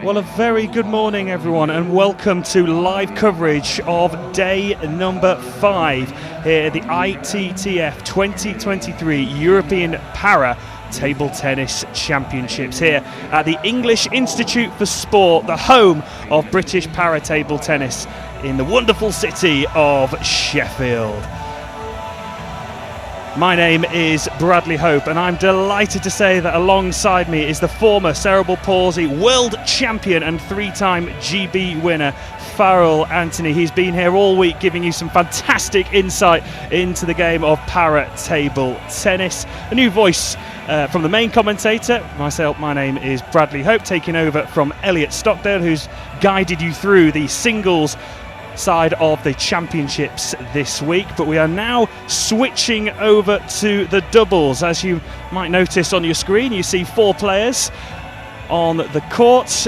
Well, a very good morning, everyone, and welcome to live coverage of day number 5 here at the ITTF 2023 European Para Table Tennis Championships here at the English Institute for Sport, the home of British para table tennis in the wonderful city of Sheffield. My name is Bradley Hope, and I'm delighted to say that alongside me is the former cerebral palsy world champion and 3-time GB winner, Farrell Anthony. He's been here all week giving you some fantastic insight into the game of para table tennis. A new voice from the main commentator, myself. My name is Bradley Hope, taking over from Elliot Stockdale, who's guided you through the singles side of the championships this week, but we are now switching over to the doubles. As you might notice on your screen, you see 4 players on the court,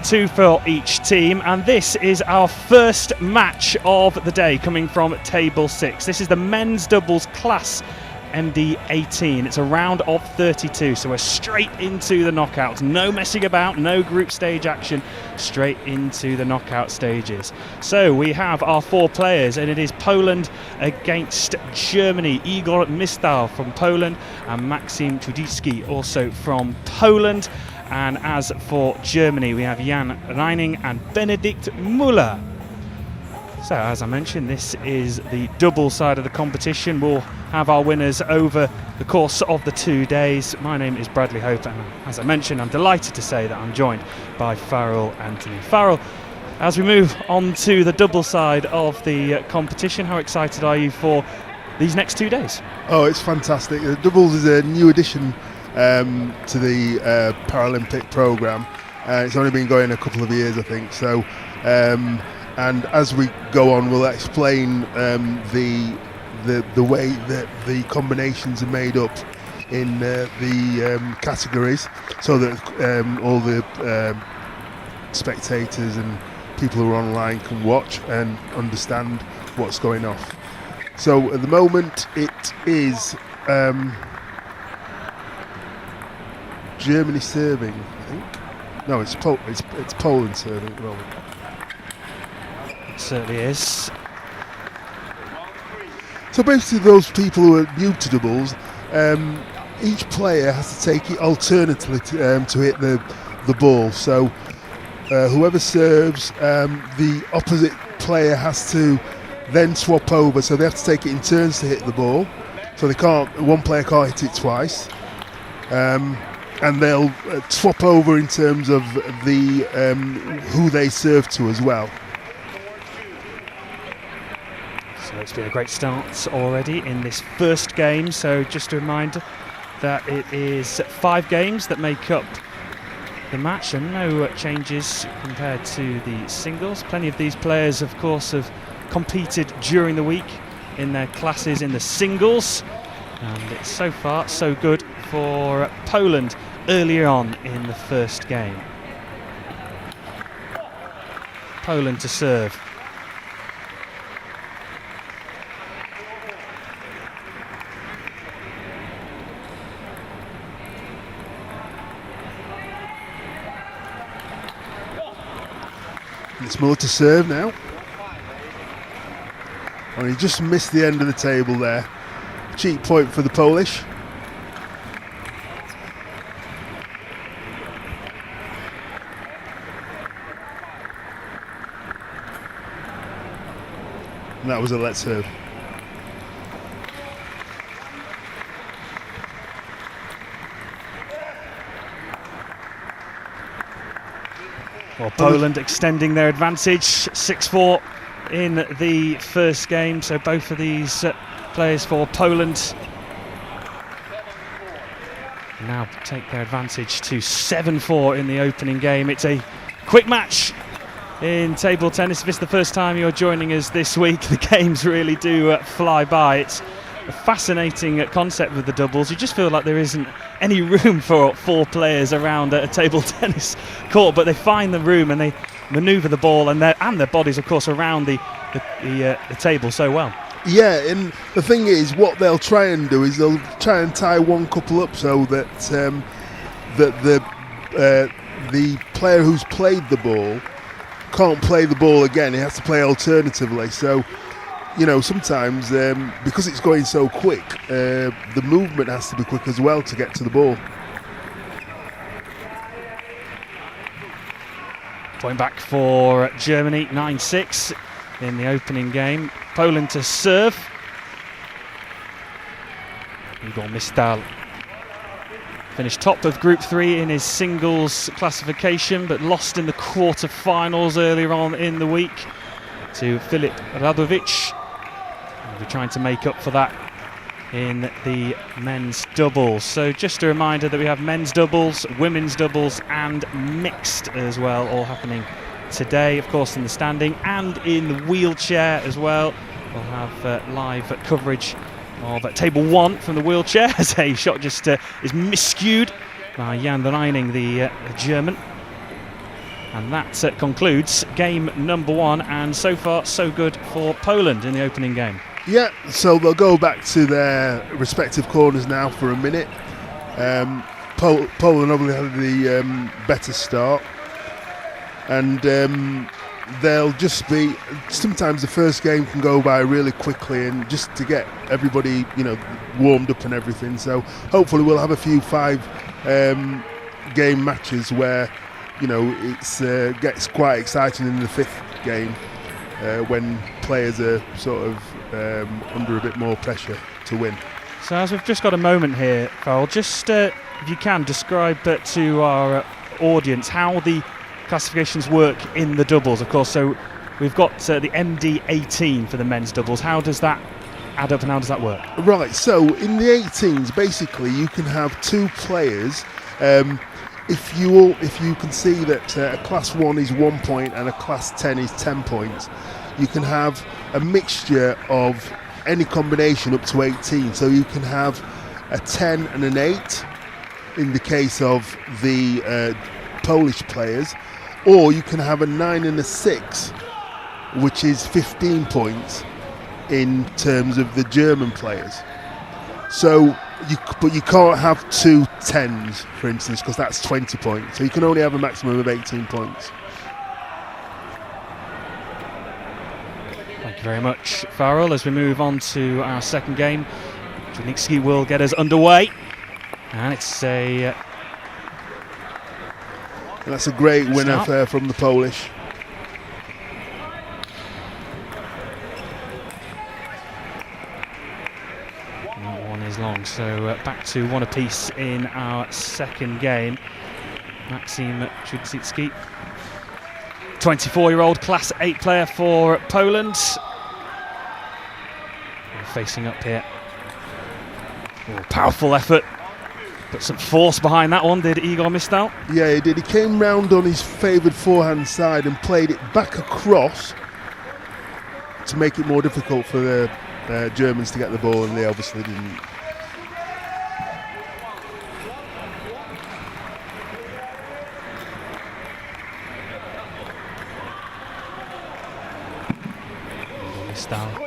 2 for each team, and this is our first match of the day coming from table 6. This is the men's doubles class MD18. It's a round of 32, so we're straight into the knockouts. No messing about, no group stage action, straight into the knockout stages. So we have our 4 players, and it is Poland against Germany. Igor Mistal from Poland and Maxim Trudicki also from Poland. And as for Germany, we have Jan Reining and Benedikt Müller. So, as I mentioned, this is the double side of the competition. We'll have our winners over the course of the 2 days. My name is Bradley Hope, and as I mentioned, I'm delighted to say that I'm joined by Farrell Anthony. Farrell, as we move on to the double side of the competition, how excited are you for these next 2 days? Oh, it's fantastic. The doubles is a new addition to the Paralympic programme. It's only been going a couple of years, I think. So. And as we go on, we'll explain the way that the combinations are made up in the categories, so that all the spectators and people who are online can watch and understand what's going on. So at the moment, it is Germany serving, I think. No, it's Poland serving at the moment. Certainly is. So basically, those people who are new to doubles, each player has to take it alternately to hit the ball. So whoever serves, the opposite player has to then swap over. So they have to take it in turns to hit the ball. So one player can't hit it twice. And they'll swap over in terms of the who they serve to as well. So it's been a great start already in this first game. So just a reminder that it is 5 games that make up the match, and no changes compared to the singles. Plenty of these players, of course, have competed during the week in their classes in the singles, and it's so far so good for Poland earlier on in the first game. Poland to serve. It's more to serve now. And he just missed the end of the table there. Cheap point for the Polish. And that was a let's serve. Well, Poland extending their advantage, 6-4 in the first game. So both of these players for Poland now take their advantage to 7-4 in the opening game. It's a quick match in table tennis. If it's the first time you're joining us this week, the games really do fly by. It's a fascinating concept with the doubles. You just feel like there isn't any room for 4 players around a table tennis court, but they find the room and they manoeuvre the ball and their bodies, of course, around the table so well. Yeah, and the thing is, what they'll try and do is they'll try and tie one couple up so that the player who's played the ball can't play the ball again. He has to play alternatively. So, you know, sometimes because it's going so quick, the movement has to be quick as well to get to the ball. Point back for Germany, 9-6 in the opening game. Poland to serve. Igor Mistal finished top of Group 3 in his singles classification, but lost in the quarterfinals earlier on in the week to Filip Radovic. We're trying to make up for that in the men's doubles. So just a reminder that we have men's doubles, women's doubles and mixed as well, all happening today, of course, in the standing and in the wheelchair as well. We'll have live coverage of table 1 from the wheelchair as a shot just is miscued by Jan Reining, the German. And that concludes game number 1, and so far so good for Poland in the opening game. Yeah, so they'll go back to their respective corners now for a minute. Poland obviously had the better start, and they'll just be, sometimes the first game can go by really quickly, and just to get everybody, you know, warmed up and everything. So hopefully we'll have a few 5 game matches where, you know, it's gets quite exciting in the 5th game when players are sort of under a bit more pressure to win. So as we've just got a moment here, Farrell, just if you can describe to our audience how the classifications work in the doubles, of course. So we've got the MD18 for the men's doubles. How does that add up and how does that work? Right, so in the 18s, basically you can have 2 players. If you can see that a class 1 is 1 point and a class 10 is 10 points, you can have a mixture of any combination up to 18. So you can have a 10 and an 8 in the case of the Polish players, or you can have a 9 and a 6, which is 15 points in terms of the German players. So, but you can't have 2 10s, for instance, because that's 20 points. So you can only have a maximum of 18 points. Thank you very much, Farrell. As we move on to our second game, Janicki will get us underway. And it's a... that's a great winner from the Polish. That one is long, so back to 1 apiece in our second game. Maxim Janicki, 24-year-old Class 8 player for Poland. Facing up here. Oh, powerful effort. Put some force behind that one, did Igor Mistal? Yeah, he did. He came round on his favoured forehand side and played it back across to make it more difficult for the Germans to get the ball, and they obviously didn't.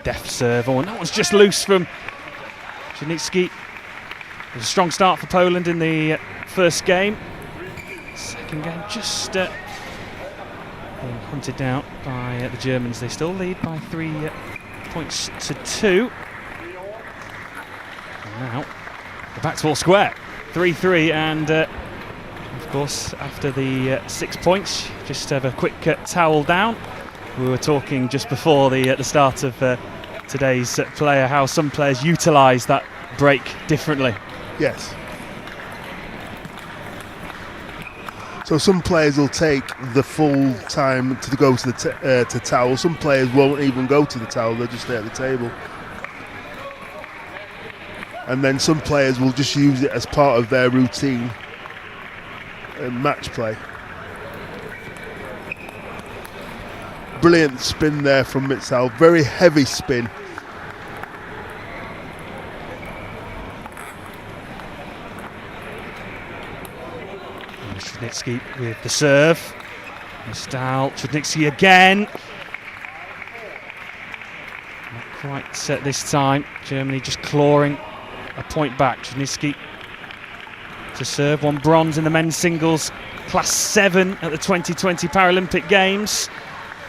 Deft serve. Oh, and that one's just loose from Czernicki. It was a strong start for Poland in the first game. Second game just being hunted down by the Germans. They still lead by 3 points to 2. And now the back to all square. 3-3, and of course after the 6 points, just have a quick towel down. We were talking just before the start of today's player how some players utilise that break differently. Yes. So some players will take the full time to go to the to towel. Some players won't even go to the towel; they'll just stay at the table. And then some players will just use it as part of their routine and match play. Brilliant spin there from Mistal, very heavy spin. Czernicki with the serve. Mistal, Czernicki again. Not quite set this time. Germany just clawing a point back. Czernicki to serve. Won bronze in the men's singles class 7 at the 2020 Paralympic Games.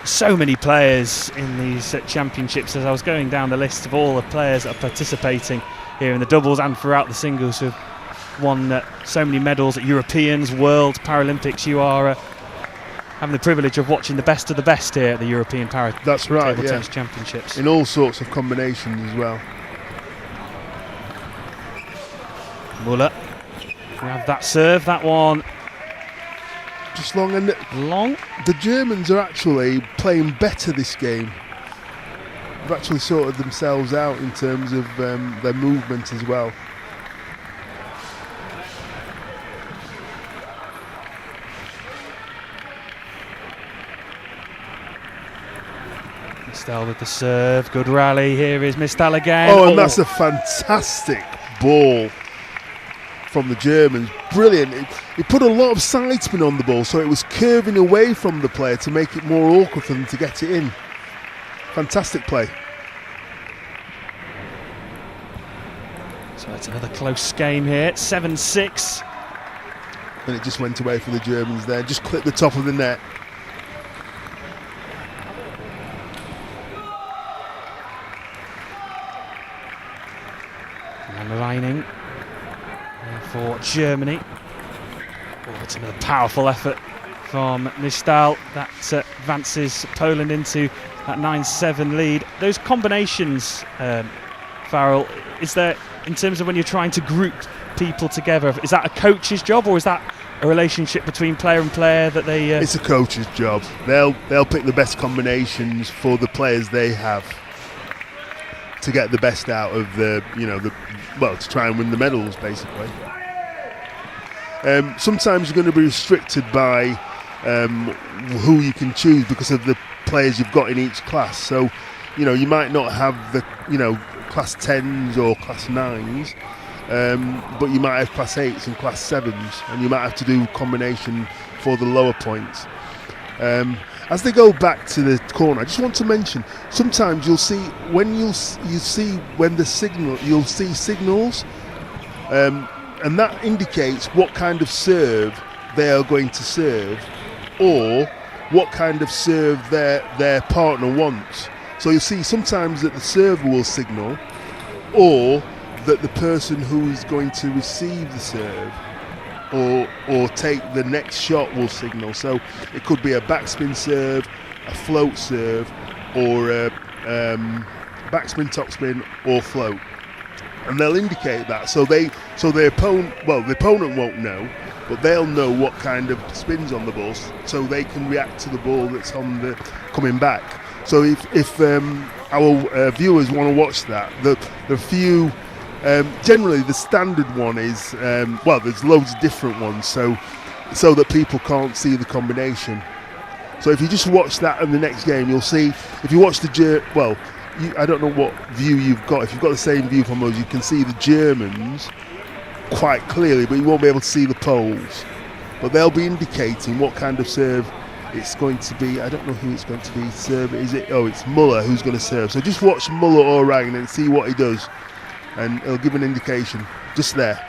So many players in these championships. As I was going down the list of all the players that are participating here in the doubles and throughout the singles who have won so many medals at Europeans, World, Paralympics. You are having the privilege of watching the best of the best here at the European That's right, Table Tennis Championships. In all sorts of combinations as well. Muller, we have that serve, that one. Just long, and long. The Germans are actually playing better this game. They've actually sorted themselves out in terms of their movement as well. Mistal with the serve, good rally. Here is Mistal again. Oh, and that's a fantastic ball from the Germans. Brilliant. It put a lot of side spin on the ball, so it was curving away from the player to make it more awkward for them to get it in. Fantastic play. So it's another close game here, 7-6. And it just went away for the Germans there, just clipped the top of the net. And lining for Germany. Oh, it's another powerful effort from Mistal that advances Poland into that 9-7 lead. Those combinations, Farrell, is there, in terms of when you're trying to group people together, is that a coach's job or is that a relationship between player and player that they... It's a coach's job. They'll pick the best combinations for the players they have to get the best out of to try and win the medals, basically. Sometimes you're going to be restricted by who you can choose because of the players you've got in each class. So, you might not have the, class 10s or class 9s, but you might have class 8s and class 7s, and you might have to do combination for the lower points. As they go back to the corner, I just want to mention, sometimes you'll see you'll see signals, and that indicates what kind of serve they are going to serve, or what kind of serve their partner wants. So you'll see sometimes that the server will signal, or that the person who is going to receive the serve or take the next shot will signal. So it could be a backspin serve, a float serve, or a backspin, topspin, or float, and they'll indicate that. So the opponent won't know, but they'll know what kind of spins on the ball, so they can react to the ball that's on the coming back. So if our viewers want to watch that, the few, generally the standard one is, there's loads of different ones, so that people can't see the combination. So if you just watch that in the next game, you'll see, if you watch I don't know what view you've got. If you've got the same view from us, you can see the Germans quite clearly, but you won't be able to see the Poles. But they'll be indicating what kind of serve it's going to be. I don't know who it's going to be serving. It's Muller who's going to serve. So just watch Muller or Ragnar and see what he does, and it'll give an indication just there.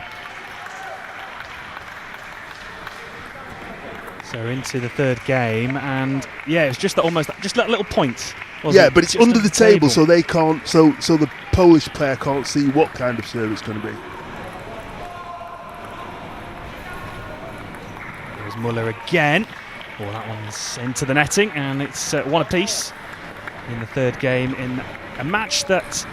So into the third game, and it's just that little point. But it's just under the table, so they can't. So the Polish player can't see what kind of serve it's going to be. There's Muller again. Oh, that one's into the netting, and it's one apiece in the third game in a match that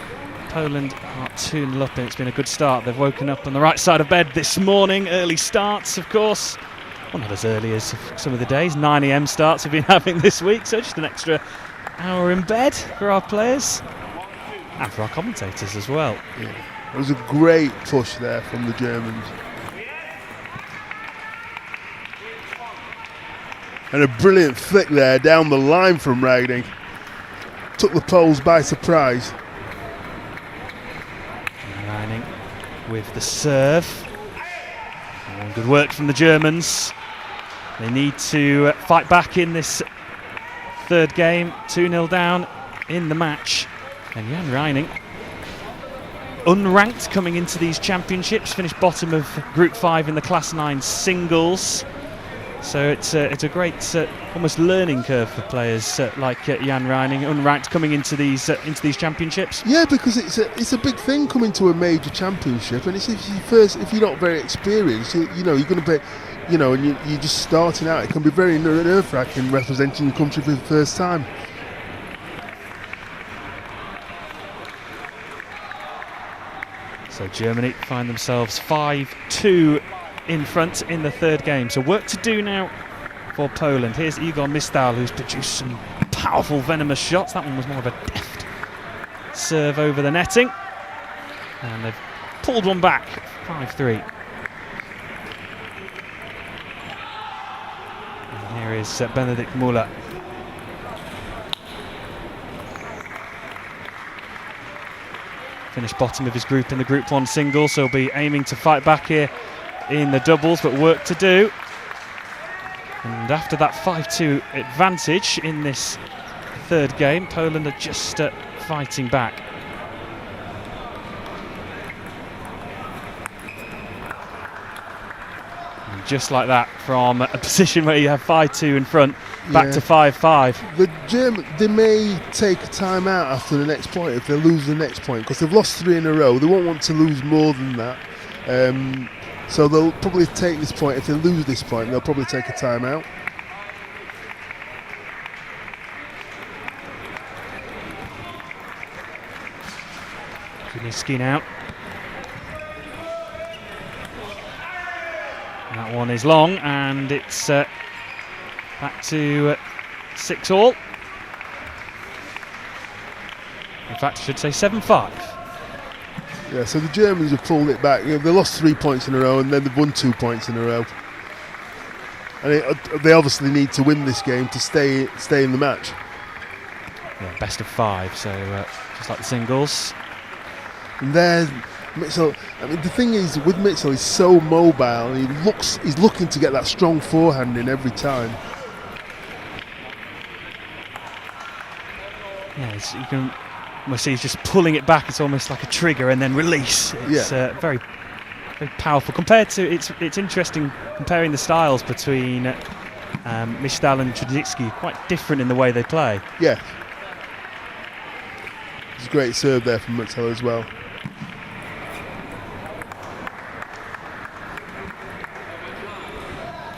Poland are 2-0 up, and it's been a good start. They've woken up on the right side of bed this morning. Early starts, of course. Well, not as early as some of the days. 9 a.m. starts we've been having this week, so just an extra hour in bed for our players and for our commentators as well. Yeah. It was a great push there from the Germans. And a brilliant flick there down the line from Ragnar. Took the Poles by surprise. Lining with the serve. Good work from the Germans. They need to fight back in this third game. 2-0 down in the match. And Jan Reining, unranked coming into these championships, finished bottom of Group 5 in the Class 9 singles. So it's a great almost learning curve for players like Jan Reining, unranked coming into these championships. Yeah, because it's a big thing coming to a major championship, and it's if you're not very experienced, you're going to be, and you're just starting out. It can be very nerve-wracking representing your country for the first time. So Germany find themselves 5-2 in front in the third game. So work to do now for Poland. Here's Igor Mistal, who's produced some powerful, venomous shots. That one was more of a deft serve over the netting. And they've pulled one back, 5-3. And here is Benedikt Muller. Finished bottom of his group in the Group 1 singles, so he'll be aiming to fight back here in the doubles, but work to do. And after that 5-2 advantage in this third game, Poland are just fighting back. And just like that, from a position where you have 5-2 in front, back to 5-5. The Germans, they may take a time out after the next point if they lose the next point, because they've lost 3 in a row. They won't want to lose more than that. So they'll probably take this point. If they lose this point, they'll probably take a time out. Kuniski now. That one is long, and it's back to 6-all. In fact, I should say 7-5. Yeah, so the Germans have pulled it back. They lost 3 points in a row, and then they've won 2 points in a row. And they obviously need to win this game to stay in the match. Yeah, best of 5, so just like the singles. And there's Mitchell. I mean, the thing is with Mitchell, he's so mobile, and he's looking to get that strong forehand in every time. Yeah, you can almost see he's just pulling it back. It's almost like a trigger and then release. It's very, very powerful. Compared to it's interesting comparing the styles between Mistal and Trudicki. Quite different in the way they play. Yeah, it's a great serve there from Mitchell as well.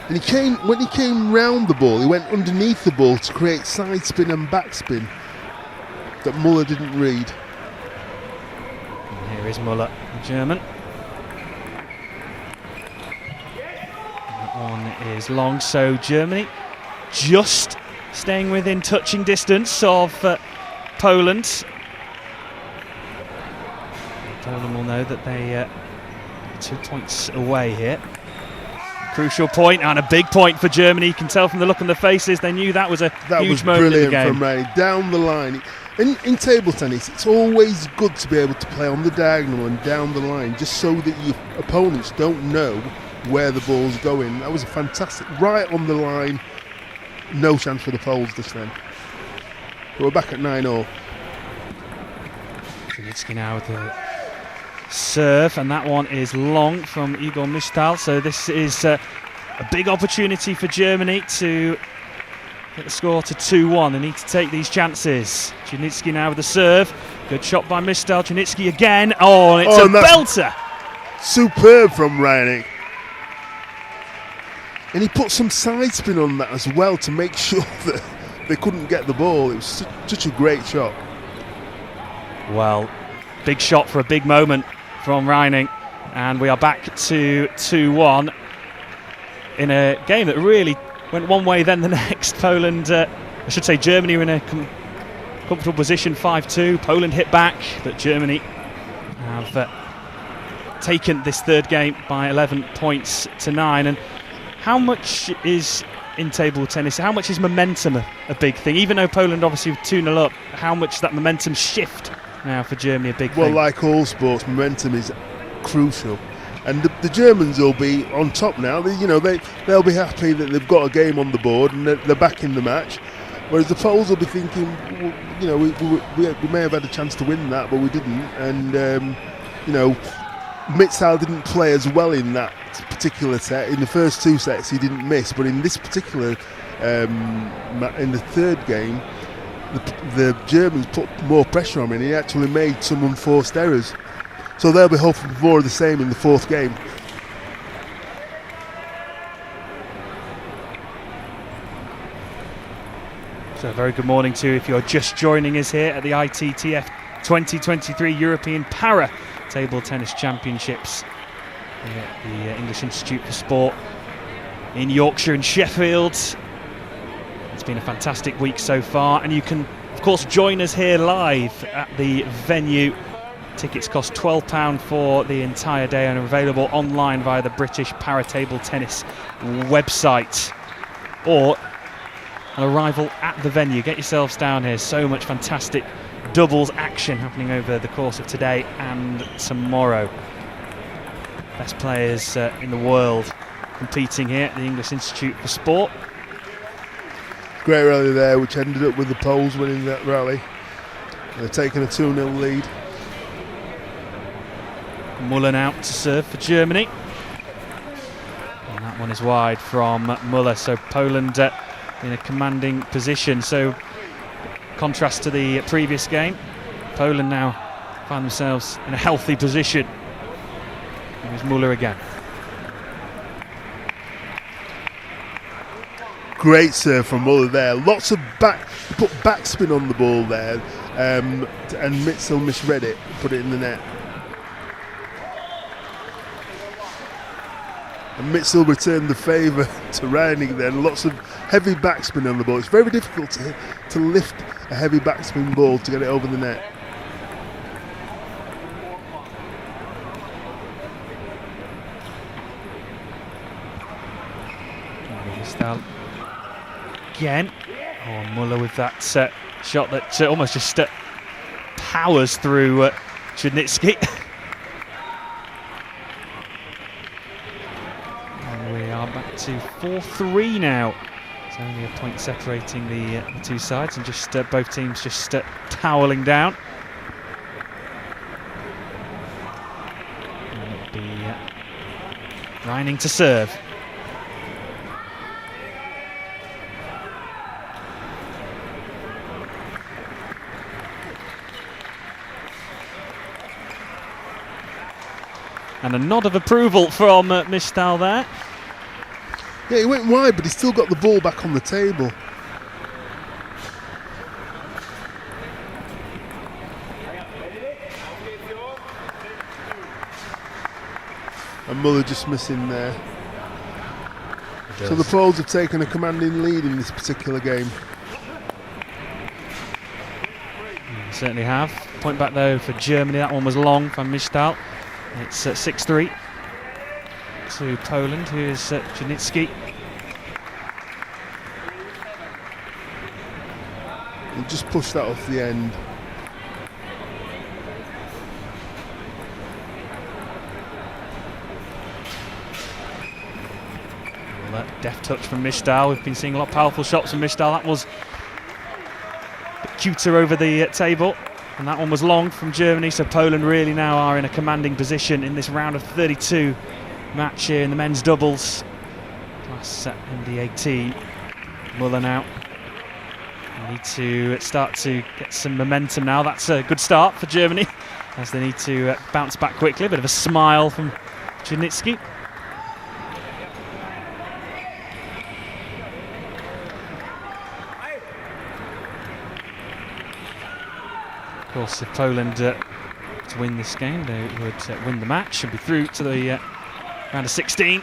And when he came round the ball, he went underneath the ball to create side spin and backspin that Muller didn't read. And here is Muller, the German. That one is long, so Germany just staying within touching distance of Poland. Poland will know that they are 2 points away here. Crucial point and a big point for Germany. You can tell from the look on their faces they knew that was a huge moment in the game. That was brilliant from Ray. Down the line. In table tennis, it's always good to be able to play on the diagonal and down the line, just so that your opponents don't know where the ball's going. That was a fantastic, right on the line. No chance for the Poles just then. But we're back at 9-0. Janitsky now with the serve, and that one is long from Igor Mistal. So this is a big opportunity for Germany to get the score to 2-1. They need to take these chances. Janitsky now with the serve. Good shot by Mistal. Janitsky again. Oh, and it's a belter. Superb from Reining. And he put some side spin on that as well to make sure that they couldn't get the ball. It was such a great shot. Well, big shot for a big moment from Reining. And we are back to 2-1 in a game that really went one way then the next. Poland, I should say Germany were in a comfortable position, 5-2. Poland hit back, but Germany have taken this third game by 11 points to 9. And how much is, in table tennis, how much is momentum a big thing? Even though Poland obviously were 2-0 up, how much does that momentum shift now for Germany a big thing? Well, like all sports, momentum is crucial. And the Germans will be on top now. They'll be happy that they've got a game on the board and they're back in the match. Whereas the Poles will be thinking, well, we may have had a chance to win that, but we didn't. And Mitzal didn't play as well in that particular set. In the first two sets, he didn't miss, but in this particular, in the third game, the Germans put more pressure on him, and he actually made some unforced errors. So they'll be hoping for more of the same in the fourth game. So a very good morning to you if you're just joining us here at the ITTF 2023 European Para Table Tennis Championships here at the English Institute for Sport in Yorkshire and Sheffield. It's been a fantastic week so far, and you can of course join us here live at the venue. Tickets cost £12 for the entire day and are available online via the British Para Table Tennis website, or an arrival at the venue. Get yourselves down here. So much fantastic doubles action happening over the course of today and tomorrow. Best players in the world competing here at the English Institute for Sport. Great rally there, which ended up with the Poles winning that rally. They're taking a 2-0 lead. Muller out to serve for Germany. And that one is wide from Muller, so Poland in a commanding position. So contrast to the previous game, Poland now find themselves in a healthy position. Here's Muller again. Great serve from Muller there. Lots of backspin on the ball there, and Mitzel misread it, put it in the net. And Mitzel returned the favour to Reining then. Lots of heavy backspin on the ball. It's very difficult to lift a heavy backspin ball to get it over the net. Again. Oh, Muller with that shot that almost just powers through Janitsky. Back to 4-3 now. It's only a point separating the two sides, and just both teams just toweling down. And it'll be Reining to serve. And a nod of approval from Mistal there. Yeah, he went wide, but he still got the ball back on the table. And Muller just missing there. So the Poles have taken a commanding lead in this particular game. certainly have. Point back though for Germany. That one was long from Mistal. It's 6-3 to Poland, who is Janitsky. He just pushed that off the end. Well, deft touch from Mistal. We've been seeing a lot of powerful shots from Mistal. That was a bit cuter over the table. And that one was long from Germany, so Poland really now are in a commanding position in this round of 32 match here in the men's doubles. Class MD18. Muller now. Need to start to get some momentum now. That's a good start for Germany as they need to bounce back quickly. A bit of a smile from Janitsky. Of course, if Poland to win this game, they would win the match and be through to the round of 16.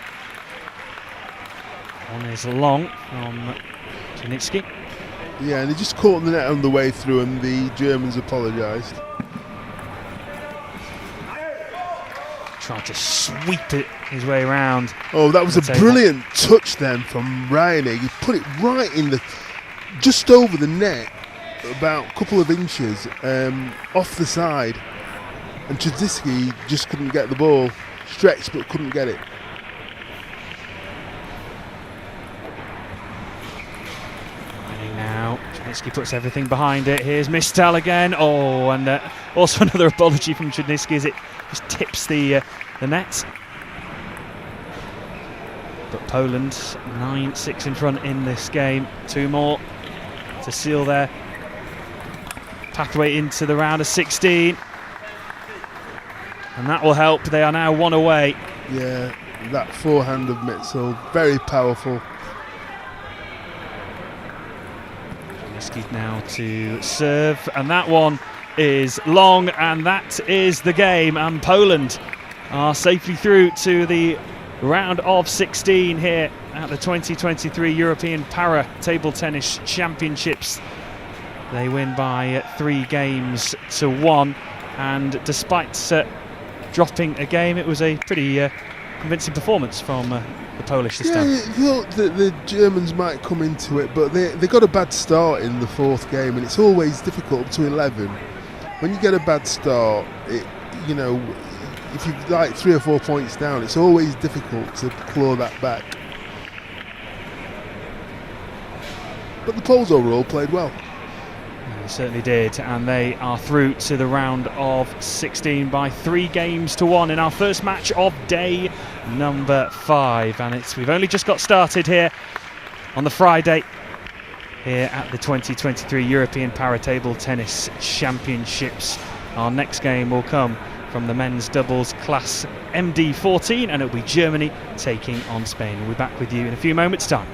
One is long from Janitsky. Yeah, and he just caught the net on the way through, and the Germans apologised. Tried to sweep it his way around. Oh, that was a brilliant touch then from Ryanig. He put it right in just over the net, about a couple of inches off the side, and Janitsky just couldn't get the ball. Stretched but couldn't get it. Now Janitsky puts everything behind it. Here's Mistal again. Oh, and also another apology from Janitsky as it just tips the net. But Poland 9-6 in front in this game. Two more to seal their pathway into the round of 16. And that will help. They are now one away. Yeah, that forehand of Mitzel, very powerful. Janitsky now to serve, and that one is long, and that is the game. And Poland are safely through to the round of 16 here at the 2023 European Para Table Tennis Championships. They win by 3 games to 1, and despite dropping a game, it was a pretty convincing performance from the Polish this time. Yeah, you thought that the Germans might come into it, but they got a bad start in the 4th game, and it's always difficult to 11. When you get a bad start, you know, if you're like 3 or 4 points down, it's always difficult to claw that back. But the Poles overall played well. They certainly did, and they are through to the round of 16 by 3 games to 1 in our first match of day number 5. And we've only just got started here on the Friday here at the 2023 European Para Table Tennis Championships. Our next game will come from the men's doubles class MD14, and it'll be Germany taking on Spain. We'll be back with you in a few moments' time.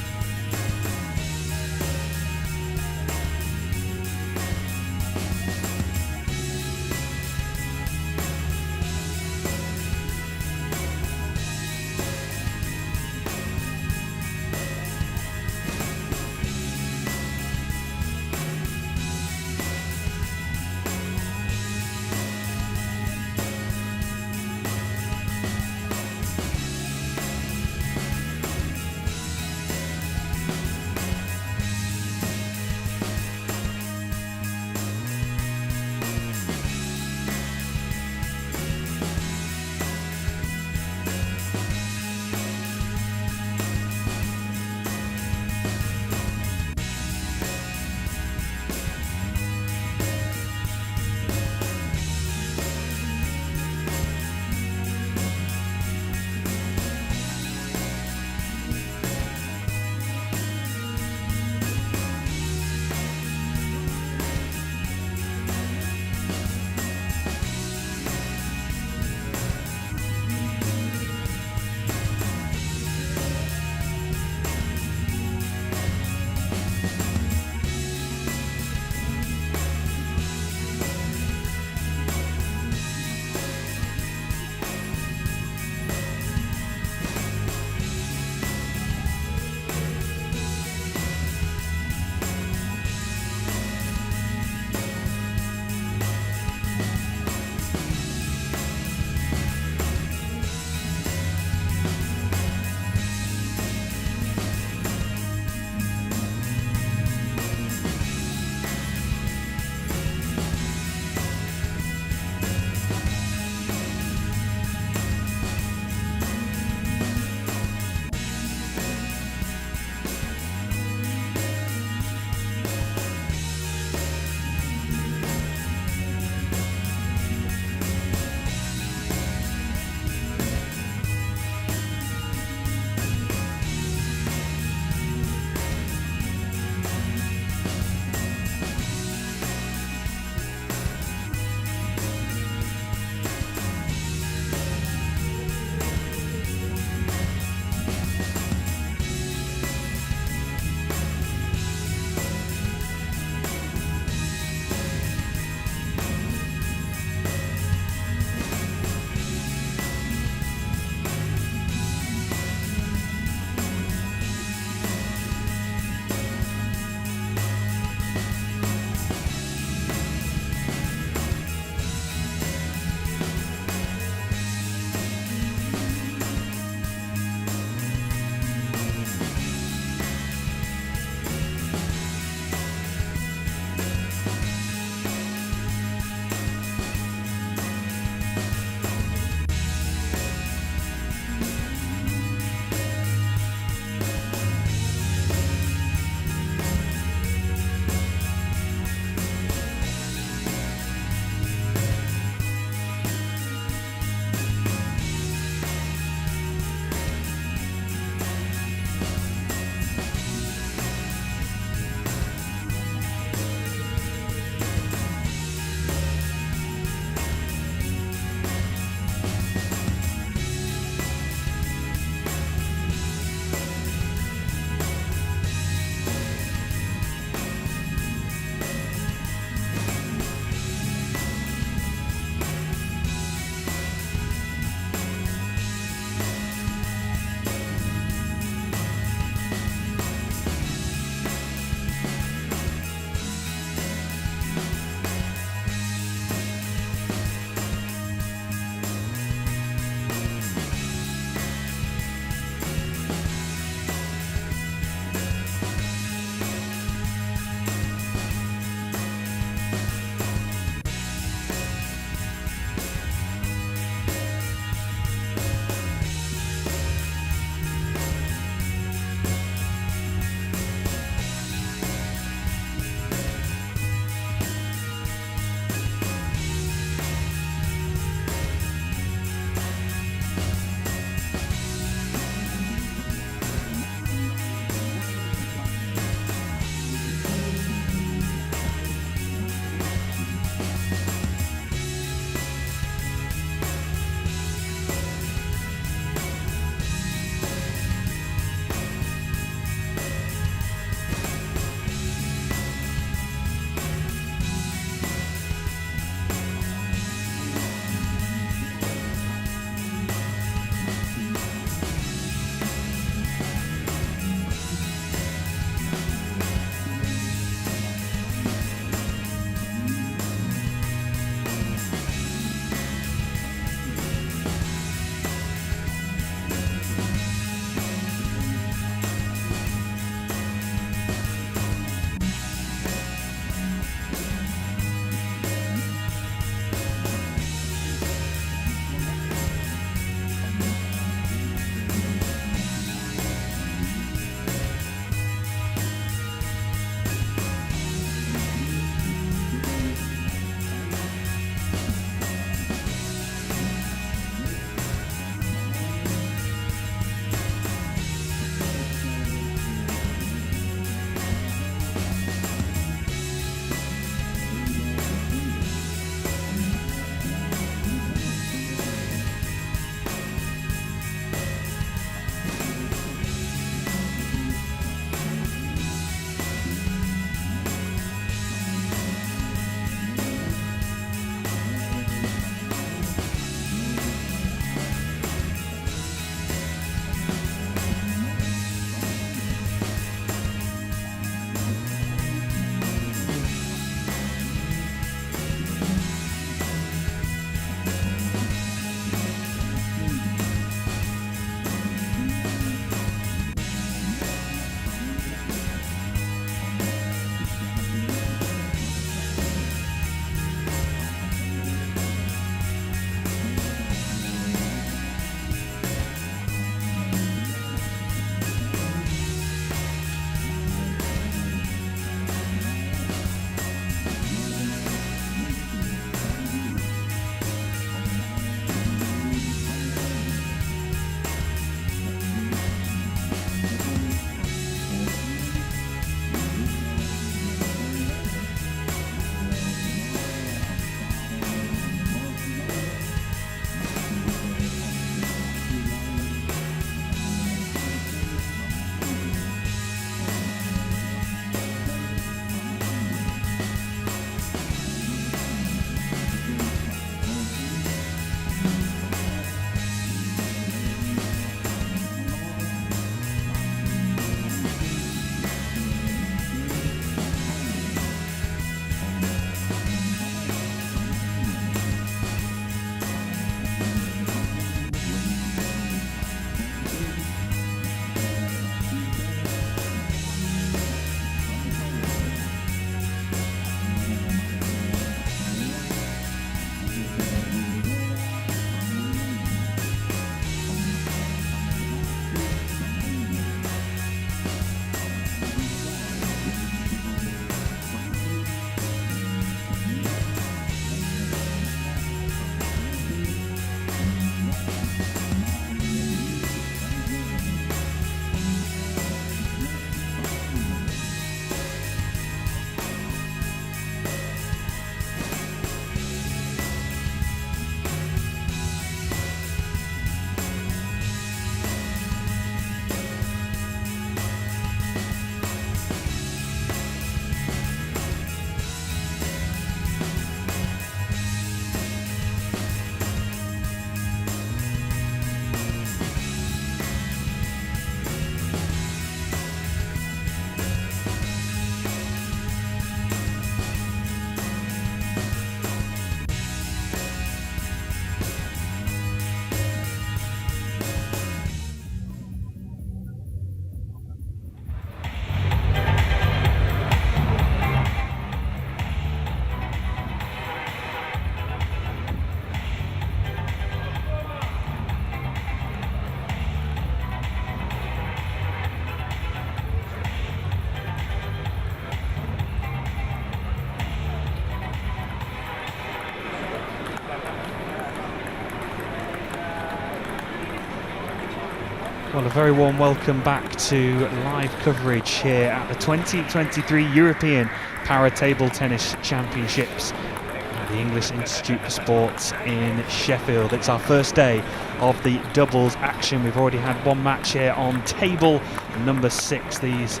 Well, a very warm welcome back to live coverage here at the 2023 European Para Table Tennis Championships at the English Institute for Sports in Sheffield. It's our first day of the doubles action. We've already had one match here on table number 6. This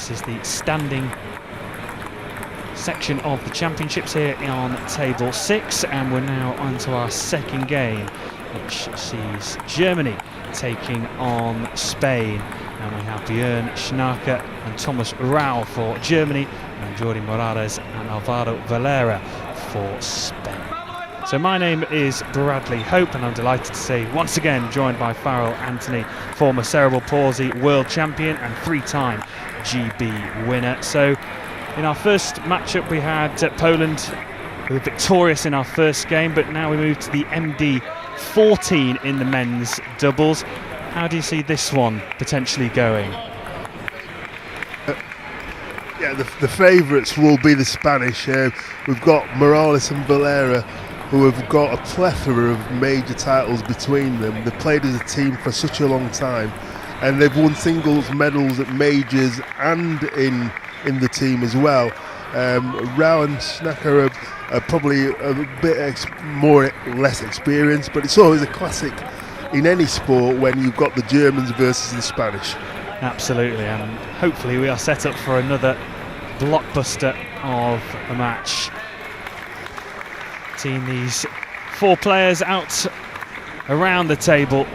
is the standing section of the championships here on table 6, and we're now on to our second game, which sees Germany taking on Spain. And we have Björn Schnarke and Thomas Rau for Germany, and Jordi Morales and Alvaro Valera for Spain. So my name is Bradley Hope, and I'm delighted to say once again joined by Farrell Anthony, former cerebral palsy world champion and 3-time GB winner. So in our first matchup we had Poland, who were victorious in our first game, but now we move to the MD14 in the men's doubles. How do you see this one potentially going? Yeah, the favourites will be the Spanish. We've got Morales and Valera, who have got a plethora of major titles between them. They've played as a team for such a long time, and they've won singles medals at majors and in the team as well. Rau and Schnarke are probably a bit less experienced, but it's always a classic in any sport when you've got the Germans versus the Spanish. Absolutely, and hopefully we are set up for another blockbuster of a match. Seeing these 4 players out around the table,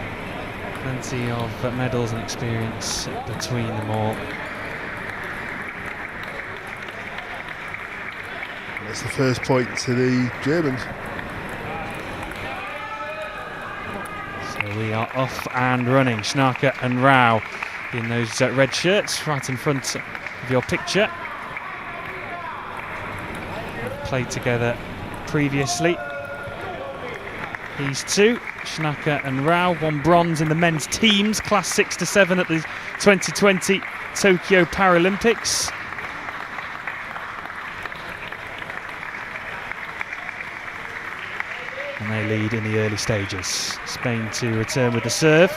plenty of medals and experience between them all. That's the first point to the Germans. So we are off and running. Schnarke and Rau in those red shirts right in front of your picture. They've played together previously. These two, Schnarke and Rau, won bronze in the men's teams, class 6 to 7 at the 2020 Tokyo Paralympics. And they lead in the early stages. Spain to return with the serve.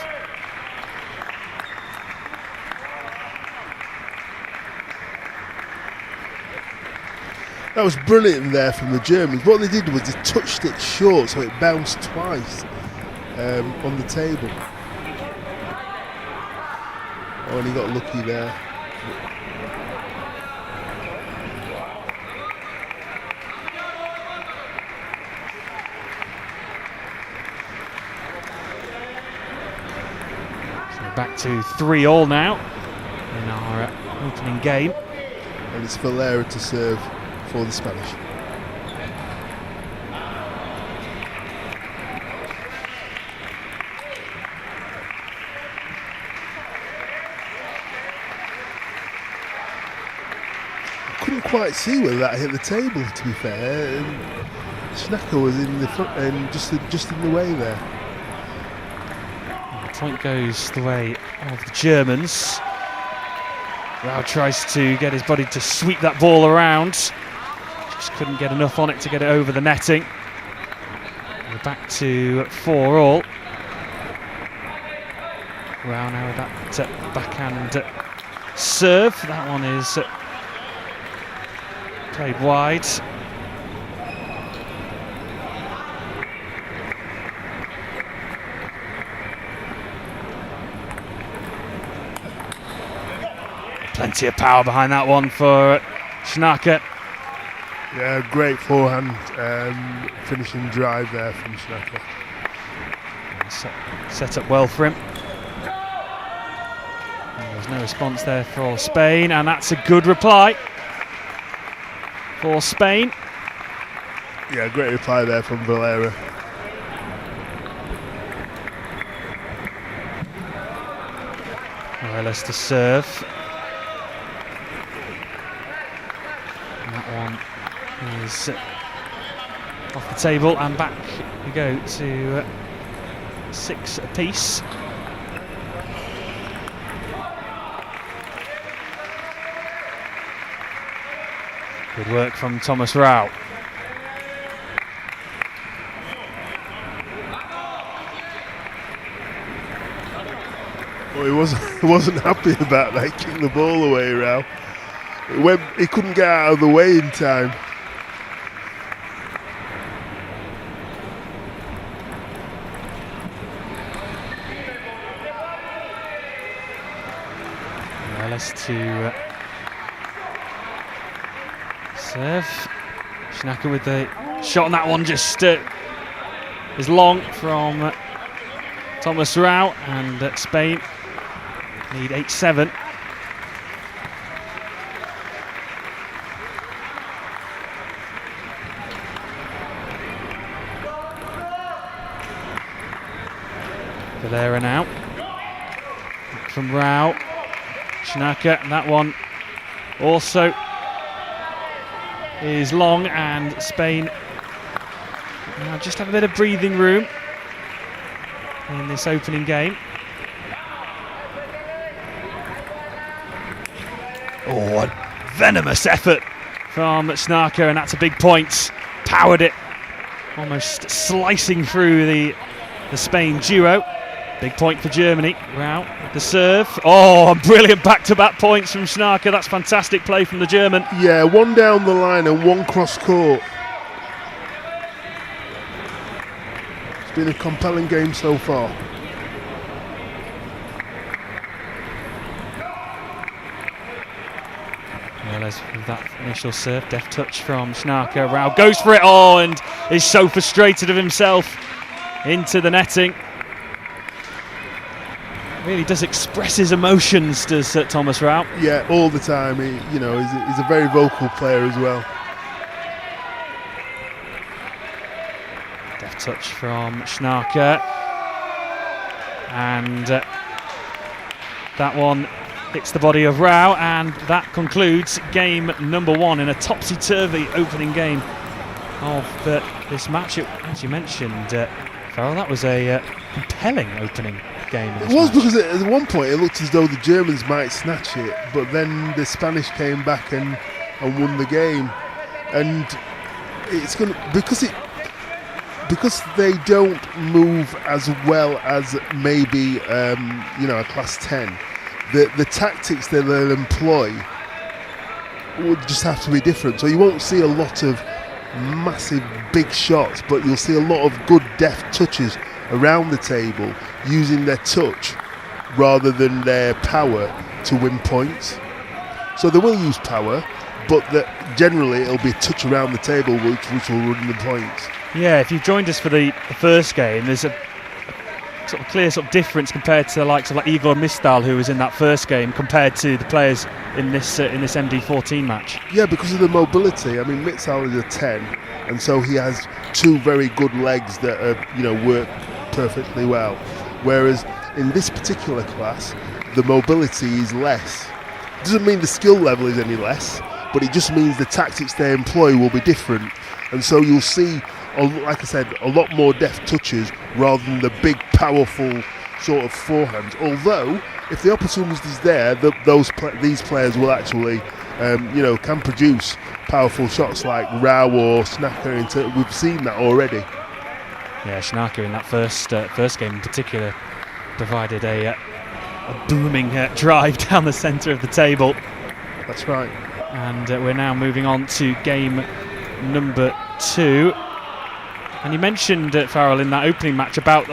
That was brilliant there from the Germans. What they did was they touched it short, so it bounced twice on the table. Oh, and he got lucky there. Back to 3-3 now in our opening game. And it's Valera to serve for the Spanish. I couldn't quite see whether that hit the table, to be fair. Schnarke was in the front and just in the way there. Point goes the way of the Germans. Rau tries to get his body to sweep that ball around. Just couldn't get enough on it to get it over the netting. We're back to 4-4. Rau now with that backhand serve. That one is played wide. Plenty of power behind that one for Schnarke. Yeah, great forehand finishing drive there from Schnarke. Set up well for him. There's no response there for Spain, and that's a good reply for Spain. Yeah, great reply there from Valera. Morales to serve. That one is off the table, and back we go to 6 apiece. Good work from Thomas Rau. Well, he wasn't happy about that. He kicked the ball away, Rao. He couldn't get out of the way in time. Morales to serve. Schnacke with the shot on that one, just is long from Thomas Rao, and Spain lead 8-7. Valera now from Rao. Schnacke, that one also is long, and Spain now just have a bit of breathing room in this opening game. Oh, a venomous effort from Schnacke, and that's a big point. Powered it, almost slicing through the Spain duo. Big point for Germany. Rao with the serve. Oh, brilliant back-to-back points from Schnacke. That's fantastic play from the German. Yeah, one down the line and one cross-court. It's been a compelling game so far. Morales with that initial serve. Deft touch from Schnacke. Rao goes for it. Oh, and is so frustrated of himself into the netting. Really does express his emotions, does Thomas Rao? Yeah, all the time. He's a very vocal player as well. Deft touch from Schnacke, and that one hits the body of Rao, and that concludes game number one in a topsy-turvy opening game of this match. As you mentioned, Farrell, that was a compelling opening game. It was, because at one point it looked as though the Germans might snatch it, but then the Spanish came back and won the game. And it's going to, because they don't move as well as maybe a class 10. The tactics that they'll employ would just have to be different. So you won't see a lot of massive big shots, but you'll see a lot of good deft touches around the table, using their touch rather than their power to win points. So they will use power, but generally it'll be a touch around the table which will win the points. Yeah, if you've joined us for the first game, there's a sort of clear difference compared to the likes of Igor Mistal, who was in that first game, compared to the players in this MD14 match. Yeah, because of the mobility. I mean, Mistal is a 10, and so he has two very good legs that work perfectly well. Whereas in this particular class, the mobility is less. It doesn't mean the skill level is any less, but it just means the tactics they employ will be different. And so you'll see, like I said, a lot more deft touches rather than the big, powerful sort of forehands. Although, if the opportunity is there, these players will actually, can produce powerful shots like Rao or Schnacke. We've seen that already. Yeah, Schnacke in that first game in particular provided a booming drive down the centre of the table. That's right. And we're now moving on to game number 2. And you mentioned, Farrell, in that opening match about,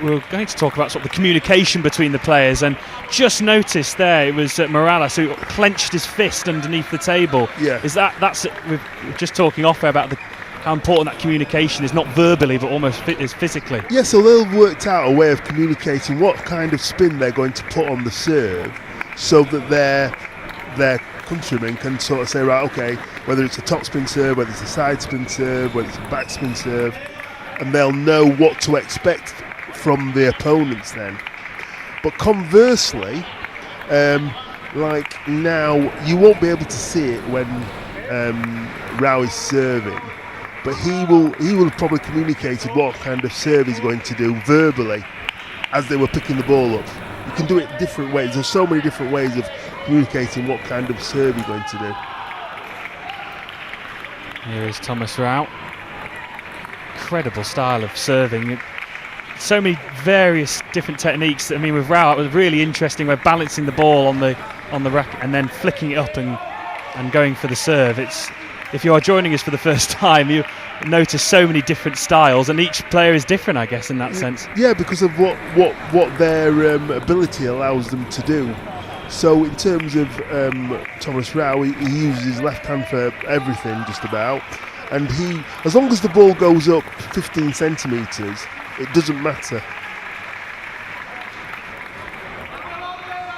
we were going to talk about sort of the communication between the players, and just noticed there it was Morales who clenched his fist underneath the table. Yeah. We're just talking off air about how important that communication is, not verbally but almost physically. Yeah, so they've worked out a way of communicating what kind of spin they're going to put on the serve, so that their countrymen can sort of say, right, okay, whether it's a top spin serve, whether it's a side spin serve, whether it's a back spin serve, and they'll know what to expect from the opponents then. But conversely, like now, you won't be able to see it when Rao is serving, but he will have probably communicated what kind of serve he's going to do verbally as they were picking the ball up. You can do it different ways. There's so many different ways of communicating what kind of serve you're going to do. Here is Thomas Rao. Incredible style of serving. so many various different techniques. I mean, with Rao, it was really interesting. We're balancing the ball on the racket and then flicking it up and going for the serve. If you are joining us for the first time, you notice so many different styles, and each player is different, I guess, in that sense. Yeah, because of what their ability allows them to do. So in terms of Thomas Rao, he uses his left hand for everything, just about. And as long as the ball goes up 15 centimetres, it doesn't matter.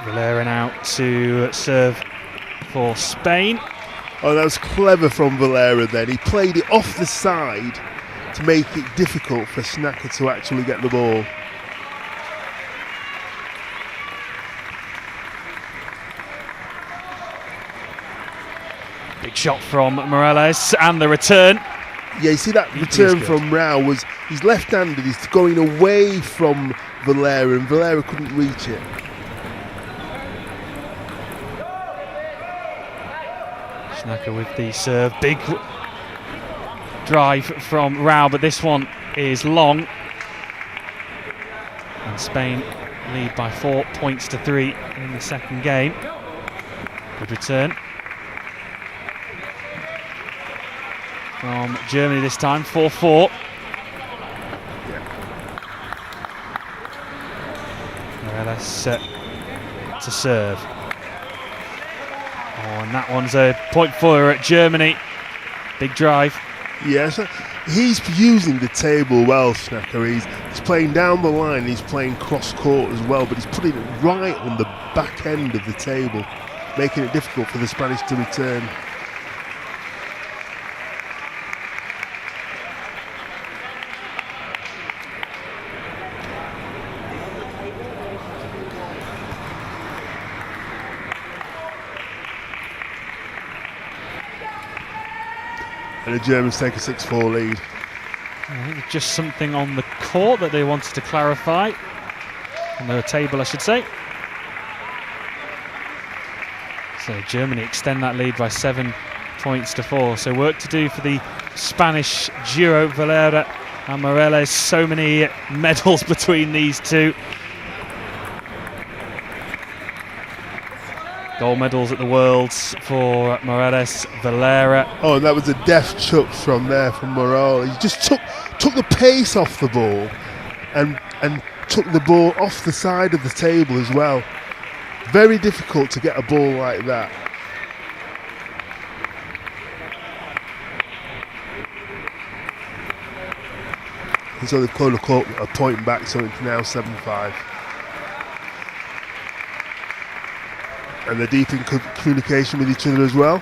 Valera now to serve for Spain. Oh, that was clever from Valera then. He played it off the side to make it difficult for Schnacker to actually get the ball. Big shot from Morales, and the return. Yeah, you see that return from Rao was, he's left-handed, he's going away from Valera, and Valera couldn't reach it. Schnacker with the serve, big drive from Rao, but this one is long. And Spain lead by 4 points to 3 in the second game. Good return from Germany this time, 4-4. Morales to serve. Oh, and that one's a point for Germany. Big drive. Yeah, so he's using the table well, Schnacker. He's playing down the line, he's playing cross court as well, but he's putting it right on the back end of the table, making it difficult for the Spanish to return. And the Germans take a 6-4 lead. I think just something on the court that they wanted to clarify. On the table, I should say. So Germany extend that lead by 7 points to 4. So work to do for the Spanish duo, Valera and Morales. So many medals between these two. Gold medals at the Worlds for Morales, Valera. Oh, and that was a deft chuck from Morales. He just took the pace off the ball and took the ball off the side of the table as well. Very difficult to get a ball like that. And so they've called a point back, so it's now 7-5. And they're deep in communication with each other as well.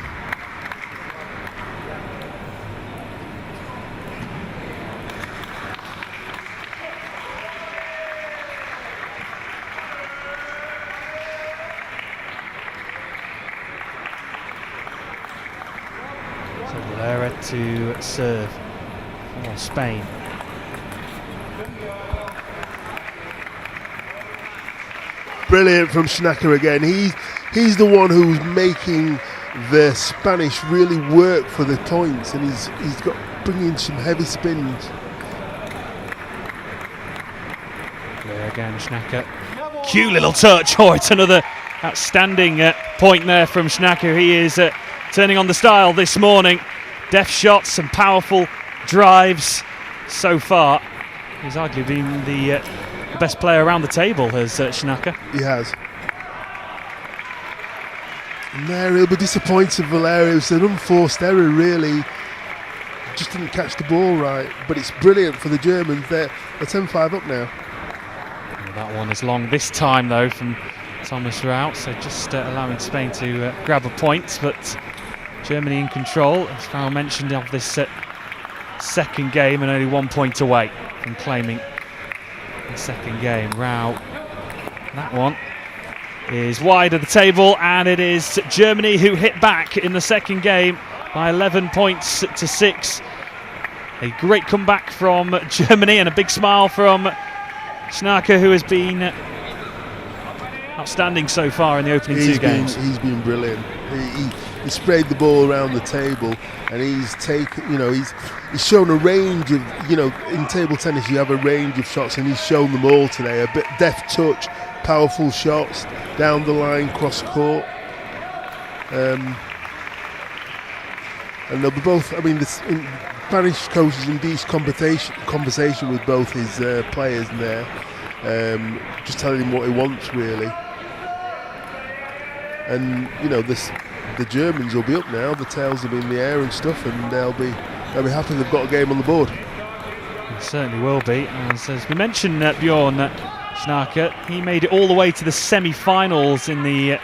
So Valera to serve for Spain. Brilliant from Schnacker again. He's the one who's making the Spanish really work for the points, and he's got bringing some heavy spins. There again, Schnacker. Cute little touch. Oh, it's another outstanding point there from Schnacker. He is turning on the style this morning. Deft shots and powerful drives so far. He's arguably been the best player around the table, has Schnacker. He has. And there he'll be disappointed, Valera. It was an unforced error, really. Just didn't catch the ball right. But it's brilliant for the Germans. They're 10-5 up now. And that one is long this time, though, from Thomas Rao. So just allowing Spain to grab a point. But Germany in control, as Farrell mentioned, of this second game, and only 1 point away from claiming the second game. Rao, that one is wide of the table, and it is Germany who hit back in the second game by 11 points to 6. A great comeback from Germany and a big smile from Schnacker, who has been outstanding so far in the opening two games. He's been brilliant. He sprayed the ball around the table, and he's taken, he's shown a range of, in table tennis you have a range of shots, and he's shown them all today. A bit deft touch, powerful shots, down the line, cross court. And they'll be both, the Spanish coach is in decent conversation with both his players there, just telling him what he wants, really. And the Germans will be up now, the tails will be in the air and stuff, and they'll be happy they've got a game on the board. It certainly will be. As we mentioned, Bjorn Schnarker, he made it all the way to the semi-finals in the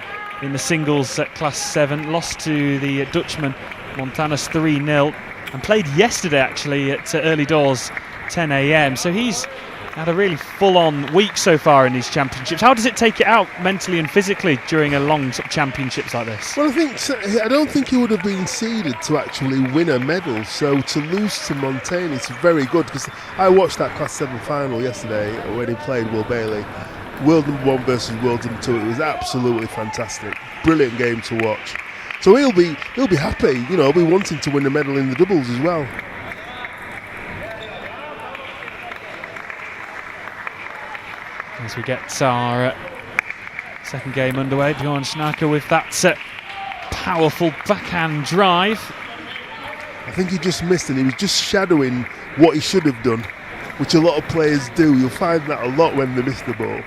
singles class 7, lost to the Dutchman Montanus 3-0, and played yesterday actually at early doors 10 a.m. So he's had a really full-on week so far in these championships. How does it take it out mentally and physically during a long championships like this? Well, I don't think he would have been seeded to actually win a medal. So to lose to Montaigne is very good, because I watched that class 7 final yesterday when he played Will Bailey. World number 1 versus world number 2. It was absolutely fantastic, brilliant game to watch. So he'll be happy. He'll be wanting to win a medal in the doubles as well. As we get our second game underway, Bjorn Schnarker with that powerful backhand drive. I think he just missed, and he was just shadowing what he should have done, which a lot of players do. You'll find that a lot when they miss the ball.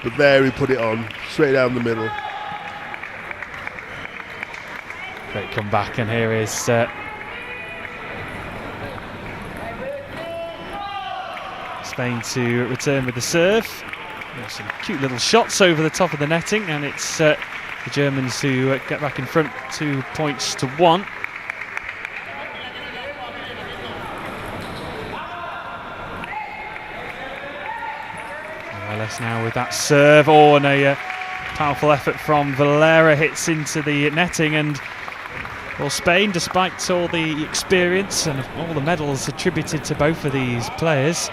But there he put it on, straight down the middle. Great comeback, and here is Spain to return with the serve. There's some cute little shots over the top of the netting, and it's the Germans who get back in front 2 points to 1. Morales now with that serve, and a powerful effort from Valera hits into the netting, and Spain, despite all the experience and all the medals attributed to both of these players,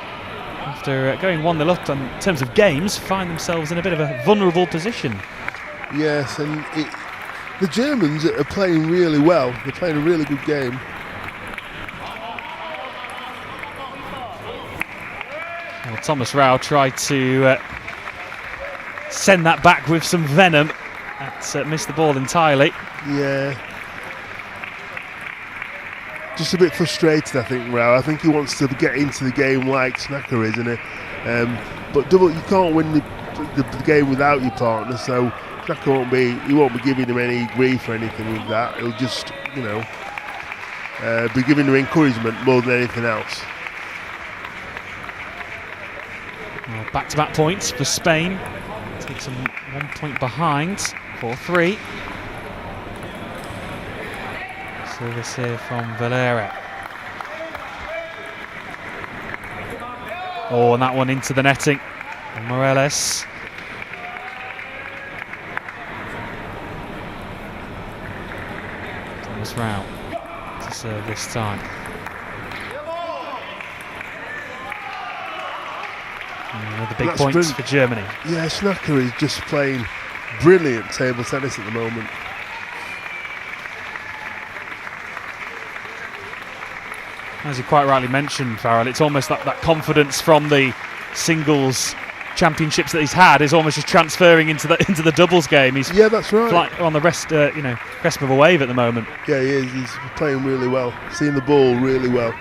after going 1-0 up in terms of games, find themselves in a bit of a vulnerable position. Yes, and the Germans are playing really well. They're playing a really good game. Well, Thomas Rau tried to send that back with some venom. That's missed the ball entirely. Yeah. Just a bit frustrated, I think, Rao. I think he wants to get into the game like Schnarker is, isn't he? But you can't win the game without your partner, so Schnarker won't be giving him any grief or anything with that. He'll just, be giving him encouragement more than anything else. Well, back-to-back points for Spain. Takes them 1 point behind, 4-3. Service here from Valera. And that one into the netting. And Morales. Thomas Rau to serve this time. Another big points for Germany. Yeah, Schnarker is just playing brilliant table tennis at the moment. As you quite rightly mentioned, Farrell, it's almost that confidence from the singles championships that he's had is almost just transferring into the doubles game. He's that's right. On the crest of a wave at the moment. Yeah, he is. He's playing really well, seeing the ball really well.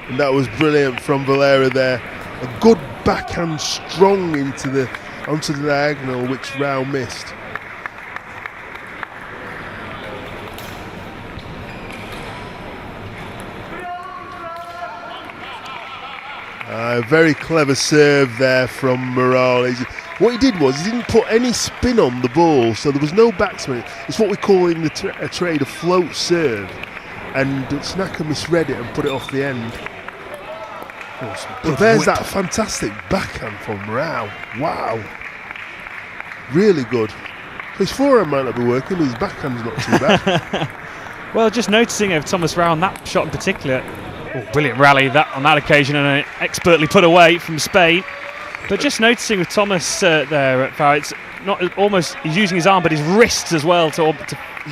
And that was brilliant from Valera there. A good backhand strong onto the diagonal, which Rao missed. Very clever serve there from Morales. What he did was he didn't put any spin on the ball, so there was no backspin. It's what we call in a trade a float serve, and Schnarker misread it and put it off the end. But there's that fantastic backhand from Rao. Wow, really good. His forehand might not be working, but his backhand's not too bad. Well, just noticing of Thomas Rau on that shot in particular, Oh, brilliant rally that on that occasion, and expertly put away from Spain. But just noticing with Thomas there at Farrow, it's not almost he's using his arm, but his wrists as well to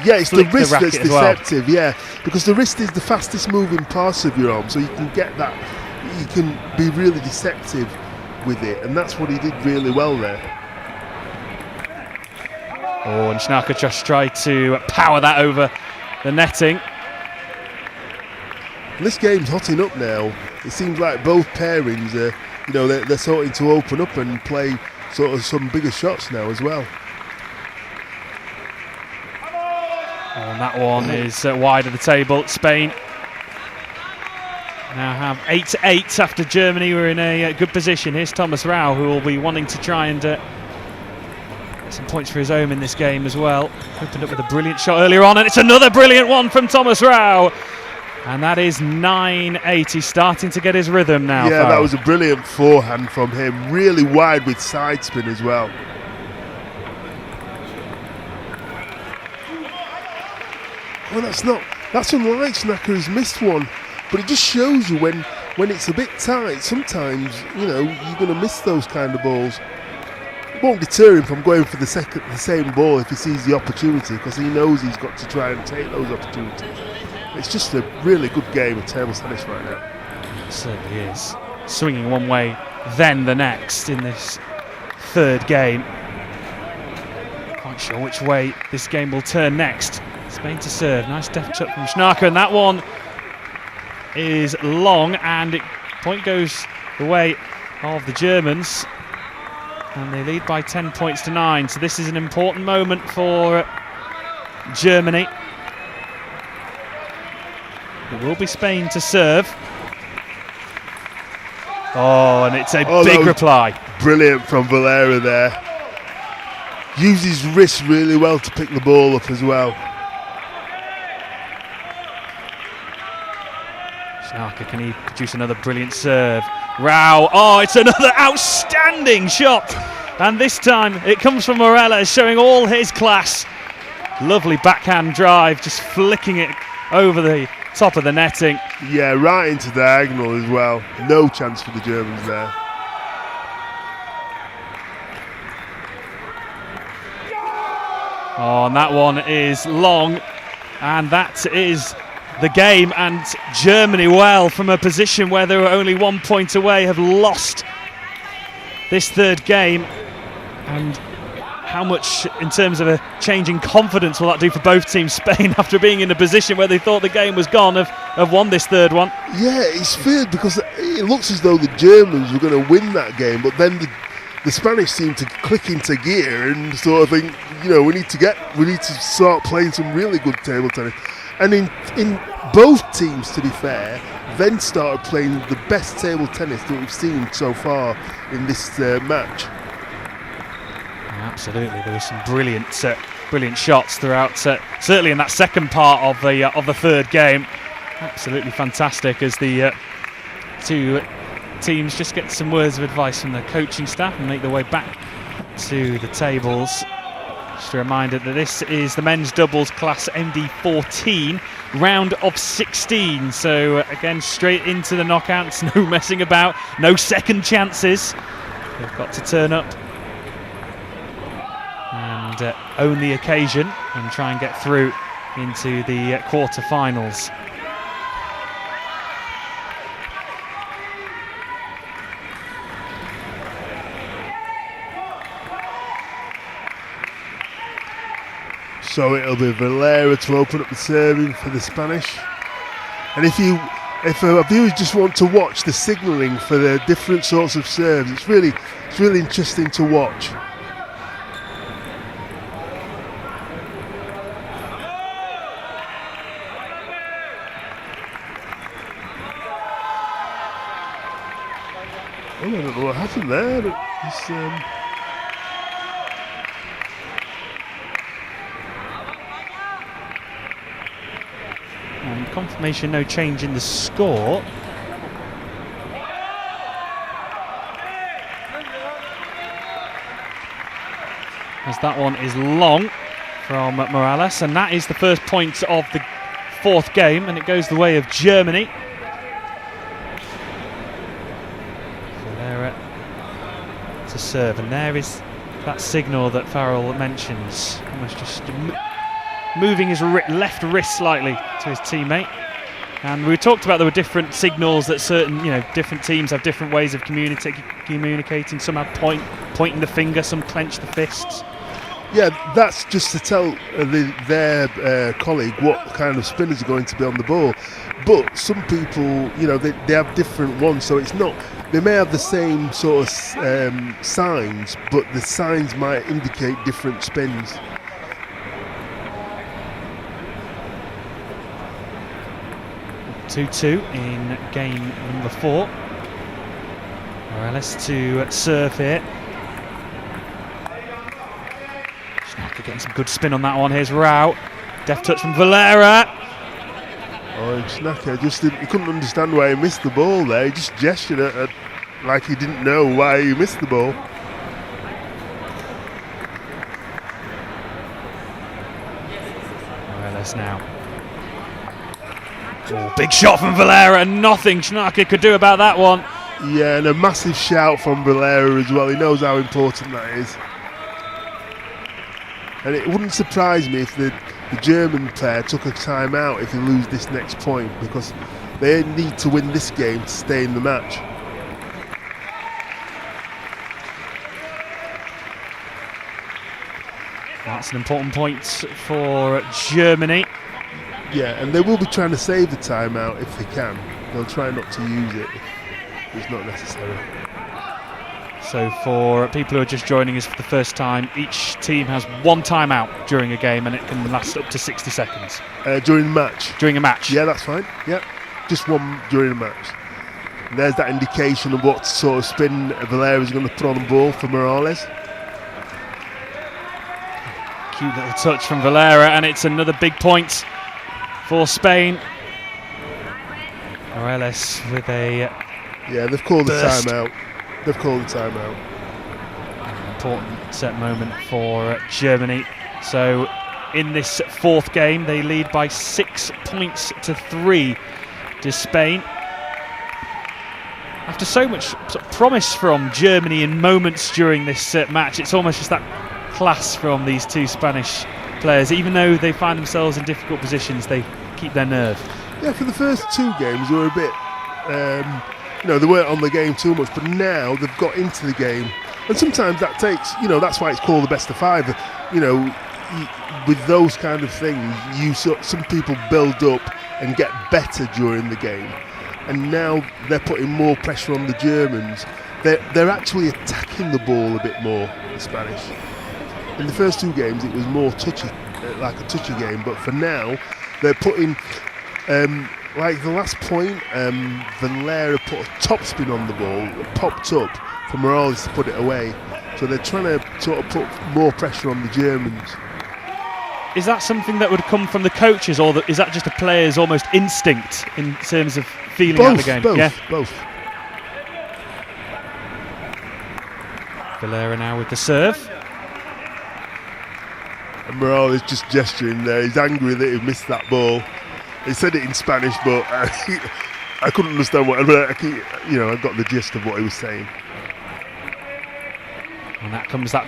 yeah, it's the wrist that's deceptive. Well. Yeah, because the wrist is the fastest moving part of your arm, so you can get that. You can be really deceptive with it, and that's what he did really well there. Oh, and Schnarker just tried to power that over the netting. This game's hotting up now. It seems like both pairings are, they're starting to open up and play sort of some bigger shots now as well. Oh, and that one is wide of the table. Spain now have 8-8 after Germany were in a good position. Here's Thomas Rau, who will be wanting to try and get some points for his own in this game as well. Opened up with a brilliant shot earlier on, and it's another brilliant one from Thomas Rau. And that is 9-8. He's starting to get his rhythm now. Yeah, that was a brilliant forehand from him. Really wide with side spin as well. Well, that's unlike Schnarker, who's missed one. But it just shows you when it's a bit tight, sometimes, you're going to miss those kind of balls. It won't deter him from going for the same ball if he sees the opportunity, because he knows he's got to try and take those opportunities. It's just a really good game of table tennis right now. It certainly is. Swinging one way, then the next in this third game. Quite sure which way this game will turn next. Spain to serve. Nice deft touch from Schnarker, and that one is long, and point goes the way of the Germans, and they lead by 10 points to 9. So this is an important moment for Germany. It will be Spain to serve. Oh, and it's a big reply. Brilliant from Valera there. Used his wrist really well to pick the ball up as well. Schnarker, can he produce another brilliant serve? Rau, oh, it's another outstanding shot. And this time it comes from Morella, showing all his class. Lovely backhand drive, just flicking it over the top of the netting. Yeah, right into diagonal as well. No chance for the Germans there. Oh, and that one is long, and that is the game. And Germany, well, from a position where they were only 1 point away, have lost this third game. And how much, in terms of a change in confidence, will that do for both teams? Spain, after being in a position where they thought the game was gone, have won this third one. Yeah, it's weird because it looks as though the Germans were going to win that game, but then the Spanish seem to click into gear and sort of think, we need to start playing some really good table tennis. And in both teams, to be fair, then started playing the best table tennis that we've seen so far in this match. Absolutely, there were some brilliant shots throughout. Certainly in that second part of the third game, absolutely fantastic. As the two teams just get some words of advice from their coaching staff and make their way back to the tables. Just a reminder that this is the men's doubles class MD14 round of 16. So again, straight into the knockouts. No messing about, no second chances. They've got to turn up and own the occasion and try and get through into the quarterfinals. So it'll be Valera to open up the serving for the Spanish. And if our viewers just want to watch the signalling for the different sorts of serves, it's really interesting to watch. I don't know what happened there. And confirmation, no change in the score. As that one is long from Morales, and that is the first point of the fourth game, and it goes the way of Germany. to serve, and there is that signal that Farrell mentions, almost just moving his left wrist slightly to his teammate. And we talked about there were different signals that certain, different teams have different ways of communicating. Some have pointing the finger, some clench the fists. Yeah, that's just to tell their colleague what kind of spinners are going to be on the ball. But some people, they have different ones, so it's not. They may have the same sort of signs, but the signs might indicate different spins. Two in game number 4. Morales to serve here. Schnacker getting some good spin on that one. Here's Rao. Deft touch from Valera. Oh, Schnacker he couldn't understand why he missed the ball there. He just gestured at like he didn't know why he missed the ball. Morales now. Oh, big shot from Valera, and nothing Schnacker could do about that one. Yeah, and a massive shout from Valera as well. He knows how important that is. And it wouldn't surprise me if the German player took a time out if they lose this next point, because they need to win this game to stay in the match. That's an important point for Germany. Yeah, and they will be trying to save the timeout if they can. They'll try not to use it if it's not necessary. So for people who are just joining us for the first time, each team has one timeout during a game, and it can last up to 60 seconds. During the match? During a match. Yeah, that's fine. Yeah, just one during a match. And there's that indication of what sort of spin Valera is going to put on the ball for Morales. Cute little touch from Valera, and it's another big point for Spain. Morales with a yeah, they've called burst. the timeout. They've called the timeout. An important set moment for Germany. So in this 4th game, they lead by 6 points to 3 to Spain. After so much sort of promise from Germany in moments during this match, it's almost just that class from these two Spanish players. Even though they find themselves in difficult positions, they keep their nerve. Yeah, for the first 2 games, they were a bit, they weren't on the game too much, but now they've got into the game. And sometimes that takes, that's why it's called the best of 5. With those kind of things, some people build up and get better during the game. And now they're putting more pressure on the Germans. They're actually attacking the ball a bit more, the Spanish. In the first 2 games, it was more touchy, like a touchy game. But for now, they're putting, like the last point, Valera put a topspin on the ball, it popped up for Morales to put it away. So they're trying to sort of put more pressure on the Germans. Is that something that would come from the coaches, or is that just a player's almost instinct in terms of feeling out the game? Both. Valera now with the serve. And Morales just gesturing there. He's angry that he missed that ball. He said it in Spanish, but I couldn't understand what. I got the gist of what he was saying. And that comes that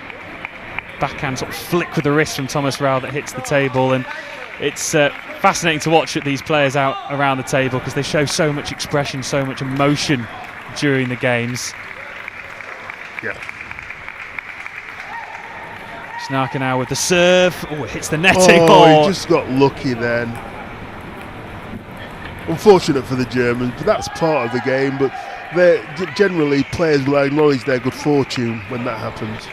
backhand sort of flick with the wrist from Thomas Rao that hits the table, and it's fascinating to watch these players out around the table because they show so much expression, so much emotion during the games. Yeah. Schnacker now with the serve. Oh, it hits the netting. Oh, he just got lucky then. Unfortunate for the Germans, but that's part of the game. But generally, players will acknowledge their good fortune when that happens.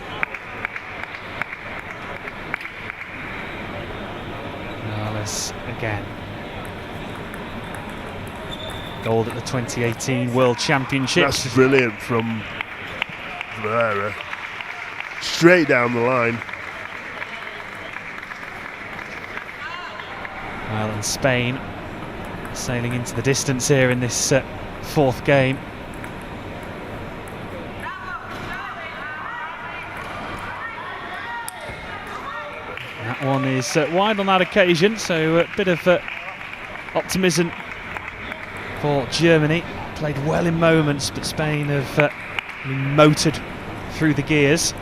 Morales again. Gold at the 2018 World Championships. That's brilliant from Valera. Straight down the line. Well, and Spain sailing into the distance here in this 4th game. That one is wide on that occasion, so a bit of optimism for Germany. Played well in moments, but Spain have been motored through the gears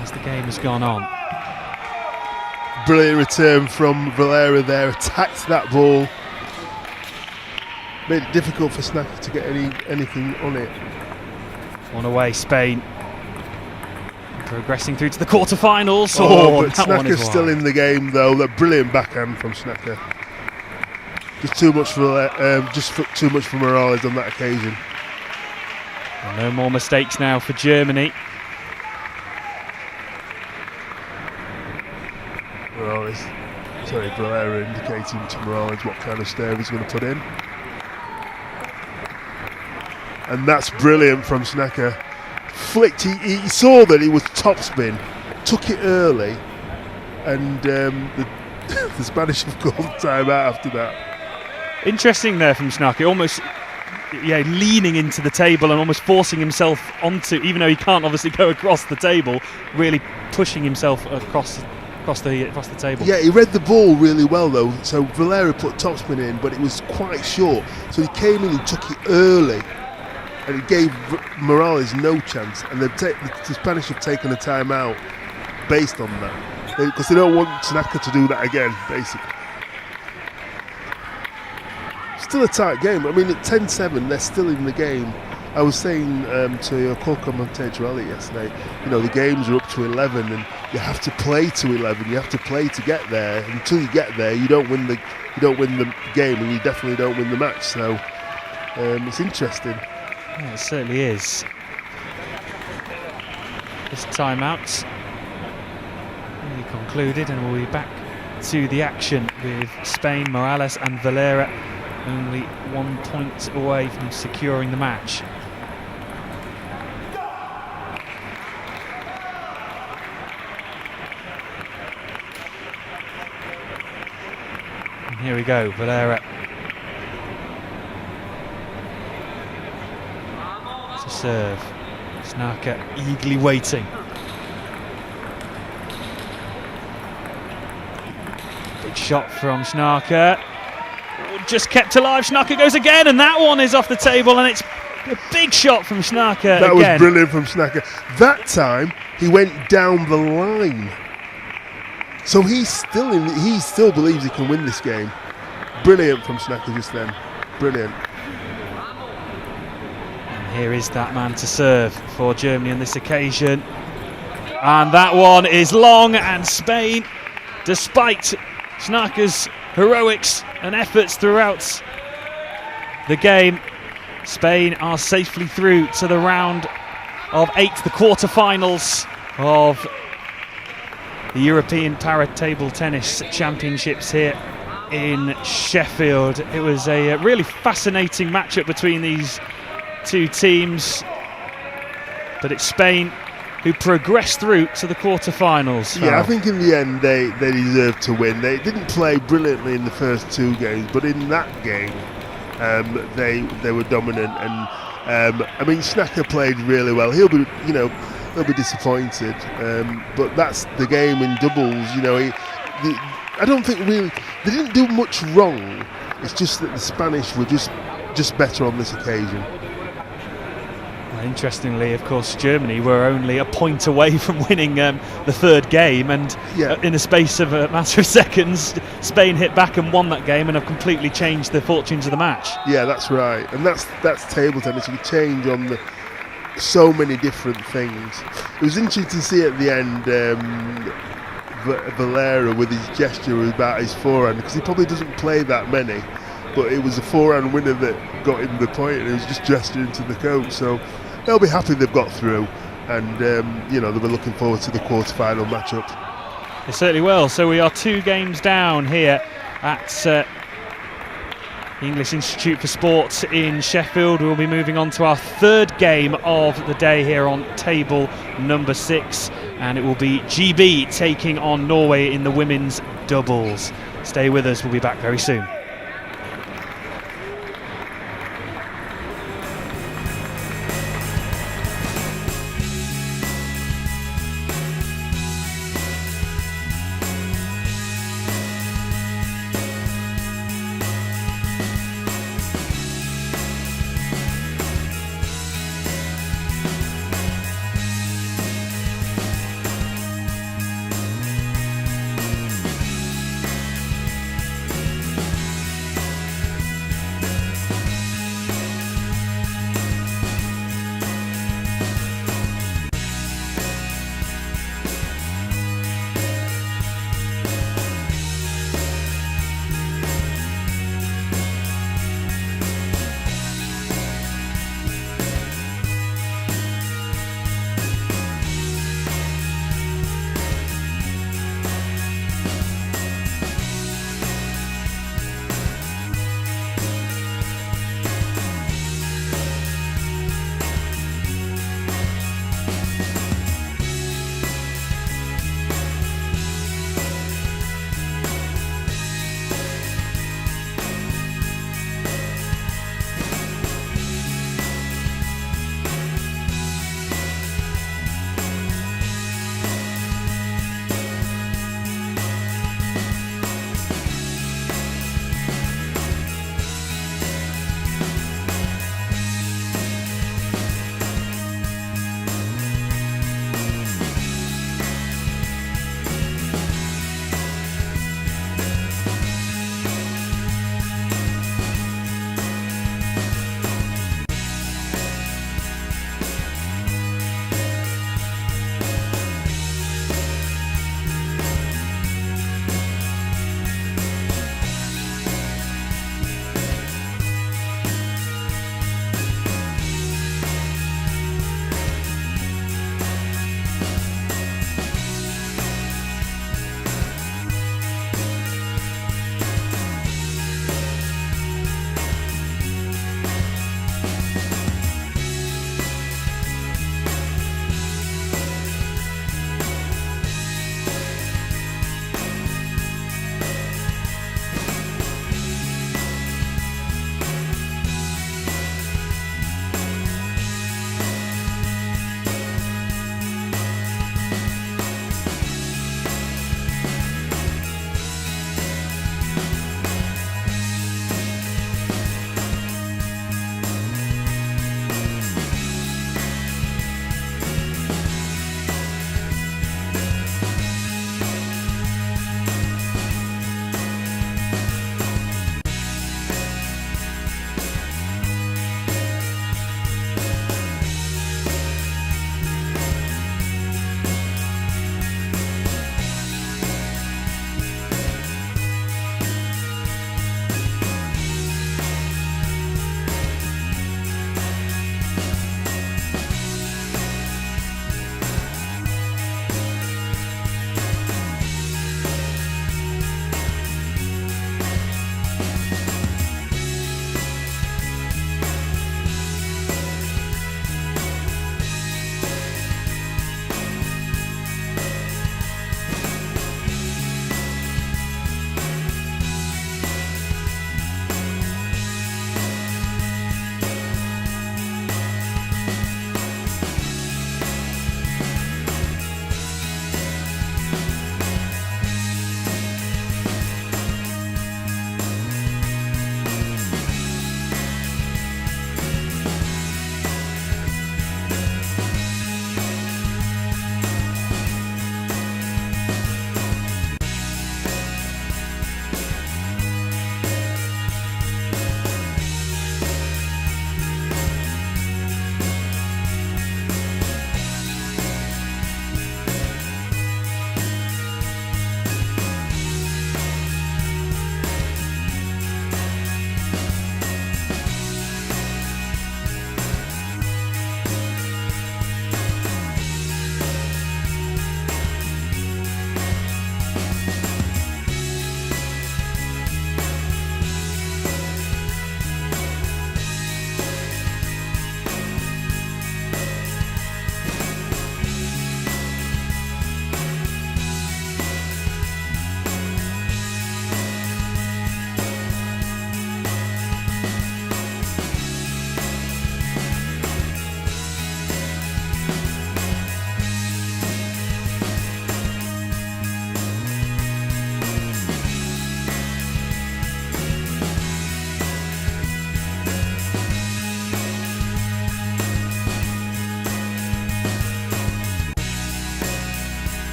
as the game has gone on. Brilliant return from Valera there, attacked that ball. Made it difficult for Snacker to get anything on it. On away, Spain. Progressing through to the quarterfinals. But Snacker's still in the game though. That brilliant backhand from Snacker. Just too much for too much for Morales on that occasion. And no more mistakes now for Germany. Valera indicating to Morales what kind of serve he's going to put in. And that's brilliant from Snacker. Flicked, he saw that he was topspin, took it early, and the Spanish have called time out after that. Interesting there from Snacker, almost leaning into the table and almost forcing himself onto, even though he can't obviously go across the table, really pushing himself across the table. Yeah, he read the ball really well though. So Valera put topspin in, but it was quite short. So he came in and took it early, and it gave Morales no chance. And the Spanish have taken a timeout based on that, because they don't want Snacker to do that again, basically. Still a tight game. I mean, at 10-7, they're still in the game. I was saying to your co-commentator Elliot yesterday, the games are up to 11, and you have to play to 11. You have to play to get there. Until you get there, you don't win the game, and you definitely don't win the match. So it's interesting. Yeah, it certainly is. This timeout really concluded, and we'll be back to the action with Spain, Morales, and Valera only 1 point away from securing the match. And here we go, Valera. To serve. Snacker eagerly waiting. Big shot from Snacker. Just kept alive. Snacker goes again, and that one is off the table, and it's a big shot from Snacker. That was brilliant from Snacker. That time he went down the line, so he still believes he can win this game. Brilliant from Snacker just then. Brilliant. And here is that man to serve for Germany on this occasion, and that one is long, and Spain, despite Snacker's heroics and efforts throughout the game, Spain are safely through to the round of 8, the quarterfinals of the European Para Table Tennis Championships here in Sheffield. It was a really fascinating matchup between these two teams, but it's Spain who progressed through to the quarterfinals. Yeah, I think in the end they deserved to win. They didn't play brilliantly in the first 2 games, but in that game they were dominant. And I mean, Snacker played really well. He'll be disappointed, but that's the game in doubles. I don't think really they didn't do much wrong. It's just that the Spanish were just better on this occasion. Interestingly, of course, Germany were only a point away from winning the 3rd game, and in the space of a matter of seconds, Spain hit back and won that game and have completely changed the fortunes of the match. Yeah, that's right, and that's table tennis. You can change on so many different things. It was interesting to see at the end Valera with his gesture about his forehand, because he probably doesn't play that many, but it was a forehand winner that got him the point, and he was just gesturing to the coach. So they'll be happy they've got through, and they'll be looking forward to the quarter-final matchup. They certainly will. So we are 2 games down here at the English Institute for Sport in Sheffield. We'll be moving on to our 3rd game of the day here on table number 6, and it will be GB taking on Norway in the women's doubles. Stay with us, we'll be back very soon.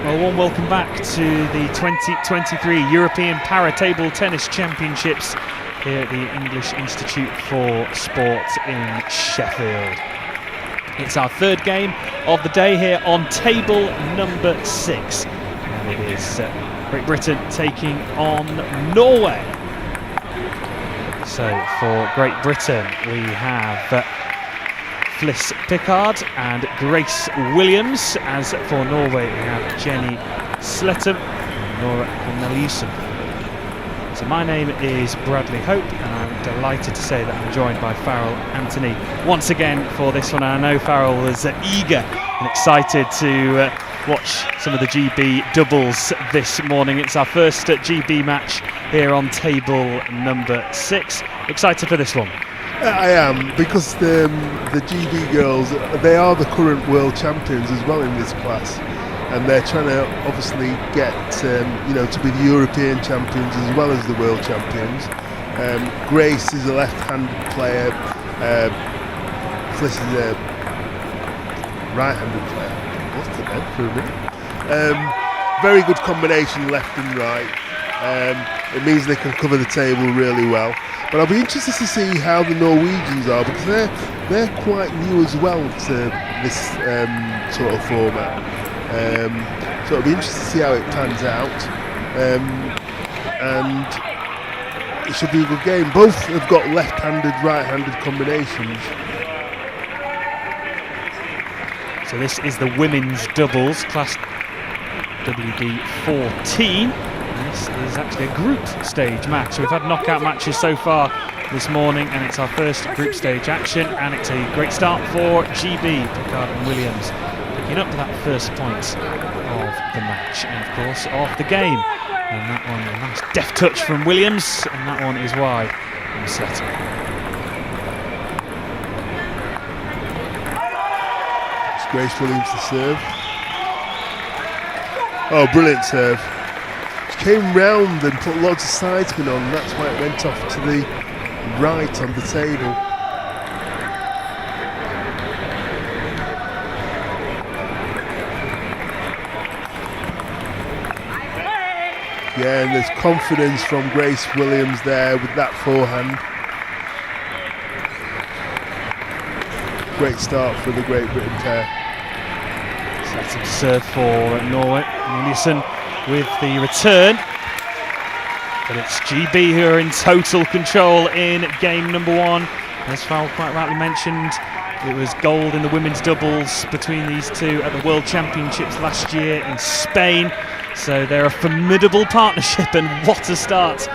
Well, warm welcome back to the 2023 European Para-Table Tennis Championships here at the English Institute for Sport in Sheffield. It's our third game of the day here on table number 6. And it is Great Britain taking on Norway. So for Great Britain we have Fliss Pickard and Grace Williams. As for Norway, we have Jenny Slettom and Nora Corneliussen. So my name is Bradley Hope, and I'm delighted to say that I'm joined by Farrell Anthony once again for this one. I know Farrell was eager and excited to watch some of the GB doubles this morning. It's our first GB match here on table number 6. Excited for this one? I am, because the GB girls, they are the current world champions as well in this class, and they're trying to obviously get to be the European champions as well as the world champions. Grace is a left-handed player, Fliss is a right-handed player. What's the bed for a minute? Very good combination, left and right. It means they can cover the table really well. But I'll be interested to see how the Norwegians are, because they're quite new as well to this sort of format. So it'll be interesting to see how it pans out. And it should be a good game. Both have got left-handed, right-handed combinations. So this is the women's doubles, class WD14. This is actually a group stage match. So we've had knockout matches so far this morning, and it's our first group stage action, and it's a great start for GB, Pickard and Williams, picking up that first point of the match and of course of the game. And that one, a nice deft touch from Williams, and that one is wide from Sletton. It's Grace Williams to serve. Oh, brilliant serve. Came round and put lots of side spin on, that's why it went off to the right on the table. Yeah, and there's confidence from Grace Williams there with that forehand. Great start for the Great Britain pair. So that's a serve for Norway. Corneliussen with the return, but it's GB who are in total control in game number 1. As Farrell quite rightly mentioned, it was gold in the women's doubles between these two at the World Championships last year in Spain, so they're a formidable partnership, and what a start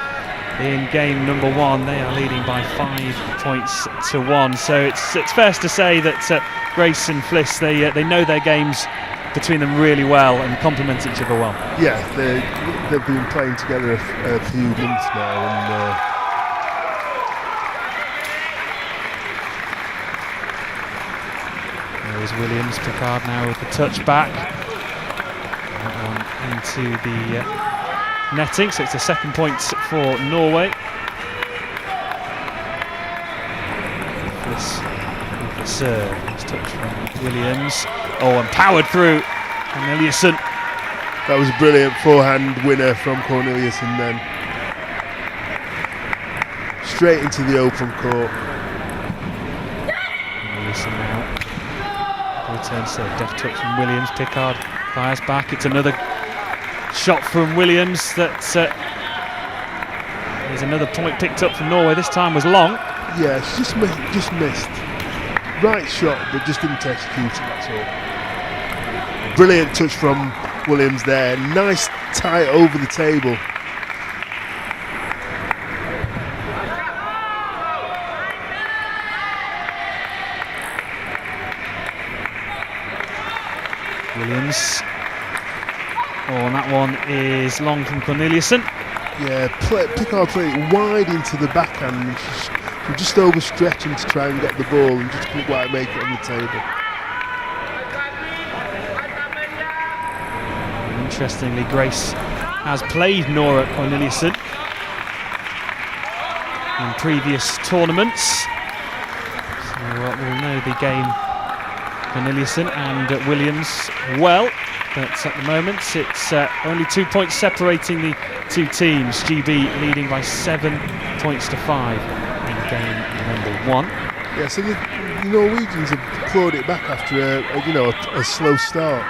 in game number 1. They are leading by 5 points to 1, so it's fair to say that Grace and Fliss, they know their games between them really well and complement each other well. Yeah, they've been playing together a few months now, and there's Williams. Pickard now with the touch back. That one into the netting, so it's the second point for Norway. Fliss with the serve. Nice touch from Williams. Oh, and powered through Corneliussen. that was a brilliant forehand winner from Corneliussen then. Straight into the open court. Corneliussen now. Return serve, deft touch from Williams. Pickard fires back. It's another shot from Williams that there's another point picked up from Norway. This time was long. Yeah, she just missed. Right shot, but just didn't execute it, that's all. Brilliant touch from Williams there. Nice tie over the table. Williams. Oh, and that one is long from Corneliussen. Yeah, Pickard played it wide into the backhand. She's just overstretching to try and get the ball and just couldn't quite make it on the table. Interestingly, Grace has played Nora Corneliussen in previous tournaments, so we'll know the game Corneliussen and Williams well, but at the moment it's only 2 points separating the two teams. GB leading by 7 points to 5 in game number 1. Yeah, so the Norwegians have clawed it back after a slow start.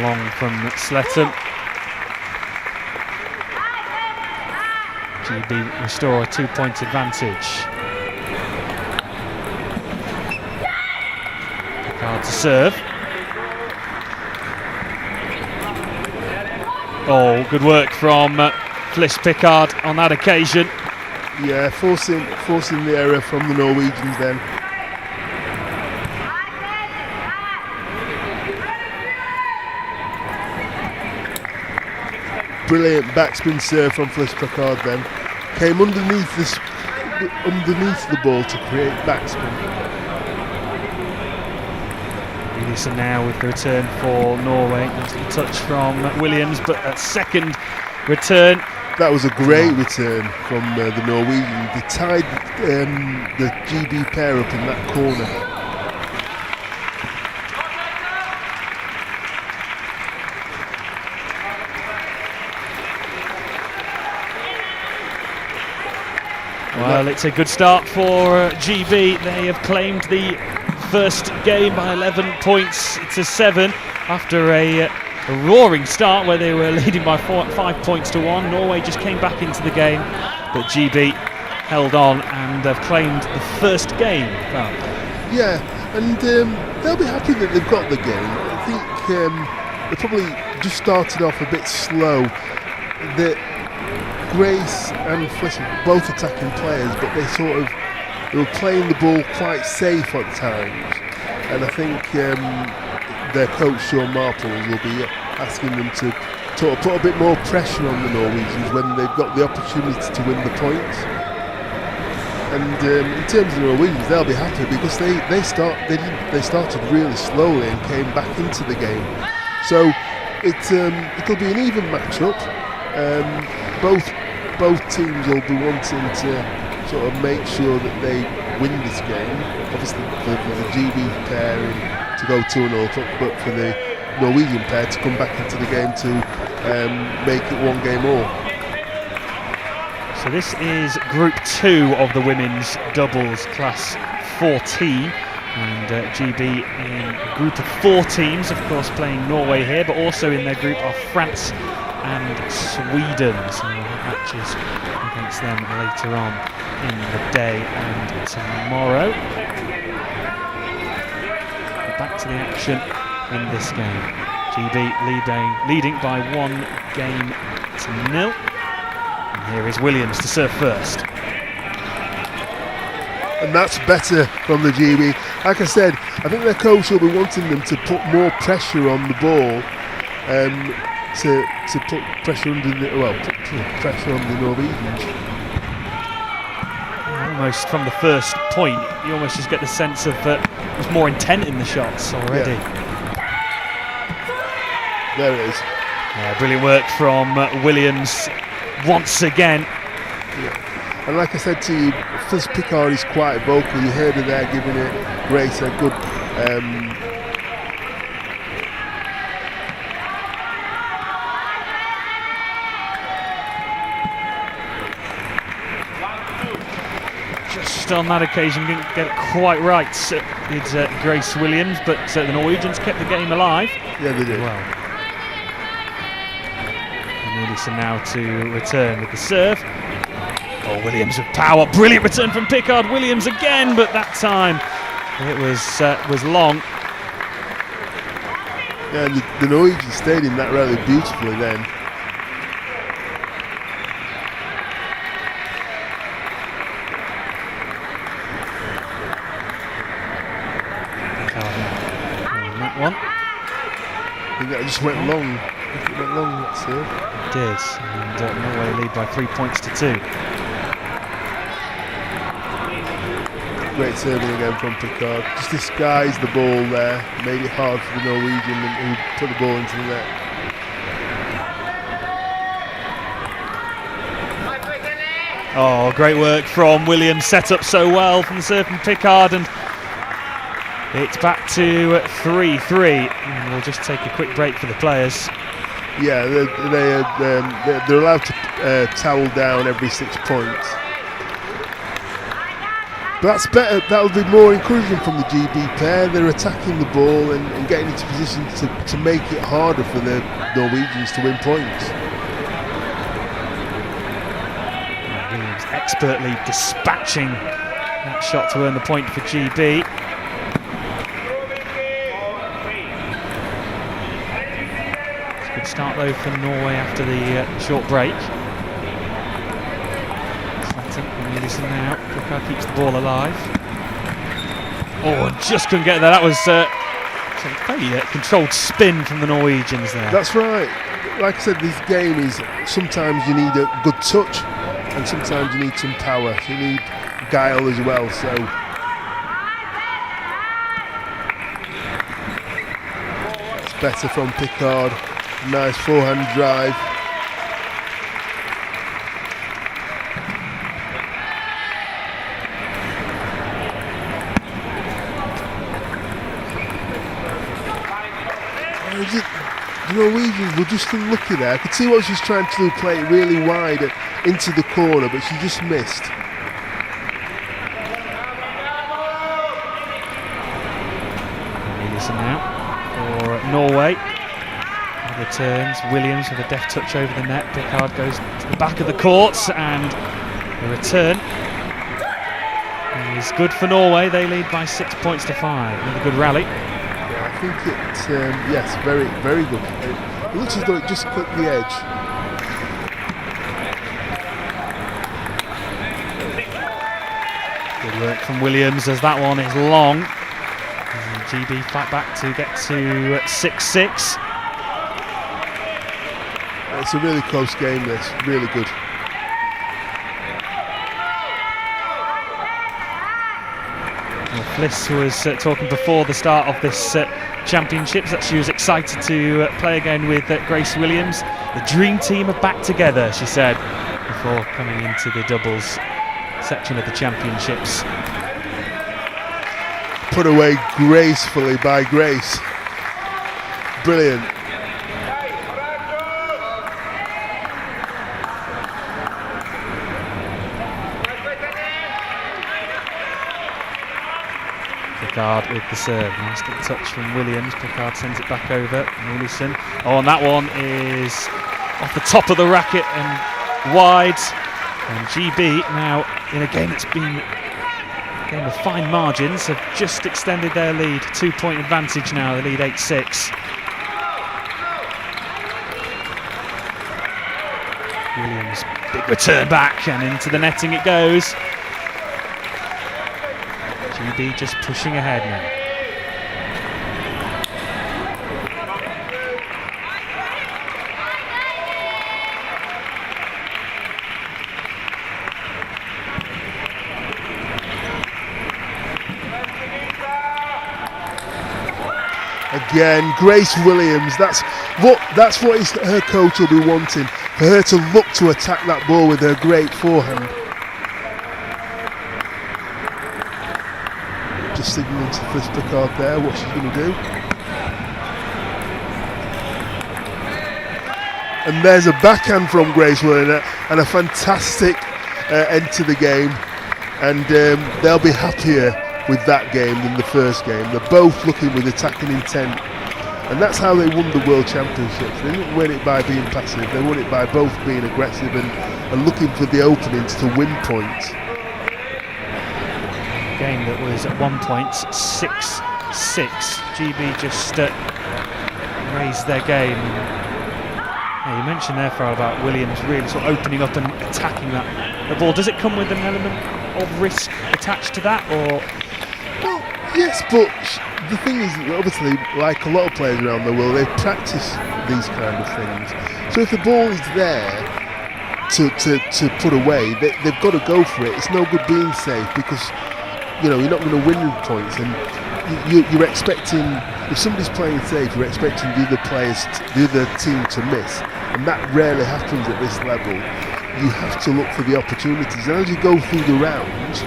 Long from Sletton. GB restore a 2-point advantage. Pickard to serve. Oh, good work from Fliss Pickard on that occasion. Yeah, forcing the error from the Norwegians then. Brilliant backspin serve from Fliss Pickard then. Came underneath the ball to create backspin. Elisa now with the return for Norway. Just a touch from Williams, but a second return. That was a great return from the Norwegian. They tied the GB pair up in that corner. Well, it's a good start for GB. They have claimed the first game by 11 points to 7 after a roaring start where they were leading by 5 points to 1. Norway just came back into the game, but GB held on and have claimed the first game. Well, yeah, and they'll be happy that they've got the game. I think they probably just started off a bit slow. Grace and Fliss are both attacking players, but they were playing the ball quite safe at times, and I think their coach Sean Marples will be asking them to put a bit more pressure on the Norwegians when they've got the opportunity to win the points. And in terms of the Norwegians, they'll be happy because they started really slowly and came back into the game. So it'll be an even match-up. Both teams will be wanting to sort of make sure that they win this game. Obviously for the GB pair to go 2-0, but for the Norwegian pair to come back into the game to make it one game all. So this is Group 2 of the women's doubles class 14, and GB in a group of 4 teams, of course playing Norway here, but also in their group are France and Sweden, so we'll have matches against them later on in the day and tomorrow. Back to the action in this game. GB leading by 1 game to 0. And here is Williams to serve first. And that's better from the GB. Like I said, I think their coach will be wanting them to put more pressure on the ball, to put pressure on the Norwegians. Almost from the first point, you almost just get the sense of there's more intent in the shots already. Yeah. There it is. Yeah, brilliant work from Williams once again. Yeah. And like I said to you, Fliss Pickard is quite vocal. You heard her there giving it Grace a good on that occasion didn't get it quite right, did Grace Williams, but the Norwegians kept the game alive. Yeah, they did. Well, Corneliussen now to return with the serve. Oh, Williams with power, brilliant return from Pickard. Williams again, but that time it was long. Yeah, and the Norwegians stayed in that rather beautifully then. One. I think that just went long. It went long, that serve. It did, and Norway lead by 3 points to 2. great serving again from Picard. Just disguised the ball there, made it hard for the Norwegian who put the ball into the net. Oh, great work from Williams, set up so well from the serve from Picard, and it's back to 3-3. And we'll just take a quick break for the players. Yeah, they're allowed to towel down every 6 points. But that's better. That'll be more encouraging from the GB pair. They're attacking the ball and getting into position to make it harder for the Norwegians to win points. Williams expertly dispatching that shot to earn the point for GB. It's a good start though for Norway after the short break. Now, Picard keeps the ball alive. Oh, and just couldn't get there. That was a very controlled spin from the Norwegians there. That's right. Like I said, this game is sometimes you need a good touch and sometimes you need some power. So you need guile as well. So it's better from Picard. Nice forehand drive. The Norwegians were just unlucky there. I could see what she's trying to do, play it really wide into the corner, but she just missed. Listen now for Norway. Returns Williams with a deft touch over the net. Picard goes to the back of the courts, and the return is good for Norway. They lead by 6 points to 5. Another good rally. I think it's, yes, very, very good. It looks as though it just clipped the edge. Good work from Williams as that one is long. And GB fight back to get to 6-6. It's a really close game, this. Really good. Well, Fliss was talking before the start of this championships that she was excited to play again with Grace Williams. The dream team are back together, she said, before coming into the doubles section of the championships. Put away gracefully by Grace. Brilliant. Picard with the serve. Nice little touch from Williams. Picard sends it back over. Nilsson. Oh, and that one is off the top of the racket and wide. And GB now in a game that's been a game of fine margins have just extended their lead. 2 point advantage now. They lead 8-6. Williams, big return back and into the netting it goes. GB just pushing ahead now. Again, Grace Williams. That's what her coach will be wanting, for her to look to attack that ball with her great forehand. Just signalling to Fliss Picard there what she's going to do. And there's a backhand from Grace Williams and a fantastic end to the game. And they'll be happier with that game than the first game. They're both looking with attacking intent. And that's how they won the World Championships. They didn't win it by being passive. They won it by both being aggressive and looking for the openings to win points. Game that was at one point 6-6. GB just raised their game. Yeah, you mentioned there, Farrell, about Williams really sort of opening up and attacking the ball. Does it come with an element of risk attached to that, or? Well, yes, but the thing is, obviously, like a lot of players around the world, they practice these kind of things. So if the ball is there to put away, they've got to go for it. It's no good being safe, because you're not going to win points, and you're expecting, if somebody's playing safe, you're expecting the other team to miss, and that rarely happens at this level. You have to look for the opportunities, and as you go through the rounds,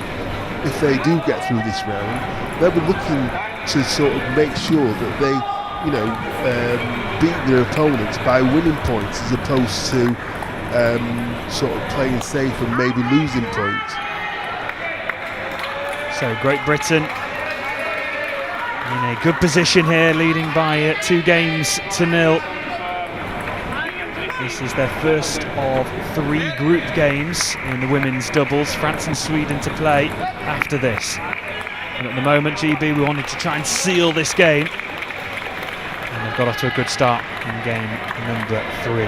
if they do get through this round, they'll be looking to sort of make sure that they beat their opponents by winning points, as opposed to sort of playing safe and maybe losing points. So Great Britain in a good position here, leading by 2-0. This is their first of 3 group games in the women's doubles. France and Sweden to play after this. And at the moment, GB, we wanted to try and seal this game. And they've got off to a good start in game number 3.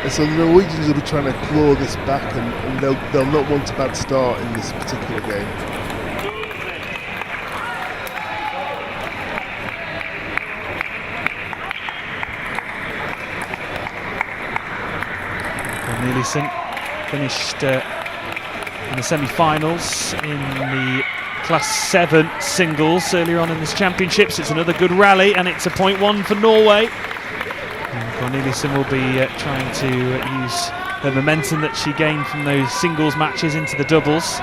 And so the Norwegians will be trying to claw this back, and they'll not want a bad start in this particular game. Cornelissen finished in the semi-finals in the Class 7 singles earlier on in this championships. It's another good rally, and it's a 0.1 for Norway. Cornelissen will be trying to use the momentum that she gained from those singles matches into the doubles.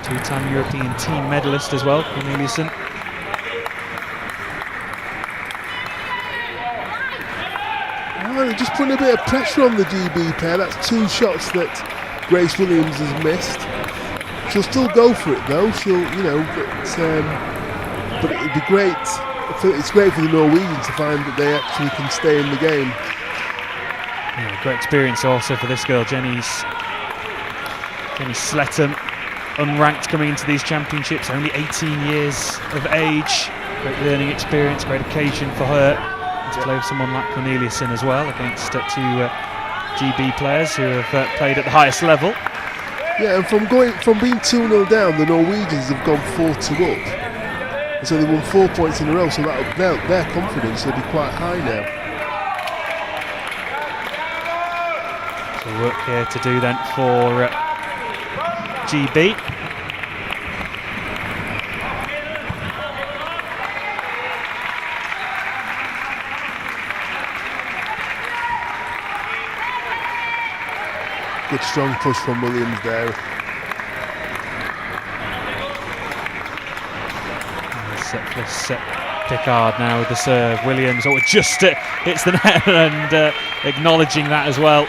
2-time European team medalist as well, Cornelissen. Just putting a bit of pressure on the GB pair. That's 2 shots that Grace Williams has missed. She'll still go for it though. She'll, but it'd be great. It's great for the Norwegians to find that they actually can stay in the game. Yeah, great experience also for this girl, Jenny Sletton, unranked coming into these championships, only 18 years of age. Great learning experience, great occasion for her to play with someone like Cornelissen as well, against 2 GB players who have played at the highest level. Yeah, and from being 2-0 down, the Norwegians have gone 4-2 up. And so they won 4 points in a row, so their confidence will be quite high now. So work here to do then for GB. Good strong push from Williams there. Pickard now with the serve. Williams just hits the net, and acknowledging that as well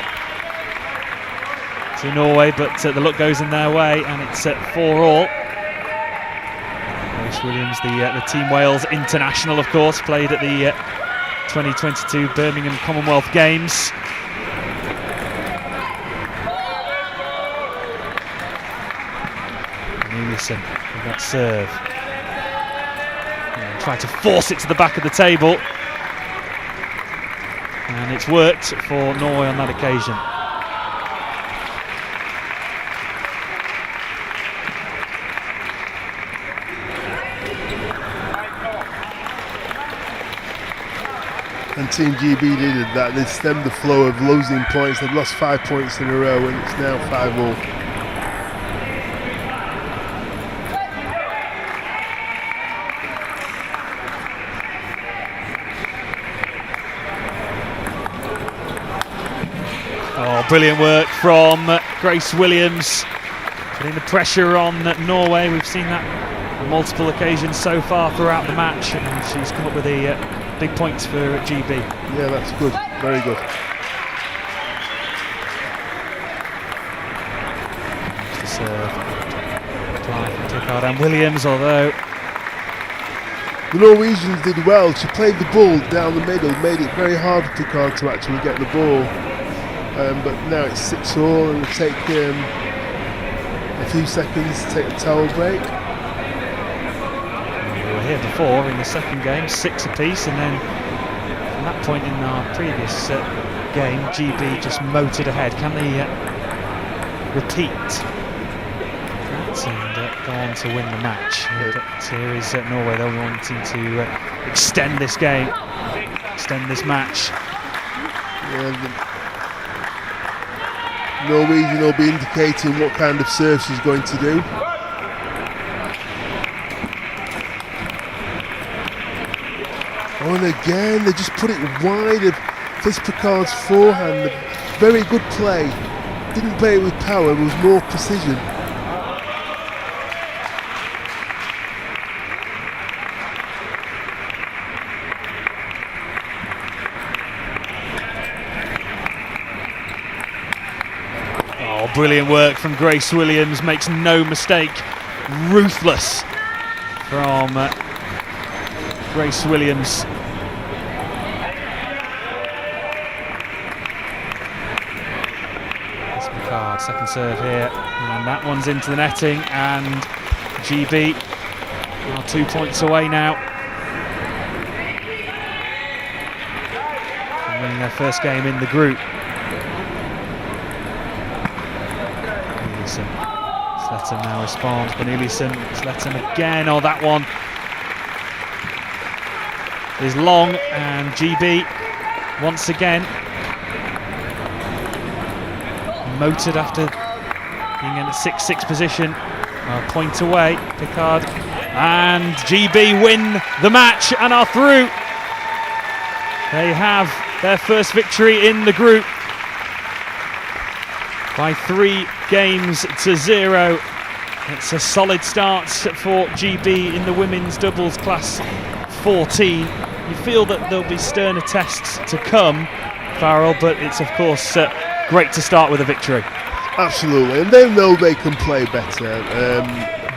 to Norway, but the luck goes in their way, and it's 4-all. Grace Williams, the Team Wales international, of course, played at the 2022 Birmingham Commonwealth Games. Cornelissen with that serve. Trying to force it to the back of the table, and it's worked for Norway on that occasion. And Team GB did that. They stemmed the flow of losing points. They'd lost 5 points in a row, and it's now 5-all. Brilliant work from Grace Williams, putting the pressure on Norway. We've seen that on multiple occasions so far throughout the match, and she's come up with the big points for GB. Yeah, that's good, very good. The serve applied from Pickard and Williams, although the Norwegians did well. She played the ball down the middle, made it very hard for Pickard to actually get the ball. But now it's 6-all, and it'll take a few seconds to take a towel break. We were here before in the second game, 6 apiece, and then from that point in our previous game, GB just motored ahead. Can they repeat that and go on to win the match? But here is Norway, they're wanting to extend this game, extend this match. Yeah, Norwegian will be indicating what kind of serve she's going to do. Oh, and again, they just put it wide of Fliss Picard's forehand. Very good play. Didn't play it with power, it was more precision. Oh, brilliant work from Grace Williams, makes no mistake. Ruthless from Grace Williams. Picard, second serve here, and that one's into the netting, and GB are 2 points away now from winning their first game in the group. Sletten now responds, Corneliussen, Sletten again, oh that one is long, and GB once again motored after being in a 6-6 position, a point away, Picard and GB win the match and are through. They have their first victory in the group by 3-0. It's a solid start for GB in the women's doubles class 14. You feel that there'll be sterner tests to come, Farrell, but it's of course great to start with a victory. Absolutely, and they know they can play better,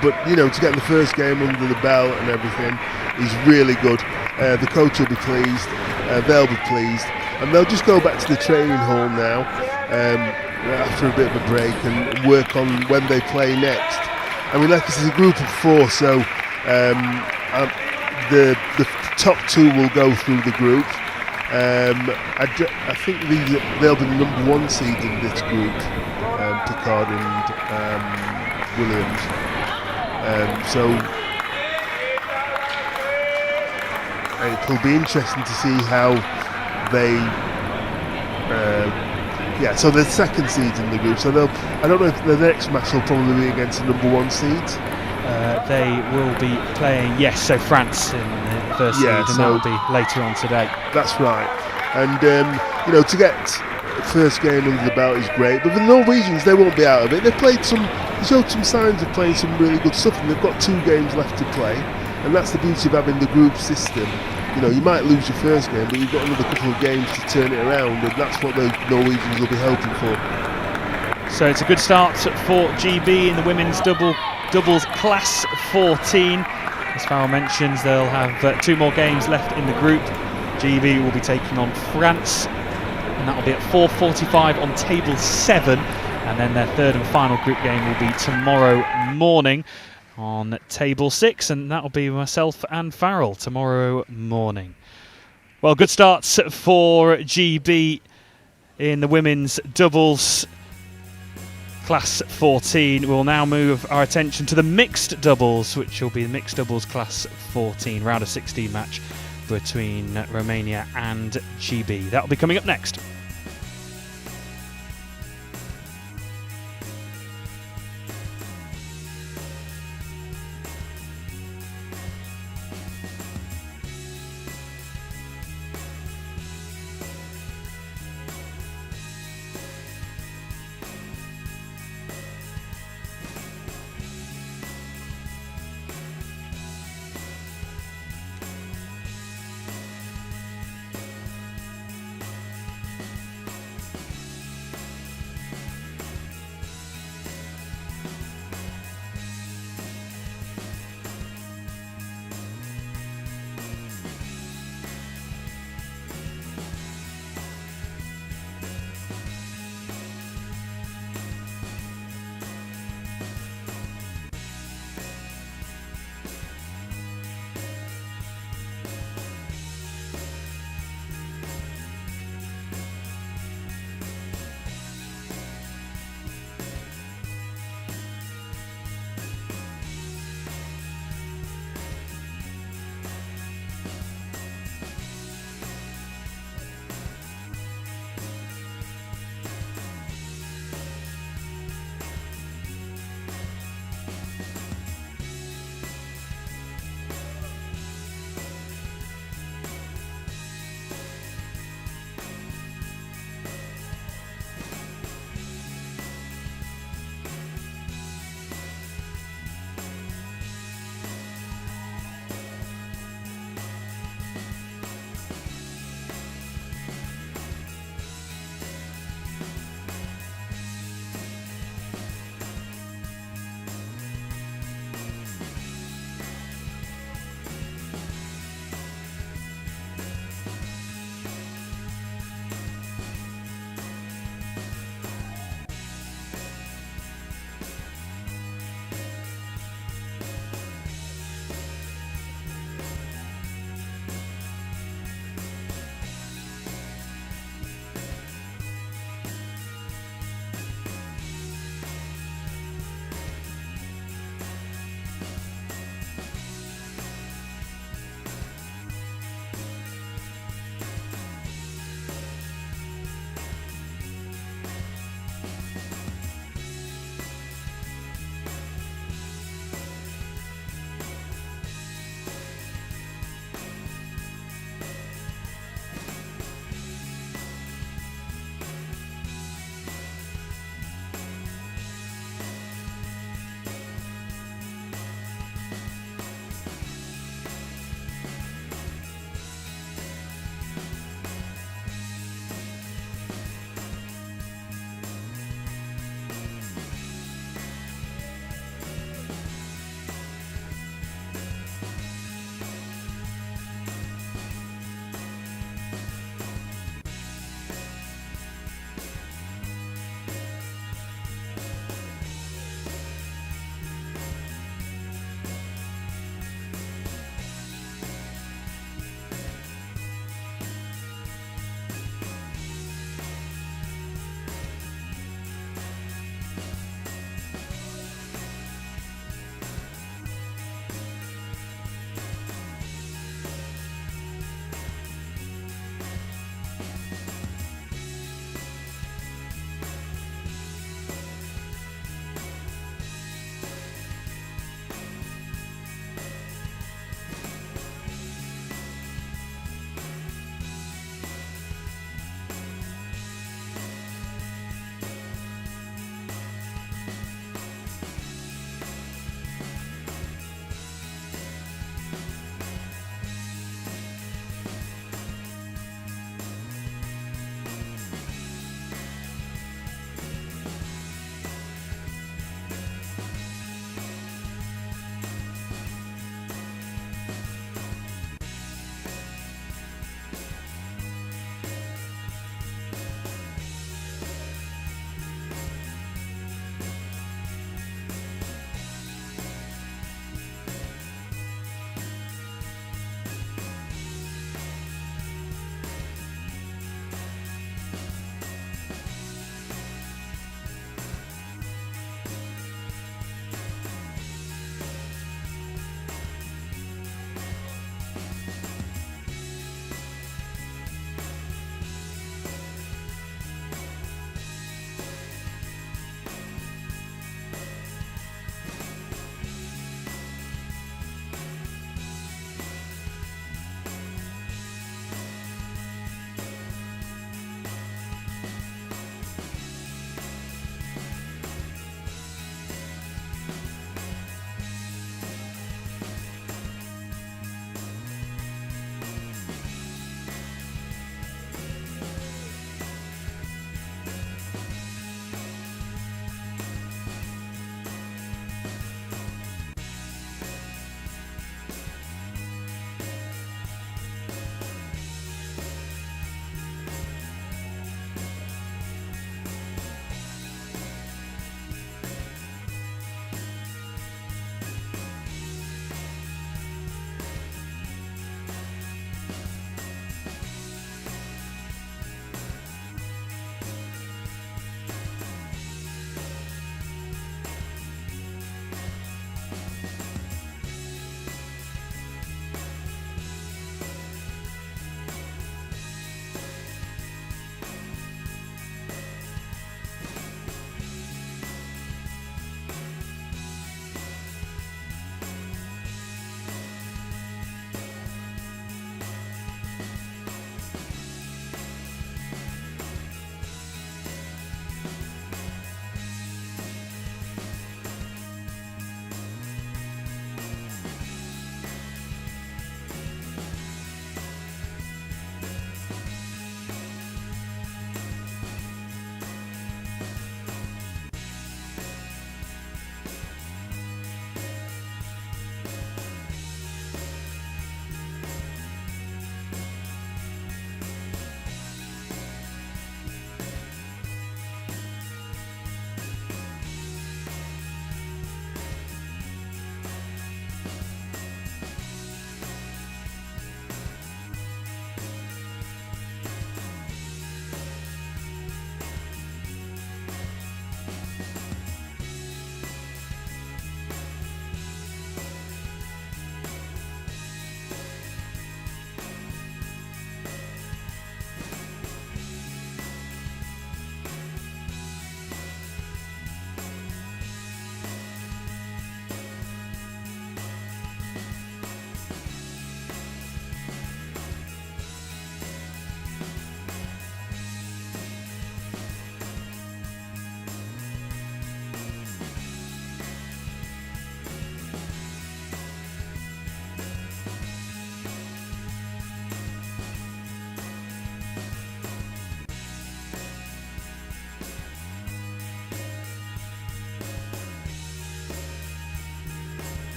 but you know, to get the first game under the belt and everything is really good. The coach will be pleased, they'll be pleased, and they'll just go back to the training hall now after a bit of a break and work on when they play next. I mean, like it's a group of 4, so the top 2 will go through the group. I think they'll be the number 1 seed in this group, Picard and Williams. So it will be interesting to see how they. So they're second seeds in the group. So I don't know if the next match will probably be against the number 1 seed. They will be playing, yes, so France in the first seed, and that will be later on today. That's right. And, you know, to get the first game under the belt is great, but the Norwegians, they won't be out of it. They showed some signs of playing some really good stuff, and they've got 2 games left to play, and that's the beauty of having the group system. You know, you might lose your first game, but you've got another couple of games to turn it around, and that's what the Norwegians will be hoping for. So it's a good start for GB in the women's doubles class 14. As Farrell mentions, they'll have 2 more games left in the group. GB will be taking on France, and that will be at 4:45 on table 7, and then their third and final group game will be tomorrow morning on table 6, and that will be myself and Farrell tomorrow morning. Well, good starts for GB in the women's doubles class 14. We'll now move our attention to the mixed doubles, which will be the mixed doubles class 14 round of 16 match between Romania and GB. That will be coming up next.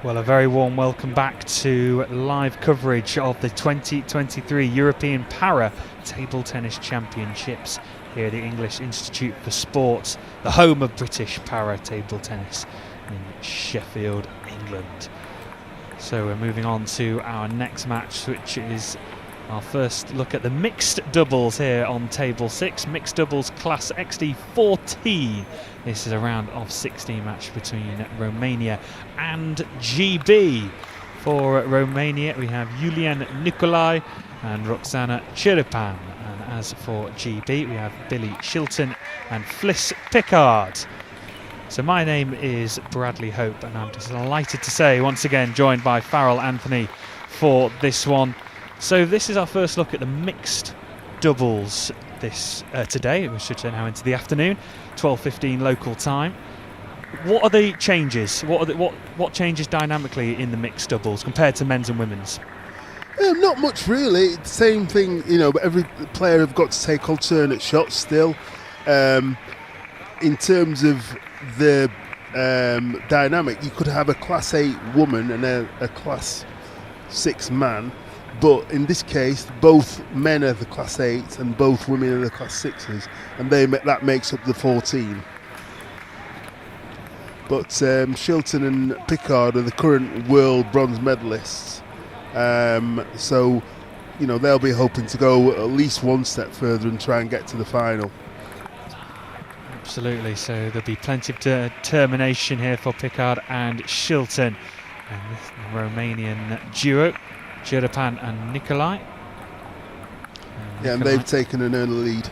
Well, a very warm welcome back to live coverage of the 2023 European Para Table Tennis Championships here at the English Institute for Sport, the home of British Para Table Tennis in Sheffield, England. So we're moving on to our next match, which is our first look at the mixed doubles here on table 6, mixed doubles class XD14. This is a round of 16 match between Romania and GB. For Romania we have Julian Nicolai and Roxana Chiripan, and as for GB we have Billy Shilton and Fliss Pickard. So my name is Bradley Hope, and I'm just delighted to say once again joined by Farrell Anthony for this one. So this is our first look at the mixed doubles today. We should say now into the afternoon, 12:15 local time. What are the changes? What changes dynamically in the mixed doubles compared to men's and women's? Not much really. It's the same thing, but every player have got to take alternate shots still. In terms of the dynamic, you could have a Class 8 woman and a Class 6 man, but in this case, both men are the Class 8s and both women are the Class 6s, and that makes up the 14. But Shilton and Pickard are the current world bronze medalists. So, they'll be hoping to go at least one step further and try and get to the final. Absolutely, so there'll be plenty of determination here for Pickard and Shilton. And this Romanian duo, Jurapan and Nikolai. And they've taken an early lead.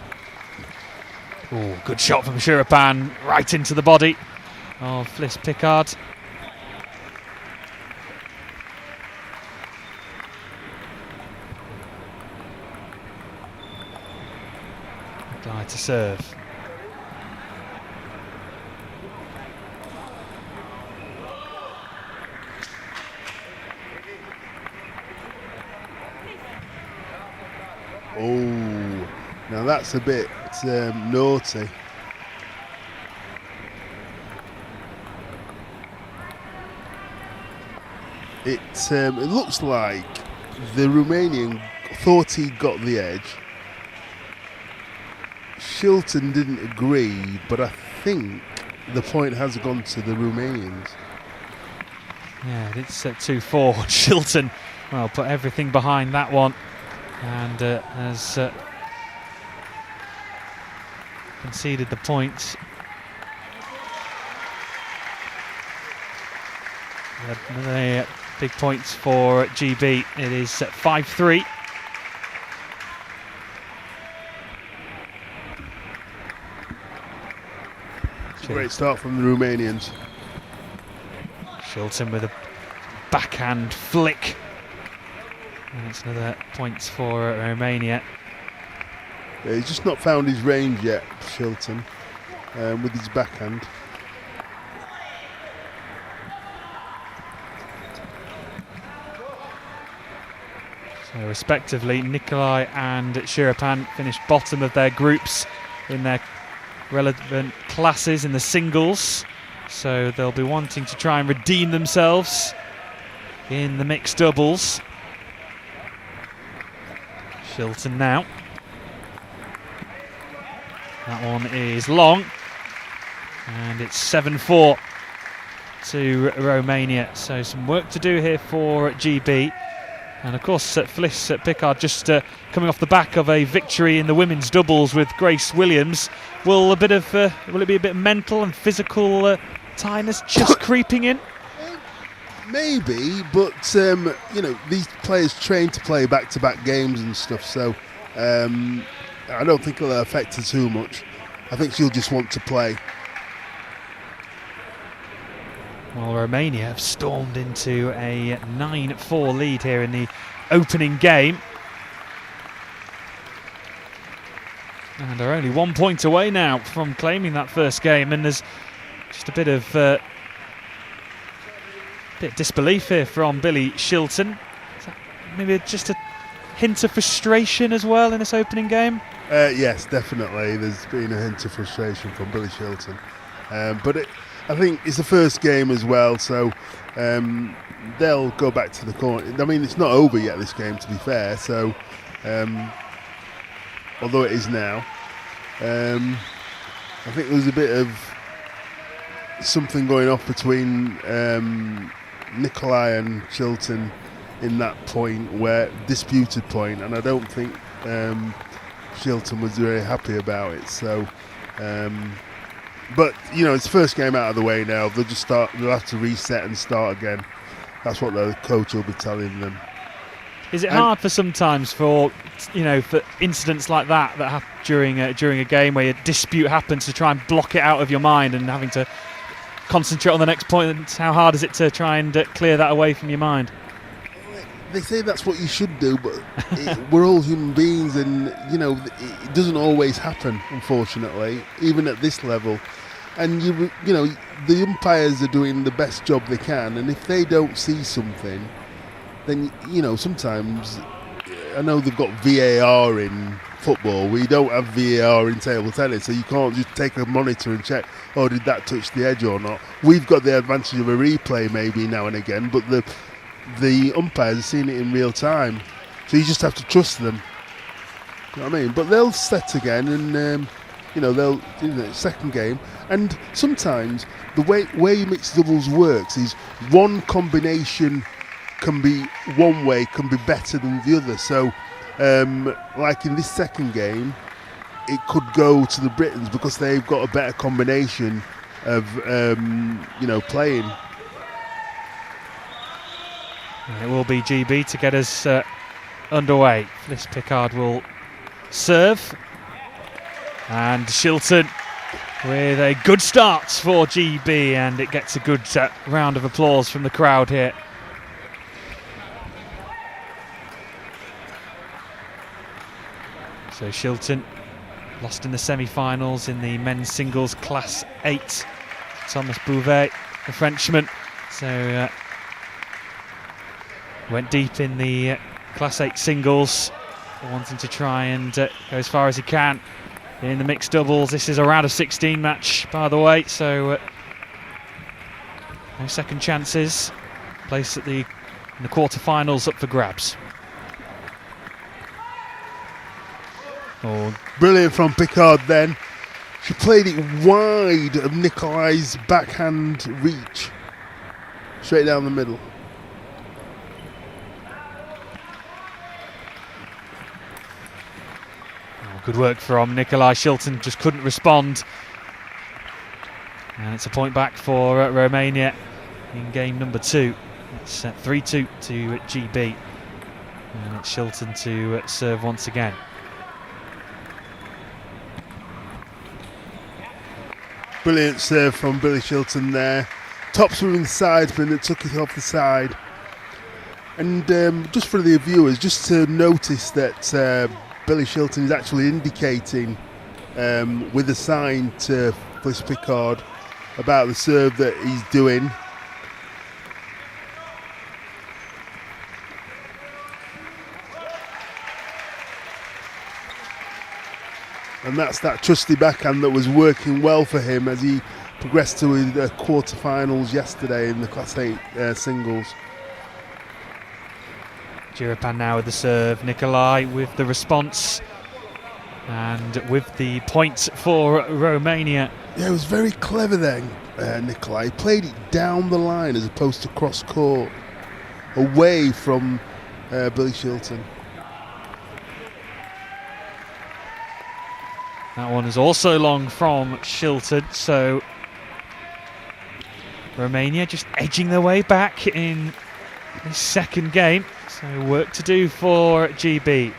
Oh, good shot from Jurapan, right into the body of Fliss Pickard. Nikolai to serve. Oh, now that's a bit naughty. It looks like the Romanian thought he got the edge. Shilton didn't agree, but I think the point has gone to the Romanians. Yeah, it's 2-4. Shilton, well, put everything behind that one. And has conceded the points. Another big points for GB. It is 5-3. Great start from the Romanians. Shilton with a backhand flick. And it's another points for Romania. Yeah, he's just not found his range yet, Shilton, with his backhand. So respectively, Nikolai and Jurapan finished bottom of their groups in their relevant classes in the singles. So they'll be wanting to try and redeem themselves in the mixed doubles. Shilton now. That one is long. And it's 7-4 to Romania. So some work to do here for GB. And of course, Fliss Pickard just coming off the back of a victory in the women's doubles with Grace Williams. Will it be a bit mental and physical tiredness just creeping in? Maybe, but these players train to play back-to-back games and stuff, so I don't think it'll affect her too much. I think she'll just want to play. Well, Romania have stormed into a 9-4 lead here in the opening game. And are only 1 point away now from claiming that first game, and there's just a bit of disbelief here from Billy Shilton. Maybe just a hint of frustration as well in this opening game? Yes, definitely. There's been a hint of frustration from Billy Shilton. But I think it's the first game as well, so they'll go back to the corner. I mean, it's not over yet, this game, to be fair, so although it is now. I think there was a bit of something going off between Nikolai and Shilton in that disputed point, and I don't think Shilton was very happy about it. So, but it's the first game out of the way now. They'll have to reset and start again. That's what the coach will be telling them. Is it hard for sometimes for incidents like that happen during a game where a dispute happens to try and block it out of your mind and having to concentrate on the next point? How hard is it to try and clear that away from your mind? They say that's what you should do, but we're all human beings, and it doesn't always happen, unfortunately, even at this level. And the umpires are doing the best job they can, and if they don't see something, then sometimes I know they've got VAR in football. We don't have VAR in table tennis, so you can't just take a monitor and check, oh, did that touch the edge or not? We've got the advantage of a replay maybe now and again, but the umpires are seeing it in real time, so you just have to trust them. You know what I mean? But they'll set again, and they'll do the second game. And sometimes the way mixed doubles works is one combination can be one way, can be better than the other. So, like in this second game, it could go to the Britons because they've got a better combination of playing. It will be GB to get us underway. This Pickard will serve, and Shilton with a good start for GB, and it gets a good round of applause from the crowd here. So Shilton lost in the semi-finals in the men's singles class 8. Thomas Bouvet, the Frenchman, so went deep in the class 8 singles, wanting to try and go as far as he can in the mixed doubles. This is a round of 16 match, by the way, so no second chances. Place in the quarterfinals up for grabs. Oh, brilliant from Pickard then. She played it wide of Nikolai's backhand reach. Straight down the middle. Oh, good work from Nikolai. Shilton just couldn't respond. And it's a point back for Romania in game number 2. It's 3-2 to GB. And it's Shilton to serve once again. Brilliant serve from Billy Shilton there. Top swing sidespin that took it off the side. And just for the viewers, just to notice that Billy Shilton is actually indicating with a sign to Bliss Pickard about the serve that he's doing. And that's that trusty backhand that was working well for him as he progressed to the quarterfinals yesterday in the Class 8 singles. Jirapan now with the serve, Nikolai with the response, and with the point for Romania. Yeah, it was very clever then, Nikolai. He played it down the line as opposed to cross court, away from Billy Shilton. That one is also long from Shilton, so Romania just edging their way back in this second game. So work to do for GB.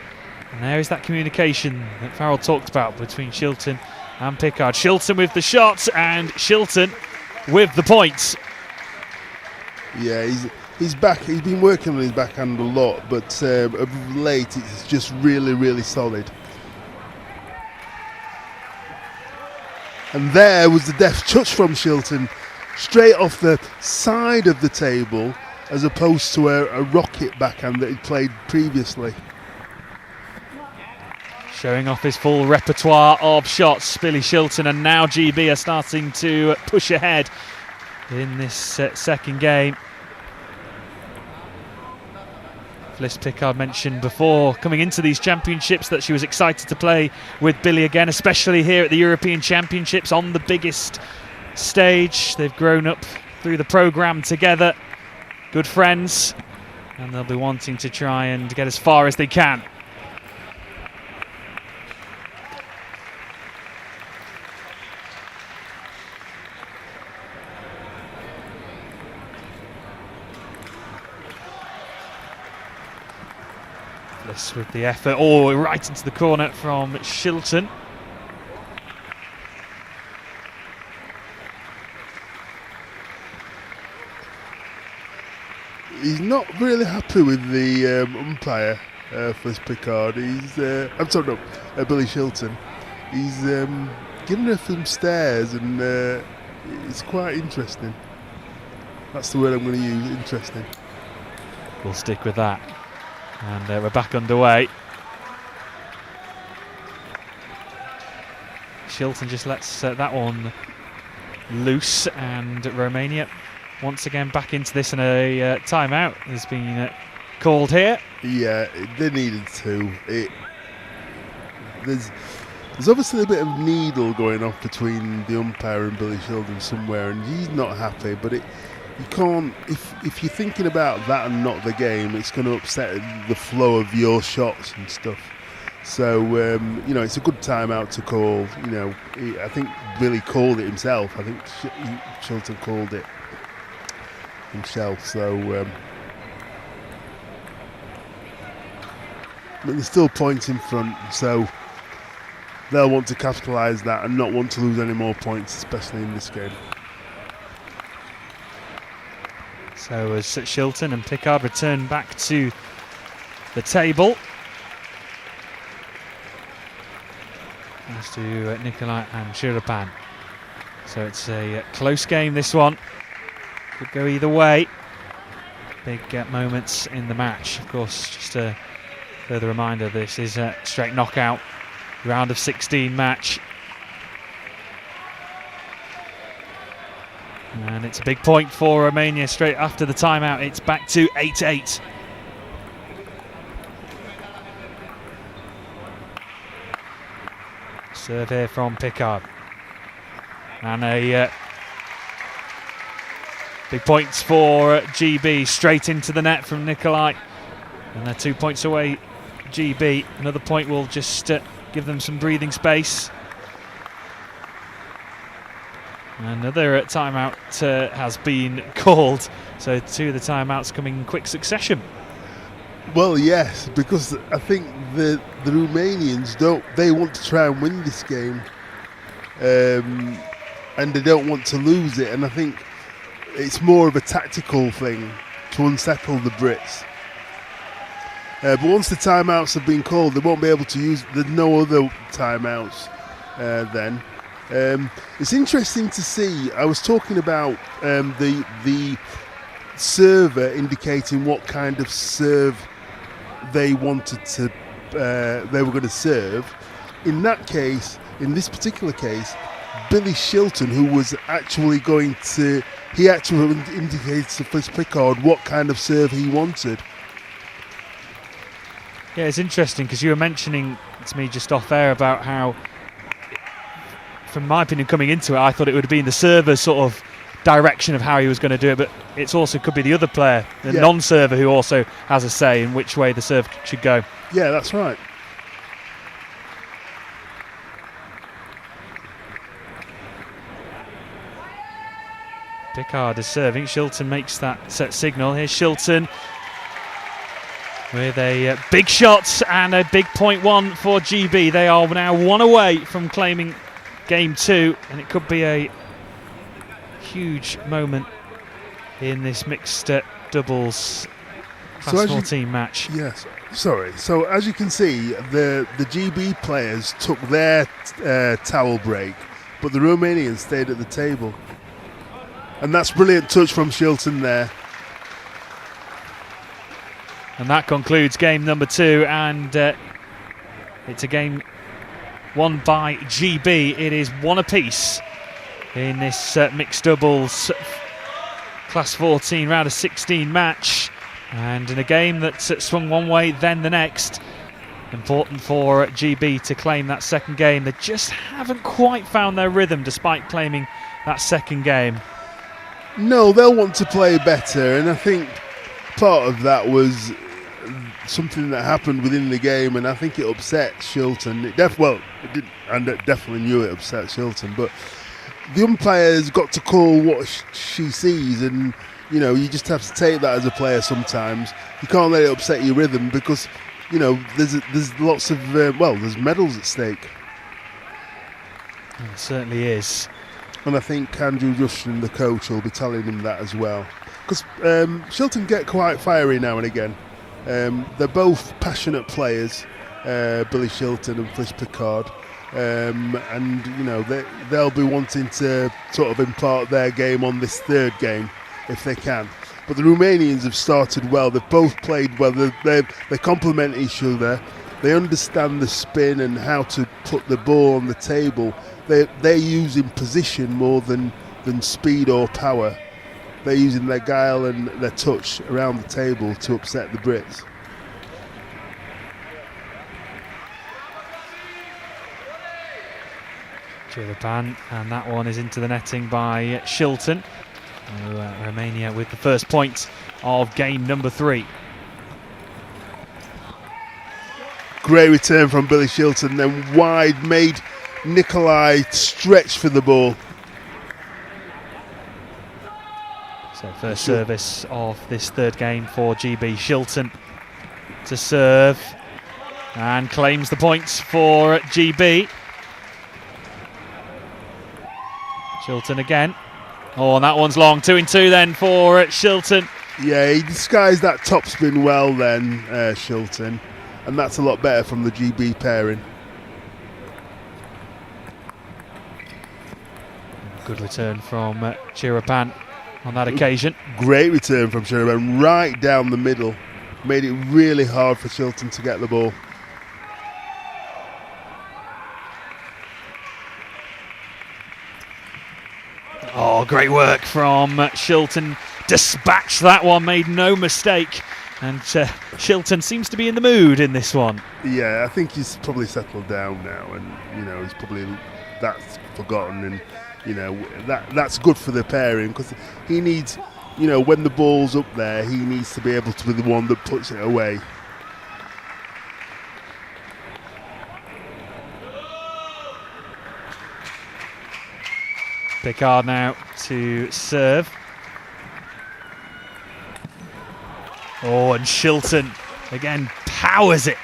And there is that communication that Farrell talked about between Shilton and Pickard. Shilton with the shot and Shilton with the points. Yeah, he's back. He's been working on his backhand a lot, but of late it's just really, really solid. And there was the deft touch from Shilton, straight off the side of the table, as opposed to a rocket backhand that he'd played previously. Showing off his full repertoire of shots, Billy Shilton, and now GB are starting to push ahead in this second game. Bliss Pickard mentioned before coming into these championships that she was excited to play with Billy again, especially here at the European Championships on the biggest stage. They've grown up through the programme together, good friends, and they'll be wanting to try and get as far as they can. With the effort, right into the corner from Shilton. He's not really happy with the umpire for this Pickard. I'm sorry, no, Billy Shilton. He's giving her some stares, and it's quite interesting. That's the word I'm going to use, interesting. we'll stick with that. And we're back underway. Shilton just lets that one loose, and Romania once again back into this, and a timeout has been called here. Yeah, they needed to. There's obviously a bit of needle going off between the umpire and Billy Shilton somewhere, and he's not happy. But you can't, if you're thinking about that and not the game, it's going to upset the flow of your shots and stuff. So it's a good timeout to call. I think Billy called it himself. I think Shilton called it himself. So but there's still points in front, so they'll want to capitalise that and not want to lose any more points, especially in this game. So as Shilton and Pickard return back to the table, as to Nikolai and Shirapan. So it's a close game, this one. Could go either way. Big moments in the match. Of course, just a further reminder, this is a straight knockout round of 16 match. And it's a big point for Romania. Straight after the timeout, it's back to 8-8. Serve here from Pickard. And a big points for GB. Straight into the net from Nikolai. And they're 2 points away, GB. Another point will just give them some breathing space. Another timeout has been called. So two of the timeouts coming in quick succession. Well, yes, because I think the Romanians they want to try and win this game, and they don't want to lose it. And I think it's more of a tactical thing to unsettle the Brits. But once the timeouts have been called, they won't be able to use. There's no other timeouts then. It's interesting to see. I was talking about the server indicating what kind of serve they wanted to. They were going to serve. In that case, in this particular case, Billy Shilton, who was actually going to, he actually indicated to Fliss Pickard what kind of serve he wanted. Yeah, it's interesting because you were mentioning to me just off air about how, from my opinion, coming into it, I thought it would have been the server's sort of direction of how he was going to do it, but it's also could be the other player, the non-server, who also has a say in which way the serve should go. Yeah, that's right. Pickard is serving. Shilton makes that set signal. Here's Shilton with a big shot and a big point one for GB. They are now one away from claiming game two, and it could be a huge moment in this mixed doubles class 14 match. Yes, sorry. So as you can see, the GB players took their towel break, but the Romanians stayed at the table. And that's brilliant touch from Shilton there. And that concludes game number two, and it's a game won by GB. It is one apiece in this mixed doubles class 14 round of 16 match, and in a game that's swung one way then the next. Important for GB to claim that second game. They just haven't quite found their rhythm despite claiming that second game. No, they'll want to play better, and I think part of that was something that happened within the game, and I think it upset Shilton. It did, and it definitely knew it upset Shilton, but the umpire's got to call what she sees, and you just have to take that as a player sometimes. You can't let it upset your rhythm, because there's lots of there's medals at stake. It certainly is. And I think Andrew Rushton, the coach, will be telling him that as well. Because Shilton get quite fiery now and again. They're both passionate players, Billy Shilton and Fliss Pickard. And they'll be wanting to sort of impart their game on this third game if they can. But the Romanians have started well. They've both played well. They complement each other. They understand the spin and how to put the ball on the table. They're using position more than speed or power. They're using their guile and their touch around the table to upset the Brits. Chirapan, and that one is into the netting by Shilton. Romania with the first point of game number 3. Great return from Billy Shilton, then wide, made Nikolai stretch for the ball. So first service of this third game for GB. Shilton to serve and claims the points for GB. Shilton again. Oh, and that one's long. 2-2 then for Shilton. Yeah, he disguised that topspin well then, Shilton. And that's a lot better from the GB pairing. Good return from Chirapan on that occasion. Great return from Chirapan, right down the middle. Made it really hard for Shilton to get the ball. Oh, great work from Shilton. Dispatched that one, made no mistake. And Shilton seems to be in the mood in this one. Yeah, I think he's probably settled down now, and he's probably that's forgotten, and that's good for the pairing because he needs, when the ball's up there, he needs to be able to be the one that puts it away. Picard now to serve. Oh, and Shilton again powers it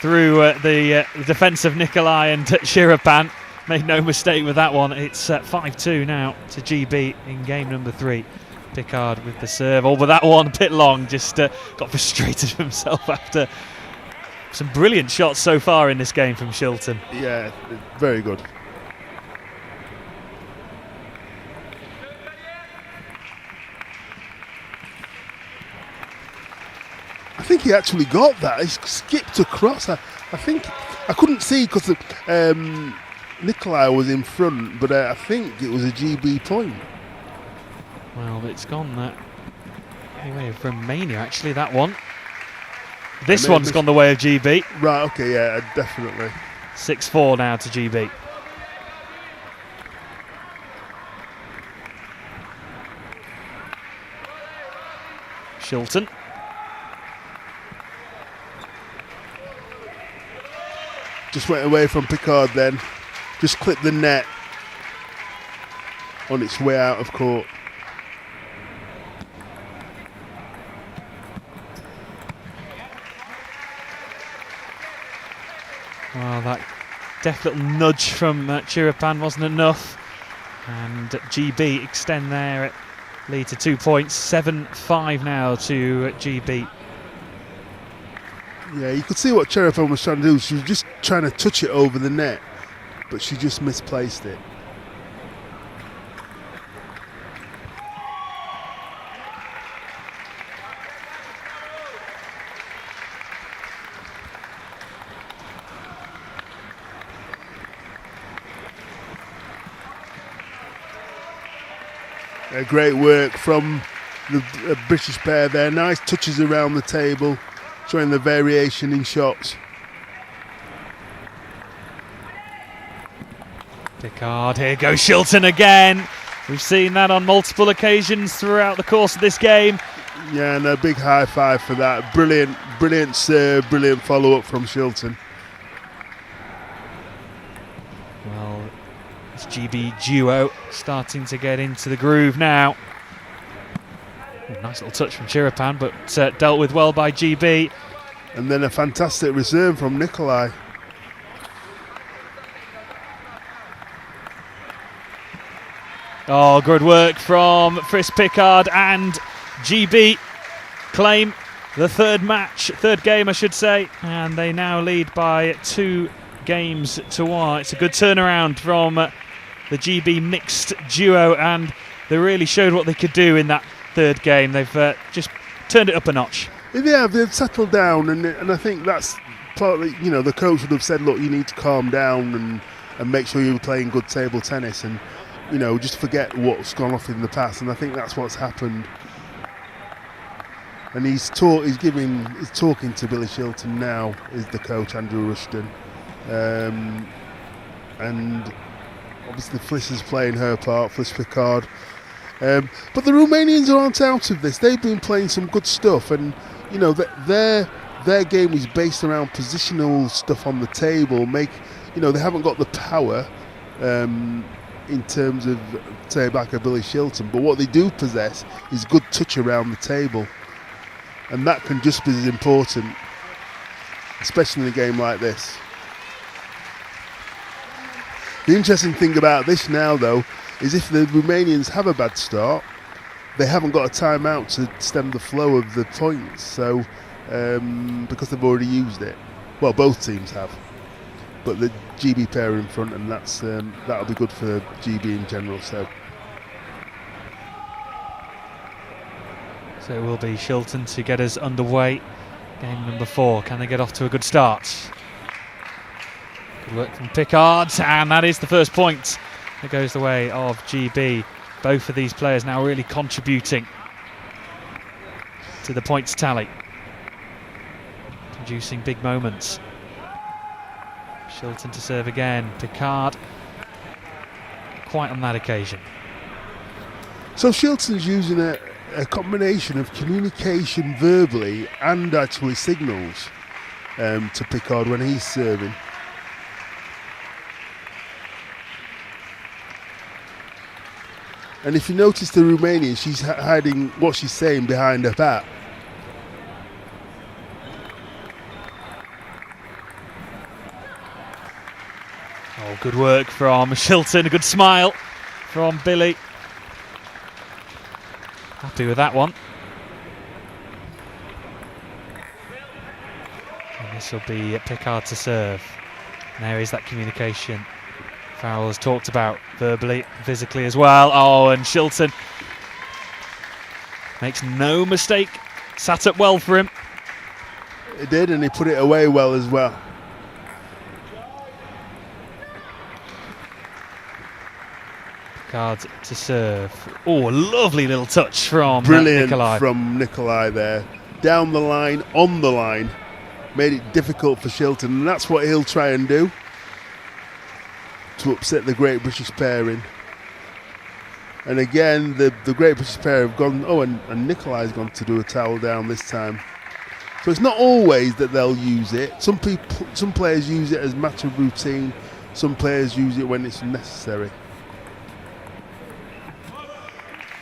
through the defence of Nikolai and Chirapan. Made no mistake with that one. It's 5-2 now to GB in game number 3. Picard with the serve. Oh, but that one a bit long. Just got frustrated with himself after some brilliant shots so far in this game from Shilton. Yeah, very good. I think he actually got that. He skipped across. I think I couldn't see because Nikolai was in front, but I think it was a GB point. Well, it's gone that way of Romania, actually, that one. This one's gone the way of GB. Right, okay, yeah, definitely. 6-4 now to GB. Shilton. Just went away from Picard then. Just clipped the net on its way out of court. Well, that deft little nudge from Chirapan wasn't enough. And GB extend their lead to 2 points. 7-5 now to GB. Yeah, you could see what Chirapan was trying to do. She was just trying to touch it over the net, but she just misplaced it. Great work from the British pair there. Nice touches around the table, showing the variation in shots. Picard, here goes Shilton again. We've seen that on multiple occasions throughout the course of this game. Yeah, and a big high five for that. Brilliant serve, brilliant follow-up from Shilton. Well, this GB duo starting to get into the groove now. Oh, nice little touch from Chirapan, but dealt with well by GB. And then a fantastic return from Nikolai. Oh, good work from Frisk Picard, and GB claim the third game, I should say, and they now lead by 2 games to 1. It's a good turnaround from the GB mixed duo, and they really showed what they could do in that third game. They've just turned it up a notch. Yeah, they've settled down, and I think that's partly, the coach would have said, look, you need to calm down and make sure you're playing good table tennis, and just forget what's gone off in the past. And I think that's what's happened. And he's talking to Billy Shilton now, is the coach, Andrew Rushton, and obviously Fliss is playing her part, Fliss Picard. But the Romanians aren't out of this. They've been playing some good stuff, and their game is based around positional stuff on the table. They haven't got the power in terms of, say, back of Billy Shilton, but what they do possess is good touch around the table, and that can just be as important, especially in a game like this. The interesting thing about this now, though, is if the Romanians have a bad start, they haven't got a timeout to stem the flow of the points. So, because they've already used it, well, both teams have, but the GB pair are in front, and that'll be good for GB in general. So it will be Shilton to get us underway. Game number 4. Can they get off to a good start? Good work from Picard, and that is the first point. It goes the way of GB. Both of these players now really contributing to the points tally, producing big moments. Shilton to serve again. Picard quite on that occasion. So Shilton's using a combination of communication verbally and actually signals to Picard when he's serving. And if you notice the Romanian, she's hiding what she's saying behind her back. Oh, good work from Shilton. A good smile from Billy. Happy with that one. And this will be Picard to serve. And there is that communication Farrell has talked about verbally, physically as well. Oh, and Shilton makes no mistake. Sat up well for him. He did, and he put it away well as well. Picard to serve. Oh, a lovely little touch from Brilliant Nikolai. From Nikolai there. Down the line, on the line. Made it difficult for Shilton, and that's what he'll try and do to upset the Great British pairing. And again, the Great British pair have gone, and Nikolai's gone to do a towel down this time. So it's not always that they'll use it. Some players use it as matter of routine. Some players use it when it's necessary.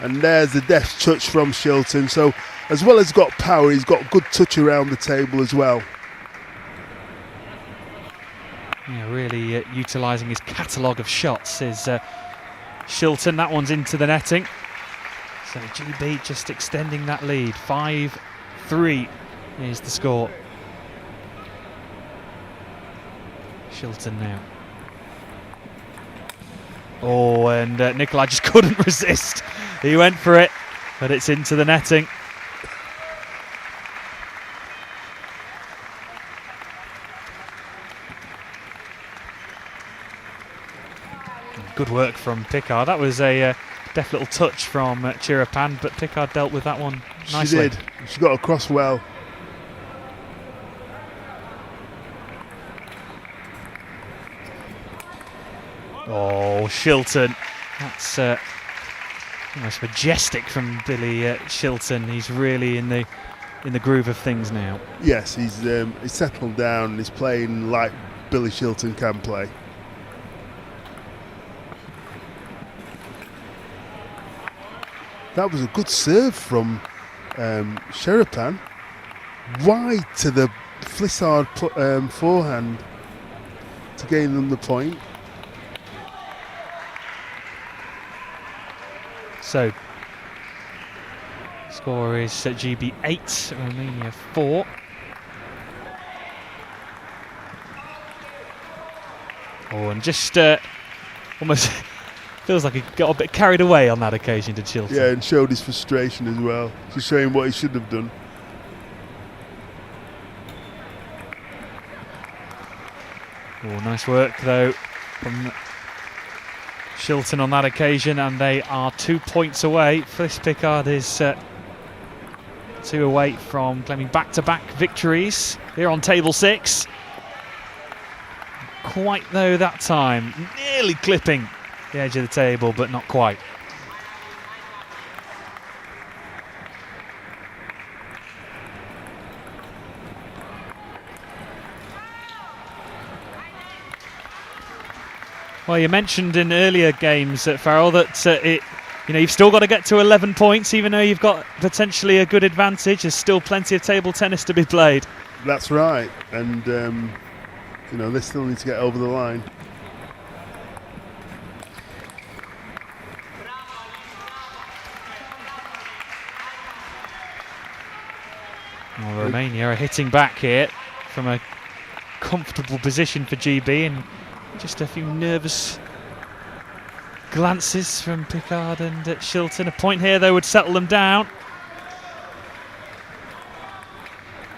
And there's the deft touch from Shilton. So as well as got power, he's got good touch around the table as well. Yeah, really utilising his catalogue of shots is Shilton. That one's into the netting. So GB just extending that lead. 5-3 is the score. Shilton now. Oh, and Nikolai just couldn't resist. He went for it, but it's into the netting. Good work from Picard. That was a deft little touch from Chirapan, but Picard dealt with that one nicely. She did. She got across well. Oh, Shilton. That's almost majestic from Billy Shilton. He's really in the groove of things now. Yes, he's settled down and he's playing like Billy Shilton can play. That was a good serve from Sherapan. Wide to the Flissard forehand to gain them the point. So, score is GB 8, Romania 4. Oh, and just almost Feels like he got a bit carried away on that occasion, did Shilton? Yeah, and showed his frustration as well. Just showing what he should have done. Oh, nice work though from Shilton on that occasion, and they are 2 points away. Fliss Pickard is 2 away from claiming back-to-back victories here on table 6. Quite though that time, nearly clipping the edge of the table, but not quite. Well, you mentioned in earlier games, Farrell, that you've still got to get to 11 points, even though you've got potentially a good advantage. There's still plenty of table tennis to be played. That's right, and they still need to get over the line. Well, Romania are hitting back here from a comfortable position for GB, and just a few nervous glances from Pickard and Shilton. A point here, though, would settle them down.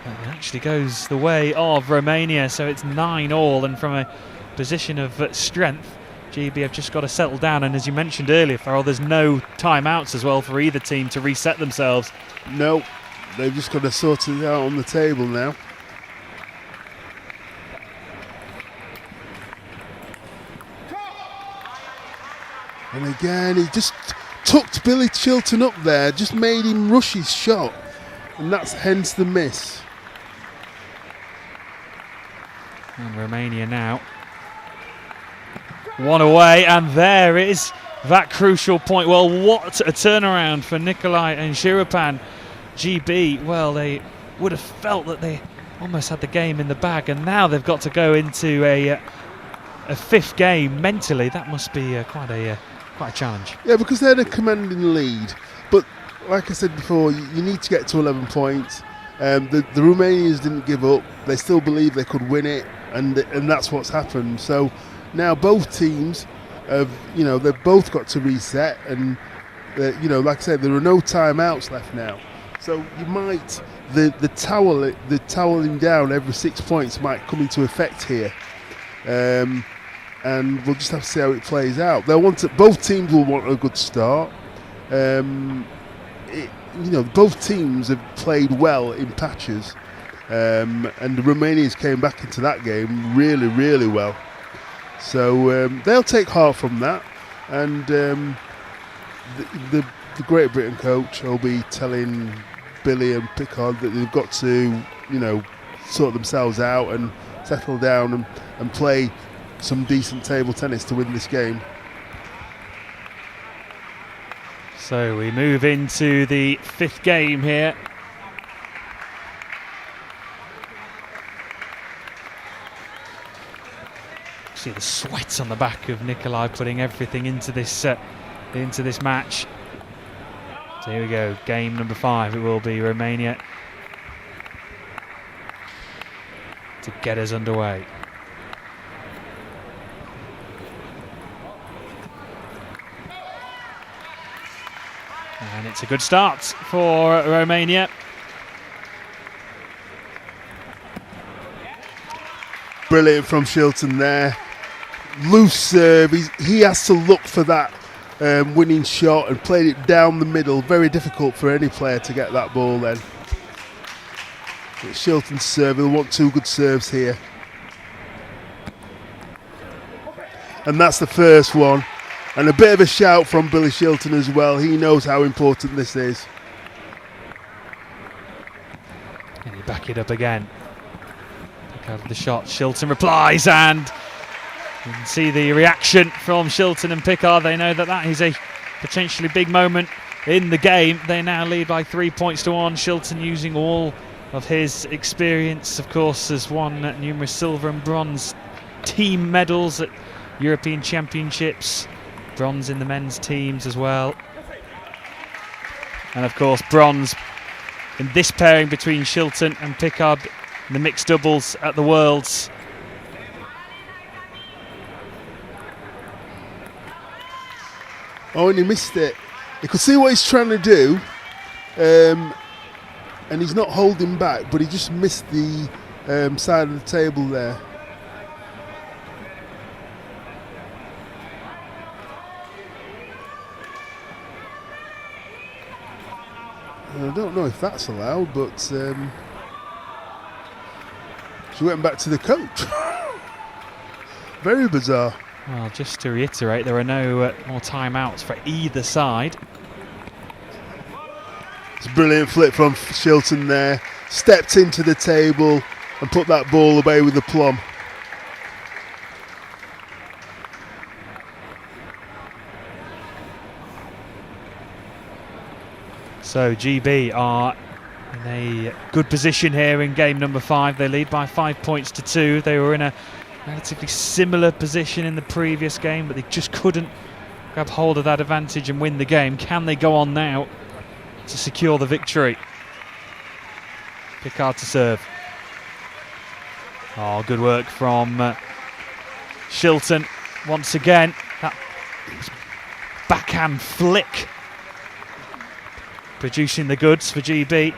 It actually goes the way of Romania, so it's 9-all, and from a position of strength, GB have just got to settle down. And as you mentioned earlier, Farrell, there's no timeouts as well for either team to reset themselves. No, they've just got to sort it out on the table now. And again, he just tucked Billy Shilton up there, just made him rush his shot, and that's hence the miss. And Romania now 1 away, and there is that crucial point. Well, what a turnaround for Nikolai and Shirapan. GB, well, they would have felt that they almost had the game in the bag, and now they've got to go into a 5th game mentally. That must be quite a challenge. Yeah, because they're the commanding lead. But like I said before, you need to get to 11 points. The Romanians didn't give up. They still believe they could win it, and that's what's happened. So now both teams have, they've both got to reset, and like I said, there are no timeouts left now. So you might the toweling down every 6 points might come into effect here. And we'll just have to see how it plays out. Both teams will want a good start. Both teams have played well in patches, and the Romanians came back into that game really, really well. So they'll take heart from that, and the Great Britain coach will be telling Billy and Pickard that they've got to, sort themselves out and settle down and play some decent table tennis to win this game. So we move into the 5th game here. See the sweat on the back of Nikolai putting everything into this match. So here we go, game number 5. It will be Romania to get us underway. And it's a good start for Romania. Brilliant from Shilton there. Loose serve. He has to look for that winning shot and played it down the middle. Very difficult for any player to get that ball then. It's Shilton's serve. He'll want 2 good serves here. And that's the first one. And a bit of a shout from Billy Shilton as well. He knows how important this is. And you back it up again. Pick out the shot. Shilton replies, and you can see the reaction from Shilton and Pickard. They know that is a potentially big moment in the game. They now lead by 3 points to 1. Shilton using all of his experience, of course, has won numerous silver and bronze team medals at European Championships. Bronze in the men's teams as well. And of course bronze in this pairing between Shilton and Pickard in the mixed doubles at the Worlds. Oh, and he missed it. You could see what he's trying to do, and he's not holding back, but he just missed the side of the table there. I don't know if that's allowed, but she went back to the coach. Very bizarre. Well, just to reiterate, there are no more timeouts for either side. It's a brilliant flip from Shilton there. Stepped into the table and put that ball away with aplomb. So GB are in a good position here in game number 5. They lead by 5 points to 2. They were in a relatively similar position in the previous game, but they just couldn't grab hold of that advantage and win the game. Can they go on now to secure the victory? Pickard to serve. Oh, good work from Shilton once again. That backhand flick producing the goods for GB.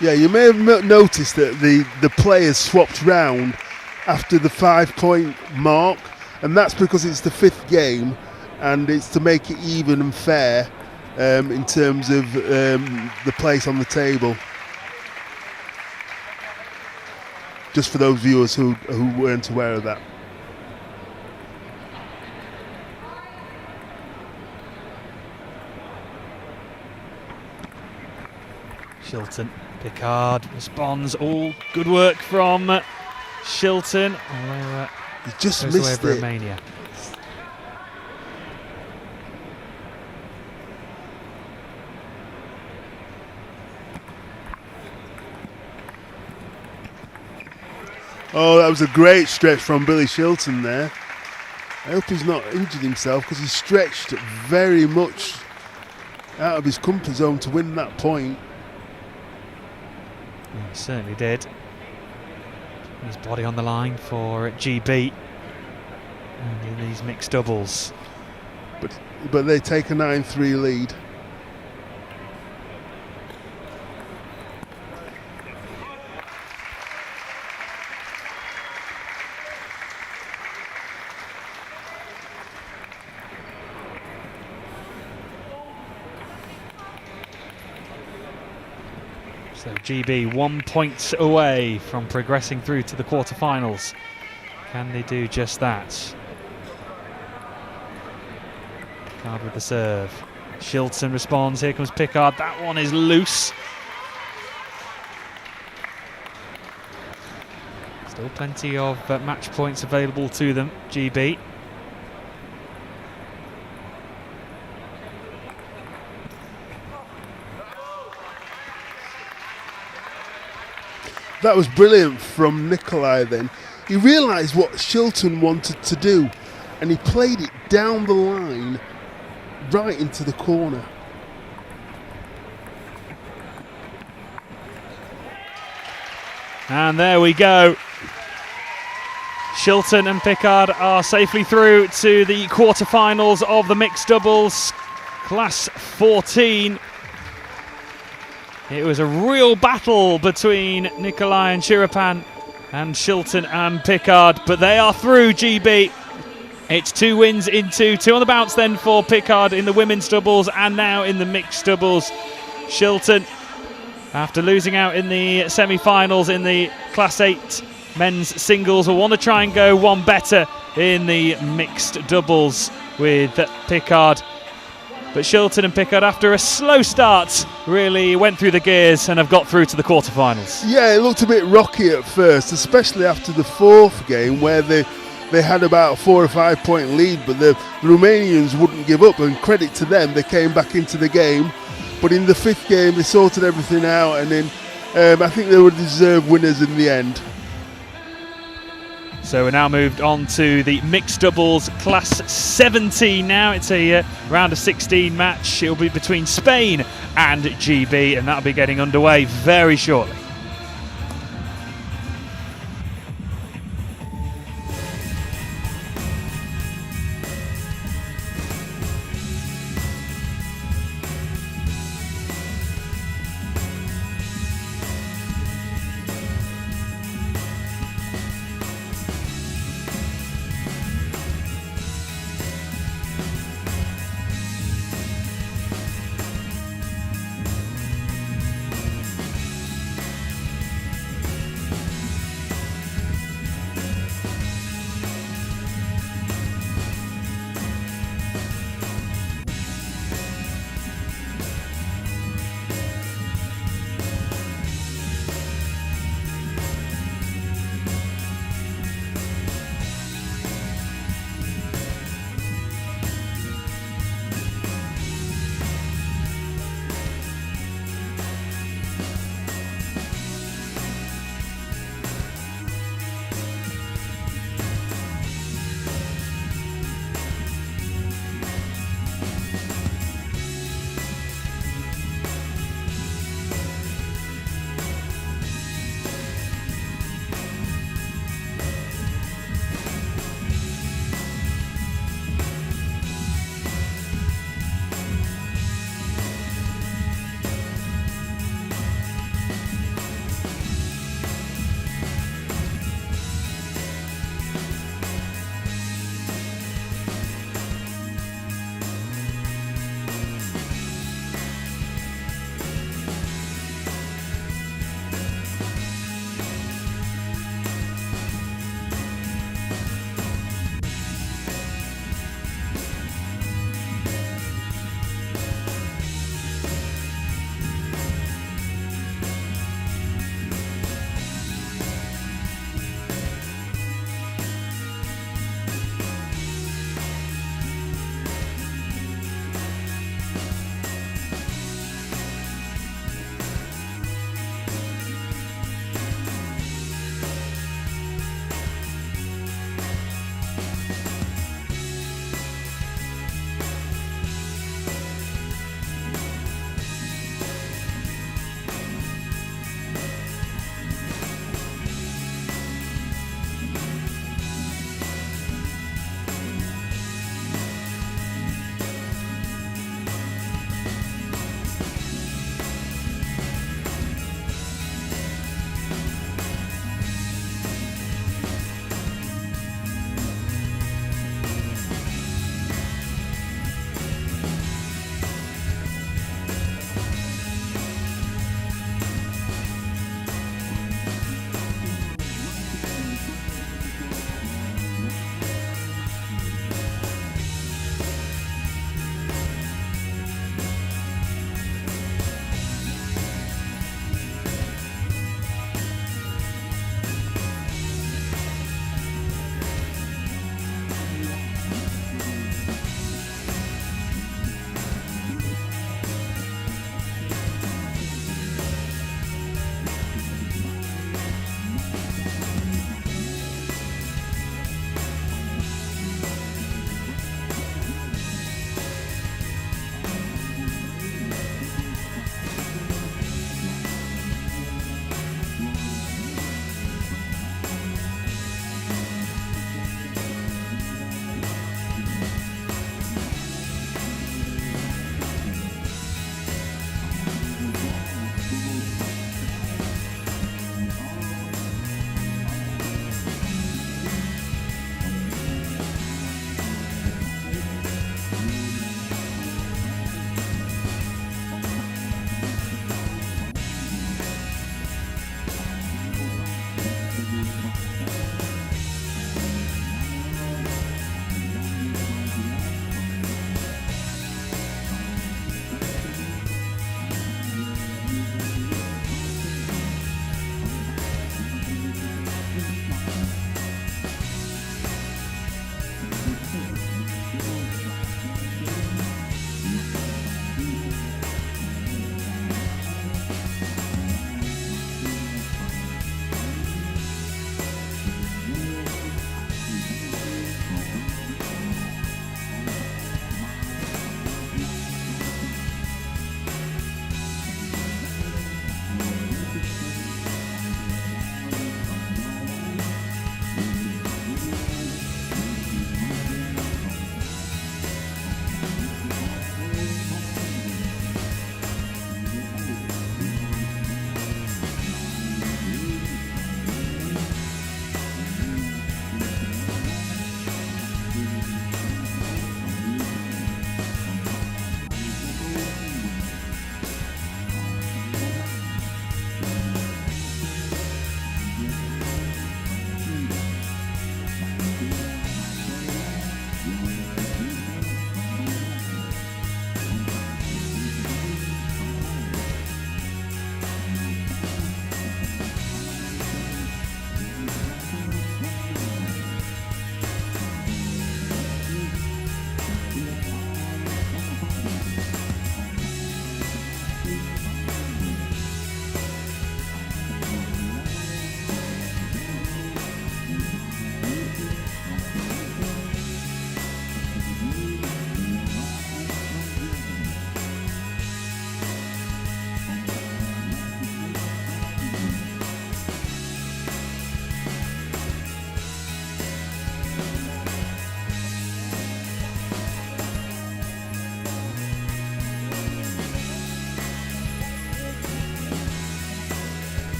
Yeah, you may have noticed that the players swapped round after the 5 point mark, and that's because it's the 5th game and it's to make it even and fair in terms of the place on the table. Just for those viewers who weren't aware of that. Shilton, Pickard responds. All good work from Shilton. He just goes missed away it. Romania. Oh, that was a great stretch from Billy Shilton there. I hope he's not injured himself, because he stretched very much out of his comfort zone to win that point. Yeah, he certainly did. His body on the line for GB and in these mixed doubles. But they take a 9-3 lead. So GB 1 point away from progressing through to the quarterfinals. Can they do just that? Pickard with the serve. Shilton responds. Here comes Pickard. That one is loose. Still plenty of match points available to them, GB. That was brilliant from Nikolai then. He realised what Shilton wanted to do, and he played it down the line right into the corner. And there we go. Shilton and Pickard are safely through to the quarterfinals of the mixed doubles class 14. It was a real battle between Nikolai and Shirapan and Shilton and Pickard, but they are through, GB. It's 2 wins in 2 on the bounce then for Pickard in the women's doubles and now in the mixed doubles. Shilton, after losing out in the semi-finals in the Class 8 men's singles, will want to try and go one better in the mixed doubles with Pickard. But Shilton and Pickard, after a slow start, really went through the gears and have got through to the quarterfinals. Yeah, it looked a bit rocky at first, especially after the 4th game where they had about a 4 or 5 point lead, but the Romanians wouldn't give up, and credit to them, they came back into the game. But in the 5th game, they sorted everything out, and then I think they were deserved winners in the end. So we're now moved on to the mixed doubles class 17 now. It's a round of 16 match. It'll be between Spain and GB, and that'll be getting underway very shortly.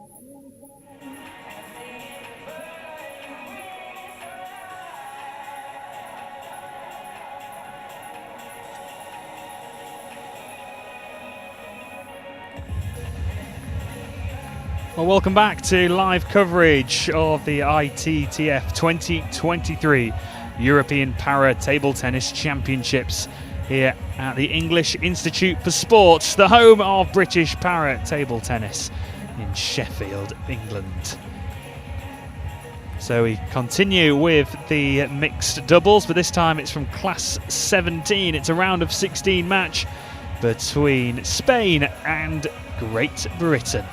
Well, welcome back to live coverage of the ITTF 2023 European Para Table Tennis Championships here at the English Institute for Sport, the home of British para table tennis in Sheffield, England. So we continue with the mixed doubles, but this time it's from Class 17. It's a round of 16 match between Spain and Great Britain.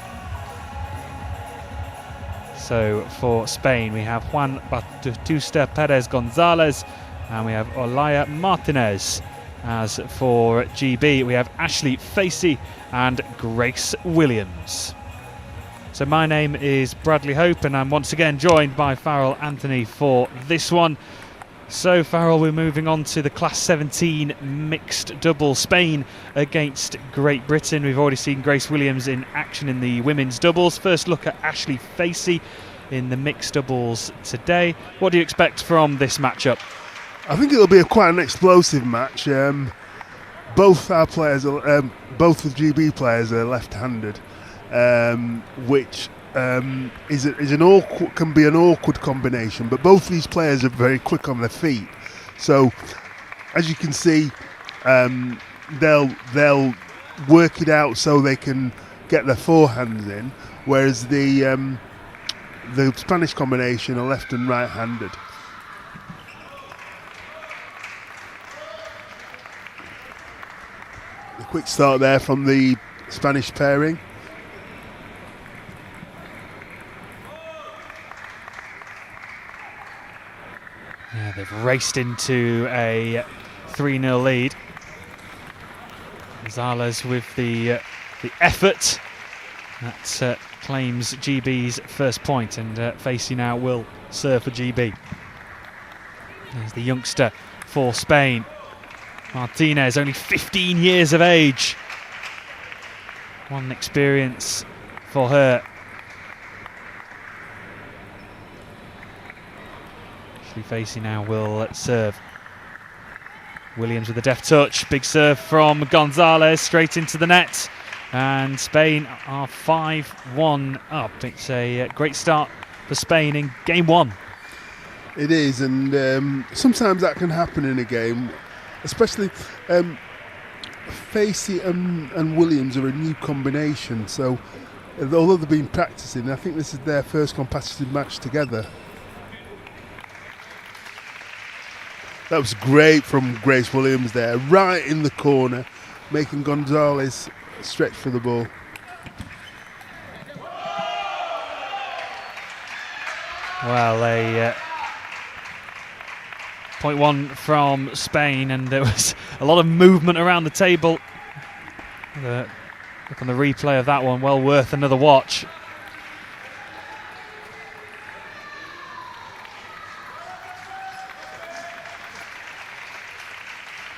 So for Spain, we have Juan Baptista Perez Gonzalez and we have Olaya Martinez. As for GB, we have Ashley Facey and Grace Williams. So my name is Bradley Hope and I'm once again joined by Farrell Anthony for this one. So Farrell, we're moving on to the Class 17 mixed double, Spain against Great Britain. We've already seen Grace Williams in action in the women's doubles. First look at Ashley Facey in the mixed doubles today. What do you expect from this matchup? I think it'll be quite an explosive match. Both our players, both the GB players, are left-handed, which is an awkward, can be an awkward combination. But both these players are very quick on their feet, so as you can see, they'll work it out so they can get their forehands in. Whereas the Spanish combination are left and right-handed. A quick start there from the Spanish pairing. Yeah, they've raced into a 3-0 lead. Gonzalez with the effort that claims GB's first point, and Facey now will serve for GB. There's the youngster for Spain. Martinez, only 15 years of age. One experience for her. Ashley Facey now will serve. Williams with a deft touch. Big serve from Gonzalez straight into the net. And Spain are 5-1 up. It's a great start for Spain in game one. It is, and sometimes that can happen in a game. Especially Facey and Williams are a new combination, so although they've been practicing, I think this is their first competitive match together. That was great from Grace Williams there, right in the corner, making Gonzalez stretch for the ball. Well, a point one from Spain, and there was a lot of movement around the table. Look on the replay of that one, well worth another watch.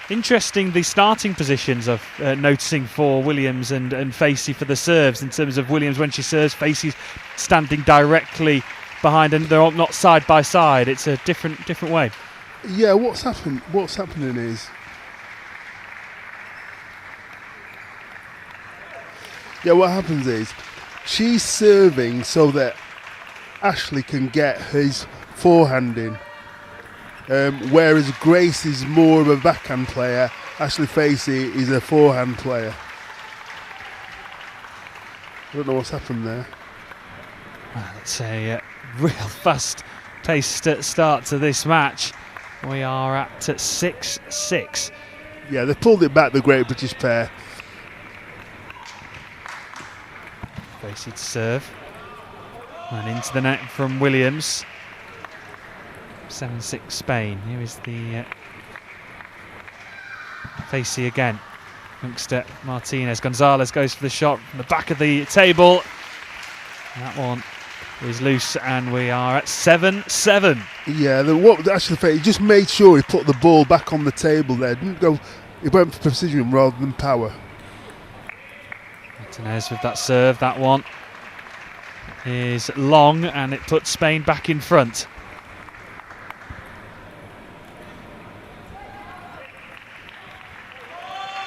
Interesting, the starting positions of noticing for Williams and Facey for the serves, in terms of Williams when she serves, Facey's standing directly behind, and they're not side by side. It's a different way. Yeah, what's happening is, what happens is she's serving so that Ashley can get his forehand in, whereas Grace is more of a backhand player. Ashley Facey is a forehand player. I don't know what's happened there. Well, it's a real fast-paced start to this match. We are at 6-6. Yeah, they pulled it back, the Great British pair. Facey to serve. And into the net from Williams. 7-6 Spain. Here is the Facey again. Youngster Martinez. Gonzalez goes for the shot from the back of the table. That one is loose, and we are at 7-7. Yeah, what Ashley, he just made sure he put the ball back on the table there. He went for precision rather than power. Martinez with that serve, that one. is long, and it puts Spain back in front.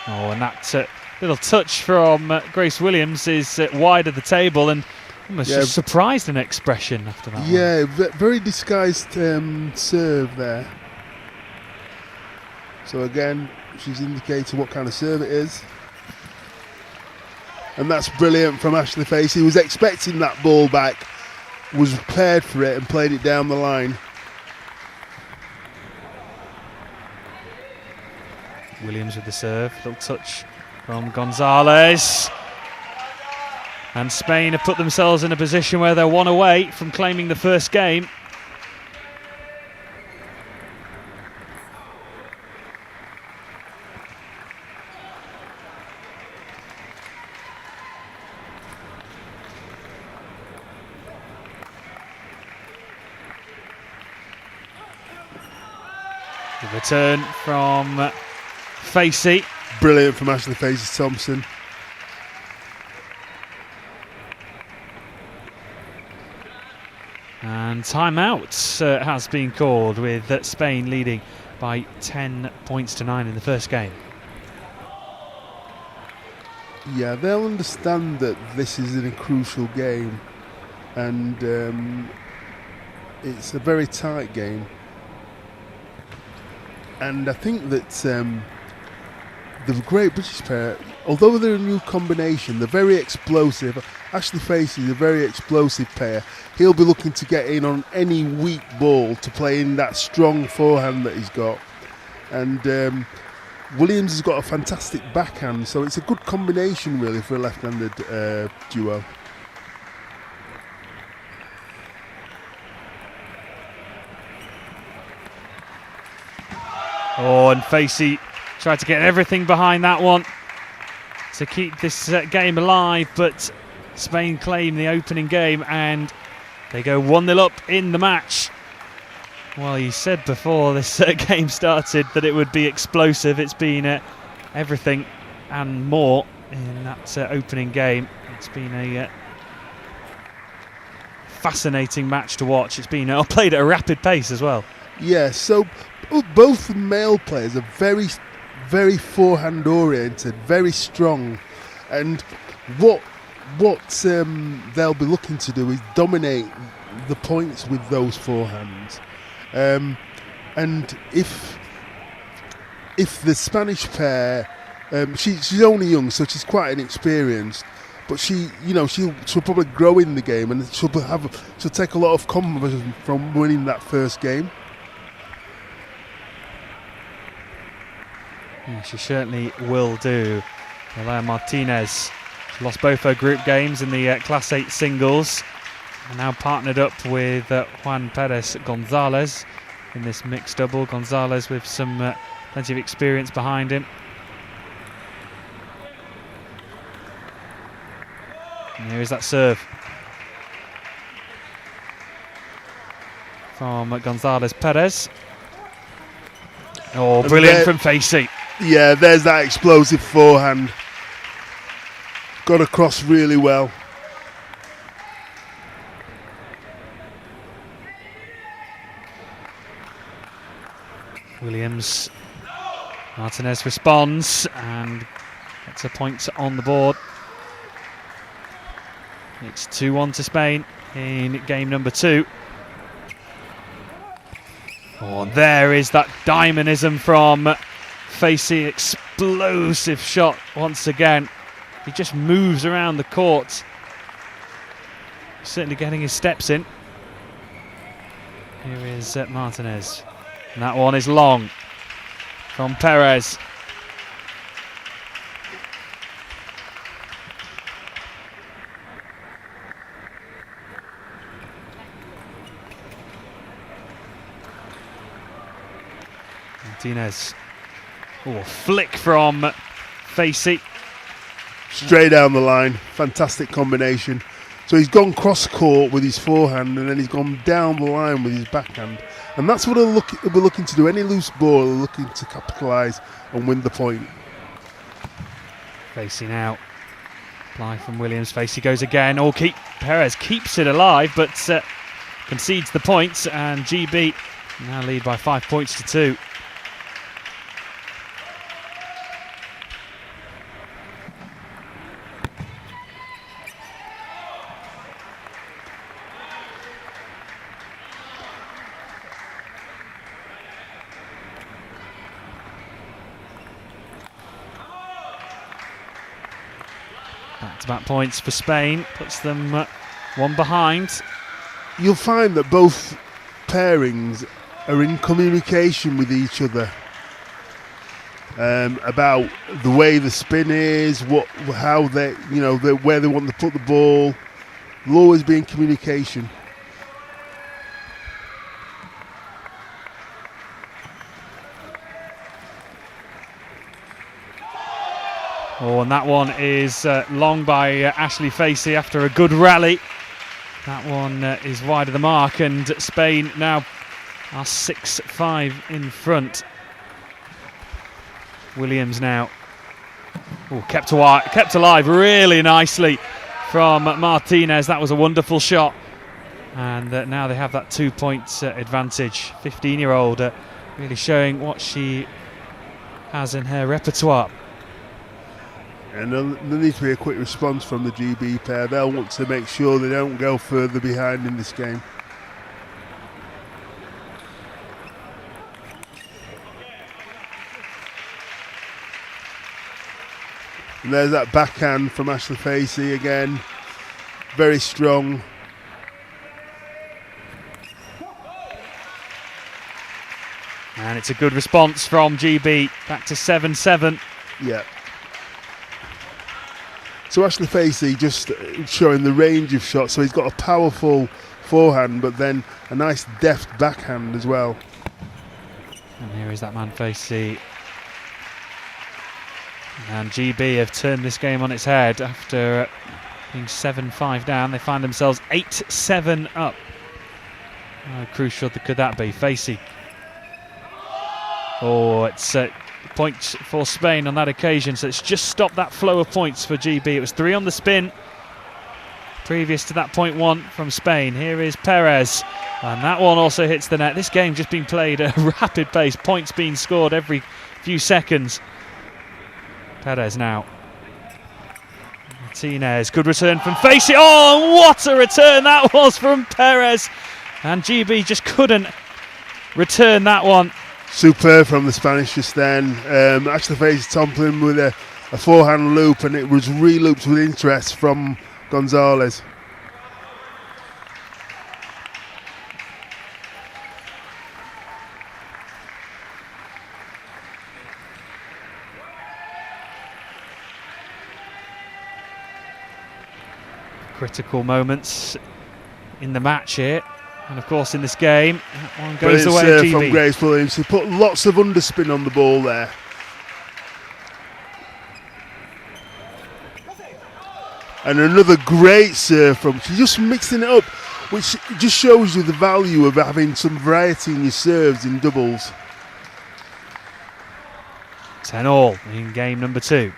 Oh, and that little touch from Grace Williams is wide of the table, and almost just surprised an expression after that. Yeah, very disguised serve there. So again, she's indicating what kind of serve it is. And that's brilliant from Ashley Facey. He was expecting that ball back, was prepared for it and played it down the line. Williams with the serve, little touch from Gonzalez. And Spain have put themselves in a position where they're one away from claiming the first game. The return from Facey. Brilliant from Ashley Facey Thompson. And timeout has been called, with Spain leading by 10 points to 9 in the first game. Yeah, they'll understand that this is a crucial game, and it's a very tight game. And I think that the Great British pair, although they're a new combination, they're very explosive. Ashley Facey is a very explosive pair. He'll be looking to get in on any weak ball to play in that strong forehand that he's got. And Williams has got a fantastic backhand, so it's a good combination really for a left-handed duo. Oh, and Facey tried to get everything behind that one to keep this game alive, but Spain claim the opening game and they go 1-0 up in the match. Well, you said before this game started that it would be explosive. It's been everything and more in that opening game. It's been a fascinating match to watch. It's been played at a rapid pace as well. Yeah, so both the male players are very, very forehand oriented, very strong, and what they'll be looking to do is dominate the points with those forehands. And if the Spanish pair, she's only young, so she's quite inexperienced, but she'll probably grow in the game, and she'll take a lot of confidence from winning that first game. Yeah, she certainly will do. Elena Martinez lost both her group games in the Class 8 singles, and now partnered up with Juan Perez Gonzalez in this mixed double. Gonzalez with some plenty of experience behind him. And here is that serve from Gonzalez Perez. Oh, brilliant from Facey. Yeah, there's that explosive forehand. Got across really well. Williams. Martinez responds and gets a point on the board. It's 2-1 to Spain in game number 2. Oh, and there is that dynamism from Facey. Explosive shot once again. He just moves around the court. Certainly getting his steps in. Here is Martinez. And that one is long from Perez. Martinez. Oh, flick from Facey. Straight down the line. Fantastic combination. So he's gone cross court with his forehand, and then he's gone down the line with his backhand. And that's what he'll be looking to do. Any loose ball, he'll looking to capitalise and win the point. Facey now Supply from Williams. Facey goes again. Perez keeps it alive, but concedes the points, and GB now lead by 5 points to 2. Back-to-back points for Spain, puts them one behind. You'll find that both pairings are in communication with each other about the way the spin is, how they, where they want to put the ball. There'll always be in communication. Oh, and that one is long by Ashley Facey after a good rally. That one is wide of the mark, and Spain now are 6-5 in front. Williams now kept alive really nicely from Martinez. That was a wonderful shot, and now they have that 2 point advantage. 15-year-old really showing what she has in her repertoire. And there needs to be a quick response from the GB pair. They'll want to make sure they don't go further behind in this game. And there's that backhand from Ashley Facey again. Very strong. And it's a good response from GB. Back to 7-7. Yeah. So Ashley Facey just showing the range of shots. So he's got a powerful forehand, but then a nice deft backhand as well. And here is that man Facey. And GB have turned this game on its head after being 7-5 down. They find themselves 8-7 up. How crucial could that be? Facey. Oh, it's points for Spain on that occasion, so it's just stopped that flow of points for GB. It was 3 on the spin previous to that point 1 from Spain. Here is Perez, and that one also hits the net. This game just been played at a rapid pace, points being scored every few seconds. Perez now. Martinez, good return from Facey. Oh, what a return that was from Perez, and GB just couldn't return that one. Superb from the Spanish just then. Ashley Facey toppling with a forehand loop, and it was re-looped with interest from Gonzalez. Critical moments in the match here. And of course in this game, that one goes the way of GB. From Grace Williams, who put lots of underspin on the ball there. And another great serve from, she's just mixing it up, which just shows you the value of having some variety in your serves in doubles. 10-all in game number 2.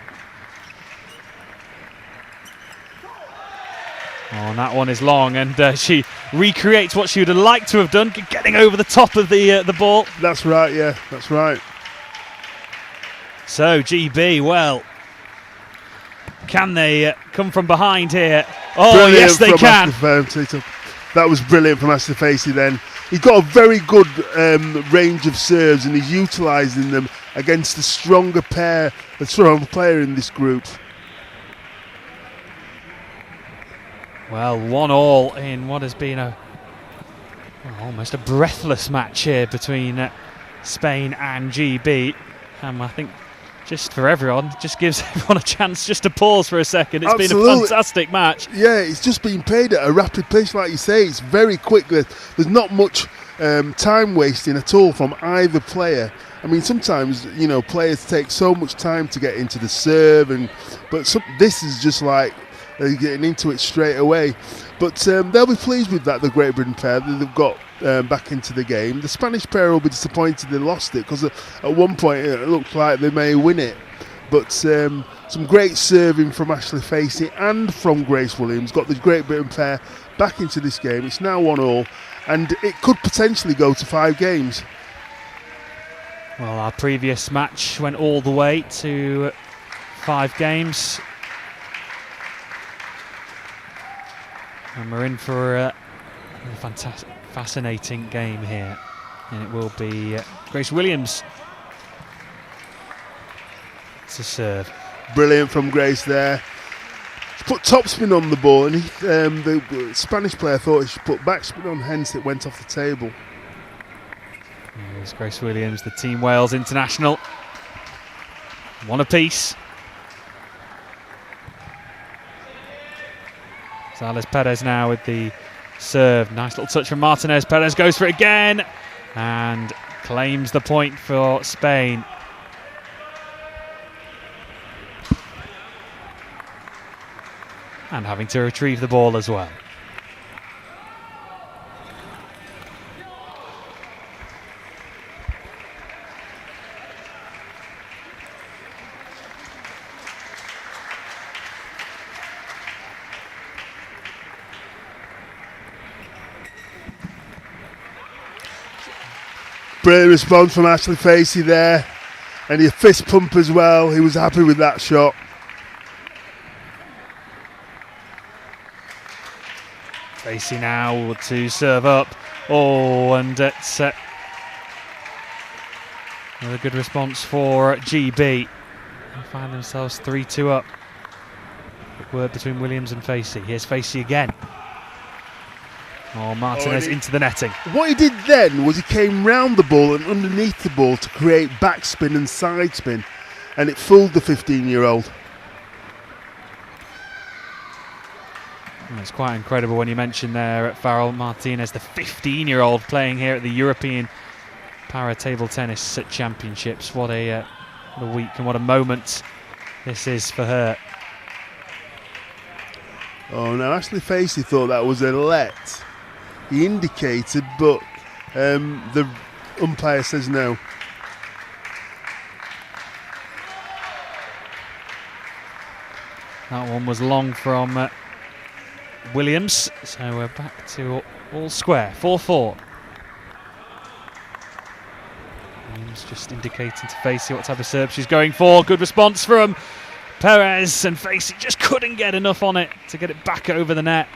Oh, and that one is long, and she recreates what she would have liked to have done, getting over the top of the ball. That's right, yeah, that's right. So GB, well, can they come from behind here? Oh, brilliant, yes they can. That was brilliant from Ashley Facey then. He's got a very good range of serves, and he's utilising them against the stronger pair, the strong player in this group. Well, 1-all in what has been almost a breathless match here between Spain and GB. I think just for everyone, just gives everyone a chance just to pause for a second. It's been a fantastic match. Yeah, it's just been played at a rapid pace, like you say. It's very quick. There's not much time wasting at all from either player. I mean, sometimes, players take so much time to get into the serve, but this is just like they're getting into it straight away. But they'll be pleased with that, the Great Britain pair that they've got back into the game. The Spanish pair will be disappointed they lost it, because at one point it looked like they may win it. but some great serving from Ashley Facey and from Grace Williams got the Great Britain pair back into this game. It's now 1-1, and it could potentially go to 5 games. Well, our previous match went all the way to 5 games. And we're in for a fantastic, fascinating game here. And it will be Grace Williams to serve. Brilliant from Grace there. She put topspin on the ball, and the Spanish player thought he should put backspin on, hence it went off the table. There's Grace Williams, the Team Wales international. 1 apiece. Gonzalez Perez now with the serve. Nice little touch from Martinez. Perez goes for it again and claims the point for Spain. And having to retrieve the ball as well. Brilliant response from Ashley Facey there, and he fist pump as well. He was happy with that shot. Facey now to serve up. Oh, and it's another good response for GB. They find themselves 3-2 up. Good word between Williams and Facey. Here's Facey again. Oh, Martinez into the netting. What he did then was he came round the ball and underneath the ball to create backspin and side spin, and it fooled the 15-year-old. It's quite incredible when you mention there at Farrell Martinez, the 15-year-old playing here at the European Para Table Tennis Championships. What a week and what a moment this is for her. Oh, now Ashley Facey thought that was a let. He indicated, but the umpire says no. That one was long from Williams, so we're back to all square, 4-4. Williams just indicating to Facey what type of serve she's going for. Good response from Perez, and Facey just couldn't get enough on it to get it back over the net.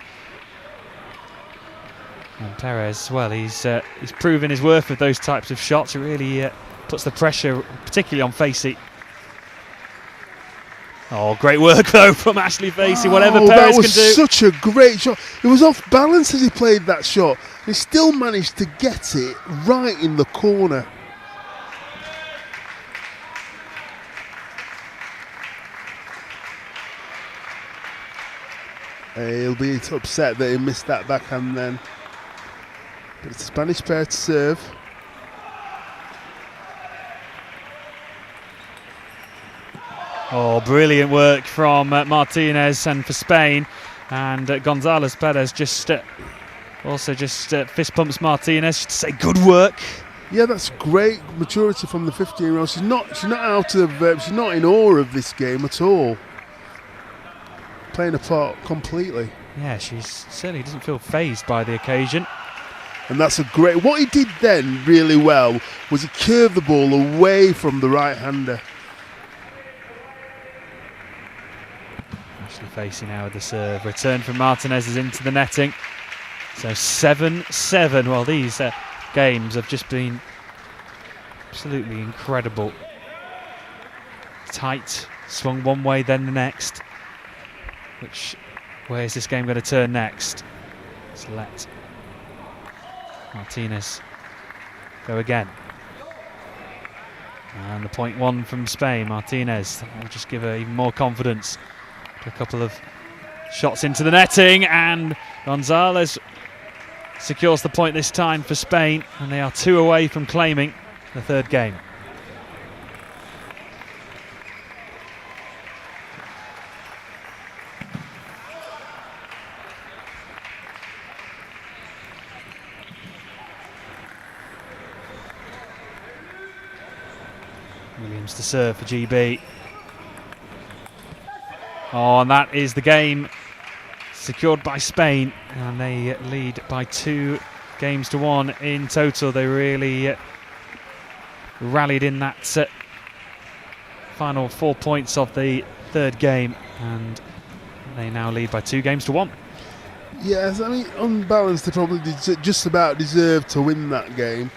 And Perez, well, he's proven his worth with those types of shots. It really puts the pressure, particularly on Facey. Oh, great work though from Ashley Facey. Whatever Perez can do. That was such a great shot. It was off balance as he played that shot. He still managed to get it right in the corner. He'll be upset that he missed that backhand then. But it's a Spanish pair to serve. Oh, brilliant work from Martinez and for Spain. And Gonzalez Perez just fist pumps Martinez to say good work. Yeah, that's great maturity from the 15-year-old. She's not in awe of this game at all. Playing a part completely. Yeah, she certainly doesn't feel fazed by the occasion. And that's a great... What he did then really well was he curved the ball away from the right-hander. Ashley Facey now with the serve. Return from Martinez is into the netting. So 7-7. Well, these games have just been absolutely incredible. Tight, swung one way then the next. Where is this game going to turn next? Let's let Martinez go again. And the point one from Spain, Martinez. That will just give her even more confidence. A couple of shots into the netting, and Gonzalez secures the point this time for Spain, and they are 2 away from claiming the third game. Williams to serve for GB. Oh, and that is the game secured by Spain, and they lead by 2-1 in total. They really rallied in that final 4 points of the third game, and they now lead by 2-1. Yes, I mean, on balance, they probably just about deserved to win that game.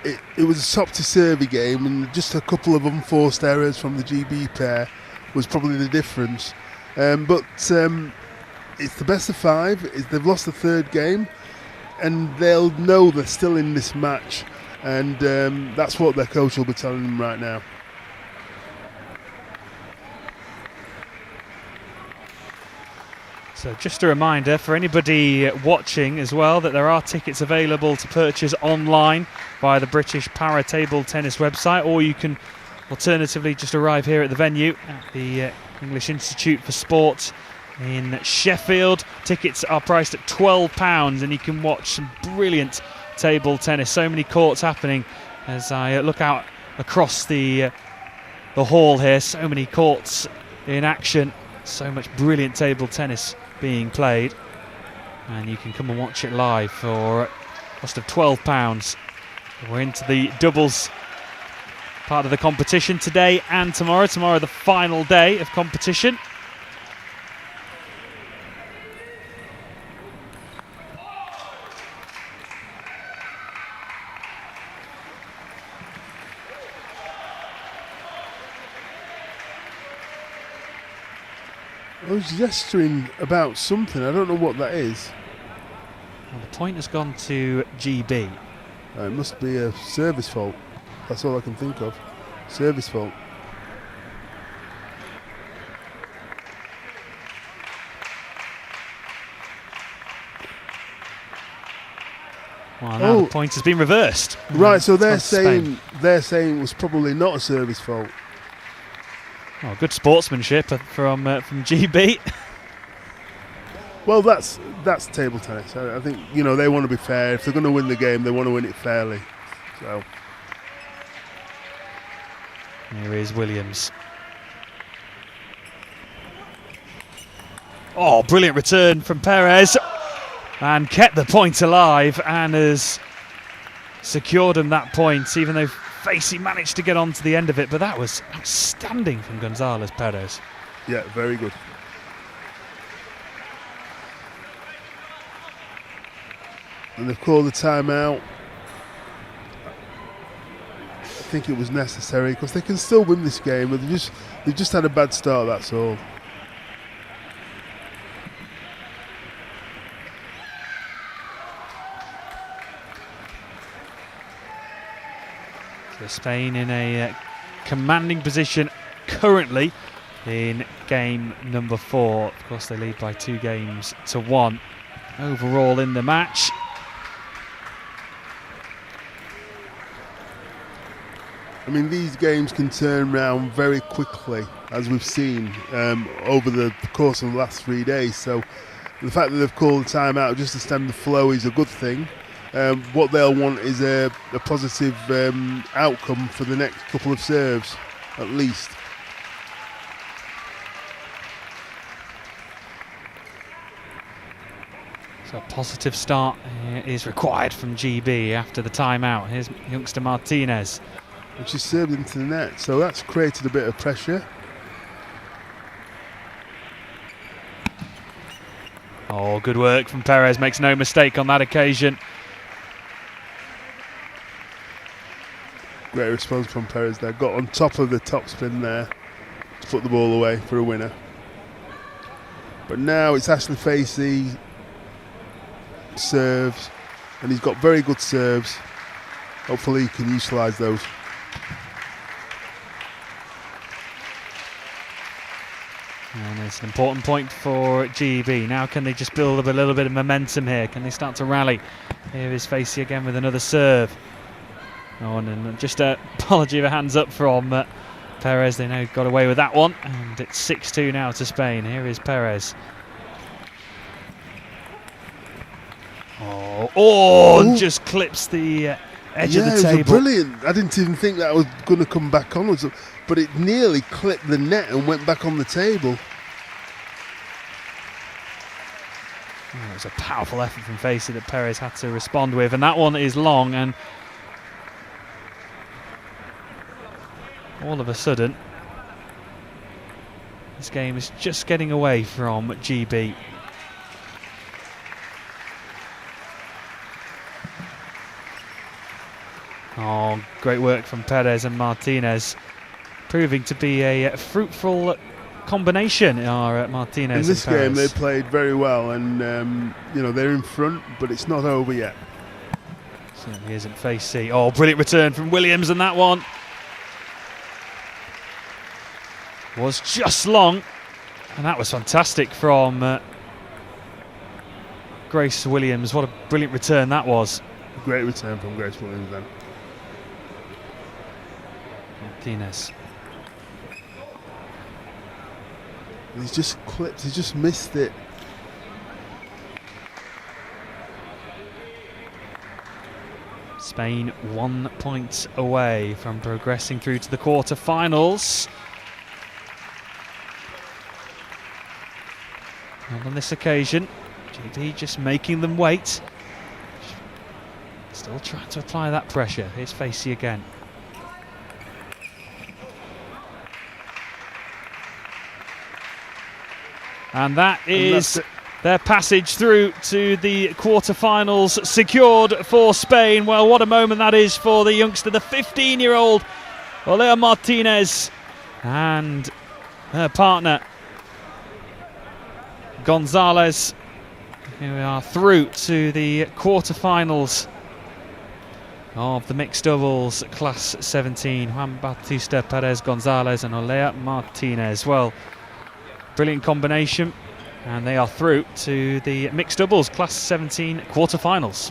It was a topsy-turvy game, and just a couple of unforced errors from the GB pair was probably the difference. But it's the best of 5. They've lost the third game, and they'll know they're still in this match, and that's what their coach will be telling them right now. So just a reminder for anybody watching as well that there are tickets available to purchase online via the British Para Table Tennis website, or you can alternatively just arrive here at the venue at the English Institute for Sport in Sheffield. Tickets are priced at £12 and you can watch some brilliant table tennis. So many courts happening as I look out across the hall here. So many courts in action. So much brilliant table tennis being played, and you can come and watch it live for a cost of £12. We're into the doubles part of the competition today and tomorrow. Tomorrow the final day of competition. I was gesturing about something. I don't know what that is. Well, the point has gone to GB. It must be a service fault. That's all I can think of. Service fault. Well, now the point has been reversed. Right, so they're saying it was probably not a service fault. Oh, good sportsmanship from GB. Well, that's table tennis. I think they want to be fair. If they're going to win the game, they want to win it fairly. So here is Williams. Oh, brilliant return from Perez, and kept the point alive and has secured him that point, even though Facey managed to get on to the end of it. But that was outstanding from Gonzalez Perez. Yeah, very good. And they've called the timeout. I think it was necessary because they can still win this game, but they've just had a bad start, that's all. So Spain in a commanding position currently in game number 4. Of course, they lead by 2-1 overall in the match. I mean, these games can turn around very quickly, as we've seen over the course of the last 3 days. So the fact that they've called the timeout just to stem the flow is a good thing. What they'll want is a positive outcome for the next couple of serves, at least. So a positive start is required from GB after the timeout. Here's youngster Martinez. Which is served into the net, so that's created a bit of pressure. Oh, good work from Perez, makes no mistake on that occasion. Great response from Perez there, got on top of the topspin there to put the ball away for a winner. But now it's Ashley Facey serves, and he's got very good serves. Hopefully he can utilise those. And it's an important point for GB. Now can they just build up a little bit of momentum here? Can they start to rally? Here is Facey again with another serve. Oh, and just an apology of a hands up from Perez. They now got away with that one. And it's 6-2 now to Spain. Here is Perez. Oh, just clips the edge of the it was table. brilliant. I didn't even think that was going to come back onwards, but it nearly clipped the net and went back on the table. It was a powerful effort from Facey that Perez had to respond with, and that one is long, and all of a sudden this game is just getting away from GB. Oh, great work from Perez and Martinez, proving to be a fruitful combination are Martinez. In this and game, Perez. they played very well, and they're in front, but it's not over yet. Certainly isn't Facey. Oh, brilliant return from Williams, and that one was just long, and that was fantastic from Grace Williams. What a brilliant return that was. Great return from Grace Williams then. Martinez. He's just clipped, he just missed it. Spain 1 point away from progressing through to the quarter-finals. And on this occasion, GB just making them wait. Still trying to apply that pressure. Here's Facey again. And that is their passage through to the quarterfinals secured for Spain. Well, what a moment that is for the youngster, the 15-year-old Olea Martinez, and her partner Gonzalez. Here we are through to the quarterfinals of the mixed doubles class 17. Juan Bautista Perez Gonzalez and Olea Martinez. Well, brilliant combination, and they are through to the mixed doubles class 17 quarterfinals.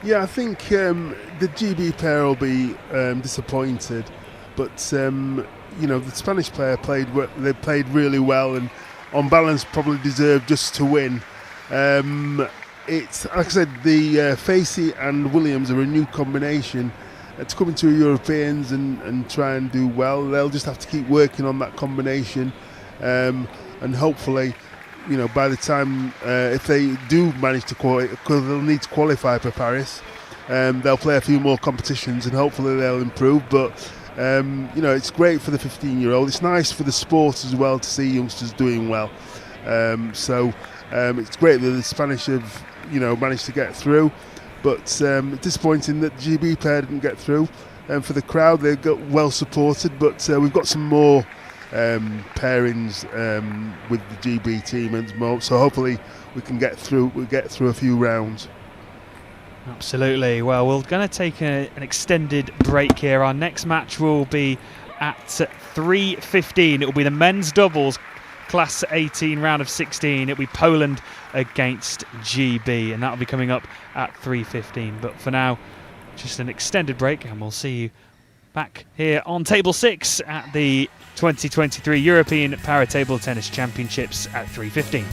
Yeah, I think the GB pair will be disappointed, but the Spanish player played really well, and on balance probably deserved just to win. It's like I said, the Facey and Williams are a new combination. To come into Europeans and try and do well, they'll just have to keep working on that combination, and hopefully, by the time if they do manage to qualify, because they'll need to qualify for Paris, they'll play a few more competitions and hopefully they'll improve. But it's great for the 15-year-old. It's nice for the sport as well to see youngsters doing well. So it's great that the Spanish have managed to get through, but disappointing that the GB pair didn't get through. And for the crowd, they got well supported, but we've got some more pairings with the GB team at the moment, so hopefully we can get through a few rounds. Absolutely. Well, we're going to take an extended break here. Our next match will be at 3:15. It will be the men's doubles class 18 round of 16. It'll be Poland against GB, and that will be coming up at 3:15. But for now, just an extended break, and we'll see you back here on table 6 at the 2023 European Para Table Tennis Championships at 3:15.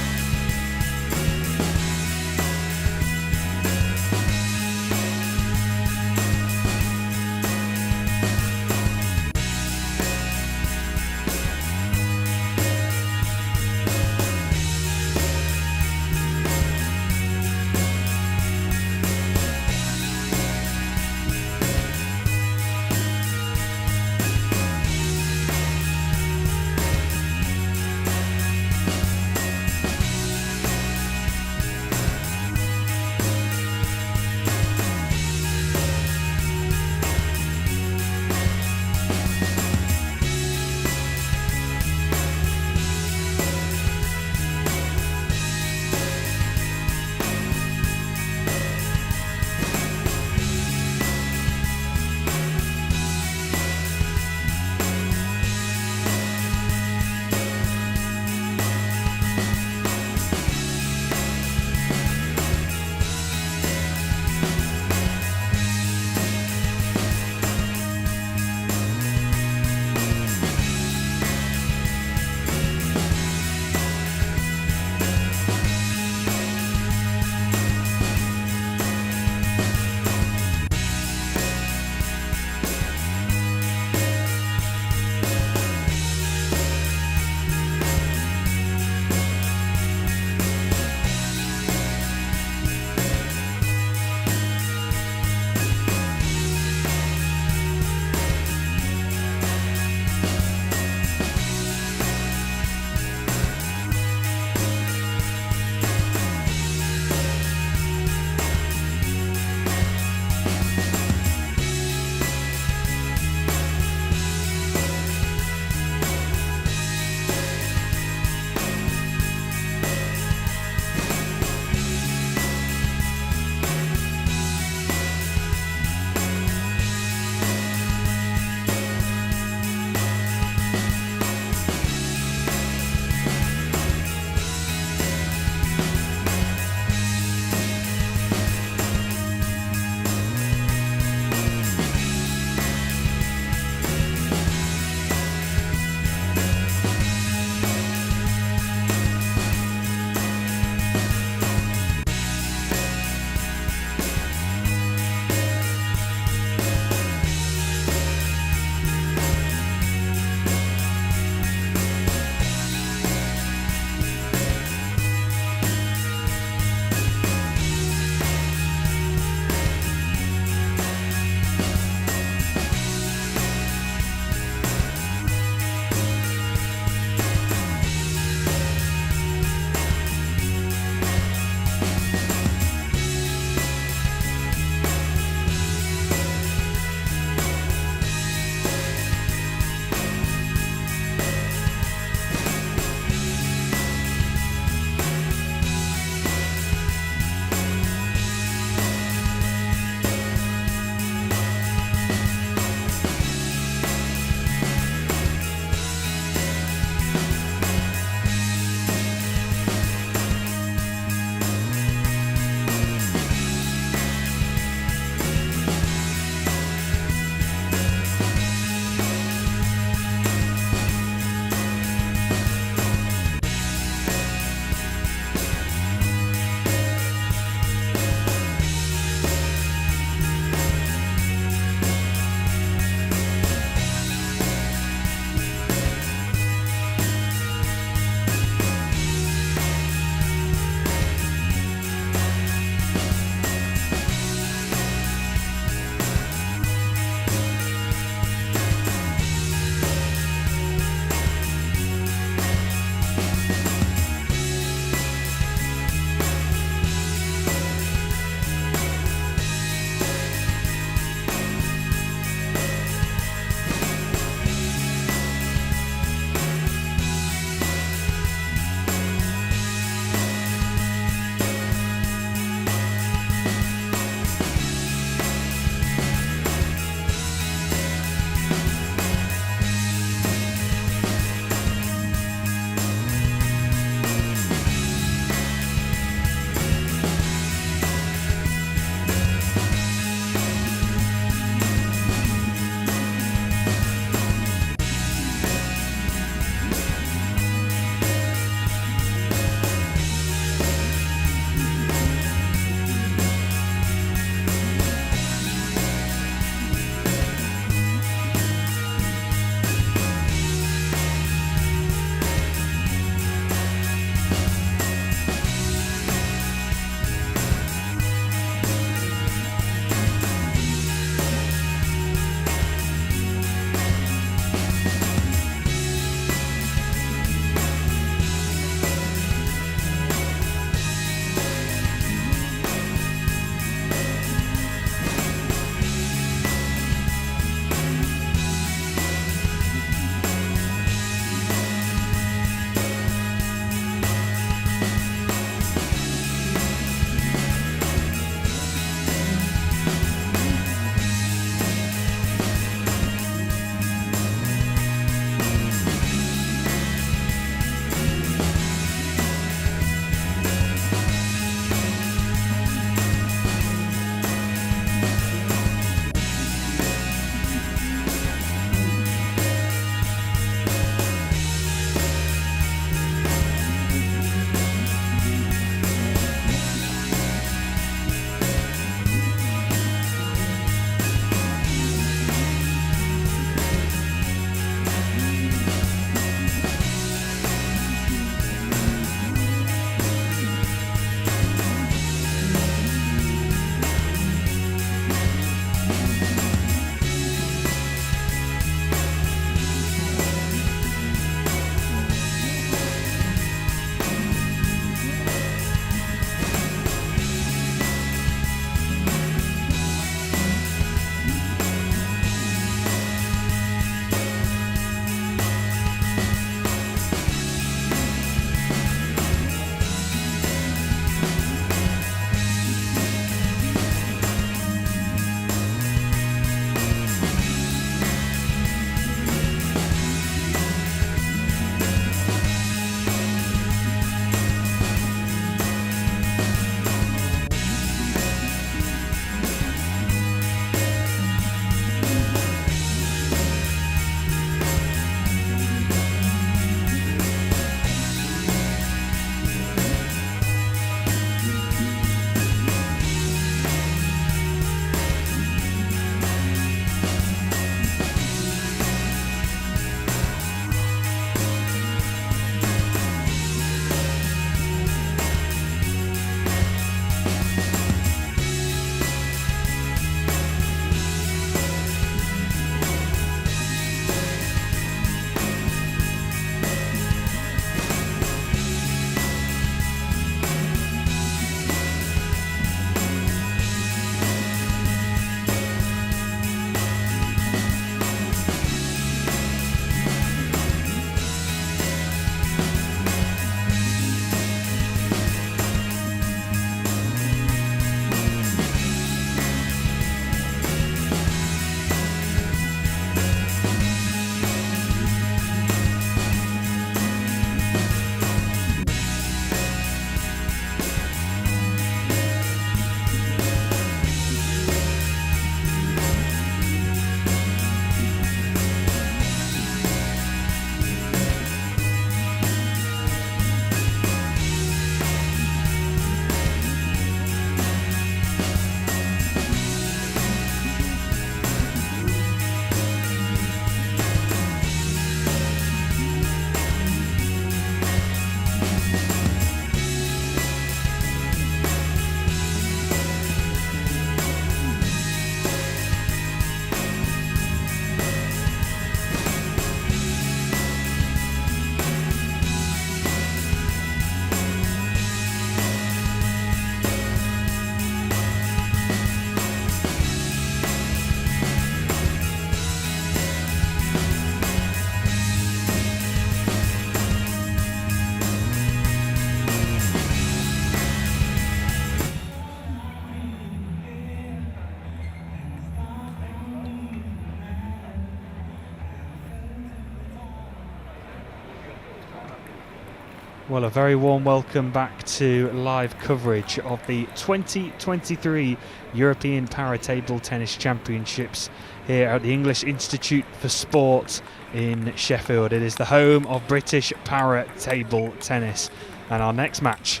Well, a very warm welcome back to live coverage of the 2023 European Para Table Tennis Championships here at the English Institute for Sport in Sheffield. It is the home of British para table tennis, and our next match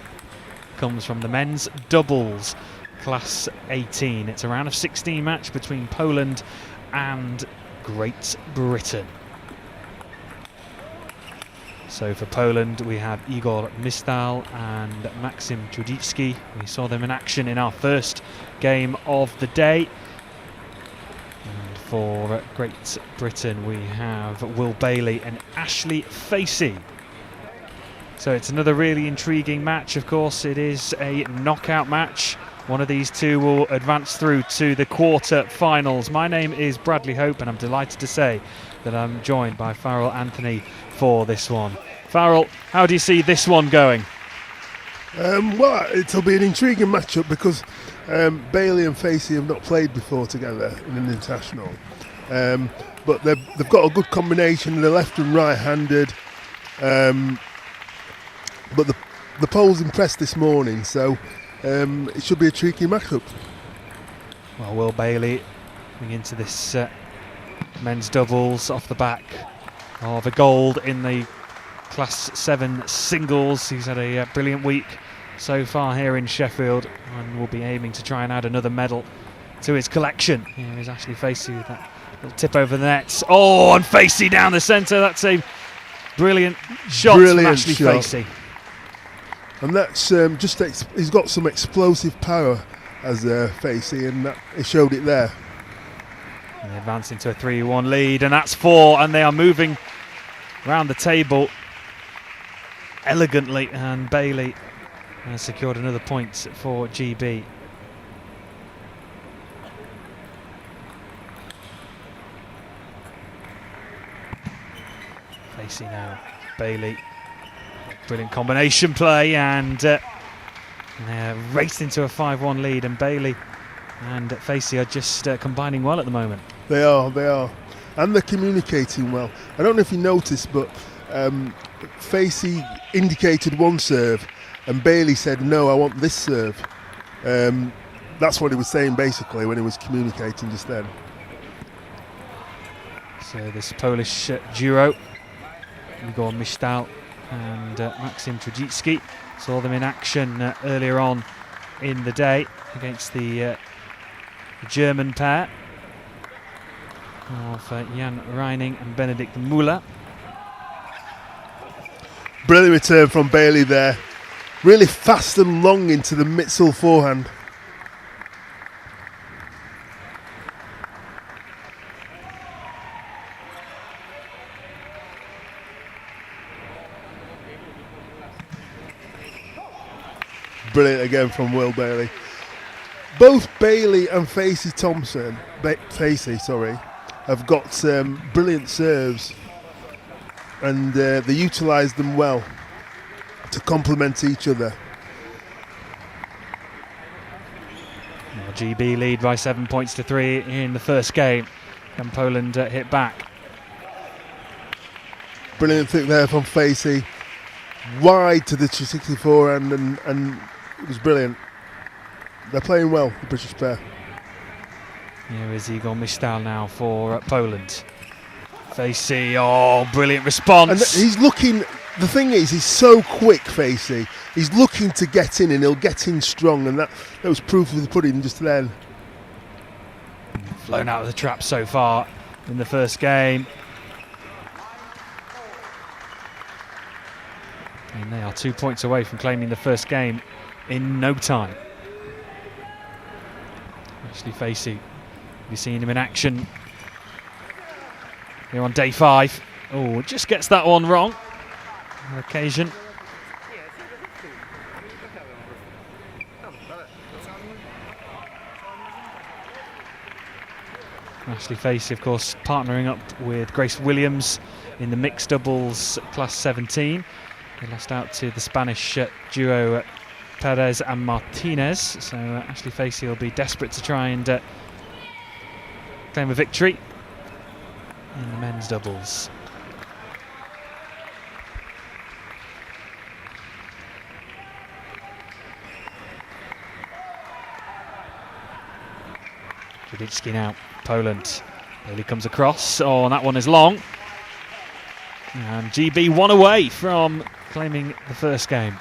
comes from the men's doubles class 18. It's a round of 16 match between Poland and Great Britain. So for Poland we have Igor Mistal and Maxim Trudicki. We saw them in action in our first game of the day. And for Great Britain we have Will Bailey and Ashley Facey. So it's another really intriguing match. Of course, it is a knockout match. One of these two will advance through to the quarter-finals. My name is Bradley Hope, and I'm delighted to say that I'm joined by Farrell Anthony for this one. Farrell, how do you see this one going? Well, it'll be an intriguing matchup because Bailey and Facey have not played before together in an international. But they've got a good combination. They're left and right-handed. But the Poles impressed this morning, so it should be a tricky matchup. Well, Will Bailey coming into this men's doubles off the back of a gold in the Class 7 singles. He's had a brilliant week so far here in Sheffield and will be aiming to try and add another medal to his collection. Here is Ashley Facey with that little tip over the net. Oh, and Facey down the centre. That's a brilliant shot from Ashley Facey. And that's he's got some explosive power as Facey, and he showed it there. And they advance into a 3-1 lead, and that's 4, and they are moving around the table elegantly, and Bailey has secured another point for GB. Facey now, Bailey. Brilliant combination play, and raced into a 5-1 lead, and Bailey and Facey are just combining well at the moment. They are. And they're communicating well. I don't know if you noticed, but Facey indicated one serve, and Bailey said, no, I want this serve. That's what he was saying, basically, when he was communicating just then. So this Polish duo, Igor Mistal and Maxim Trudicki, saw them in action earlier on in the day against the German pair of Jan Reining and Benedikt Müller. Brilliant return from Bailey there. Really fast and long into the Mitzel forehand. Brilliant again from Will Bailey. Both Bailey and Facey have got brilliant serves, and they utilise them well to complement each other. Well, GB lead by 7 points to 3 in the first game. Can Poland hit back? Brilliant thing there from Facey. Wide to the 260 forehand, and it was brilliant. They're playing well, the British pair. Here is Igor Mistal now for Poland. Facey, oh, brilliant response. And he's looking, the thing is, he's so quick, Facey. He's looking to get in, and he'll get in strong, and that was proof of the pudding just then. Flown out of the trap so far in the first game. And they are 2 points away from claiming the first game in no time. Ashley Facey, you've seen him in action here on day 5. Oh, just gets that one wrong on occasion. Ashley Facey, of course, partnering up with Grace Williams in the mixed doubles class 17. They lost out to the Spanish duo Perez and Martinez, so Ashley Facey will be desperate to try and claim a victory in the men's doubles. Rudicki now, Poland. Bailey comes across, and that one is long. And GB 1 away from claiming the first game.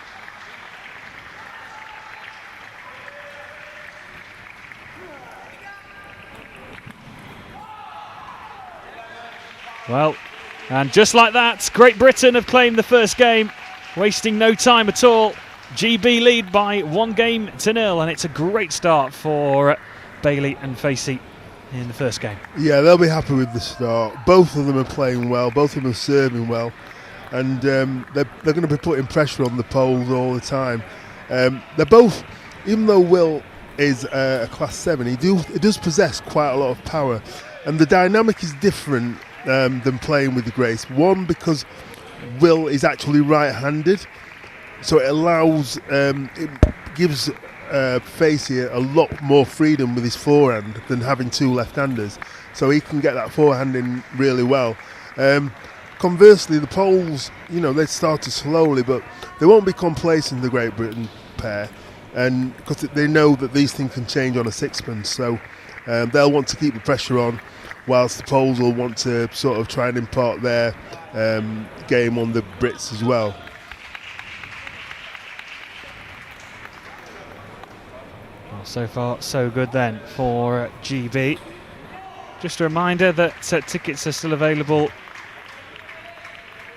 Well, and just like that, Great Britain have claimed the first game, wasting no time at all. GB lead by 1-0, and it's a great start for Bailey and Facey in the first game. Yeah, they'll be happy with the start. Both of them are playing well, both of them are serving well, and they're going to be putting pressure on the Poles all the time. They're both, even though Will is a class 7, he does possess quite a lot of power, and the dynamic is different than playing with the Grace. One, because Will is actually right-handed, so it allows, it gives Facey a lot more freedom with his forehand than having two left-handers, so he can get that forehand in really well. Conversely, the Poles, they started slowly, but they won't be complacent, the Great Britain pair, and because they know that these things can change on a sixpence, so they'll want to keep the pressure on, whilst the Poles will want to sort of try and impart their game on the Brits as well. Well, so far so good then for GB. Just a reminder that tickets are still available,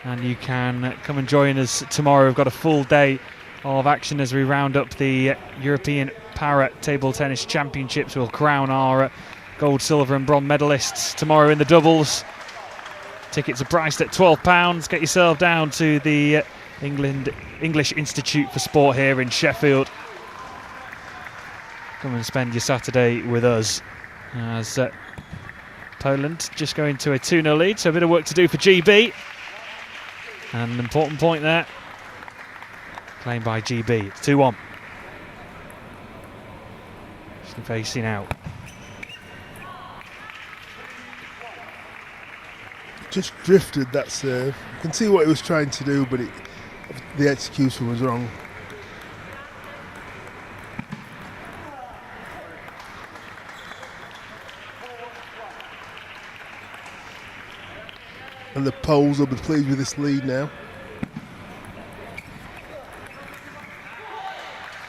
and you can come and join us tomorrow. We've got a full day of action as we round up the European Para Table Tennis Championships. We'll crown our gold, silver and bronze medalists tomorrow in the doubles. Tickets are priced at £12. Get yourself down to the English Institute for Sport here in Sheffield. Come and spend your Saturday with us, as Poland just going to a 2-0 lead, so a bit of work to do for GB. And an important point there, claimed by GB. It's 2-1. Facing out. Just drifted that serve. You can see what he was trying to do, but the execution was wrong. And the Poles will be pleased with this lead now.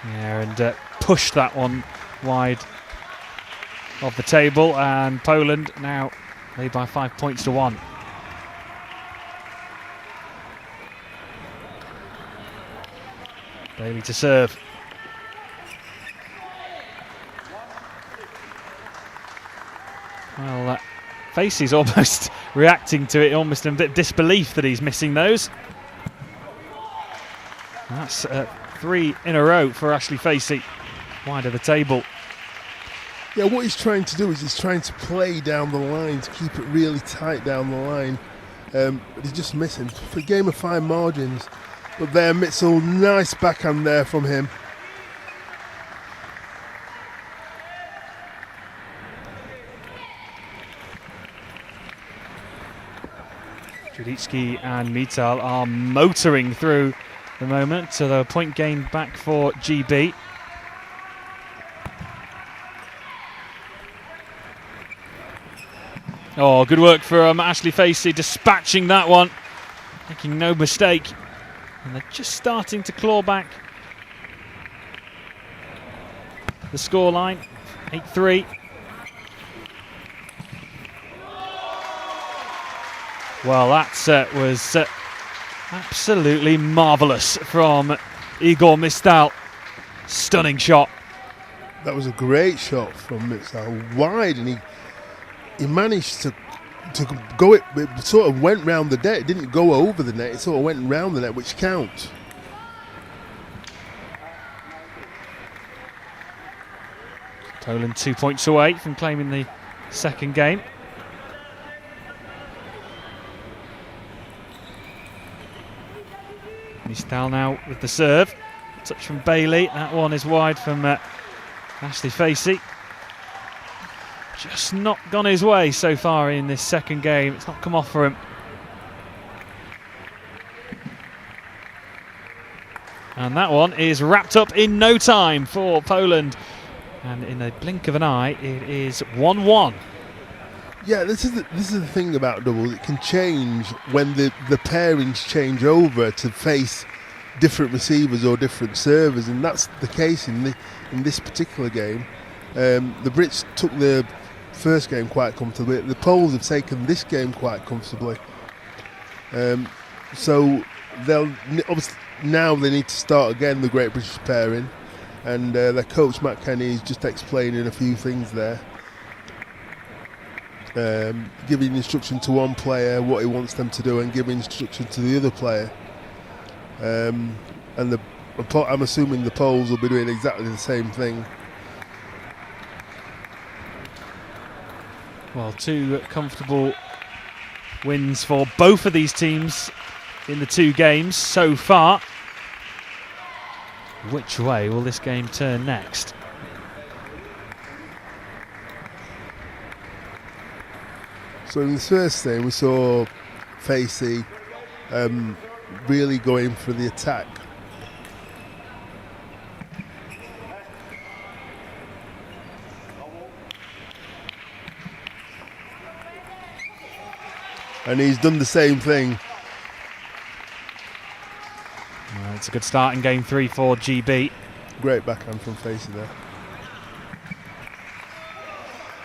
Yeah, and pushed that one wide of the table, and Poland now lead by 5 points to 1. Bailey to serve. Well, Facey's almost reacting to it, almost in a bit of disbelief that he's missing those. And that's 3 in a row for Ashley Facey, wide of the table. Yeah, what he's trying to do is he's trying to play down the line, to keep it really tight down the line. But he's just missing. For a game of fine margins. But there, Mitchell, nice backhand there from him. Rudicki and Mittal are motoring through the moment, so the point gained back for GB. Oh, good work from Ashley Facey, dispatching that one, making no mistake. And they're just starting to claw back the scoreline, 8-3. Well, that was absolutely marvellous from Igor Mistal. Stunning shot. That was a great shot from Mistal, wide, and he managed to go it sort of went round the net. It didn't go over the net, it sort of went round the net, which counts. Poland 2 points away from claiming the second game. Mistal now with the serve. Touch from Bailey. That one is wide from Ashley Facey. Just not gone his way so far in this second game. It's not come off for him. And that one is wrapped up in no time for Poland. And in a blink of an eye, it is 1-1. Yeah, this is the thing about doubles. It can change when the pairings change over to face different receivers or different servers, and that's the case in this particular game. The Brits took the first game quite comfortably. The Poles have taken this game quite comfortably. So they'll obviously now they need to start again the Great British pairing, and their coach Matt Kenny is just explaining a few things there, giving instruction to one player what he wants them to do, and giving instruction to the other player. And I'm assuming the Poles will be doing exactly the same thing. Well, 2 comfortable wins for both of these teams in the 2 games so far. Which way will this game turn next? So in the first game we saw Facey really going for the attack. And he's done the same thing. It's a good start in game 3 for GB. Great backhand from Facey there.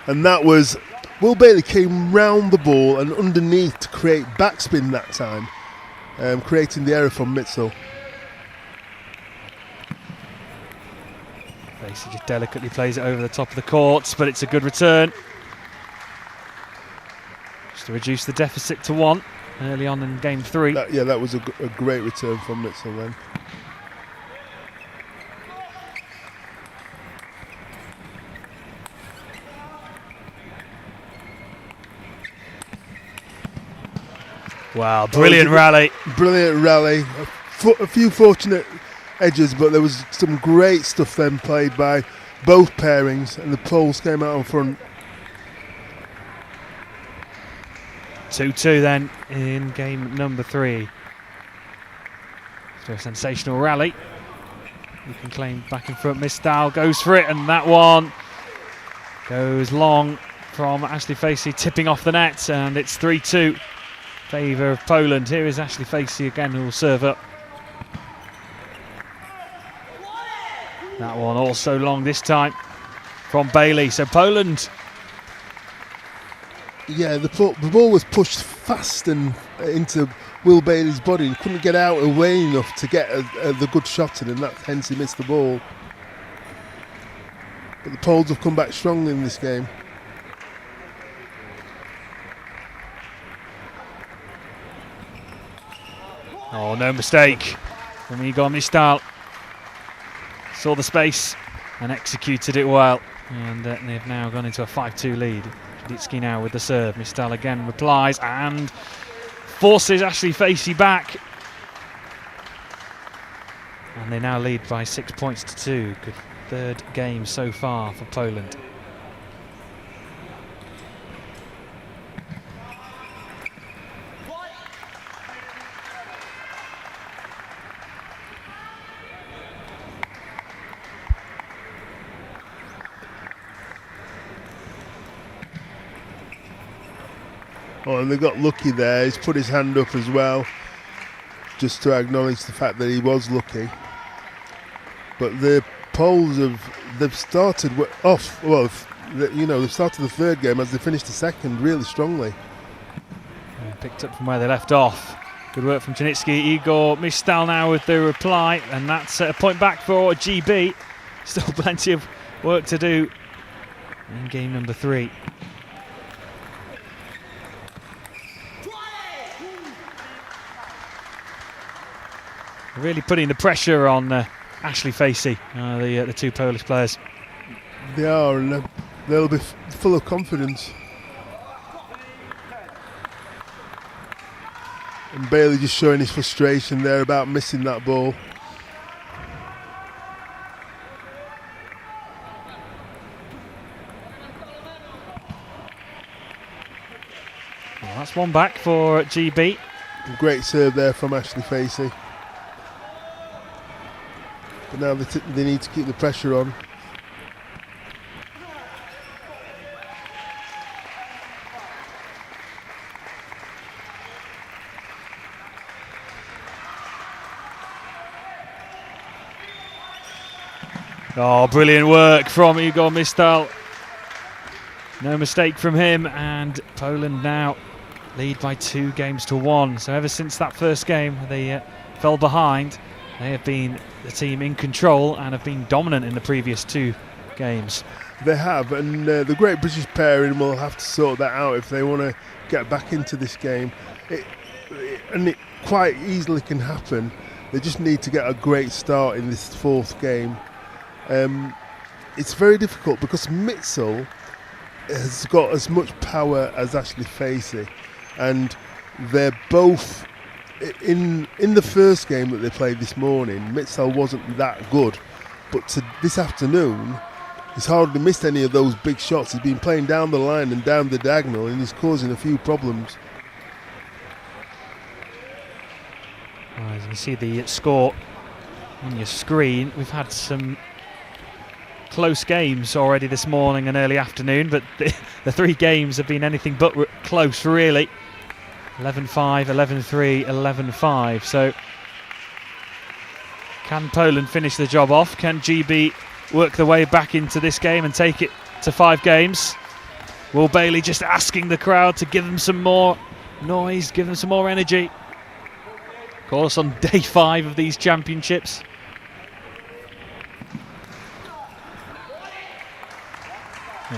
And that was, Will Bailey came round the ball and underneath to create backspin that time, creating the error from Mitzel. Facey just delicately plays it over the top of the courts, but it's a good return. Just to reduce the deficit to 1 early on in game 3. That was a great return from Mitzel then. Wow, brilliant rally. Brilliant rally. A few fortunate edges, but there was some great stuff then played by both pairings, and the Poles came out on front. 2-2 then in game number 3. After a sensational rally, you can claim back in front. Mistal goes for it, and that one goes long from Ashley Facey, tipping off the net, and it's 3-2 favour of Poland. Here is Ashley Facey again, who will serve up. That one also long this time from Bailey. So Poland. Yeah, the ball was pushed fast and into Will Bailey's body and couldn't get out away enough to get the good shot in, and that hence he missed the ball. But the Poles have come back strongly in this game. Oh, no mistake from Igor Mistal. Saw the space and executed it well. And they've now gone into a 5-2 lead. Ditsky now with the serve. Mistal again replies and forces Ashley Facey back. And they now lead by 6 points to 2. Good third game so far for Poland. Oh, and they got lucky there. He's put his hand up as well, just to acknowledge the fact that he was lucky. But the Poles they've started off well. They've started the third game as they finished the second really strongly. Picked up from where they left off. Good work from Janitsky. Igor Mistal now with the reply, and that's a point back for GB. Still plenty of work to do in game number 3. Really putting the pressure on Ashley Facey, the 2 Polish players. They are, and they'll be full of confidence. And Bailey just showing his frustration there about missing that ball. Well, that's one back for GB. Great serve there from Ashley Facey. But now they need to keep the pressure on. Oh, brilliant work from Igor Mistal. No mistake from him, and Poland now lead by 2-1. So ever since that first game they fell behind, they have been the team in control and have been dominant in the previous 2 games. They have, and the Great British pairing will have to sort that out if they want to get back into this game. It quite easily can happen. They just need to get a great start in this 4th game. It's very difficult because Mitchell has got as much power as Ashley Facey, and they're both in the first game that they played this morning. Mitchell wasn't that good, but this afternoon he's hardly missed any of those big shots. He's been playing down the line and down the diagonal, and he's causing a few problems. As you can see the score on your screen, we've had some close games already this morning and early afternoon, but the 3 games have been anything but close, really. 11-5, 11-3, 11-5. So can Poland finish the job off? Can GB work their way back into this game and take it to 5 games? Will Bailey just asking the crowd to give them some more noise, give them some more energy. Of course, on day 5 of these championships.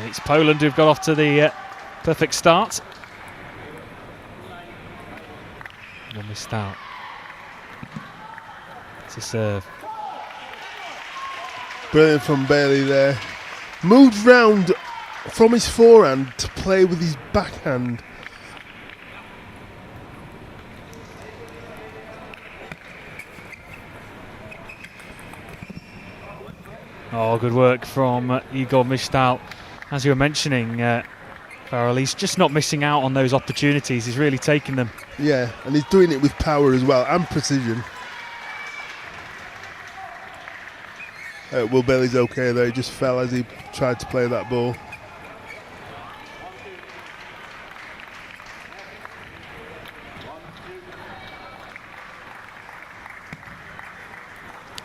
It's Poland who've got off to the perfect start. One missed out. It's a serve. Brilliant from Bailey there. Moved round from his forehand to play with his backhand. Oh, good work from Igor Mistal. As you were mentioning, Farrell, he's just not missing out on those opportunities. He's really taking them. Yeah, and he's doing it with power as well and precision. Will Bailey's okay though. He just fell as he tried to play that ball.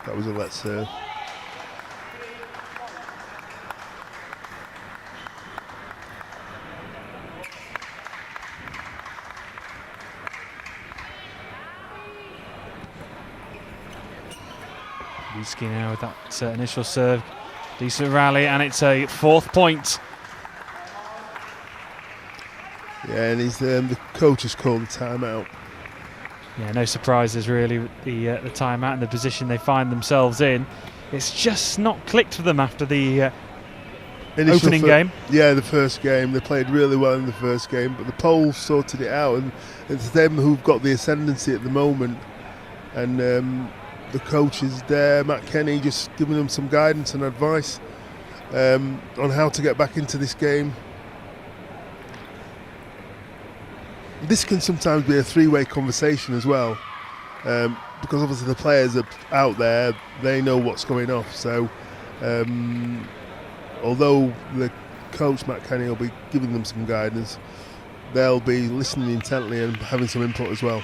That was a let serve. Ski now with that initial serve. Decent rally, and it's a 4th point. Yeah, and he's the coach has called the timeout. Yeah, no surprises really with the timeout and the position they find themselves in. It's just not clicked for them after the opening game. Yeah, the first game. They played really well in the first game, but the Poles sorted it out, and it's them who've got the ascendancy at the moment. And the coach is there, Matt Kenny, just giving them some guidance and advice on how to get back into this game. This can sometimes be a 3-way conversation as well, because obviously the players are out there, they know what's going off. So although the coach, Matt Kenny, will be giving them some guidance, they'll be listening intently and having some input as well.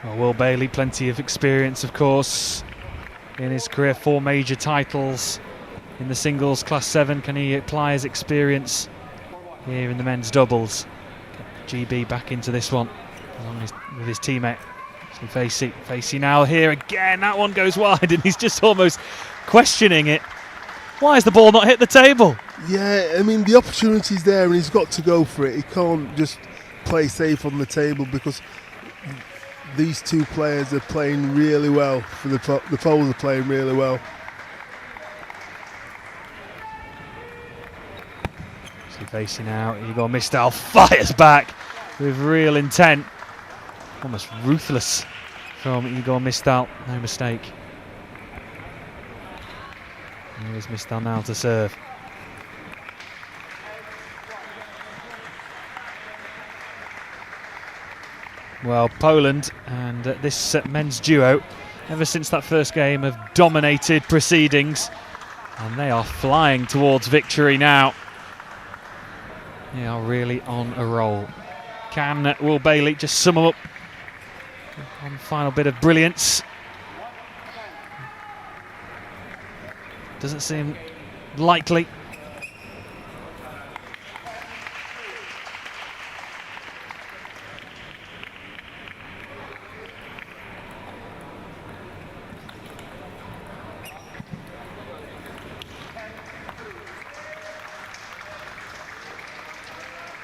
Well, Will Bailey, plenty of experience, of course, in his career, 4 major titles in the singles Class 7. Can he apply his experience here in the men's doubles? Get GB back into this one, along with his teammate Facey. Facey now here again. That one goes wide, and he's just almost questioning it. Why has the ball not hit the table? Yeah, I mean, the opportunity's there, and he's got to go for it. He can't just play safe on the table, because these 2 players are playing really well. For the Poles are playing really well. See Facey now. Igor Mistal fires back with real intent. Almost ruthless from Igor Mistal. No mistake. Here's Mistal now to serve. Well, Poland and this men's duo, ever since that first game, have dominated proceedings, and they are flying towards victory now. They are really on a roll. Can Will Bailey just sum up One final bit of brilliance. Doesn't seem likely.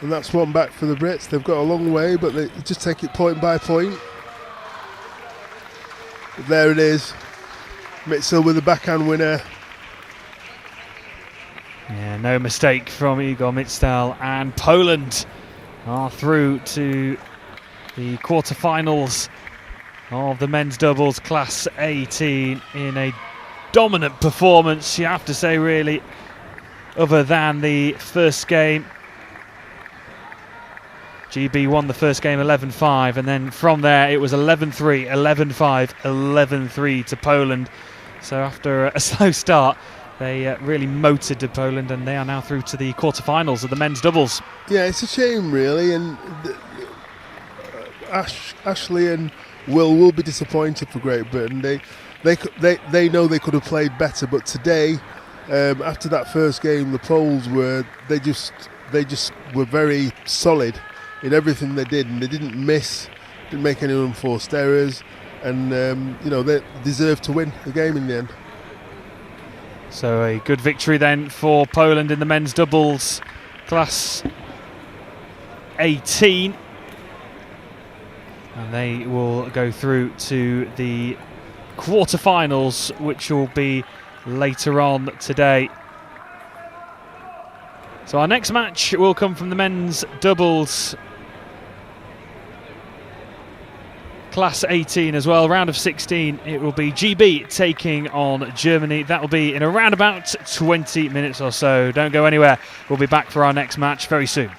And that's one back for the Brits. They've got a long way, but they just take it point by point. But there it is. Mitchell with the backhand winner. Yeah, no mistake from Igor Mitstal, and Poland are through to the quarterfinals of the men's doubles class 18 in a dominant performance, you have to say, really, other than the first game. GB won the first game 11-5, and then from there it was 11-3, 11-5, 11-3 to Poland. So after a slow start, they really motored to Poland, and they are now through to the quarterfinals of the men's doubles. Yeah, it's a shame, really, and Ashley and will be disappointed for Great Britain. They know they could have played better, but today, after that first game, the Poles they just were very solid in everything they did, and they didn't miss, didn't make any unforced errors, and they deserved to win the game in the end. So a good victory then for Poland in the men's doubles class 18, and they will go through to the quarterfinals, which will be later on today. So our next match will come from the men's doubles class 18 as well, round of 16. It will be GB taking on Germany. That will be in around about 20 minutes or so. Don't go anywhere. We'll be back for our next match very soon.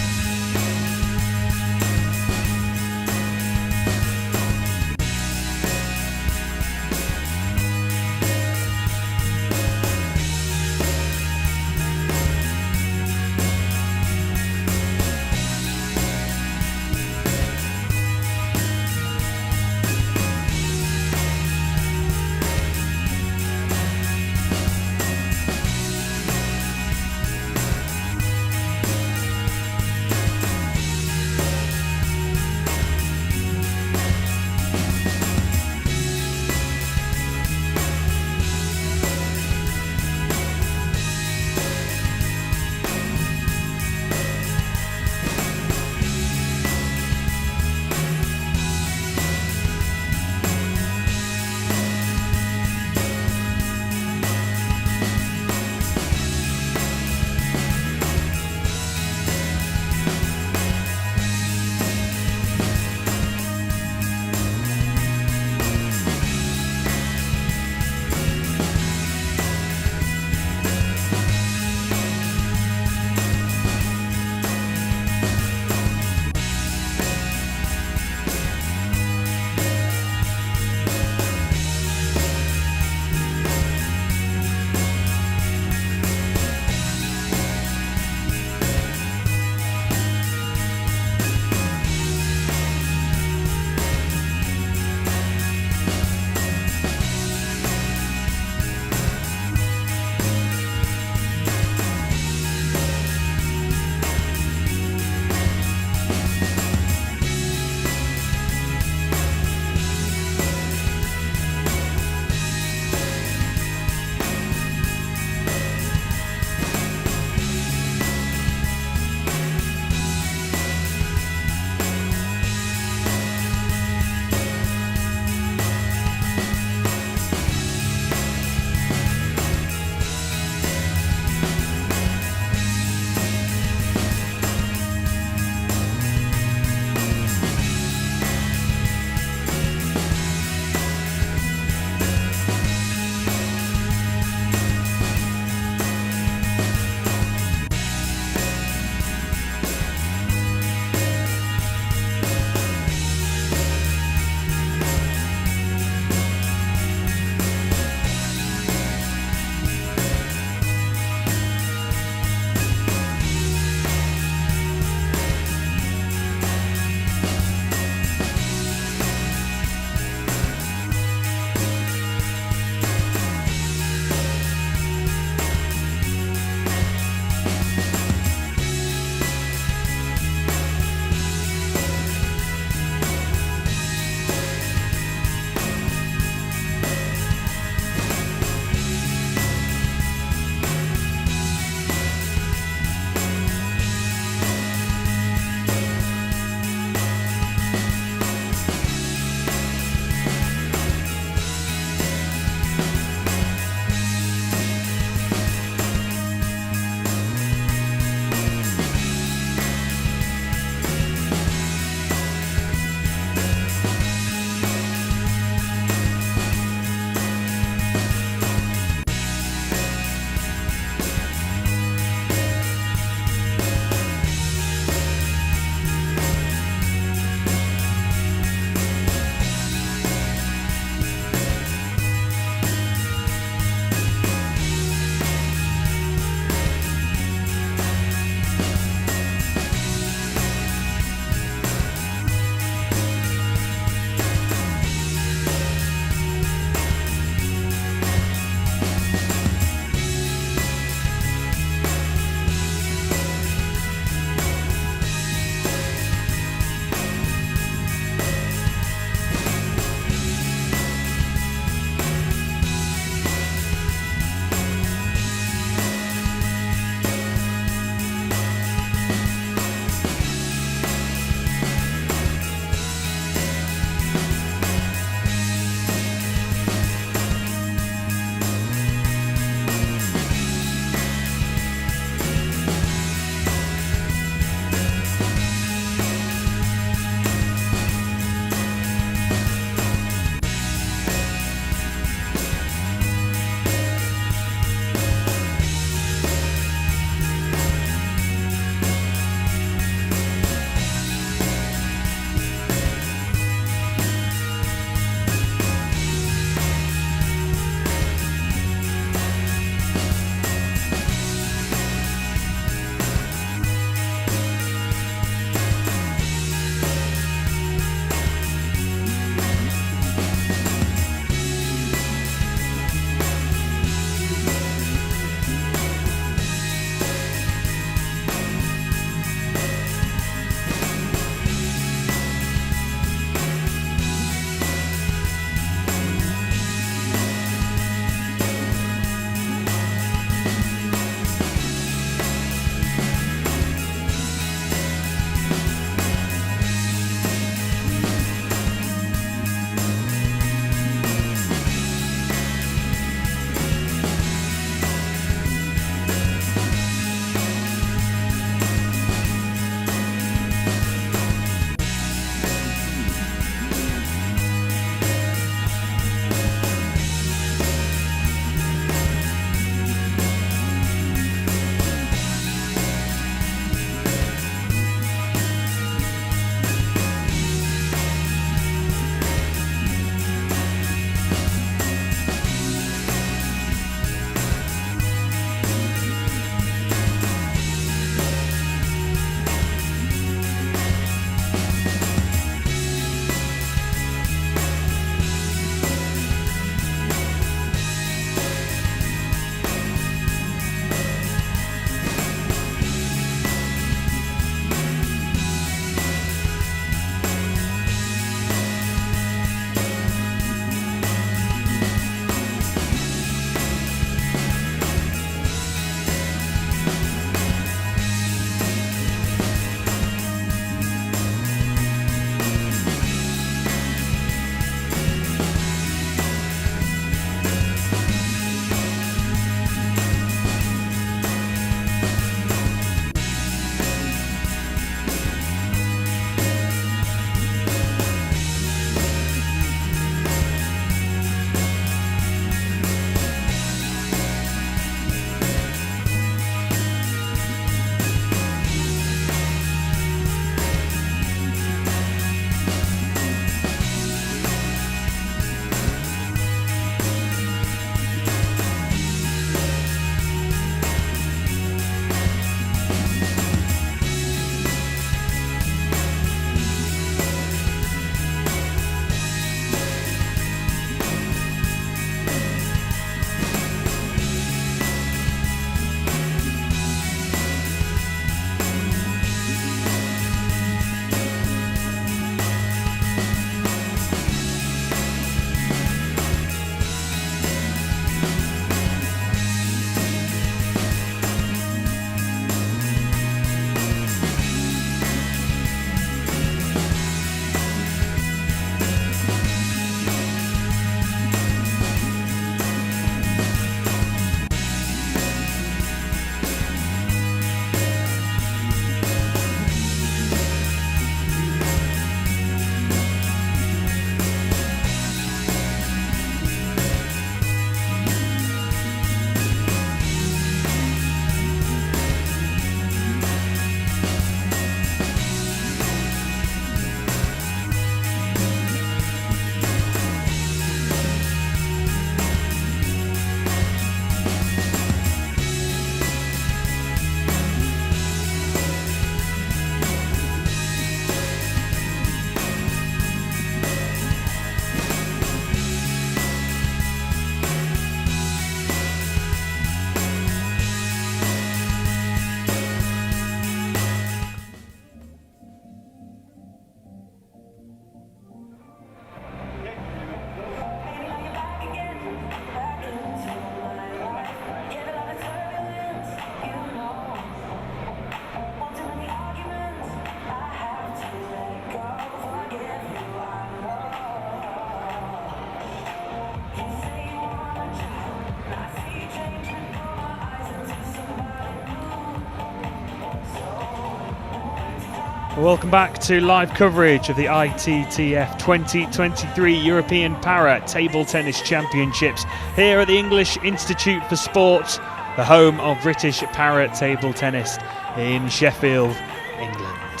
Welcome back to live coverage of the ITTF 2023 European Para Table Tennis Championships here at the English Institute for Sport, the home of British para table tennis in Sheffield, England.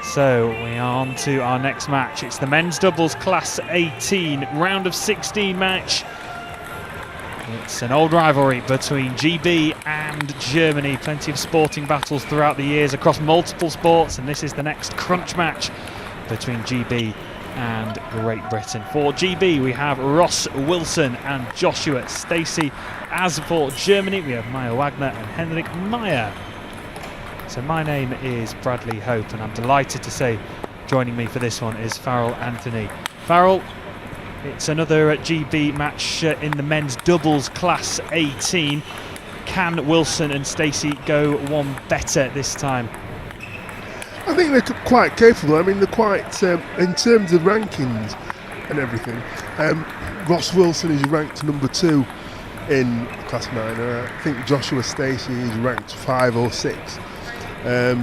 So we are on to our next match. It's the men's doubles class 18 round of 16 match. It's an old rivalry between GB and Germany. Plenty of sporting battles throughout the years across multiple sports, and this is the next crunch match between GB and Great Britain. For GB, we have Ross Wilson and Joshua Stacey. As for Germany, we have Maya Wagner and Henrik Meyer. So my name is Bradley Hope, and I'm delighted to say joining me for this one is Farrell Anthony. Farrell, it's another GB match in the men's doubles class 18. Can Wilson and Stacey go one better this time? I think they're quite capable. I mean, they're quite, in terms of rankings and everything, Ross Wilson is ranked number 2 in class 9, and I think Joshua Stacey is ranked 5 or 6. I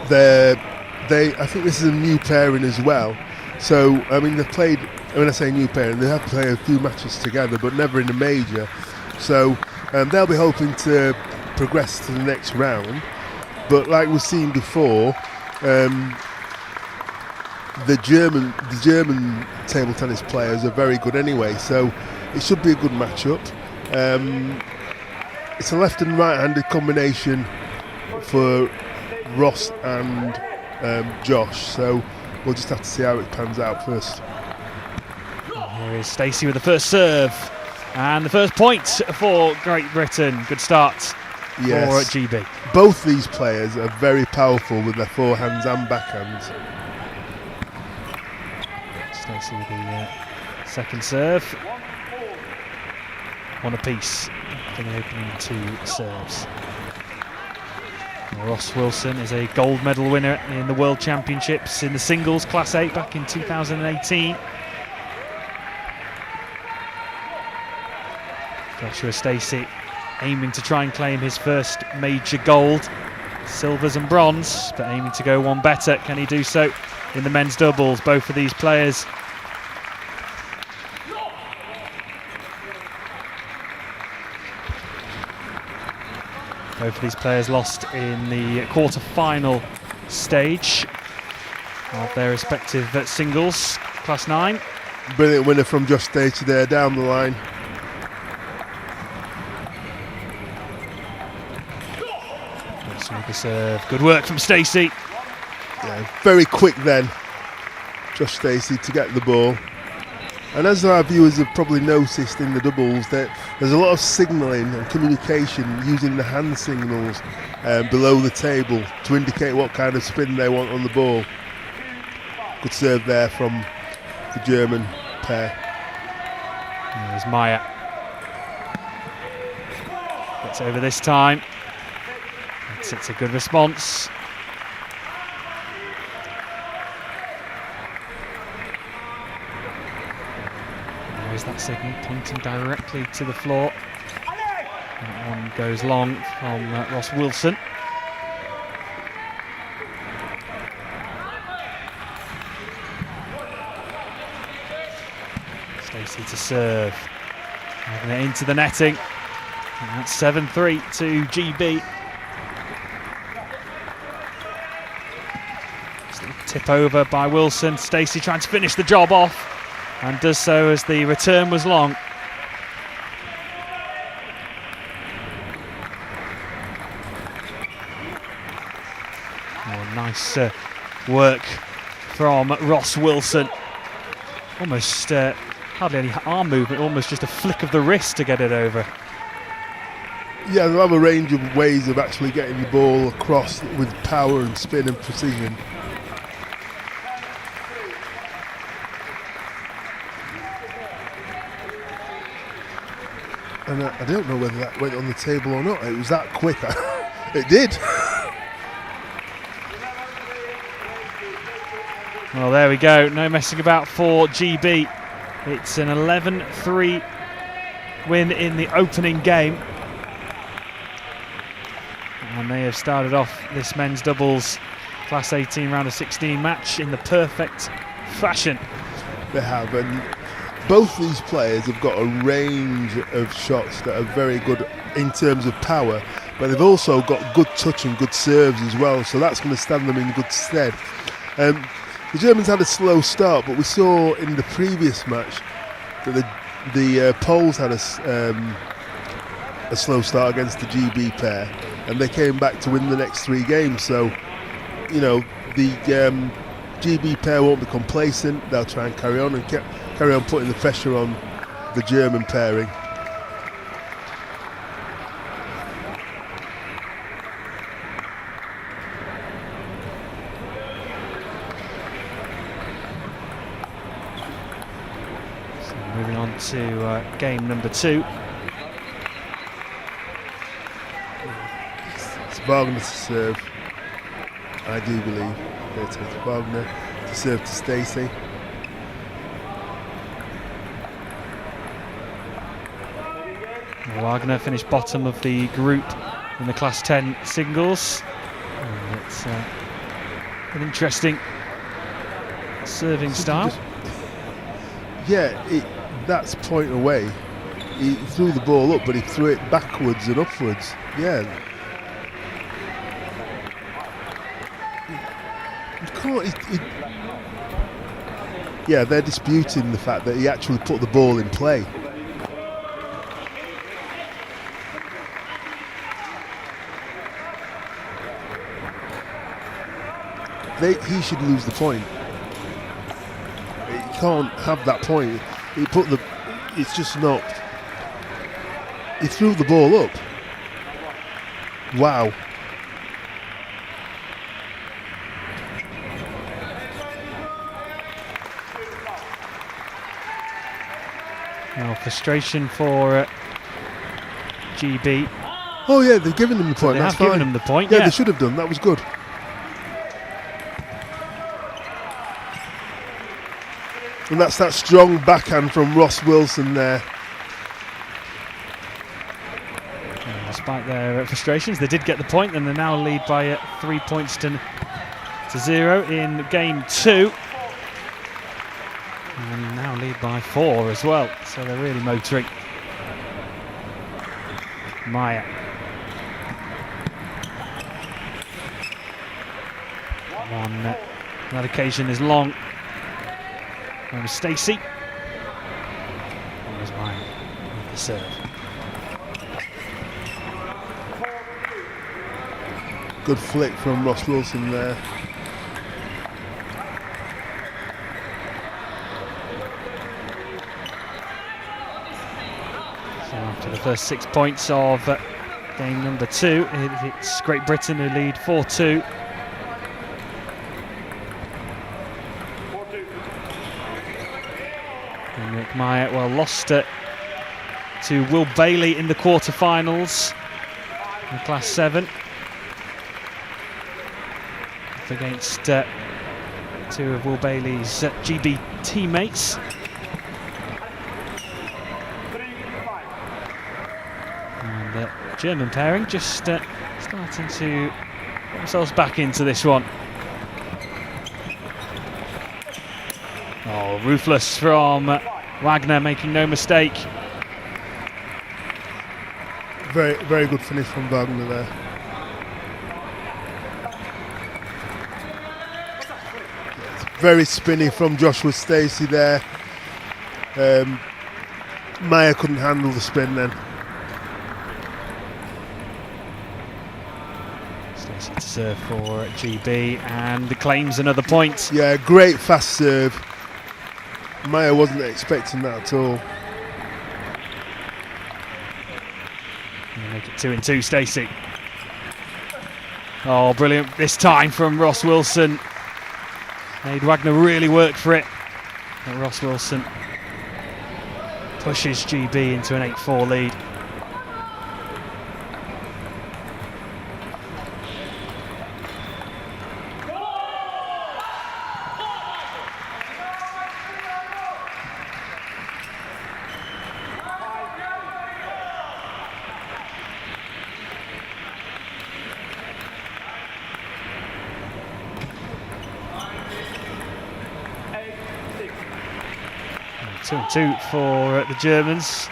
think this is a new pairing as well. So, I mean, they've played, when I say new pairing, they have played a few matches together, but never in a major. So, they'll be hoping to progress to the next round. But like we've seen before, the German table tennis players are very good anyway, so it should be a good matchup. It's a left and right-handed combination for Ross and Josh, so we'll just have to see how it pans out first. Here is Stacey with the first serve and the first point for Great Britain. Good start for GB. Both these players are very powerful with their forehands and backhands. Stacey with the second serve. One apiece for the opening 2 serves. Ross Wilson is a gold medal winner in the World Championships in the singles Class 8 back in 2018. Joshua Stacey aiming to try and claim his first major gold. Silvers and bronze, but aiming to go one better. Can he do so in the men's doubles? Both of these players lost in the quarter-final stage of their respective singles, Class 9. Brilliant winner from Josh Stacey there, down the line. With the serve. Good work from Stacey. Yeah, very quick then, Josh Stacey to get the ball. And as our viewers have probably noticed in the doubles, that there's a lot of signalling and communication using the hand signals below the table to indicate what kind of spin they want on the ball. Good serve there from the German pair. There's Meyer. Gets over this time. It's a good response. There's that signal pointing directly to the floor. That one goes long from Ross Wilson. Stacey to serve. Having it into the netting. And that's 7-3 to GB. Tip over by Wilson. Stacey trying to finish the job off, and does so as the return was long. Nice work from Ross Wilson. Almost hardly any arm movement, almost just a flick of the wrist to get it over. Yeah, they'll have a range of ways of actually getting the ball across with power and spin and precision. And I don't know whether that went on the table or not. It was that quick. It did. Well, there we go. No messing about for GB. It's an 11-3 win in the opening game. And they have started off this men's doubles Class 18 round of 16 match in the perfect fashion. They have, and both these players have got a range of shots that are very good in terms of power, but they've also got good touch and good serves as well, so that's going to stand them in good stead. The Germans had a slow start, but we saw in the previous match that the Poles had a slow start against the GB pair, and they came back to win the next 3 games. So, you know, the GB pair won't be complacent. They'll try and carry on putting the pressure on the German pairing. Moving on to game number 2. It's Wagner to serve, I do believe. They're taking Wagner to serve to Stacey. Wagner finished bottom of the group in the Class 10 singles. And it's an interesting serving style. That's point away. He threw the ball up, but he threw it backwards and upwards. Yeah. Yeah, they're disputing the fact that he actually put the ball in play. He should lose the point. He can't have that point. It's just not. He threw the ball up. Wow. Now frustration for GB. Oh yeah, they've given him the point. They That's have fine. given him the point. Yeah, they should have done. That was good. And that's that strong backhand from Ross Wilson there. And despite their frustrations, they did get the point, and they now lead by 3 points to 0 in game 2. And now lead by 4 as well, so they're really motoring. Maya. On that occasion is long. And Stacey. There's Maya with the serve. Good flick from Ross Wilson there. So after the first 6 points of game number 2, it's Great Britain who lead 4-2. Henrik Meyer, lost to Will Bailey in the quarterfinals in Class 7. Up against 2 of Will Bailey's GB teammates. And German pairing just starting to get themselves back into this one. Oh, ruthless from Wagner, making no mistake. Very, very good finish from Wagner there. Very spinny from Joshua Stacey there. Meyer couldn't handle the spin then. Stacey to serve for GB and claims another point. Yeah, great fast serve. Meyer wasn't expecting that at all. And make it 2-2, Stacey. Oh, brilliant this time from Ross Wilson. Made Wagner really work for it. But Ross Wilson pushes GB into an 8-4 lead. 2-2 for the Germans.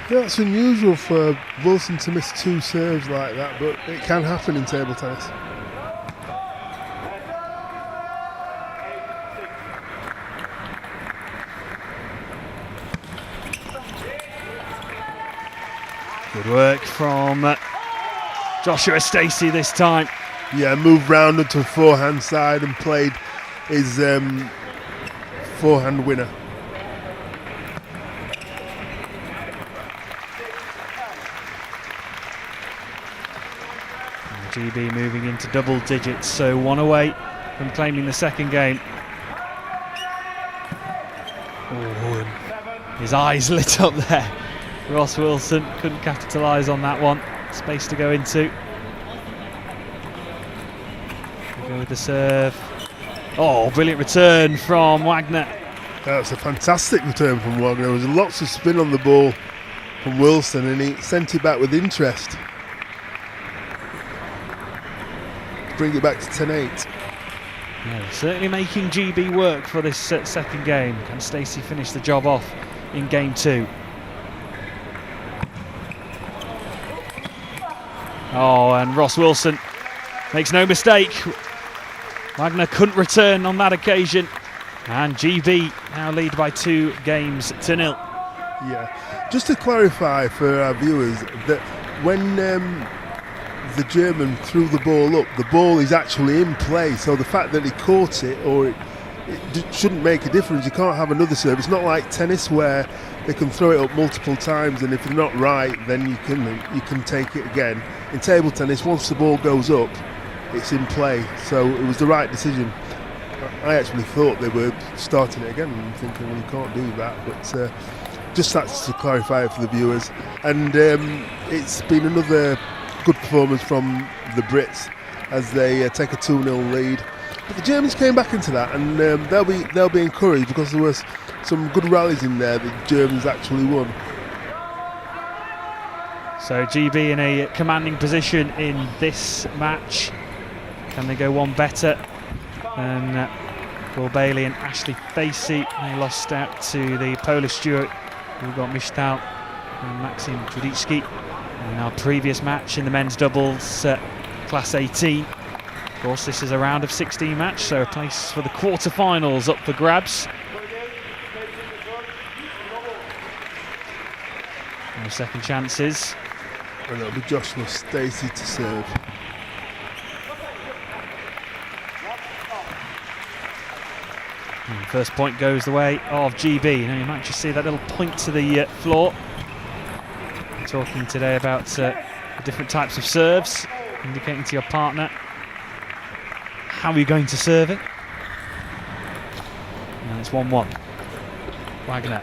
Yeah, it's unusual for Wilson to miss 2 serves like that, but it can happen in table tennis. Good work from Joshua Stacey this time. Yeah, moved round onto the forehand side and played his forehand winner. GB moving into double digits, so 1 away from claiming the second game. Oh, his eyes lit up there. Ross Wilson couldn't capitalise on that one. Space to go into. We'll go with the serve. Oh, brilliant return from Wagner. That's a fantastic return from Wagner. There was lots of spin on the ball from Wilson and he sent it back with interest. Bring it back to 10-8. Yeah, certainly making GB work for this second game. Can Stacey finish the job off in game 2? Oh, and Ross Wilson makes no mistake. Wagner couldn't return on that occasion. And GB now lead by 2 games to 0. Yeah, just to clarify for our viewers that when the German threw the ball is actually in play. So the fact that he caught it it shouldn't make a difference. You can't have another serve. It's not like tennis where they can throw it up multiple times and if they're not right, then you can take it again. In table tennis, once the ball goes up, it's in play. So it was the right decision. I actually thought they were starting it again and thinking, well, you can't do that. But just that's to clarify it for the viewers. And it's been another good performance from the Brits as they take a 2-0 lead. But the Germans came back into that, and they'll be encouraged because there was some good rallies in there that the Germans actually won. So GB in a commanding position in this match. Can they go one better? And Paul Bailey and Ashley Facey, they lost out to the Polish duo Hugo Michtal and Maxim Trudicki in our previous match in the men's doubles class 18. Of course, this is a round of 16 match, so a place for the quarterfinals up for grabs. No second chances. And it'll be Joshua Stacey to serve. And first point goes the way of GB. Now you might just see that little point to the floor. We're talking today about the different types of serves, indicating to your partner how you're going to serve it. And it's 1-1. Wagner.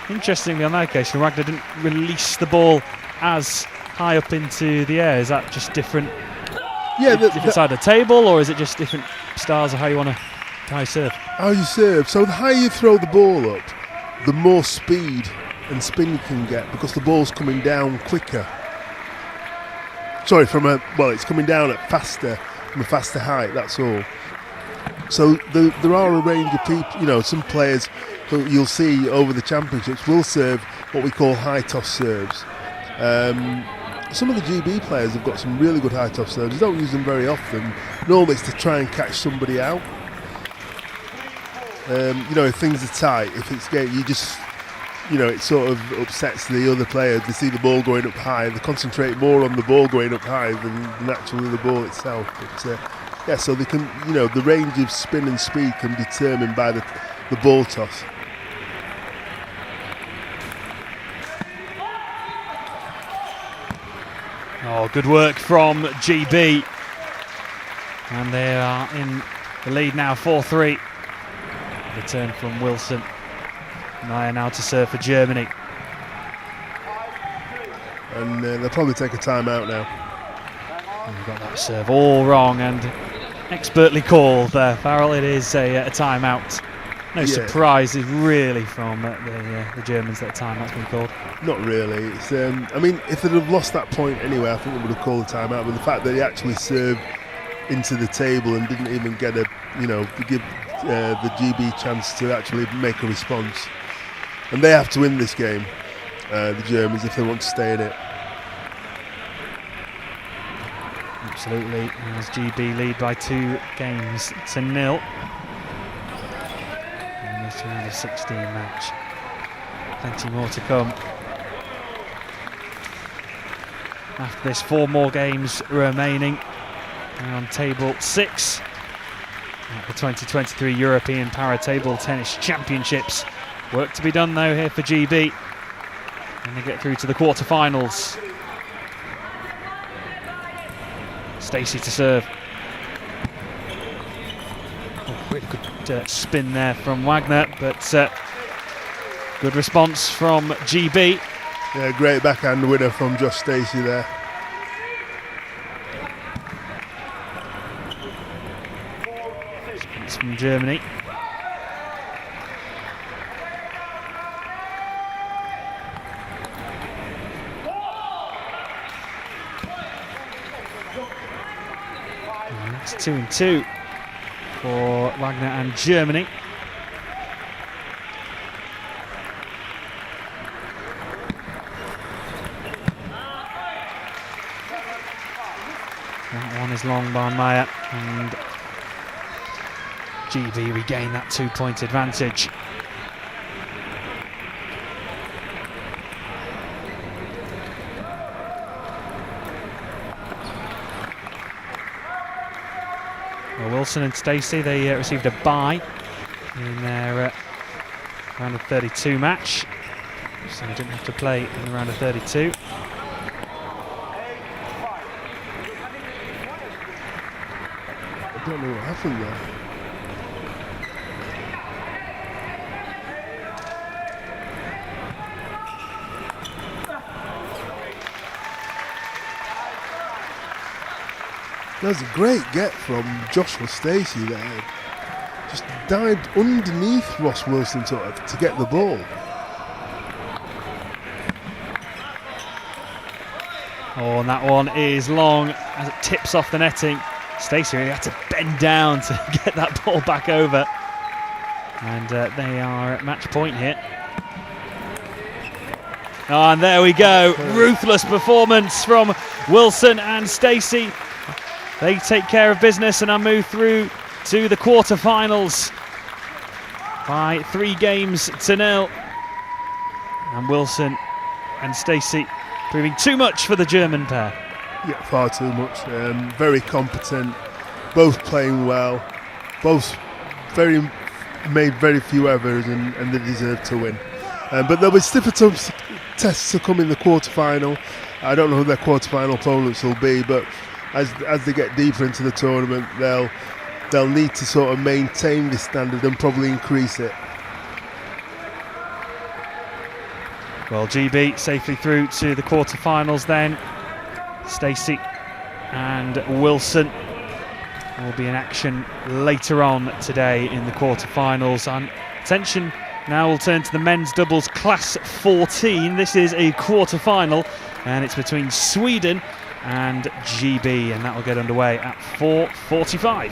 Interestingly, on that occasion, Wagner didn't release the ball as high up into the air. Is that just different? Yeah, different side of the table, or is it just different styles of how you serve? How you serve. So the higher you throw the ball up, the more speed and spin you can get because the ball's coming down quicker. Sorry, it's coming down from a faster height. That's all. So there are a range of people, some players who you'll see over the championships will serve what we call high toss serves. Some of the GB players have got some really good high toss serves. They don't use them very often. Normally it's to try and catch somebody out. If things are tight, if it's you just, it sort of upsets the other players. They see the ball going up high, they concentrate more on the ball going up high than actually the ball itself. But so they can, the range of spin and speed can be determined by the ball toss. Oh, good work from GB. And they are in the lead now, 4-3. Return from Wilson. Naya now to serve for Germany. And they'll probably take a timeout now. And we've got that serve all wrong and expertly called there, Farrell. It is a timeout. No surprises really from the Germans that a timeout's been called. Not really. It's, if they'd have lost that point anyway, I think they would have called a timeout. But the fact that he actually served into the table and didn't even get a, give the GB chance to actually make a response. And they have to win this game, the Germans, if they want to stay in it. Absolutely, as GB lead by 2 games to 0 in this round of 16 match. Plenty more to come. After this, 4 more games remaining. We're on table 6 at the 2023 European Para Table Tennis Championships. Work to be done though here for GB, and they get through to the quarterfinals. Stacey to serve. Oh, really good spin there from Wagner, but good response from GB. Yeah, great backhand winner from Josh Stacey there. It's from Germany. And that's 2-2 for Wagner and Germany. That one is long by Meyer, and GB regain that 2-point advantage. Well, Wilson and Stacey, they received a bye in their round of 32 match, so they didn't have to play in the round of 32. I don't know what happened there. That was a great get from Joshua Stacey there. Just dived underneath Ross Wilson to get the ball. Oh, and that one is long as it tips off the netting. Stacey really had to bend down to get that ball back over. And they are at match point here. Oh, and there we go. Ruthless performance from Wilson and Stacey. They take care of business and are moved through to the quarterfinals by 3 games to 0. And Wilson and Stacey proving too much for the German pair. Yeah, far too much. Very competent, both playing well, both made very few errors, and they deserve to win. But there'll be stiffer tests to come in the quarterfinal. I don't know who their quarterfinal opponents will be, but as they get deeper into the tournament, they'll need to sort of maintain this standard and probably increase it. Well, GB safely through to the quarterfinals then. Stacey and Wilson will be in action later on today in the quarterfinals. And attention now will turn to the men's doubles class 14. This is a quarterfinal, and it's between Sweden and GB, and that will get underway at 4:45.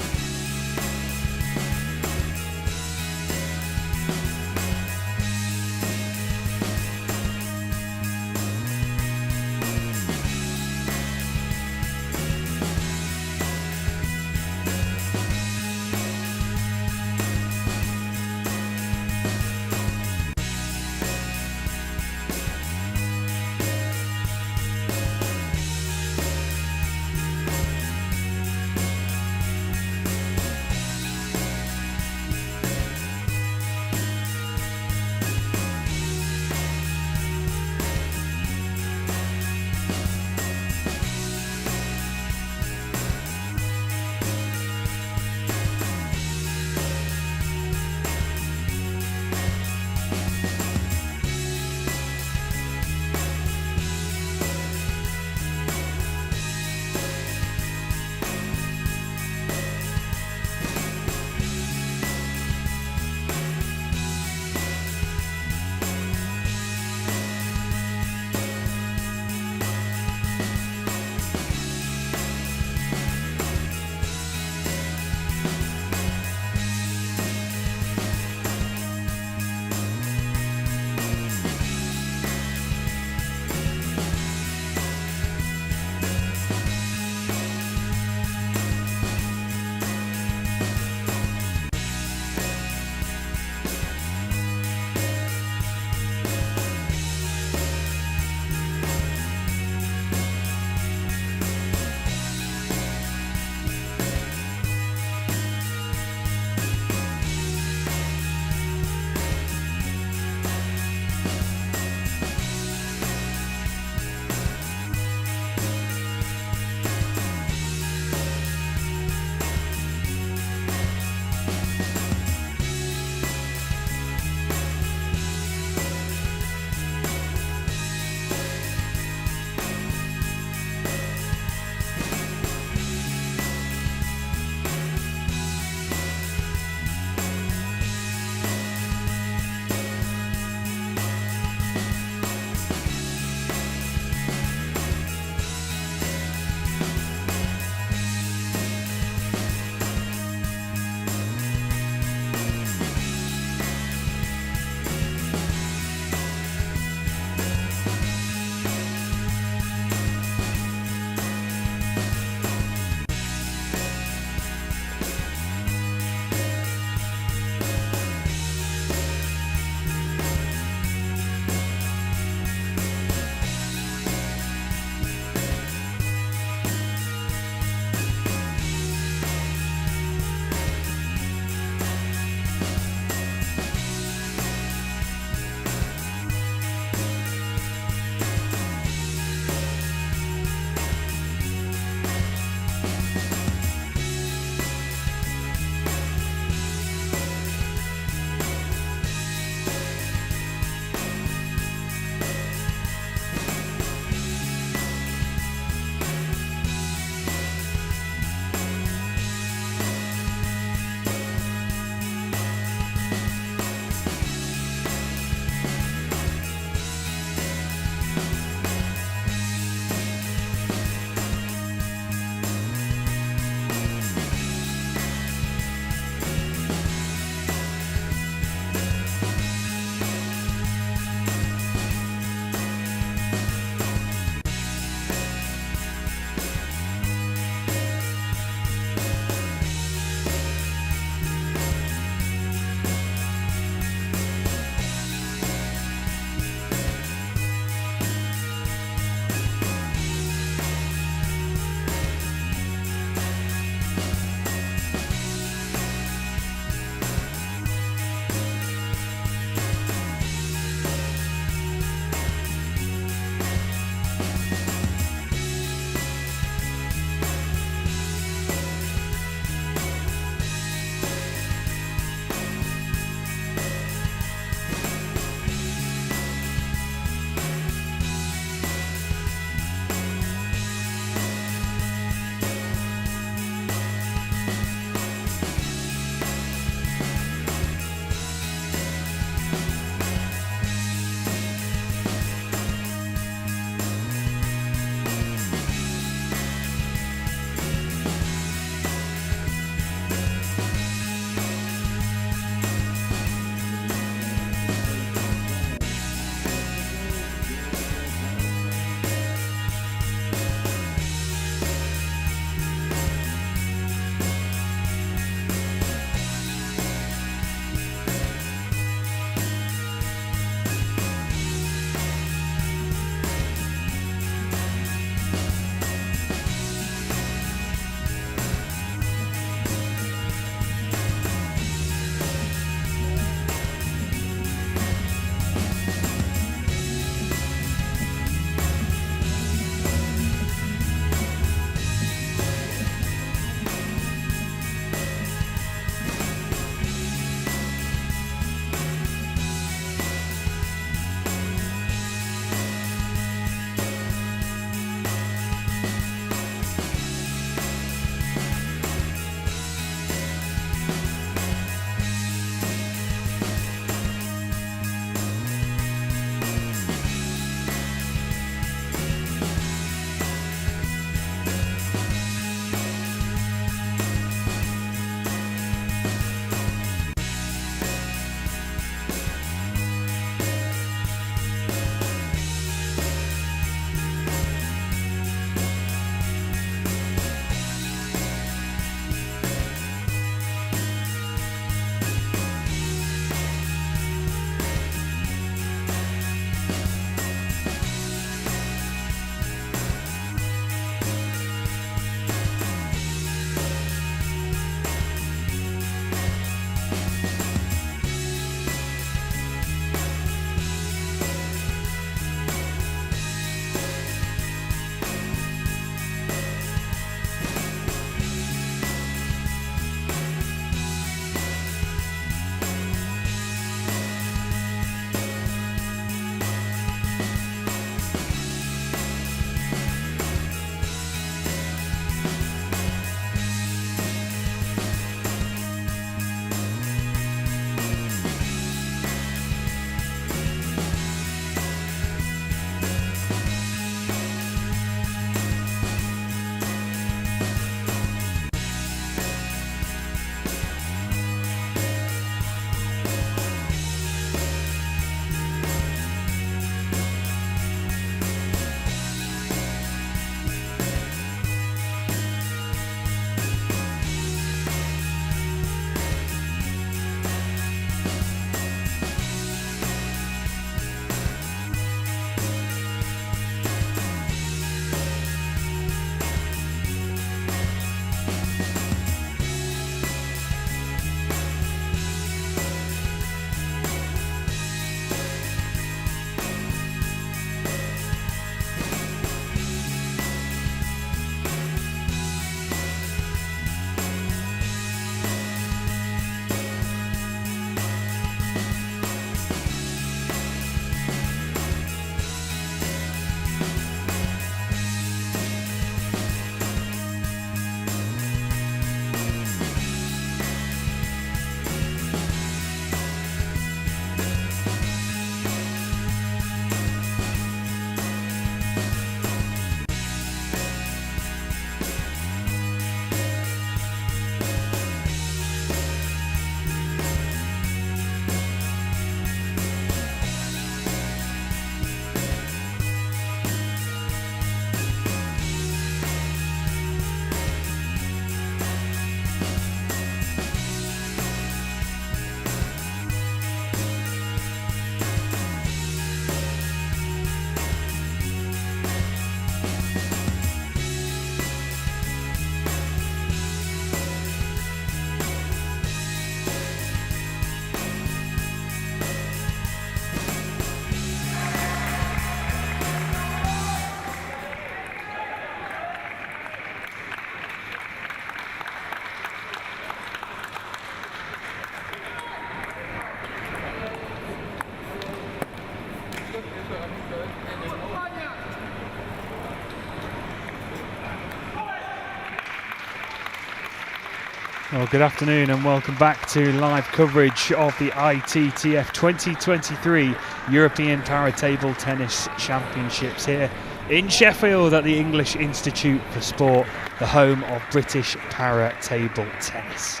Well, good afternoon and welcome back to live coverage of the ITTF 2023 European Para Table Tennis Championships here in Sheffield at the English Institute for Sport, the home of British para table tennis.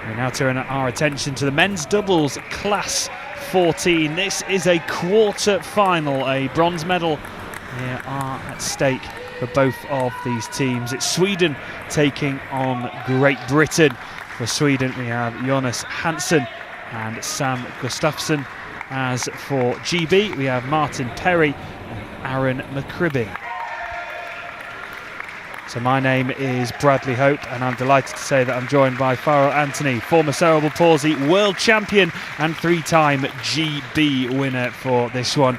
We now turn our attention to the men's doubles class 14. This is a quarter final, a bronze medal here are at stake for both of these teams. It's Sweden taking on Great Britain. For Sweden we have Jonas Hansen and Sam Gustafsson. As for GB we have Martin Perry and Aaron McCribbin. So my name is Bradley Hope and I'm delighted to say that I'm joined by Farrell Anthony, former cerebral palsy world champion and three-time GB winner for this one.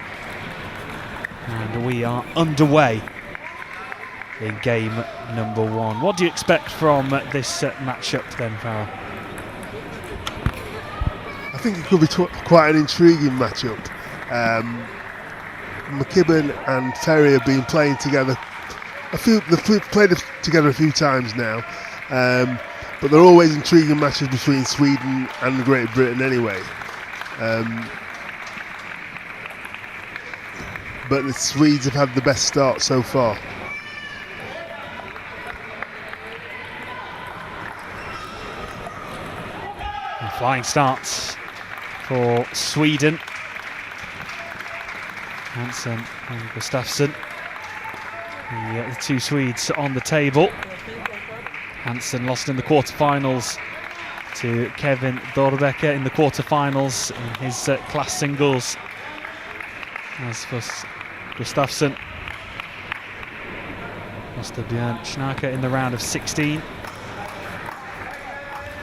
And we are underway in game number one. What do you expect from this matchup then, Farrell? I think it could be quite an intriguing matchup. McKibben and Perry have been playing together they've played together a few times now, but they're always intriguing matches between Sweden and Great Britain anyway. But the Swedes have had the best start so far. And flying starts for Sweden. Hansen and Gustafsson. The two Swedes on the table. Hansen lost in the quarterfinals to Kevin Dorbecker in the quarterfinals in his class singles. As for Gustafsson, lost to Björn Schnacker in the round of 16.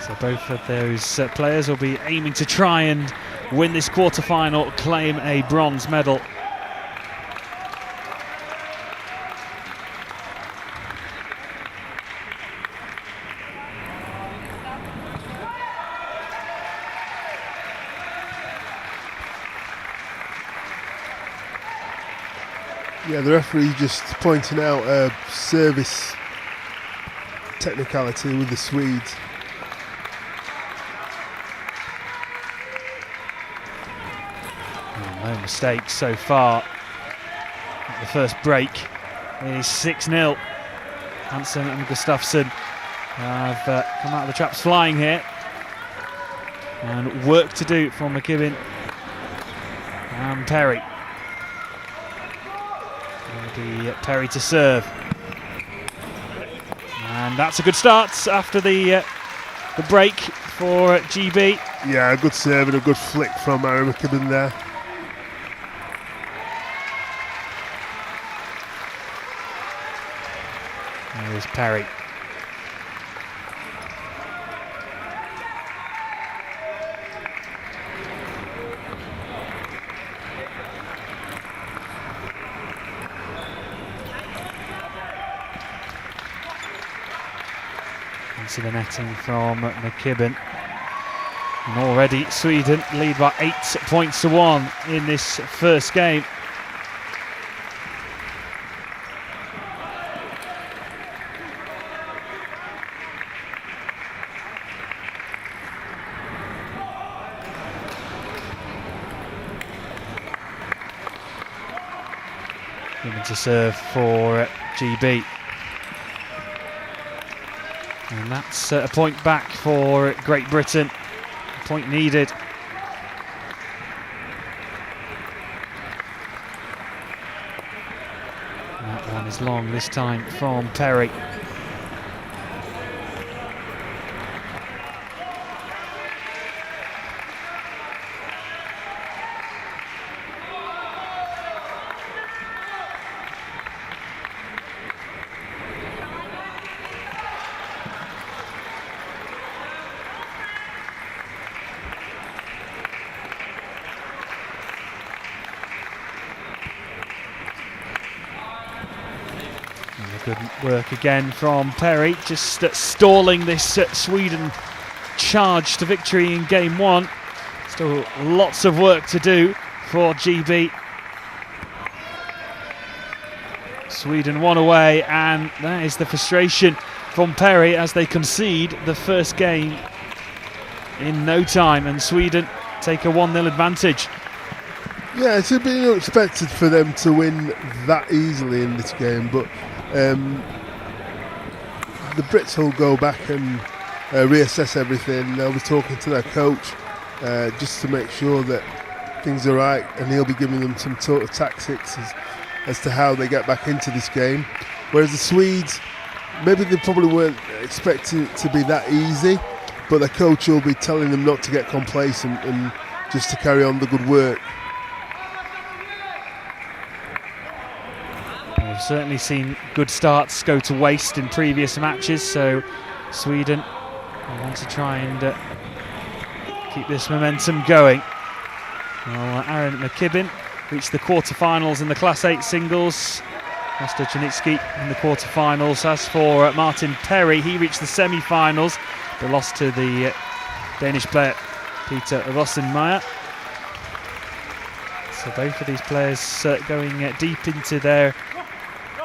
So both of those players will be aiming to try and win this quarterfinal, claim a bronze medal. Yeah, the referee just pointing out a service technicality with the Swedes. No mistakes so far. The first break is 6-0. Hansen and Gustafsson have come out of the traps flying here. And work to do for McKibben and Perry. Perry to serve, and that's a good start after the break for GB. Yeah, a good serve and a good flick from Aaron McKibben there. There's Perry. Into the netting from McKibben. And already Sweden lead by 8 points to 1 in this first game. Even to serve for GB. And that's a point back for Great Britain. A point needed. And that one is long this time from Perry. Good work again from Perry, just stalling this Sweden charge to victory in game one. Still lots of work to do for GB. Sweden one away, and that is the frustration from Perry as they concede the first game in no time, and Sweden take a 1-0 advantage. Yeah, it's been unexpected for them to win that easily in this game, but the Brits will go back and reassess everything. They'll be talking to their coach just to make sure that things are right, and he'll be giving them some sort of tactics as to how they get back into this game. Whereas the Swedes, maybe they probably weren't expecting it to be that easy, but the coach will be telling them not to get complacent and just to carry on the good work. We've certainly seen good starts go to waste in previous matches, so Sweden want to try and keep this momentum going. Well, Aaron McKibbin reached the quarterfinals in the Class 8 singles. Master Janitsky in the quarterfinals. As for Martin Perry, he reached the semi-finals, but lost to the Danish player Peter Rosenmeier. So both of these players going deep into their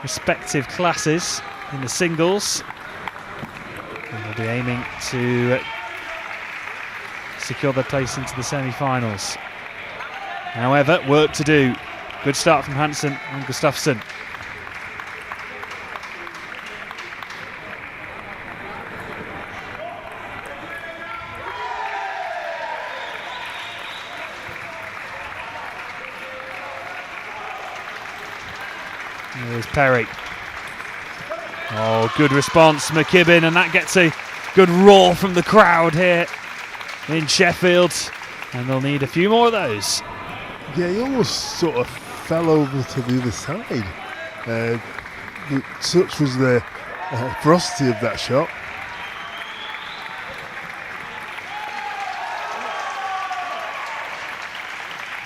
respective classes in the singles. And they'll be aiming to secure their place into the semi-finals. However, work to do. Good start from Hansen and Gustafsson. There's Perry. Oh, good response, McKibbin, and that gets a good roar from the crowd here in Sheffield, and they'll need a few more of those. Yeah, he almost sort of fell over to the other side. Such was the ferocity of that shot.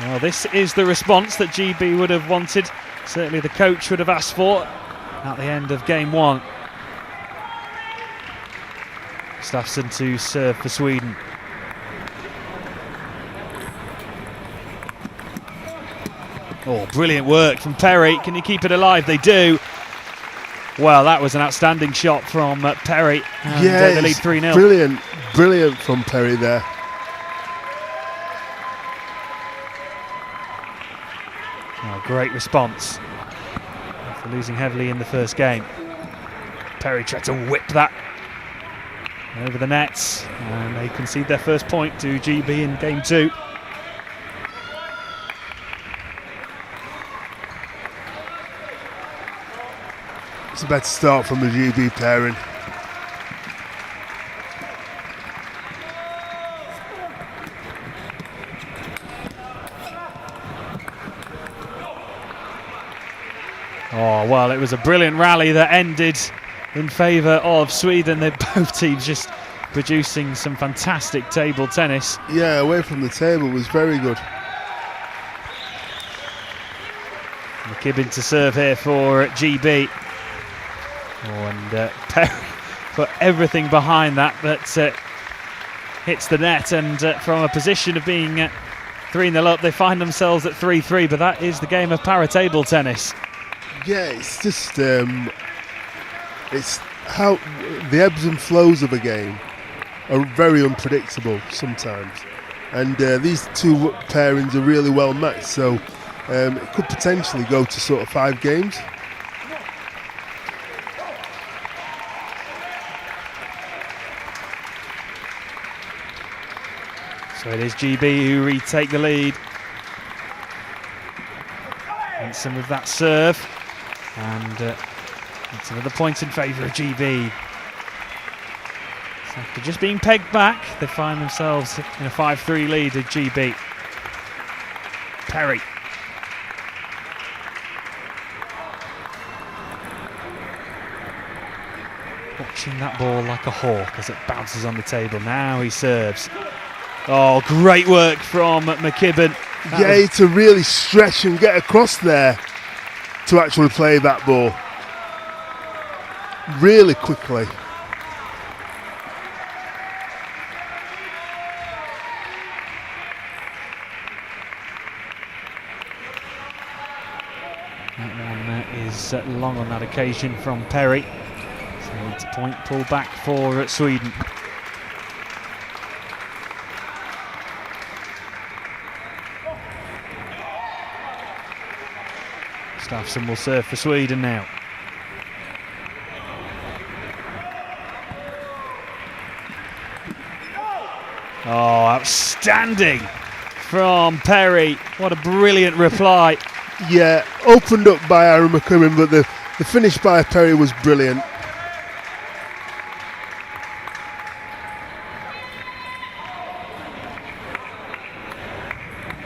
Well, this is the response that GB would have wanted. Certainly the coach would have asked for at the end of game one. Gustafsson to serve for Sweden. Oh, brilliant work from Perry. Can you keep it alive? They do. Well, that was an outstanding shot from Perry. And yeah, they lead 3-0. Brilliant from Perry there. Oh, great response. After losing heavily in the first game. Perry tried to whip that over the nets, and they concede their first point to GB in game two. It's a better start from the GB pairing. Oh, well, it was a brilliant rally that ended in favour of Sweden. They're both teams just producing some fantastic table tennis. Yeah, away from the table was very good. McKibbin to serve here for GB. Oh, and Perry put everything behind that, but hits the net, and from a position of being 3-0 up, they find themselves at 3-3, but that is the game of para-table tennis. Yeah, it's just it's how the ebbs and flows of a game are very unpredictable sometimes, and these two pairings are really well matched, so it could potentially go to sort of 5 games. So it is GB who retake the lead. And some of that serve, and it's another point in favour of GB. So after just being pegged back, they find themselves in a 5-3 lead of GB. Perry. Watching that ball like a hawk as it bounces on the table. Now he serves. Oh, great work from McKibbin. Yeah, to really stretch and get across there to actually play that ball really quickly. That one is was long on that occasion from Perry. So it's a point pull back for Sweden. Gustafsson will serve for Sweden now. Oh, outstanding from Perry. What a brilliant reply. Yeah, opened up by Aaron McCubbin, but the finish by Perry was brilliant.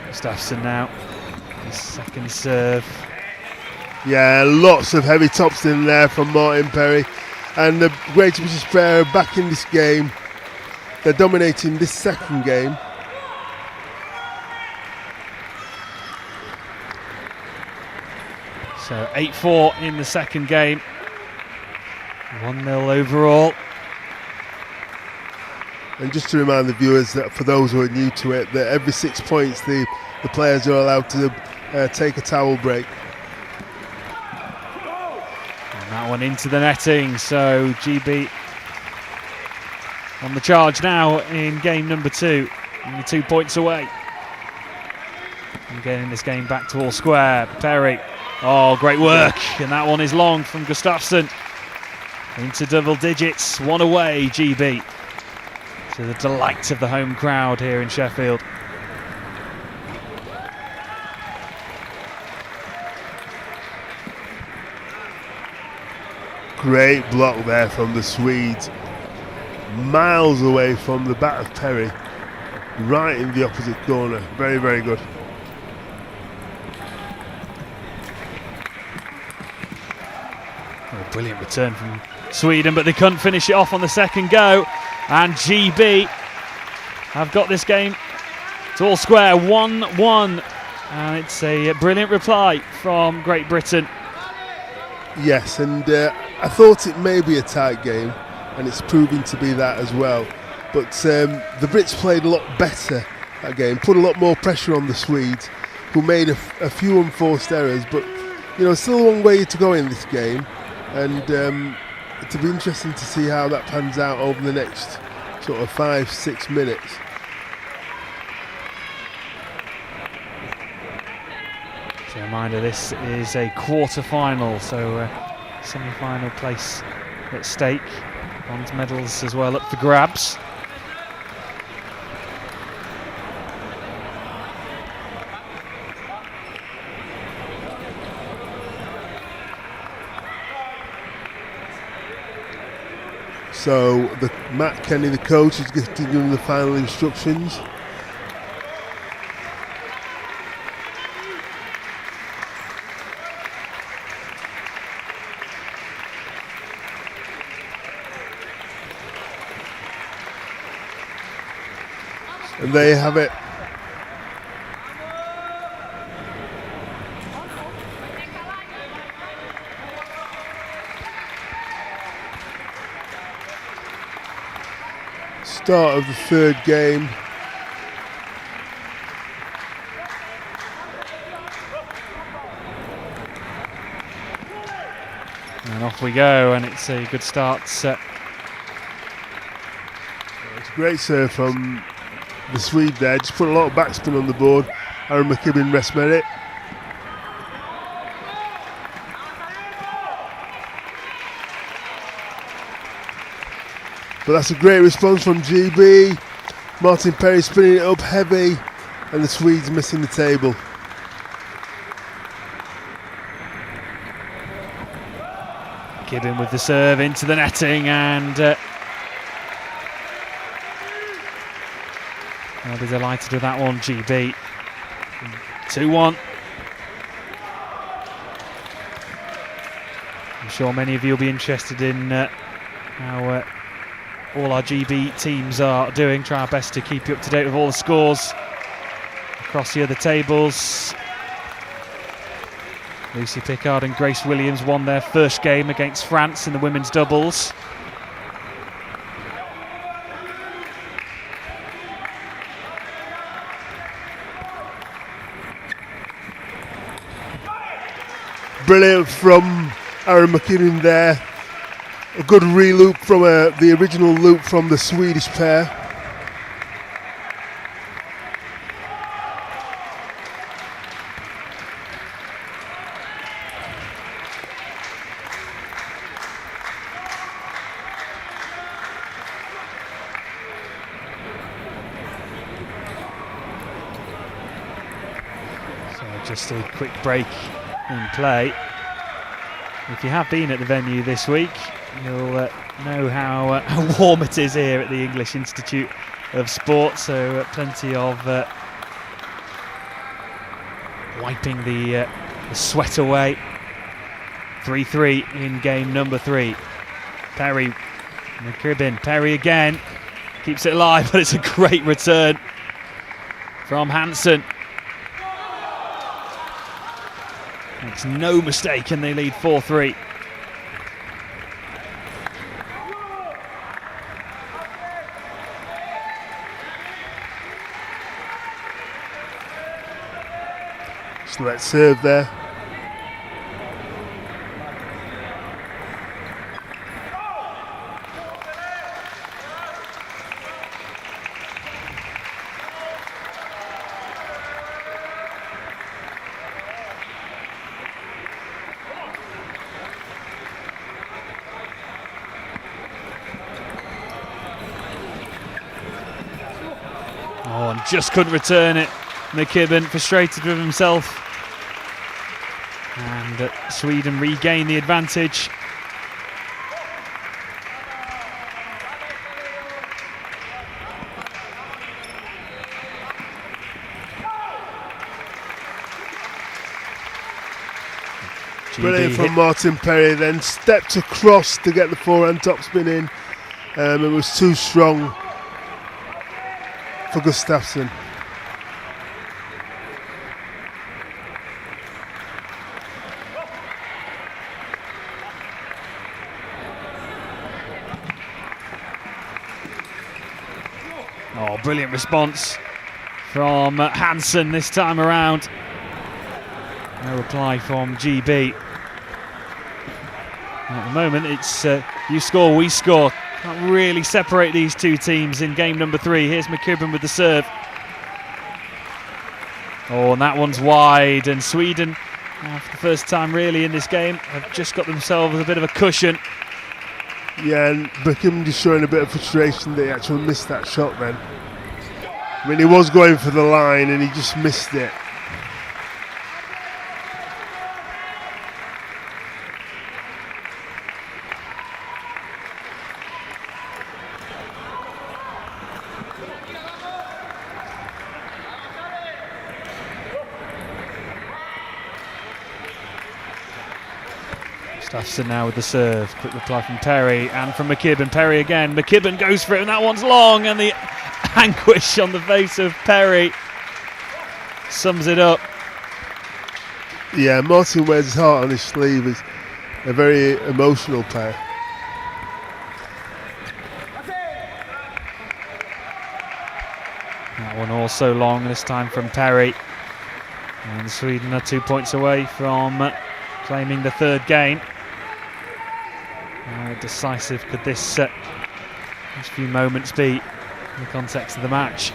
Gustafsson now, his second serve. Yeah, lots of heavy tops in there from Martin Perry. And the Greater British pair are back in this game. They're dominating this second game. So 8-4 in the second game. 1-0 overall. And just to remind the viewers that for those who are new to it, that every 6 points the players are allowed to take a towel break. And that one into the netting, so GB on the charge now in game number 2, only 2 points away. And getting this game back to all square. Perry, oh, great work, and that one is long from Gustafsson. Into double digits, one away, GB. To the delight of the home crowd here in Sheffield. Great block there from the Swedes. Miles away from the bat of Perry. Right in the opposite corner. Very, very good. Oh, brilliant return from Sweden, but they couldn't finish it off on the second go. And GB have got this game to all square, 1-1. And it's a brilliant reply from Great Britain. Yes, and I thought it may be a tight game, and it's proving to be that as well. But the Brits played a lot better that game, put a lot more pressure on the Swedes, who made a few unforced errors. But, you know, still a long way to go in this game. And it'll be interesting to see how that pans out over the next sort of 5-6 minutes. As a reminder, this is a quarter-final, so semi-final place at stake. Bronze medals as well up for grabs. So Matt Kenny, the coach, is giving them the final instructions. And there you have it. Start of the third game. And off we go, and it's a good start. It's a great serve from the Swede there. Just put a lot of backspin on the board. Aaron McKibben rest merit. But that's a great response from GB. Martin Perry spinning it up heavy, and the Swedes missing the table. Gibbon with the serve into the netting, and I'll be delighted with that one, GB. 2-1. I'm sure many of you will be interested in how all our GB teams are doing. Try our best to keep you up to date with all the scores across the other tables. Lucy Pickard and Grace Williams won their first game against France in the women's doubles. Brilliant from Aaron McKinnon there. A good re-loop from the original loop from the Swedish pair. Just a quick break in play. If you have been at the venue this week, you'll know how warm it is here at the English Institute of Sport. So plenty of wiping the sweat away. 3-3 in game number 3. Perry, McKibben, Perry again. Keeps it alive, but it's a great return from Hansen. Makes no mistake and they lead 4-3. So let's serve there. Oh, and just couldn't return it. McKibben frustrated with himself. And Sweden regain the advantage. Brilliant from Martin Perry, then stepped across to get the forehand topspin in. It was too strong for Gustafsson. Oh, brilliant response from Hansen this time around. No reply from GB. At the moment, it's you score, we score. Can't really separate these two teams in game number 3. Here's McKibben with the serve. Oh, and that one's wide. And Sweden, for the first time really in this game, have just got themselves a bit of a cushion. Yeah, and McKibben just showing a bit of frustration that he actually missed that shot then. I mean, he was going for the line and he just missed it. Gustafsson now with the serve. Quick reply from Perry and from McKibben. Perry again. McKibben goes for it and that one's long, and the anguish on the face of Perry sums it up. Yeah, Martin wears his heart on his sleeve. He's a very emotional player. That one also long, this time from Perry. And Sweden are 2 points away from claiming the third game. How decisive could this few moments be in the context of the match?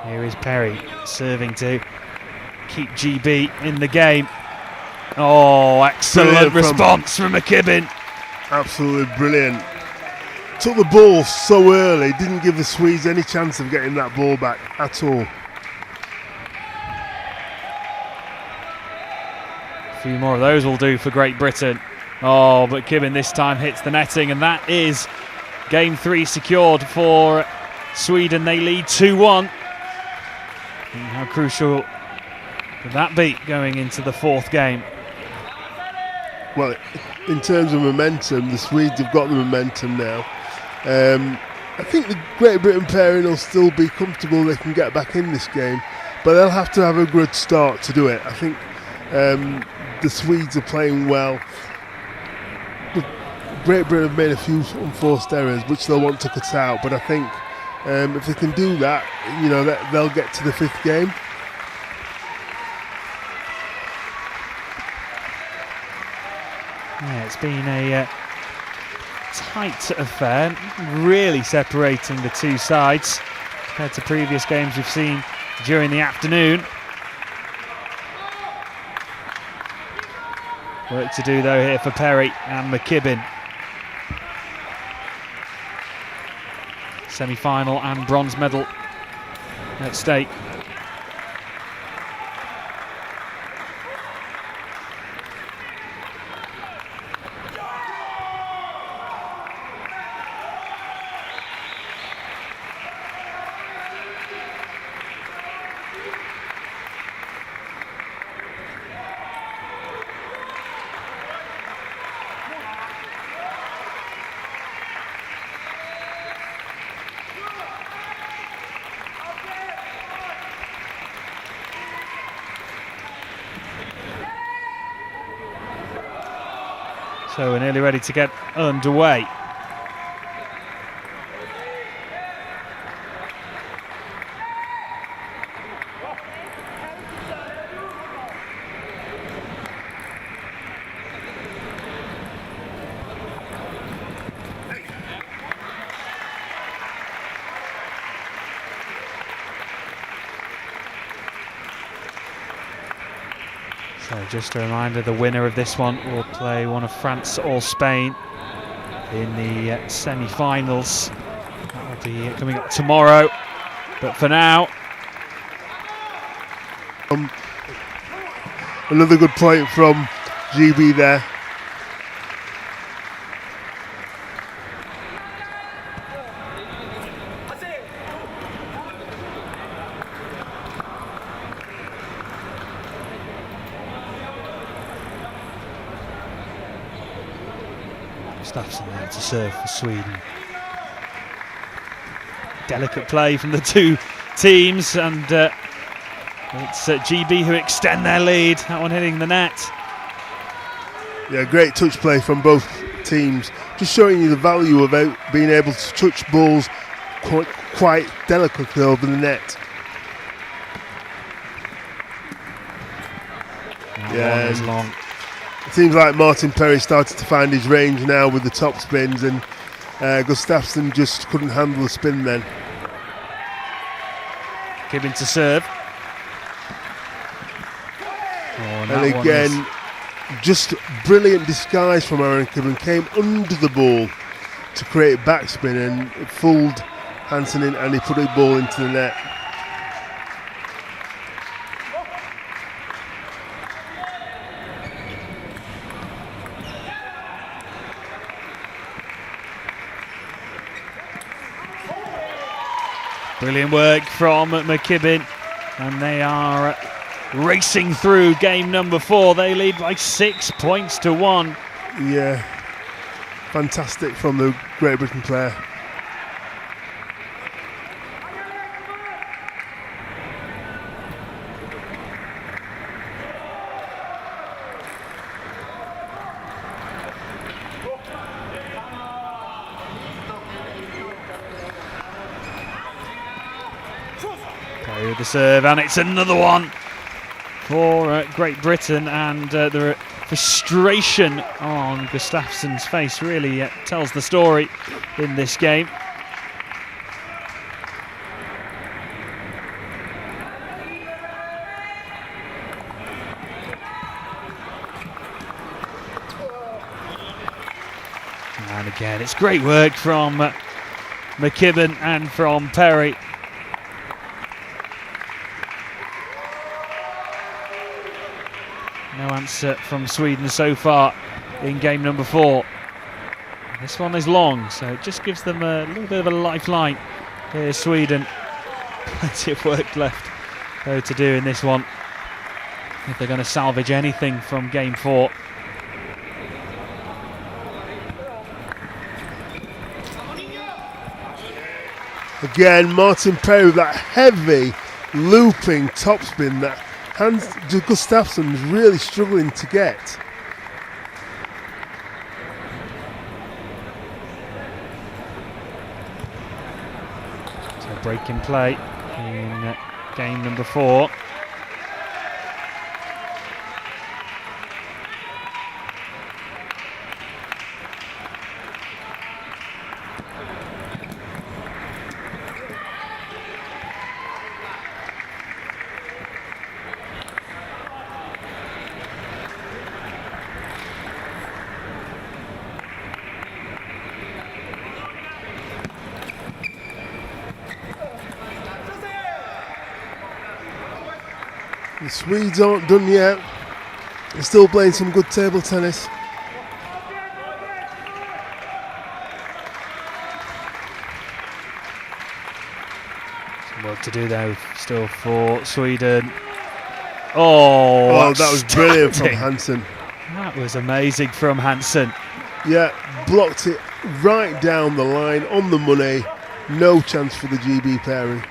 Here is Perry serving to keep GB in the game. Oh, excellent response from McKibben. Absolutely brilliant. Took the ball so early, didn't give the Swedes any chance of getting that ball back at all. A few more of those will do for Great Britain. Oh, but McKibben this time hits the netting, and that is game 3 secured for Sweden. They lead 2-1. How crucial could that be going into the fourth game? Well, in terms of momentum, the Swedes have got the momentum now. I think the Great Britain pairing will still be comfortable. They can get back in this game, but they'll have to have a good start to do it. I think the Swedes are playing well. Great Britain have made a few unforced errors which they'll want to cut out, but I think if they can do that, you know, they'll get to the 5th game. Yeah, it's been a tight affair, really separating the two sides compared to previous games we've seen during the afternoon. Work to do though here for Perry and McKibbin. Semi-final and bronze medal at stake. So we're nearly ready to get underway. So just a reminder, the winner of this one will play one of France or Spain in the semi-finals. That will be coming up tomorrow. But for now... Another good point from GB there. Gustafsson there to serve for Sweden. Delicate play from the two teams, and it's GB who extend their lead. That one hitting the net. Yeah, great touch play from both teams. Just showing you the value of being able to touch balls quite delicately over the net. That one is long. It seems like Martin Perry started to find his range now with the top spins, and Gustafsson just couldn't handle the spin then. Gibbon to serve. And again, just brilliant disguise from Aaron Kibben. Came under the ball to create backspin, and it fooled Hansen in, and he put the ball into the net. Brilliant work from McKibbin, and they are racing through game number 4. They lead by 6 points to 1. Yeah, fantastic from the Great Britain player. Perry with the serve, and it's another one for Great Britain, and the frustration on Gustafsson's face really tells the story in this game. And again, it's great work from McKibbin and from Perry. No answer from Sweden so far in game number 4. This one is long, so it just gives them a little bit of a lifeline. Here's Sweden. Plenty of work left though to do in this one if they're going to salvage anything from game 4. Again, Martin Perry with that heavy looping topspin that Hans Gustafsson's really struggling to get. So break in play in game number 4. The Swedes aren't done yet. They're still playing some good table tennis. Some work to do though, still for Sweden. Oh, that was brilliant from Hansen. That was amazing from Hansen. Yeah, blocked it right down the line, on the money. No chance for the GB pairing.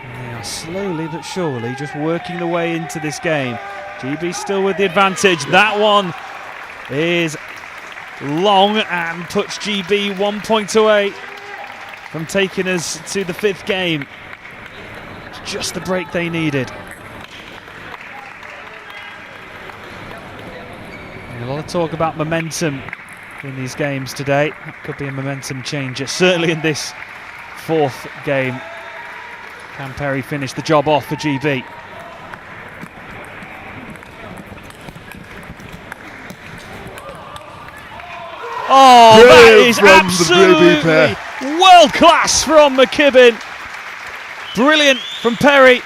They are slowly but surely just working the way into this game. GB still with the advantage. That one is long and puts GB 1 point away from taking us to the 5th game. It's just the break they needed. And a lot of talk about momentum in these games today. That could be a momentum changer, certainly in this 4th game. Can Perry finish the job off for GB? Oh, that is absolutely world class from McKibben. Brilliant from Perry.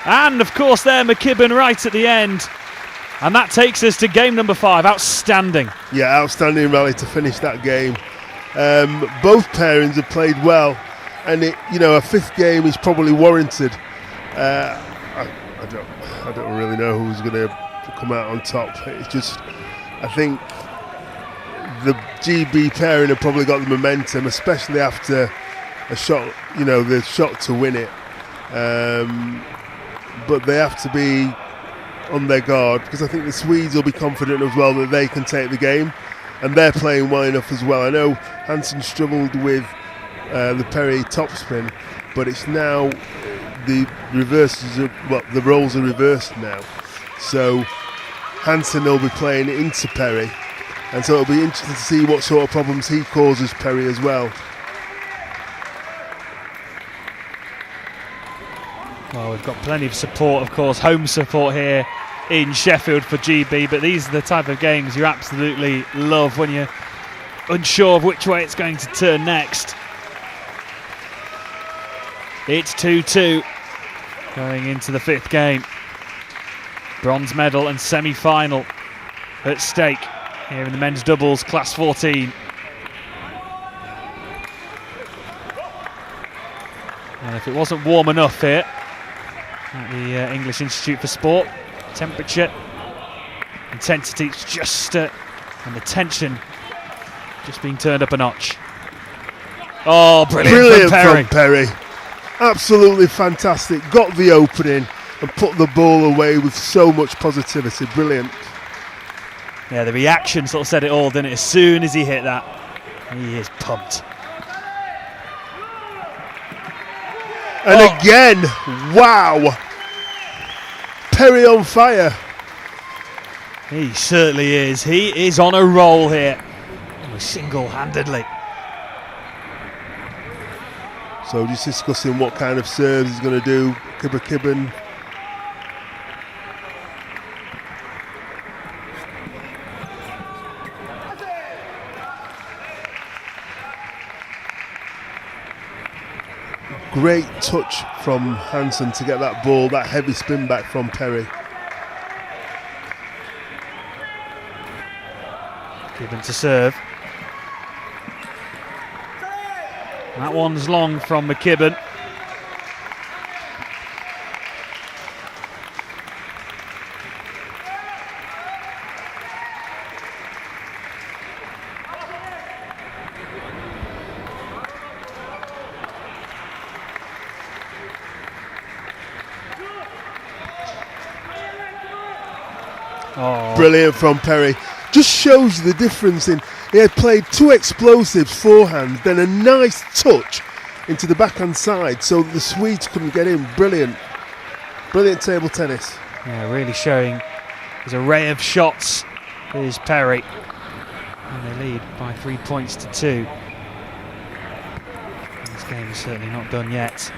And of course there McKibben right at the end. And that takes us to game number 5. Outstanding. Yeah, outstanding rally to finish that game. Both pairings have played well. And a 5th game is probably warranted. I don't really know who's going to come out on top. It's just, I think the GB pairing have probably got the momentum, especially after a shot, the shot to win it. But they have to be on their guard, because I think the Swedes will be confident as well that they can take the game, and they're playing well enough as well. I know Hansen struggled with the Perry topspin, but it's now the roles are reversed now. So Hansen will be playing into Perry, and so it'll be interesting to see what sort of problems he causes Perry as well. Well, we've got plenty of support, of course, home support here in Sheffield for GB, but these are the type of games you absolutely love when you're unsure of which way it's going to turn next. It's 2-2 going into the 5th game. Bronze medal and semi-final at stake here in the men's doubles class 14. And if it wasn't warm enough here at the English Institute for Sport, temperature, intensity, it's just and the tension just being turned up a notch. Oh, brilliant from Perry. Absolutely fantastic. Got the opening and put the ball away with so much positivity. Brilliant. Yeah, the reaction sort of said it all, didn't it? As soon as he hit that, he is pumped. And again, wow. Perry on fire. He certainly is. He is on a roll here. Single-handedly. So just discussing what kind of serves he's going to do. Kibben. Great touch from Hansen to get that ball, that heavy spin back from Perry. Kibben to serve. That one's long from McKibben. Oh. Brilliant from Perry. Just shows you the difference in, he had played 2 explosives forehands, then a nice touch into the backhand side so the Swedes couldn't get in. Brilliant table tennis. Yeah, really showing his array of shots is Perry. And they lead by 3 points to 2. This game is certainly not done yet.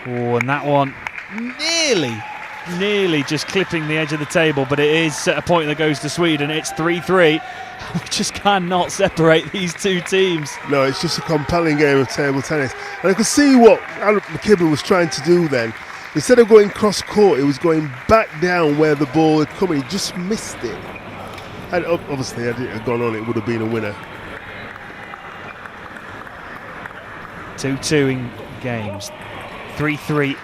Oh, and that one nearly just clipping the edge of the table, but it is a point that goes to Sweden. It's 3-3. We just cannot separate these two teams. No, it's just a compelling game of table tennis. And I could see what McKibben was trying to do then. Instead of going cross court, he was going back down where the ball had come, and he just missed it. And obviously, had it gone on, it would have been a winner. 2-2 in games. 3-3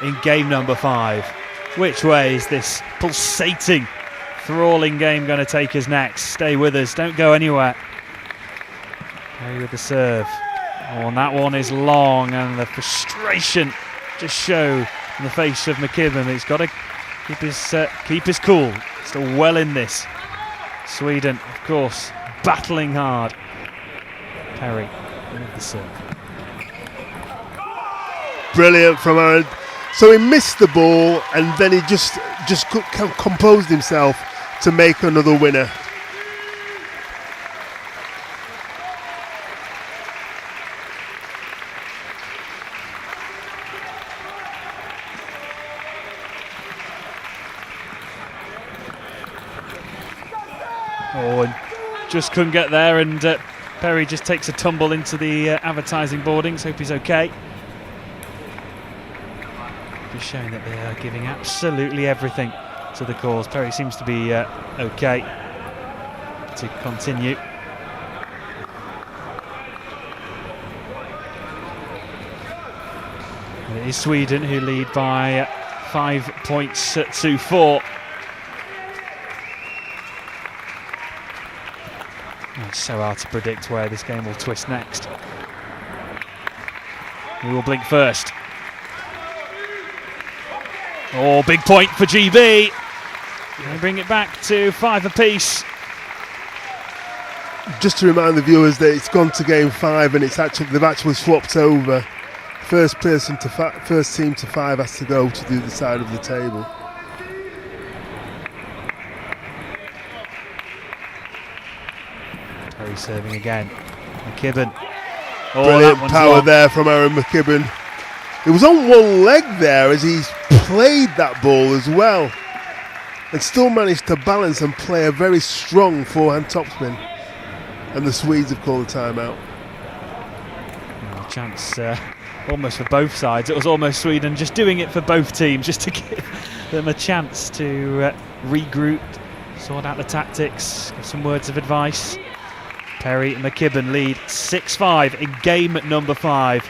in game number 5. Which way is this pulsating, thralling game going to take us next? Stay with us, don't go anywhere. Perry with the serve. Oh, and that one is long, and the frustration just show in the face of McKibben. He's got to keep his cool. Still well in this. Sweden, of course, battling hard. Perry with the serve. Brilliant from Aaron. So he missed the ball, and then he just composed himself to make another winner. Oh, and just couldn't get there, and Perry just takes a tumble into the advertising boardings. Hope he's okay. Just showing that they are giving absolutely everything to the cause. Perry seems to be okay to continue. And it is Sweden who lead by 5 points to 4. It's so hard to predict where this game will twist next. We will blink first. Oh, big point for GB. They bring it back to 5 apiece. Just to remind the viewers that it's gone to game 5, and they've actually swapped over. First team to 5 has to go to the other side of the table. Perry serving again. McKibben. Oh, brilliant power long there from Aaron McKibben. It was on one leg there as he played that ball as well, and still managed to balance and play a very strong forehand topspin. And the Swedes have called a timeout. A chance almost for both sides. It was almost Sweden just doing it for both teams, just to give them a chance to regroup, sort out the tactics, give some words of advice. Perry and McKibben lead 6-5 in game number 5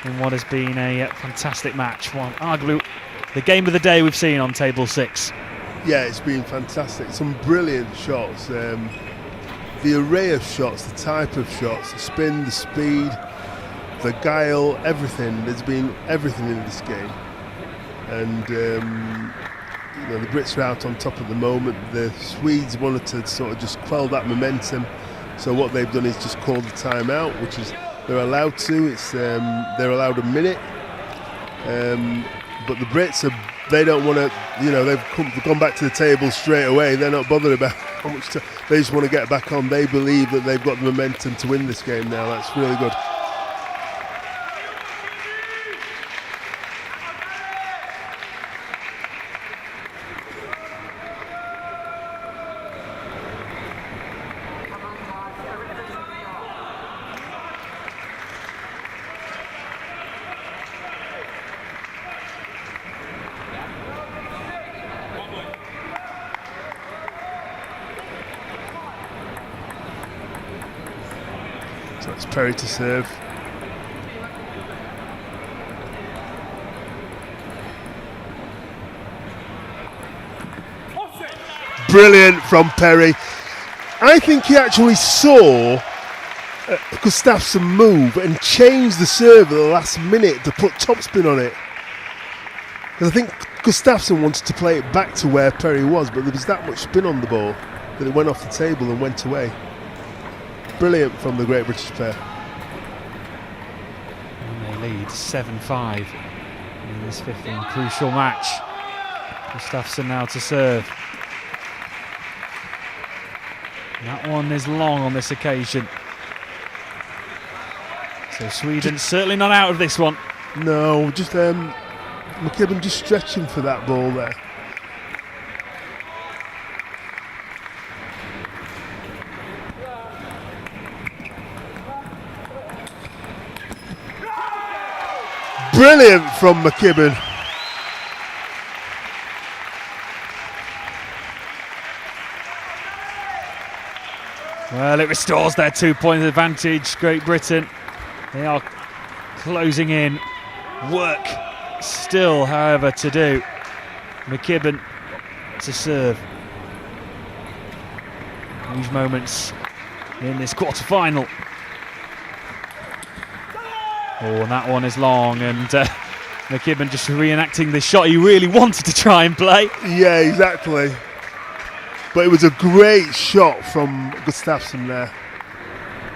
in what has been a fantastic match. Arguably the game of the day we've seen on table 6. Yeah, it's been fantastic. Some brilliant shots. The array of shots, the type of shots, the spin, the speed, the guile, everything. There's been everything in this game. And the Brits are out on top at the moment. The Swedes wanted to sort of just quell that momentum. So what they've done is just called the timeout, which is they're allowed to. It's they're allowed a minute. But the Brits they don't want to. They've gone back to the table straight away. They're not bothered about how much time. They just want to get back on. They believe that they've got the momentum to win this game now. That's really good. So it's Perry to serve. Brilliant from Perry. I think he actually saw Gustafsson move and change the serve at the last minute to put topspin on it. Because I think Gustafsson wanted to play it back to where Perry was, but there was that much spin on the ball that it went off the table and went away. Brilliant from the Great British pair. And they lead 7-5 in this fifth and crucial match. Gustafsson now to serve. That one is long on this occasion. So Sweden certainly not out of this one. No, just McKibben just stretching for that ball there. Brilliant from McKibben. Well, it restores their 2-point advantage. Great Britain, they are closing in. Work still, however, to do. McKibben to serve. Huge moments in this quarter-final. Oh, and that one is long, and McKibben just reenacting the shot he really wanted to try and play. Yeah, exactly. But it was a great shot from Gustafsson there.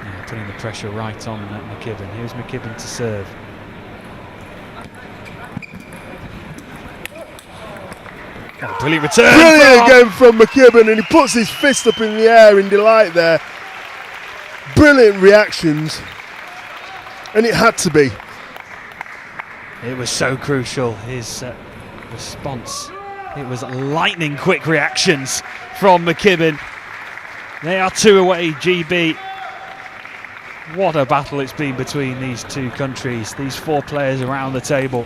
Yeah, putting the pressure right on McKibben. Here's McKibben to serve. Oh, brilliant return. Brilliant again from McKibben, and he puts his fist up in the air in delight there. Brilliant reactions. And it had to be. It was so crucial, his response. It was lightning quick reactions from McKibben. They are 2 away, GB. What a battle it's been between these two countries, these 4 players around the table.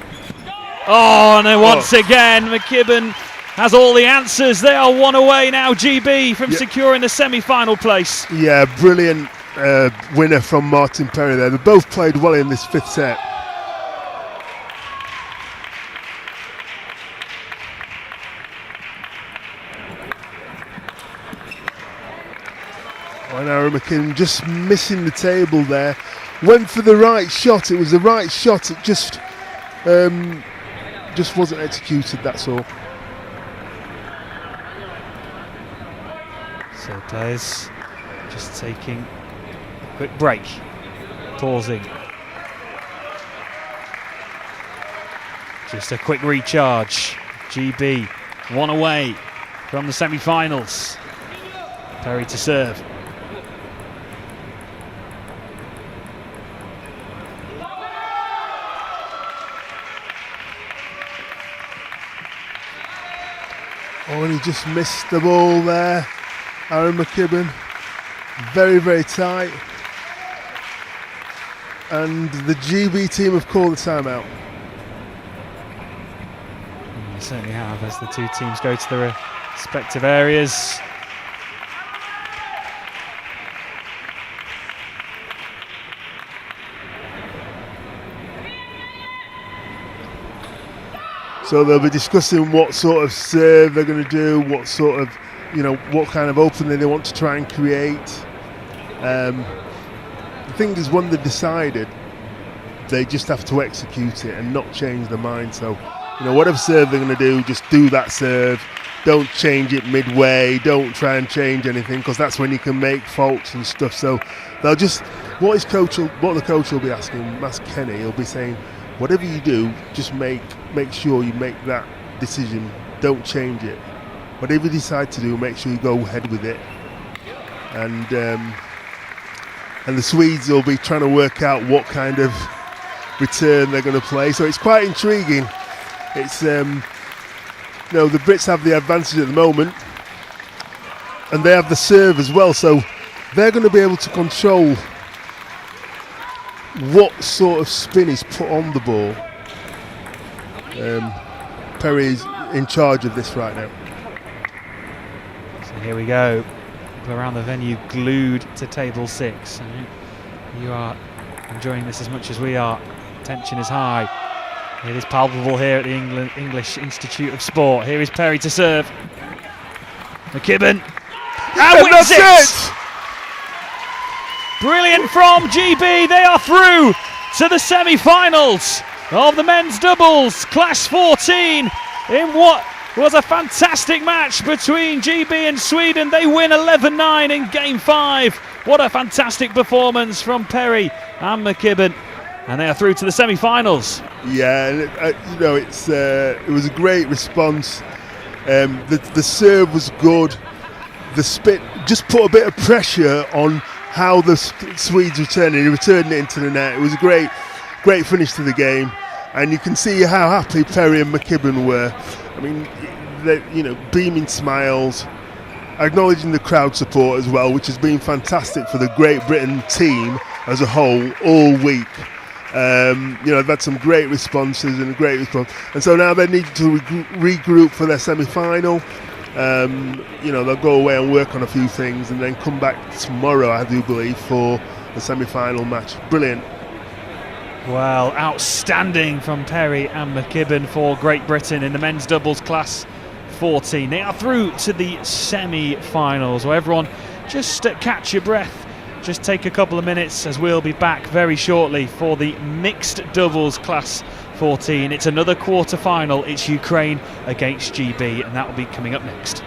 Oh, and then once again, McKibben has all the answers. They are 1 away now, GB, from securing the semi-final place. Yeah, brilliant winner from Martin Perry there. They both played well in this 5th set. And Aaron McKibben just missing the table there. Went for the right shot. It was the right shot. It just wasn't executed, that's all. So players just taking a quick break, pausing. Just a quick recharge. GB 1 away from the semi-finals. Perry to serve. Oh, and he just missed the ball there. Aaron McKibben, very, very tight. And the GB team have called the timeout. They certainly have, as the 2 teams go to their respective areas. So they'll be discussing what sort of serve they're going to do, what sort of, what kind of opening they want to try and create. The thing is, when they've decided, they just have to execute it and not change their mind. So, whatever serve they're going to do, just do that serve. Don't change it midway. Don't try and change anything, because that's when you can make faults and stuff. So they'll just, what the coach will be asking, ask Kenny, he'll be saying, whatever you do, just make sure you make that decision. Don't change it. Whatever you decide to do, make sure you go ahead with it. And the Swedes will be trying to work out what kind of return they're going to play. So it's quite intriguing. It's the Brits have the advantage at the moment, and they have the serve as well. So they're going to be able to control what sort of spin is put on the ball. Perry's in charge of this right now. So here we go. People around the venue glued to table 6. You are enjoying this as much as we are. Tension is high. It is palpable here at the English Institute of Sport. Here is Perry to serve. McKibben. And wins it! Brilliant from GB. They are through to the semi-finals of the men's doubles, Class 14. in what was a fantastic match between GB and Sweden. They win 11-9 in Game 5. What a fantastic performance from Perry and McKibben. And they are through to the semi-finals. Yeah, it was a great response. The serve was good. The spin just put a bit of pressure on how the Swedes returned it. He returned it into the net. It was a great finish to the game. And you can see how happy Perry and McKibben were. I mean, beaming smiles, acknowledging the crowd support as well, which has been fantastic for the Great Britain team as a whole all week. They've had some great responses and a great response, and so now they need to regroup for their semi-final. They'll go away and work on a few things, and then come back tomorrow, I do believe, for the semi-final match. Brilliant. Well, outstanding from Perry and McKibben for Great Britain in the men's doubles class 14. They are through to the semi-finals. So everyone, just catch your breath. Just take a couple of minutes, as we'll be back very shortly for the mixed doubles class 14. It's another quarter-final. It's Ukraine against GB, and that will be coming up next.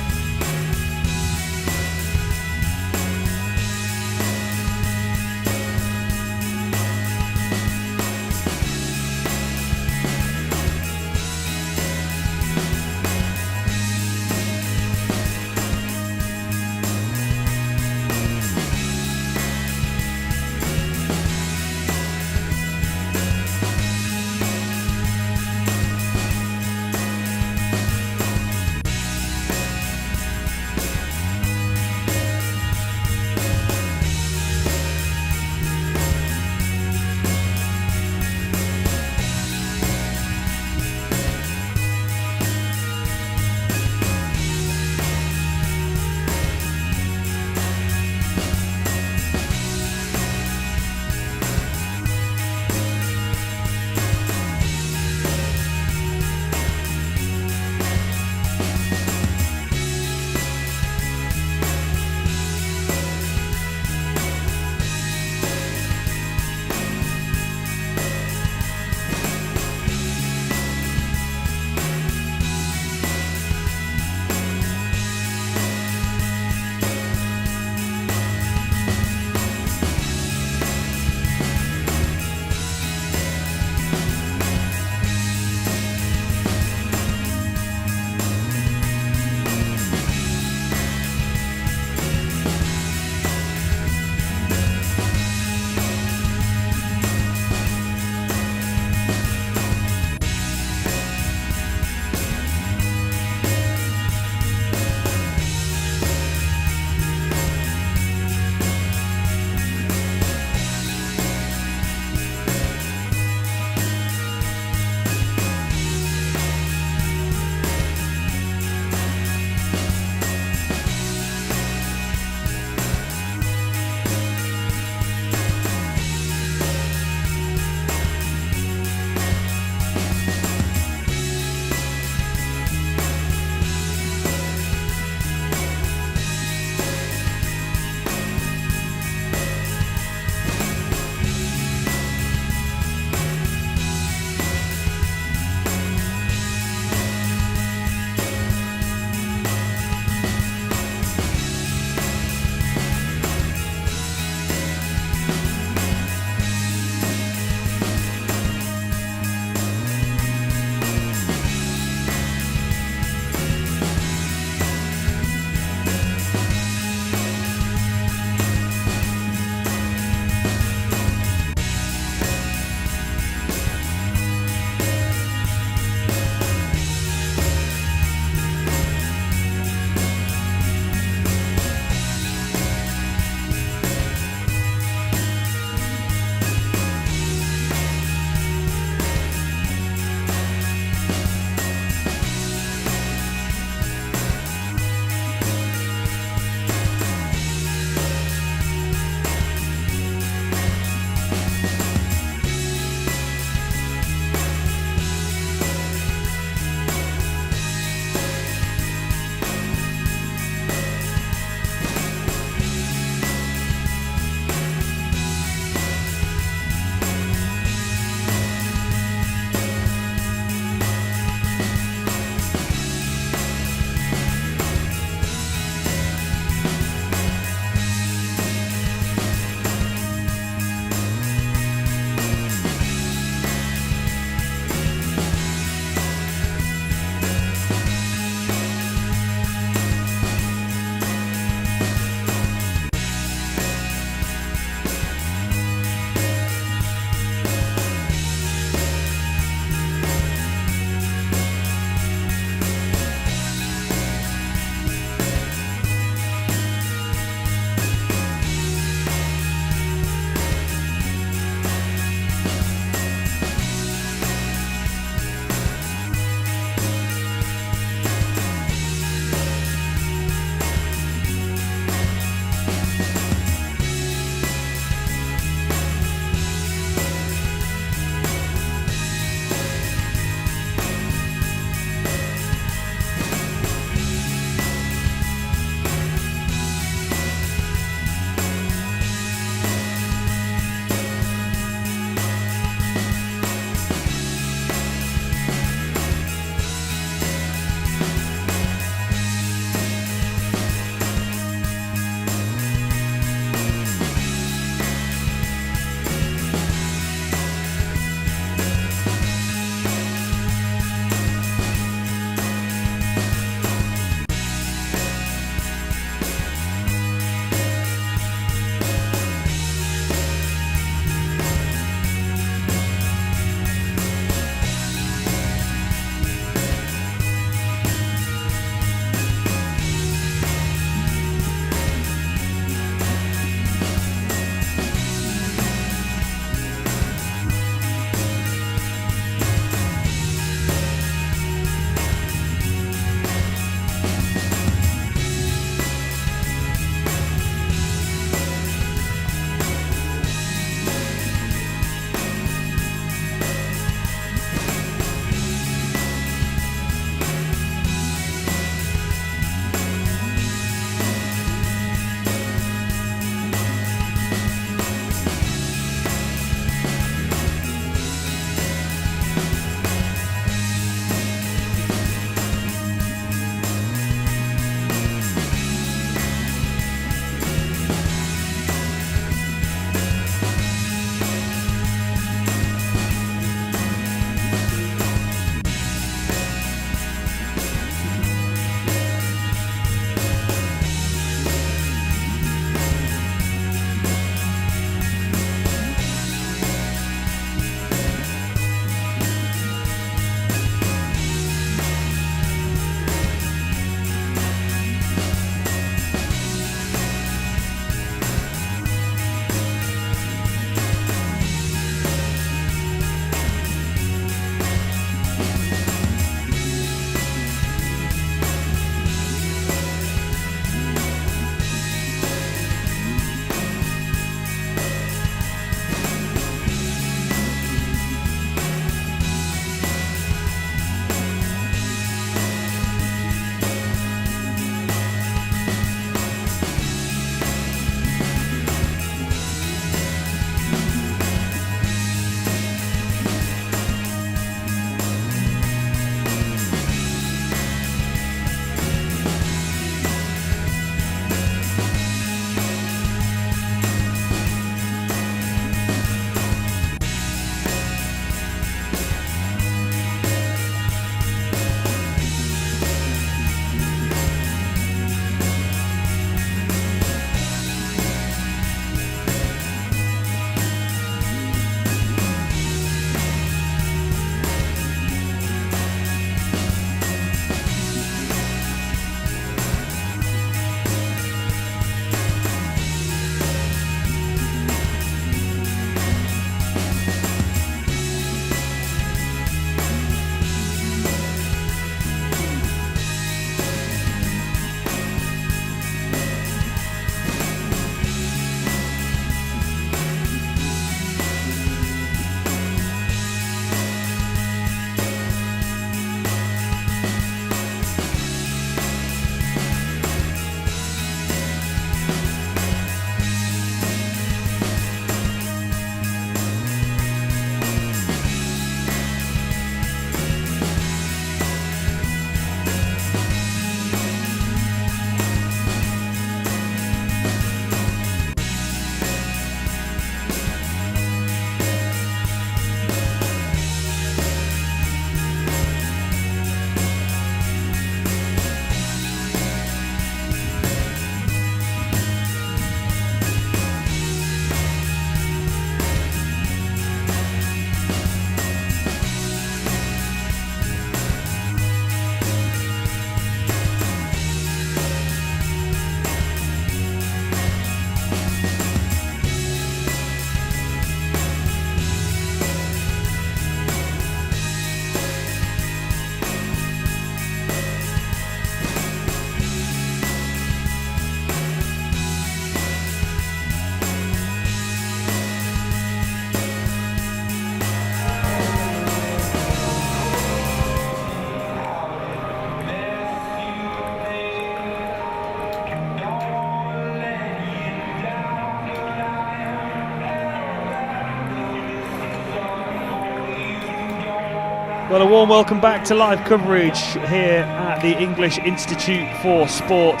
Well, a warm welcome back to live coverage here at the English Institute for Sport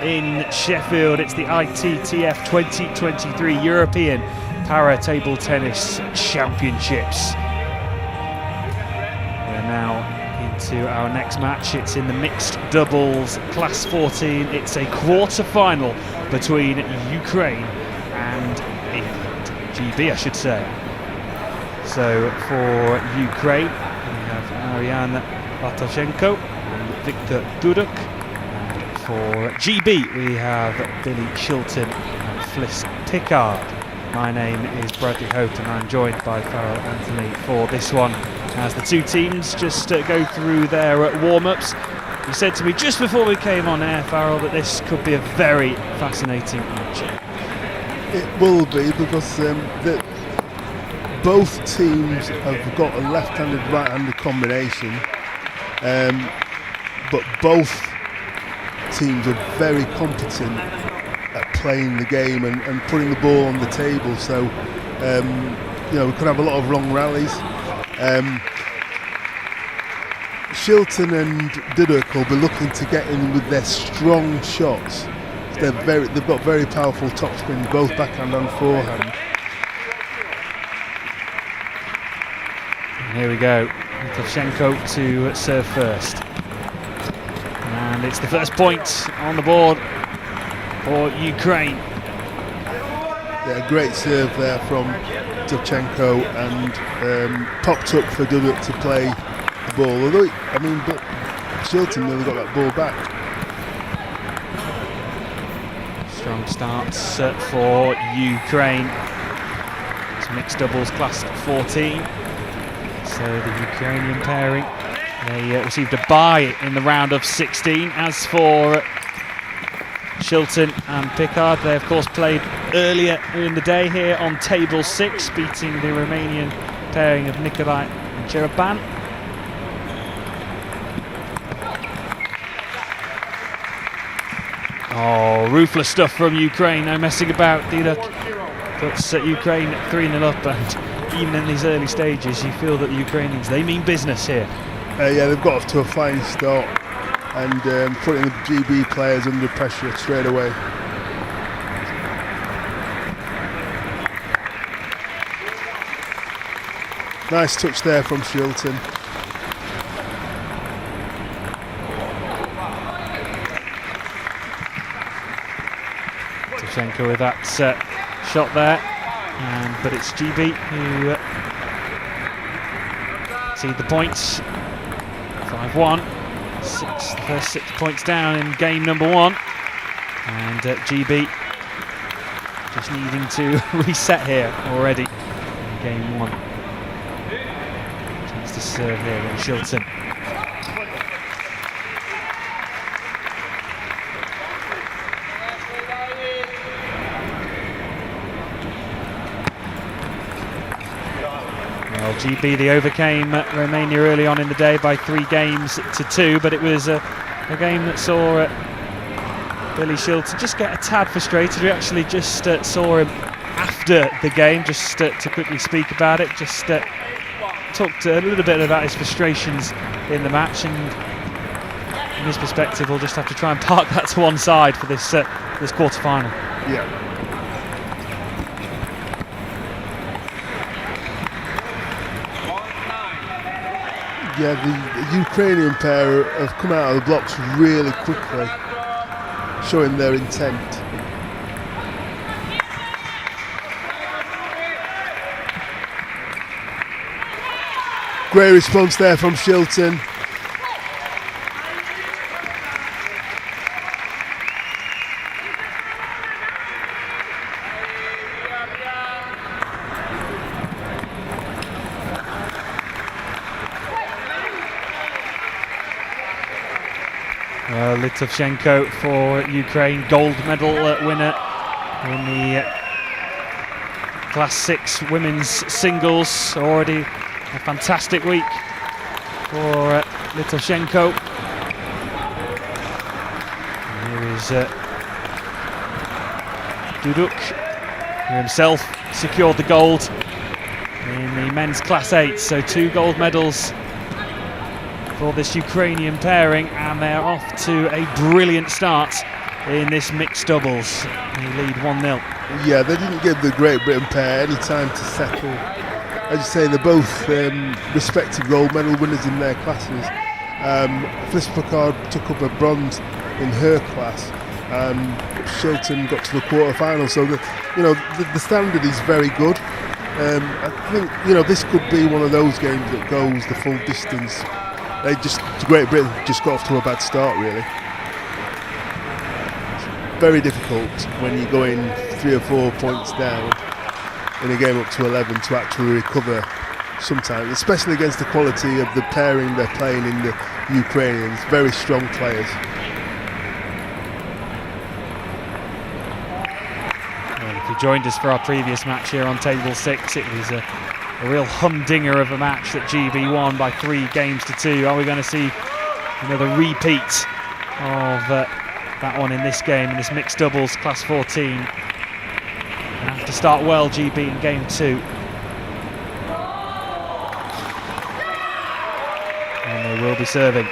in Sheffield. It's the ITTF 2023 European Para Table Tennis Championships. We're now into our next match. It's in the mixed doubles class 14. It's a quarter-final between Ukraine and England. GB, I should say. So for Ukraine, we have Marian Bartoshenko and Victor Duduk. And for GB, we have Billy Shilton and Fliss Pickard. My name is Bradley Hope and I'm joined by Farrell Anthony for this one as the two teams just go through their warm-ups. You said to me just before we came on air, Farrell, that this could be a very fascinating match. It will be, because both teams have got a left-handed, right-handed combination, but both teams are very competent at playing the game and putting the ball on the table. So, we could have a lot of long rallies. Shilton and Duduk will be looking to get in with their strong shots. They've got very powerful topspin, both backhand and forehand. Here we go, Tovchenko to serve first. And it's the first point on the board for Ukraine. Yeah, great serve there from Tovchenko, and popped up for Duduk to play the ball. Although, but Shilton nearly got that ball back. Strong starts for Ukraine. It's mixed doubles class 14. So the Ukrainian pairing, they received a bye in the round of 16. As for Shilton and Pickard, they of course played earlier in the day here on table 6, beating the Romanian pairing of Nikolai and Jereban. Oh, ruthless stuff from Ukraine, no messing about. Duduk puts Ukraine 3-0 up, and even in these early stages you feel that the Ukrainians, they mean business here. Yeah, they've got off to a fine start and putting the GB players under pressure straight away. Nice touch there from Shilton. Tovchenko with that shot there, but it's GB who see the points. 5-1, the first 6 points down in game number 1, and GB just needing to reset here already in game 1. Chance to serve here with Shilton. Well, GB, they overcame Romania early on in the day by 3-2, but it was a game that saw Billy Shilton just get a tad frustrated. We actually just saw him after the game, just to quickly speak about it, just talked a little bit about his frustrations in the match, and from his perspective we'll just have to try and park that to one side for this quarter-final. Yeah. Yeah, the Ukrainian pair have come out of the blocks really quickly, showing their intent. Great response there from Shilton. Litovchenko for Ukraine, gold medal winner in the class 6 women's singles. Already a fantastic week for Litovchenko. And here is Duduk, who himself secured the gold in the men's class 8. So 2 gold medals for this Ukrainian pairing, and they're off to a brilliant start in this mixed doubles. They lead 1-0. Yeah, they didn't give the Great Britain pair any time to settle. As you say, they're both respective gold medal winners in their classes. Fliss Picard took up a bronze in her class, and Shilton got to the quarterfinals. So the standard is very good. I think this could be one of those games that goes the full distance. Great Britain just got off to a bad start, really. It's very difficult when you're going 3 or 4 points down in a game up to 11 to actually recover sometimes, especially against the quality of the pairing they're playing in the Ukrainians. Very strong players. Well, if you joined us for our previous match here on Table 6, it was a real humdinger of a match that GB won by 3 games to 2. Are we going to see another repeat of that one in this game, in this mixed doubles class 14? They have to start well, GB, in game 2. And they will be serving.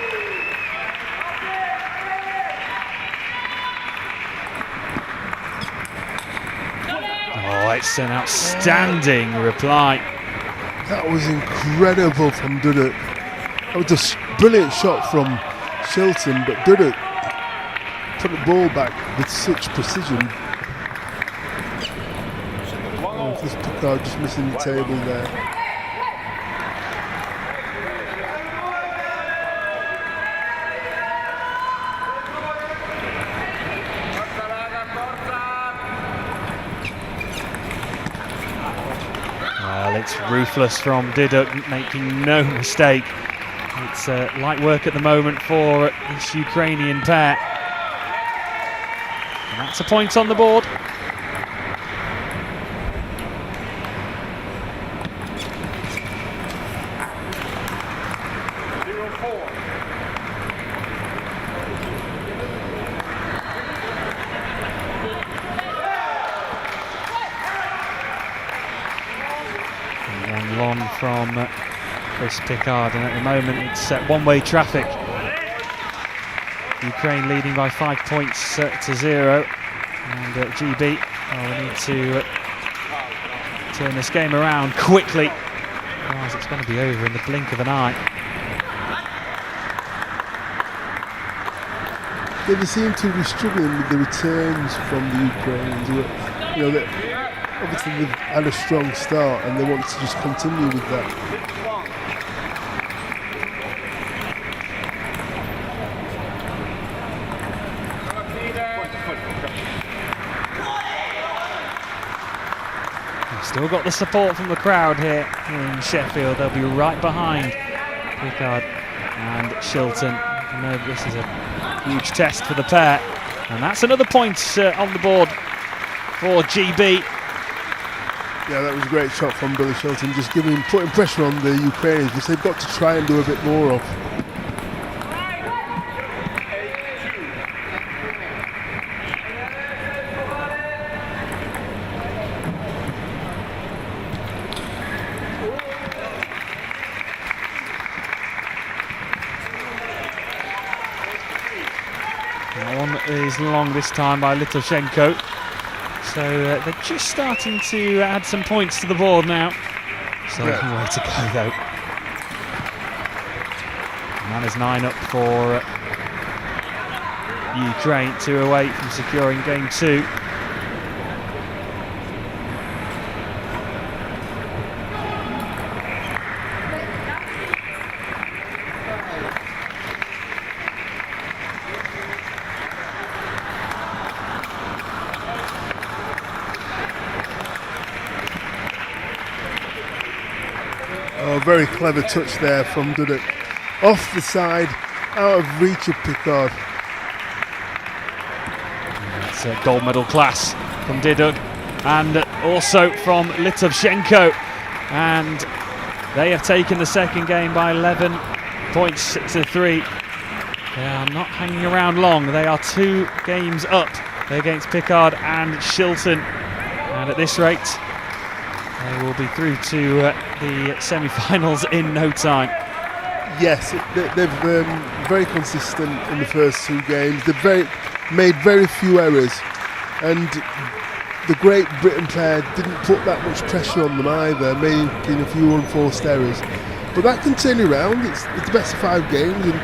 Oh, it's an outstanding reply. That was incredible from Dudek. That was a brilliant shot from Shilton, but Dudek put the ball back with such precision. This Picard just missing the table there. Well, it's ruthless from Dudek, making no mistake. It's light work at the moment for this Ukrainian pair. And that's a point on the board. Long from Fliss Picard, and at the moment it's one-way traffic. Ukraine leading by 5 points to 0, and GB we need to turn this game around quickly, otherwise it's going to be over in the blink of an eye. Yeah, they seem to be struggling with the returns from the Ukrainians. Obviously they've had a strong start and they want to just continue with that. They've still got the support from the crowd here in Sheffield. They'll be right behind Picard and Shilton. I know this is a huge test for the pair, and that's another point on the board for GB. Yeah, that was a great shot from Billy Shilton, just putting pressure on the Ukrainians, which they've got to try and do a bit more of. That one is long this time by Litovchenko. So they're just starting to add some points to the board now. So a long way to go though. And that is 9 up for Ukraine, 2 away from securing game 2. Oh, very clever touch there from Dudek. Off the side, out of reach of Picard. It's a gold medal class from Dudek and also from Litovchenko. And they have taken the second game by 11 points to 3. They are not hanging around long. They are 2 games up against Picard and Shilton. And at this rate, they will be through to the semi-finals in no time. Yes, they've very consistent in the first two games. They've made very few errors, and the Great Britain player didn't put that much pressure on them either, making a few unforced errors. But that can turn around. It's the best of 5 games, and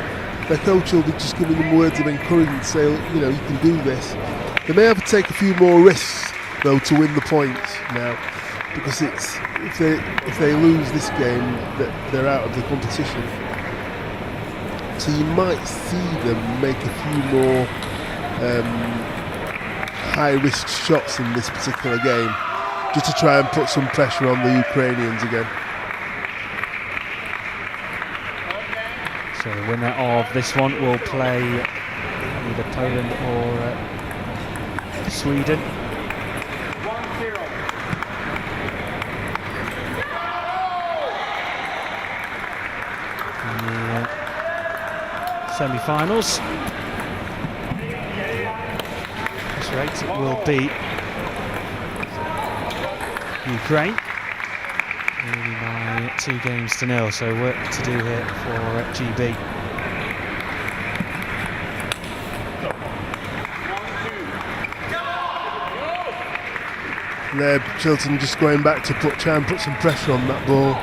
their coach will be just giving them words of encouragement, say, you can do this. They may have to take a few more risks though to win the points now, because if they lose this game, they're out of the competition. So you might see them make a few more high-risk shots in this particular game, just to try and put some pressure on the Ukrainians again. So the winner of this one will play either Poland or Sweden. In the semi-finals. This rate it will be Ukraine. Only by 2-0, so work to do here for GB. And there, Chilton just going back to try and put some pressure on that ball.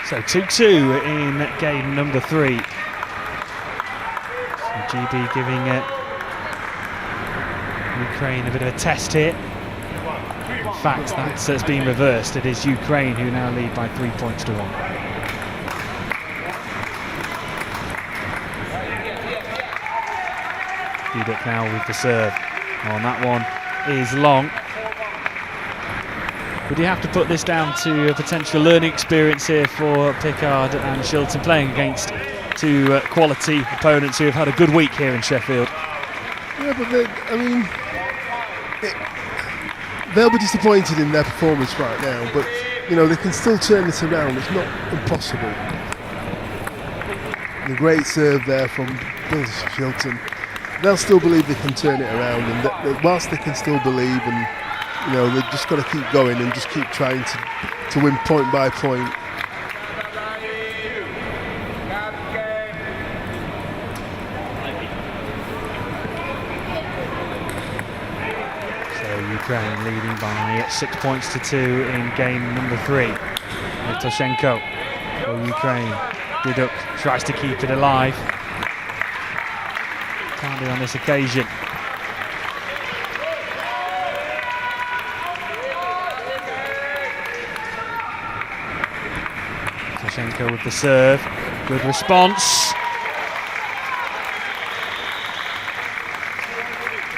So 2-2 in game number 3. So GB giving Ukraine a bit of a test here. In fact, that's been reversed. It is Ukraine who now lead by 3 points to 1. Duduk now with the serve. Oh, and that one is long. Would you have to put this down to a potential learning experience here for Pickard and Shilton, playing against 2 quality opponents who have had a good week here in Sheffield? Yeah, but they'll be disappointed in their performance right now, but they can still turn this around. It's not impossible. The great serve there from Bill Shilton. They'll still believe they can turn it around, and whilst they can still believe, and they've just got to keep going and just keep trying to win point by point. So Ukraine leading by 6 points to 2 in game number 3. Toshenko for Ukraine. Duduk tries to keep it alive. Can't do on this occasion. Toshenko with the serve. Good response.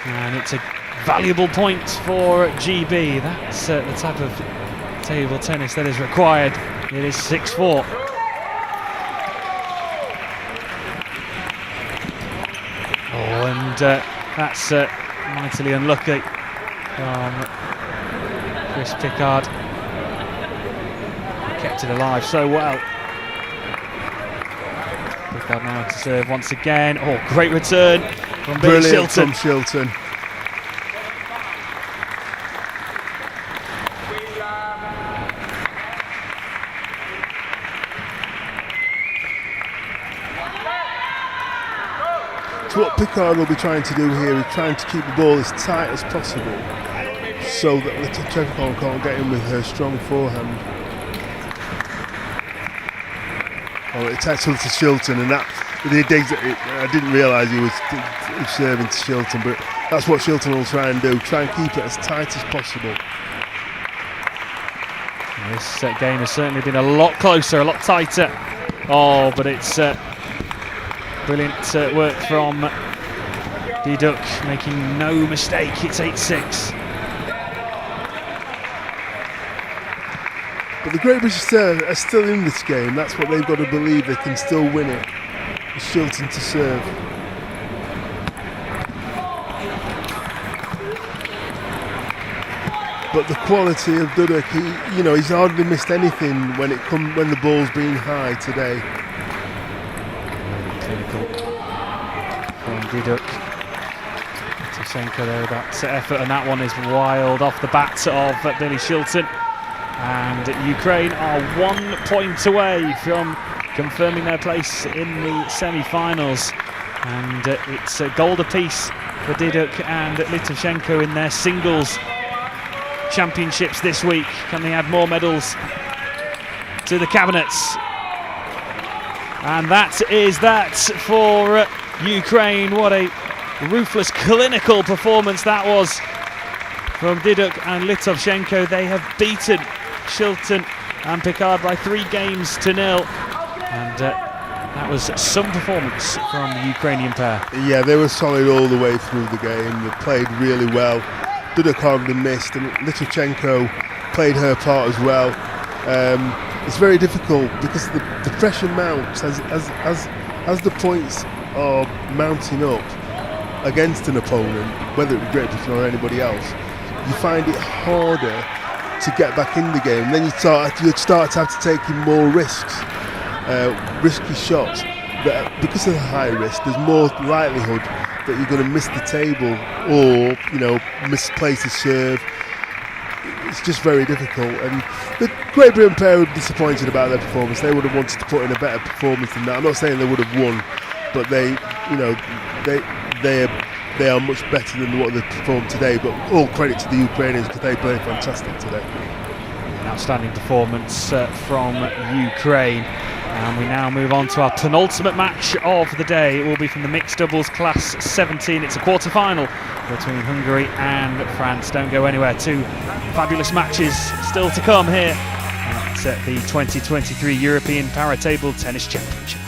And it's a valuable point for GB. That's the type of table tennis that is required. It is 6-4. Oh, and that's mightily unlucky from Chris Pickard. He kept it alive so well. Pickard now to serve once again. Oh, great return from Billy Brilliant Shilton. from Shilton. So what Pickard will be trying to do here is trying to keep the ball as tight as possible, so that Little Chevcon can't get in with her strong forehand. Oh, it's actually to Shilton, and that I didn't realise he was serving to Shilton, but that's what Shilton will try and do. Try and keep it as tight as possible. This game has certainly been a lot closer, a lot tighter. Oh, but it's brilliant work from Duduk, making no mistake. It's 8-6. But the Great British are still in this game. That's what they've got to believe. They can still win it. It's Shilton to serve. But the quality of Duduk, he's hardly missed anything when the ball's been high today. Clinical Diduk. Tavchenko there, that effort, and that one is wild off the bat of Billy Shilton. And Ukraine are 1 point away from confirming their place in the semi-finals. And it's a gold apiece for Diduk and Tavchenko in their singles championships this week. Can they add more medals to the cabinets? And that is that for Ukraine. What a ruthless, clinical performance that was from Diduk and Tavchenko. They have beaten Shilton and Picard by 3-0. And that was some performance from the Ukrainian pair. Yeah, they were solid all the way through the game. They played really well. Diduk hardly missed, and Tavchenko played her part as well. It's very difficult because the pressure mounts as the points are mounting up against an opponent, whether it be Great Britain or anybody else. You find it harder to get back in the game. Then you start to have to take in more risks, risky shots. But because of the high risk, there's more likelihood that you're going to miss the table or misplace a serve. It's just very difficult, and the Great Britain pair were disappointed about their performance. They would have wanted to put in a better performance than that. I'm not saying they would have won, but they are much better than what they performed today. But all credit to the Ukrainians because they played fantastic today. An outstanding performance from Ukraine. And we now move on to our penultimate match of the day. It will be from the mixed doubles class 17. It's a quarter-final between Hungary and France. Don't go anywhere. 2 fabulous matches still to come here at the 2023 European Para-Table Tennis Championships.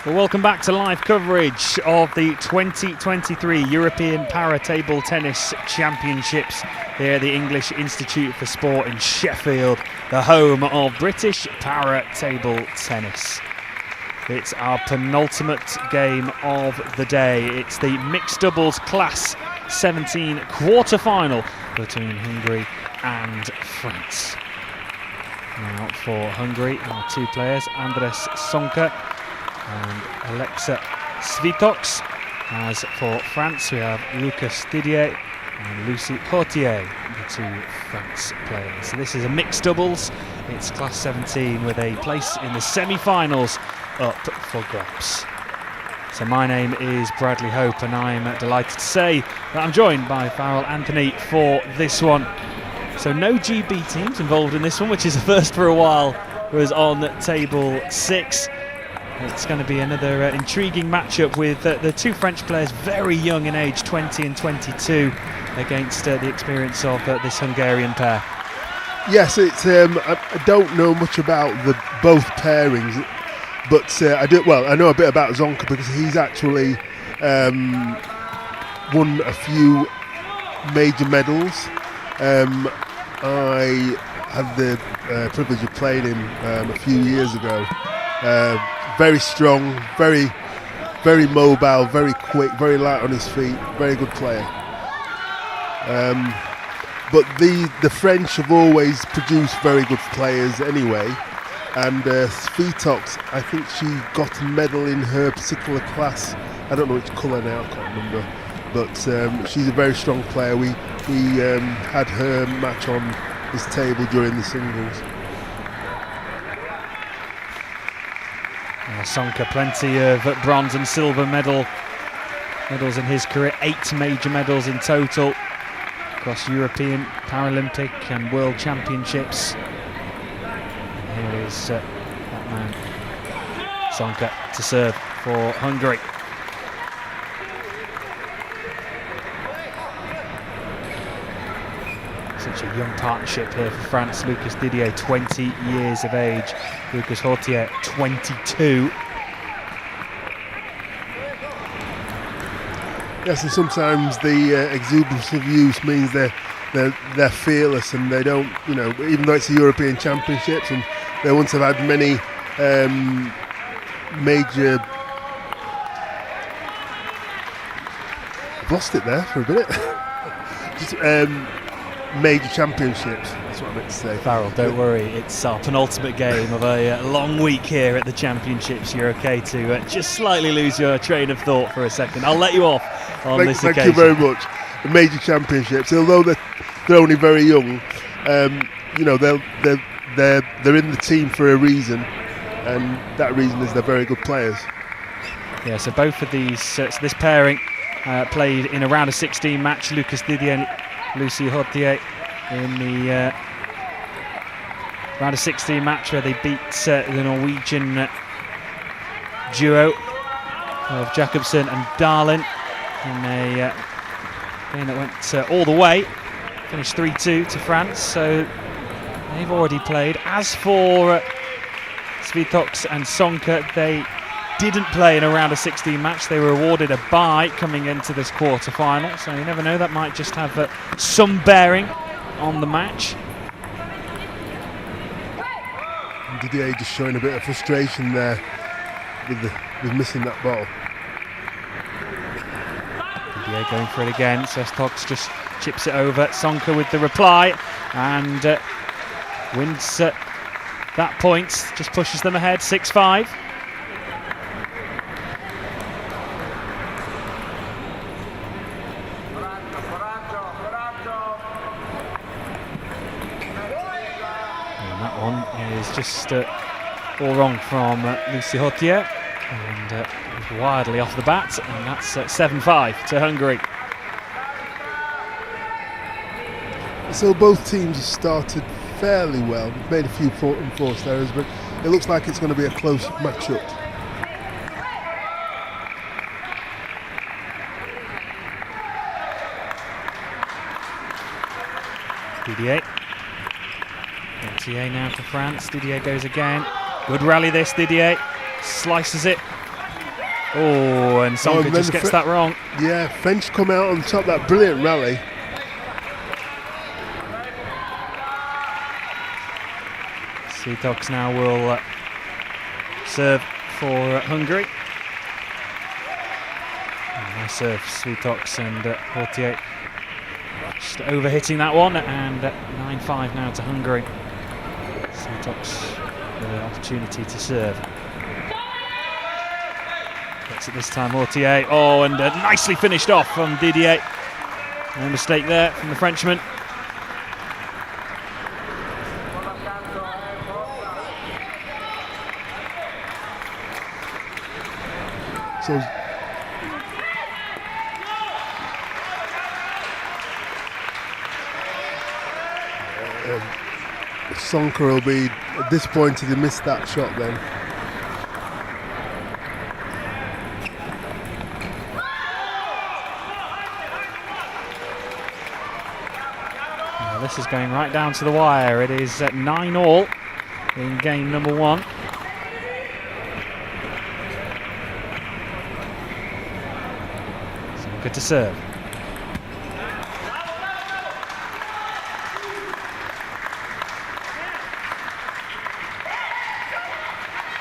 Well, welcome back to live coverage of the 2023 European Para Table Tennis Championships here at the English Institute for Sport in Sheffield, the home of British Para Table Tennis. It's our penultimate game of the day. It's the mixed doubles class 17 quarter-final between Hungary and France. Now for Hungary, our two players, Andres Sonka and Alexa Svitoks. As for France, we have Lucas Didier and Lucie Hautier, the two France players. So this is a mixed doubles. It's class 17 with a place in the semi-finals up for grabs. So my name is Bradley Hope, and I'm delighted to say that I'm joined by Farrell Anthony for this one. So no GB teams involved in this one, which is a first for a while. It was on table 6. It's going to be another intriguing matchup with the two French players very young in age, 20 and 22, against the experience of this Hungarian pair. Yes, it's. I don't know much about both pairings, but I do. Well, I know a bit about Zonka because he's actually won a few major medals. I had the privilege of playing him a few years ago. Very strong, very mobile, very quick, very light on his feet, very good player. But the French have always produced very good players anyway. And Svitoks, I think she got a medal in her particular class. I don't know which colour now, I can't remember. But she's a very strong player. We had her match on this table during the singles. Sonka, plenty of bronze and silver medals in his career, 8 major medals in total across European, Paralympic and World Championships. And here is that man, Sonka, to serve for Hungary. Such a young partnership here for France. Lucas Didier, 20 years of age. Lucas Hautier, 22. Yes, and sometimes the exuberance of youth means they're fearless and they don't, even though it's the European Championships and they won't have had many major. I've lost it there for a minute. Just, major championships, that's what I meant to say. Farrell, don't worry, it's our penultimate game of a long week here at the championships. You're okay to just slightly lose your train of thought for a second. I'll let you off on this occasion. Thank you very much. The major championships, although they're only very young, they're in the team for a reason, and that reason is they're very good players. Yeah, so both of these, so this pairing played in a round of 16 match. Lucas Didier and Lucie Hautier in the round of 16 match where they beat the Norwegian duo of Jacobsen and Darlin in a game that went all the way. Finished 3-2 to France, so they've already played. As for Svitoks and Sonka, they didn't play in a round of 16 match. They were awarded a bye coming into this quarter-final, so you never know, that might just have some bearing on the match. And Didier just showing a bit of frustration there with missing that ball. Didier going for it again. Svitoks just chips it over. Sonka with the reply and wins that point. Just pushes them ahead, 6-5. Is just all wrong from Lucie Hautier, and wildly off the bat, and that's 7-5 to Hungary. So both teams have started fairly well, made a few enforced errors, but it looks like it's going to be a close match-up. Didier. Hautier now for France. Didier goes again. Good rally this, Didier. Slices it. Oh, and Sonka just gets that wrong. Yeah, French come out on top, that brilliant rally. Svítox now will serve for Hungary. Nice serve, Svítox and Portier just overhitting that one, and 9-5 now to Hungary. Svítox with an opportunity to serve. Gets it this time, Portier. Oh, and nicely finished off from Didier. No mistake there from the Frenchman. So Sonka will be disappointed he missed that shot then. Well, this is going right down to the wire. It is 9-all in game number 1. Good to serve.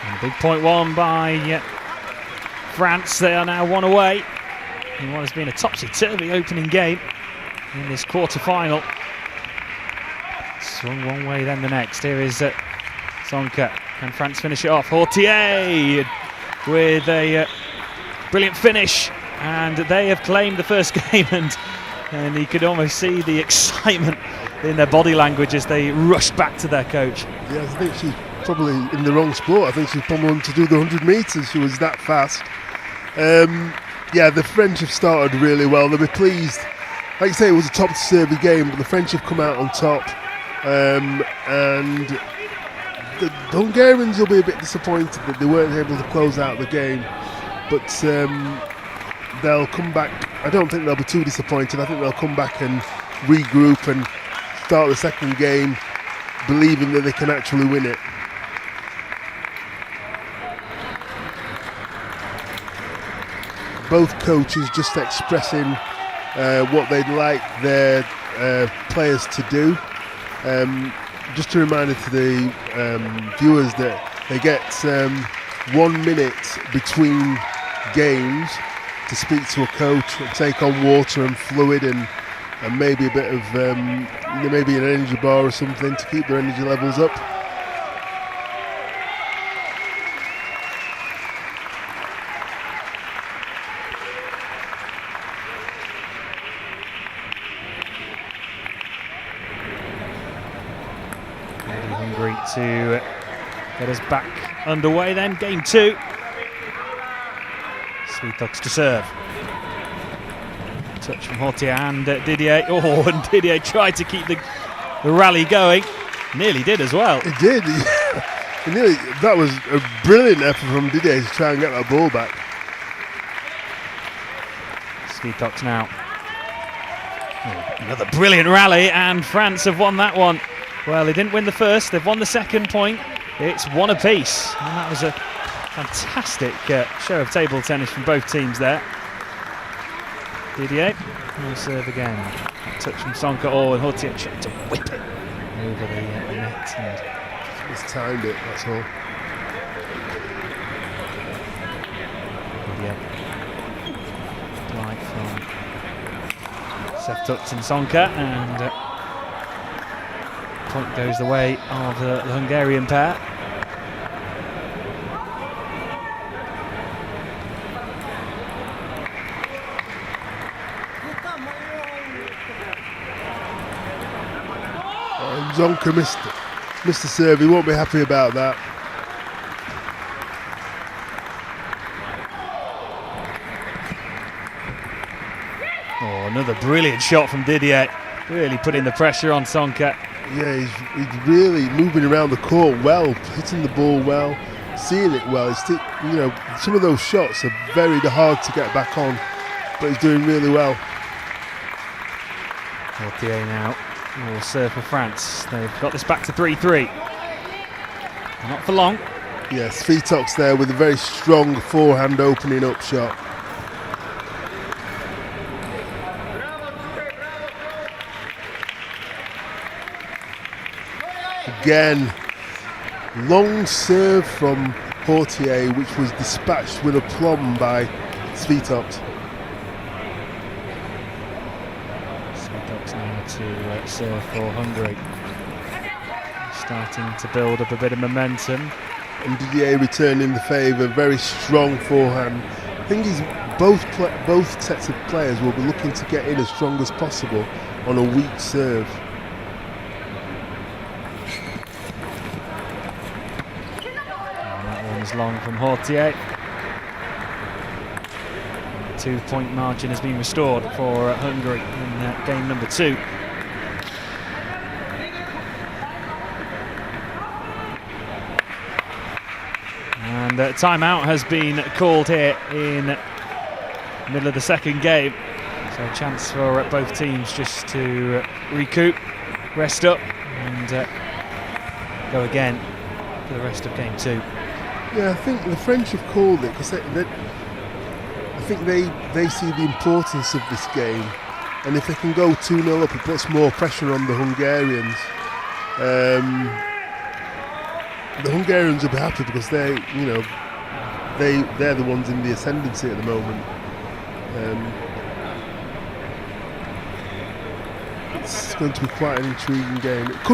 And a big point won by France. They are now 1 away in what has been a topsy-turvy opening game in this quarter-final. Swung one way, then the next. Here is Sonka. Can France finish it off? Portier with a brilliant finish. And they have claimed the first game, and you could almost see the excitement in their body language as they rushed back to their coach. Yeah, I think she's probably in the wrong sport. I think she's probably wanted to do the 100 metres. She was that fast. Yeah, the French have started really well. They'll be pleased. Like you say, it was a top-to-serve game, but the French have come out on top. And the Hungarians will be a bit disappointed that they weren't able to close out the game. But they'll come back. I don't think they'll be too disappointed. I think they'll come back and regroup and start the second game believing that they can actually win it. Both coaches just expressing what they'd like their players to do. Just a reminder to the viewers that they get 1 minute between games to speak to a coach and take on water and fluid and maybe a bit of maybe an energy bar or something to keep their energy levels up. Really hungry to get us back underway then, game 2. Svítox to serve. Touch from Portier and Didier. Oh, and Didier tried to keep the rally going. Nearly did as well. He did. That was a brilliant effort from Didier to try and get that ball back. Svítox now. Oh, another brilliant rally, and France have won that one. Well, they didn't win the first. They've won the second point. It's 1 apiece. And that was a fantastic show of table tennis from both teams there. Didier will serve again. Touch from Sonka. Oh, and Portier tried to whip it over the net. And He's timed it, that's all. Didier. Right from Seftuks and Sonka, and point goes the way of the Hungarian pair. Sonka missed the serve. He won't be happy about that. Oh, another brilliant shot from Didier. Really putting the pressure on Sonka. Yeah, he's really moving around the court well, hitting the ball well, seeing it well. Some of those shots are very hard to get back on, but he's doing really well. Portier now will serve for France. They've got this back to 3-3. Not for long. Yeah, Svitoks there with a very strong forehand opening up shot. Again, long serve from Portier, which was dispatched with aplomb by Svitoks. Svitoks now to serve for Hungary. Starting to build up a bit of momentum. And Didier returning the favour, very strong forehand. I think both sets of players will be looking to get in as strong as possible on a weak serve. And that one's long from Hortier. 2-point margin has been restored for Hungary in game number 2. And timeout has been called here in the middle of the second game. So a chance for both teams just to recoup, rest up and go again for the rest of game 2. Yeah, I think the French have called it because I think they see the importance of this game, and if they can go 2-0 up, it puts more pressure on the Hungarians. The Hungarians will be happy because they're the ones in the ascendancy at the moment. It's going to be quite an intriguing game. It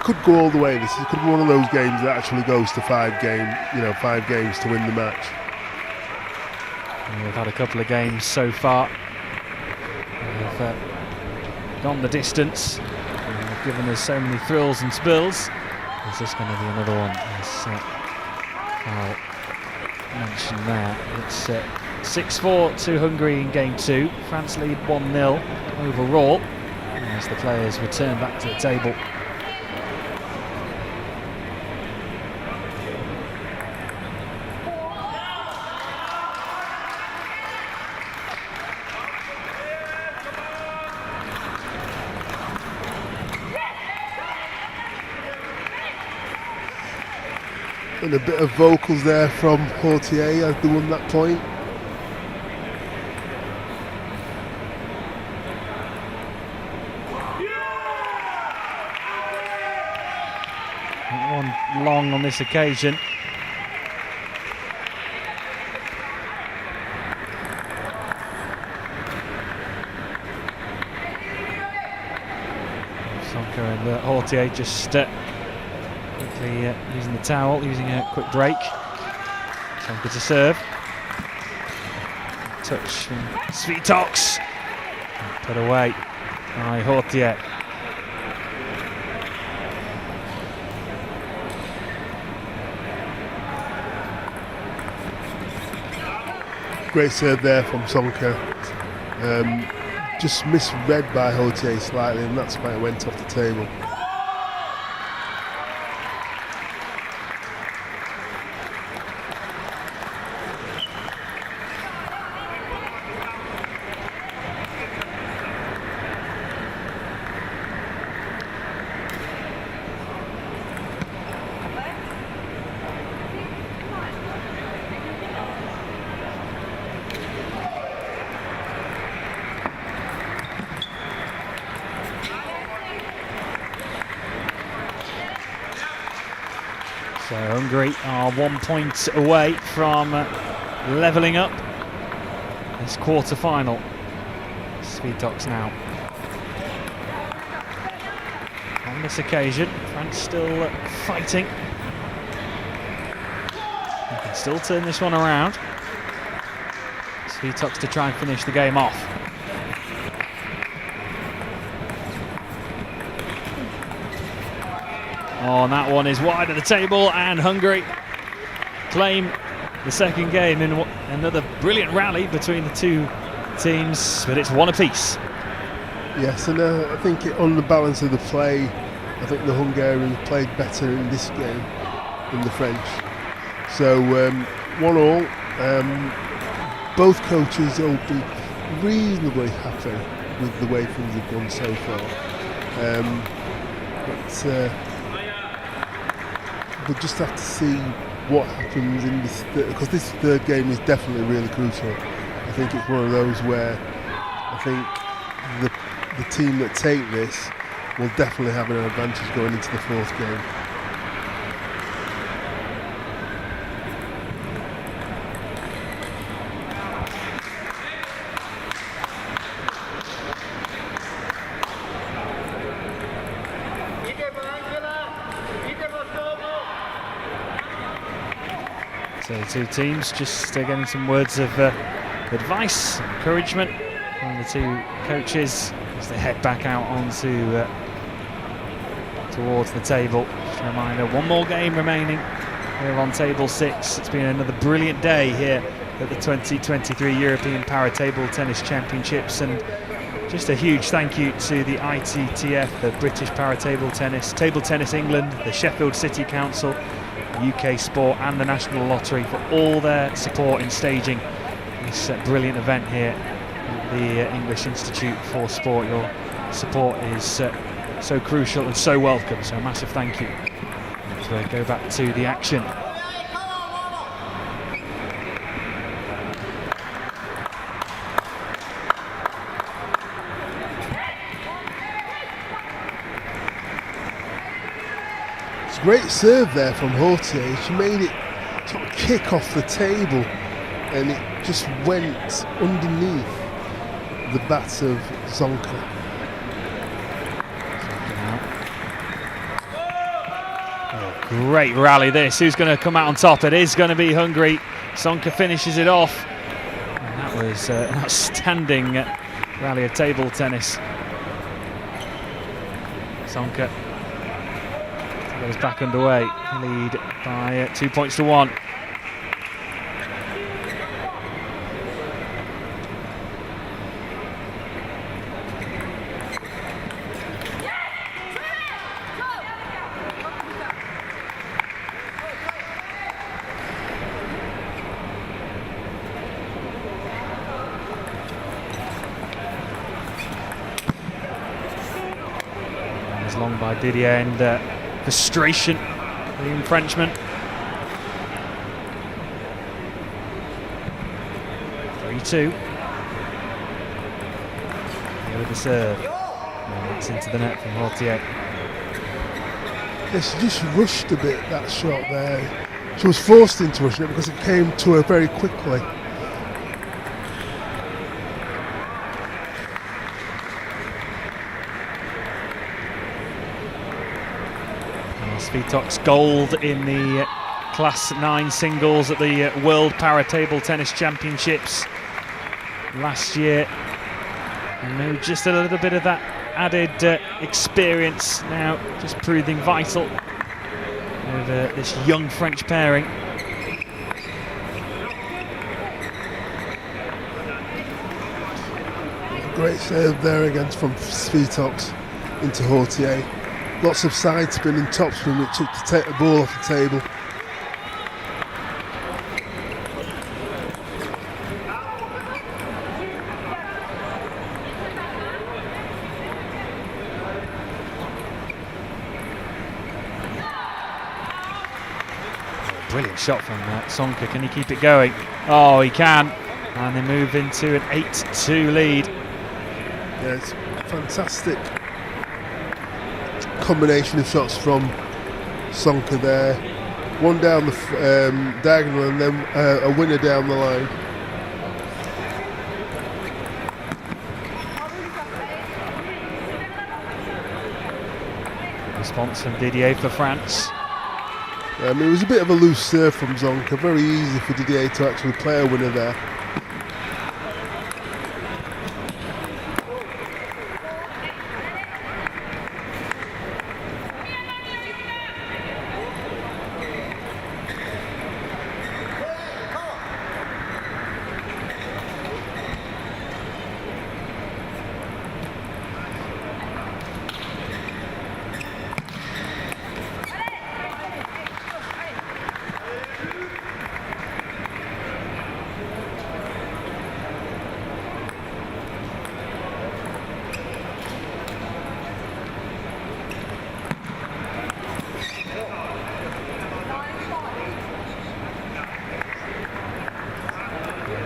could go all the way. This could be one of those games that actually goes to 5 games to win the match. And we've had a couple of games so far. They've gone the distance. They've given us so many thrills and spills. Is this going to be another one? As I'll mention there. It's 6-4 to Hungary in game 2. France lead 1-0 overall as the players return back to the table. And a bit of vocals there from Portier as they won that point. That one long on this occasion. Sonka and Hortier just quickly using the towel, using a quick break. Sonka to serve. Touch from Svitoks. Put away by Hortier. Great serve there from Sonka. Just misread by Hortier slightly, and that's why it went off the table. So Hungary are 1 point away from levelling up this quarter-final. Svitoks now. On this occasion, France still fighting. They can still turn this one around. Svitoks to try and finish the game off. Oh, and that one is wide of the table, and Hungary claim the second game in another brilliant rally between the two teams, but it's one apiece. Yes, and I think on the balance of the play, I think the Hungarians played better in this game than the French. So 1-1. Both coaches will be reasonably happy with the way things have gone so far. But we'll just have to see what happens in this, because this third game is definitely really crucial. I think it's one of those where I think the team that take this will definitely have an advantage going into the fourth game. So the two teams just getting some words of advice, encouragement from the two coaches as they head back out onto towards the table. Just a reminder, one more game remaining here on table 6. It's been another brilliant day here at the 2023 European Para Table Tennis Championships, and just a huge thank you to the ITTF, the British Para Table Tennis, Table Tennis England, the Sheffield City Council, UK Sport and the National Lottery for all their support in staging this brilliant event here at the English Institute for Sport. Your support is so crucial and so welcome, so a massive thank you. As we go back to the action. Great serve there from Hortier. She made it sort of kick off the table and it just went underneath the bat of Zonka. Oh, great rally this. Who's going to come out on top? It is going to be Hungary. Zonka finishes it off. And that was an outstanding rally of table tennis. Zonka goes back underway, lead by 2 points to 1. As long by Didier and frustration, the young Frenchman. 3-2. Here with the serve. And it's into the net from Hortier. Yeah, she just rushed a bit, that shot there. She was forced into rushing it because it came to her very quickly. Svitov's gold in the Class 9 singles at the World Para Table Tennis Championships last year. You know, just a little bit of that added experience now, just proving vital over this young French pairing. Great serve there against from Svitovs into Hortier. Lots of side spin and top spin which took to take the ball off the table. Brilliant shot from Zonka. Can he keep it going? Oh, he can. And they move into an 8-2 lead. Yeah, it's fantastic combination of shots from Zonka there. One down the diagonal and then a winner down the line. Response from Didier for France. It was a bit of a loose serve from Zonka. Very easy for Didier to actually play a winner there.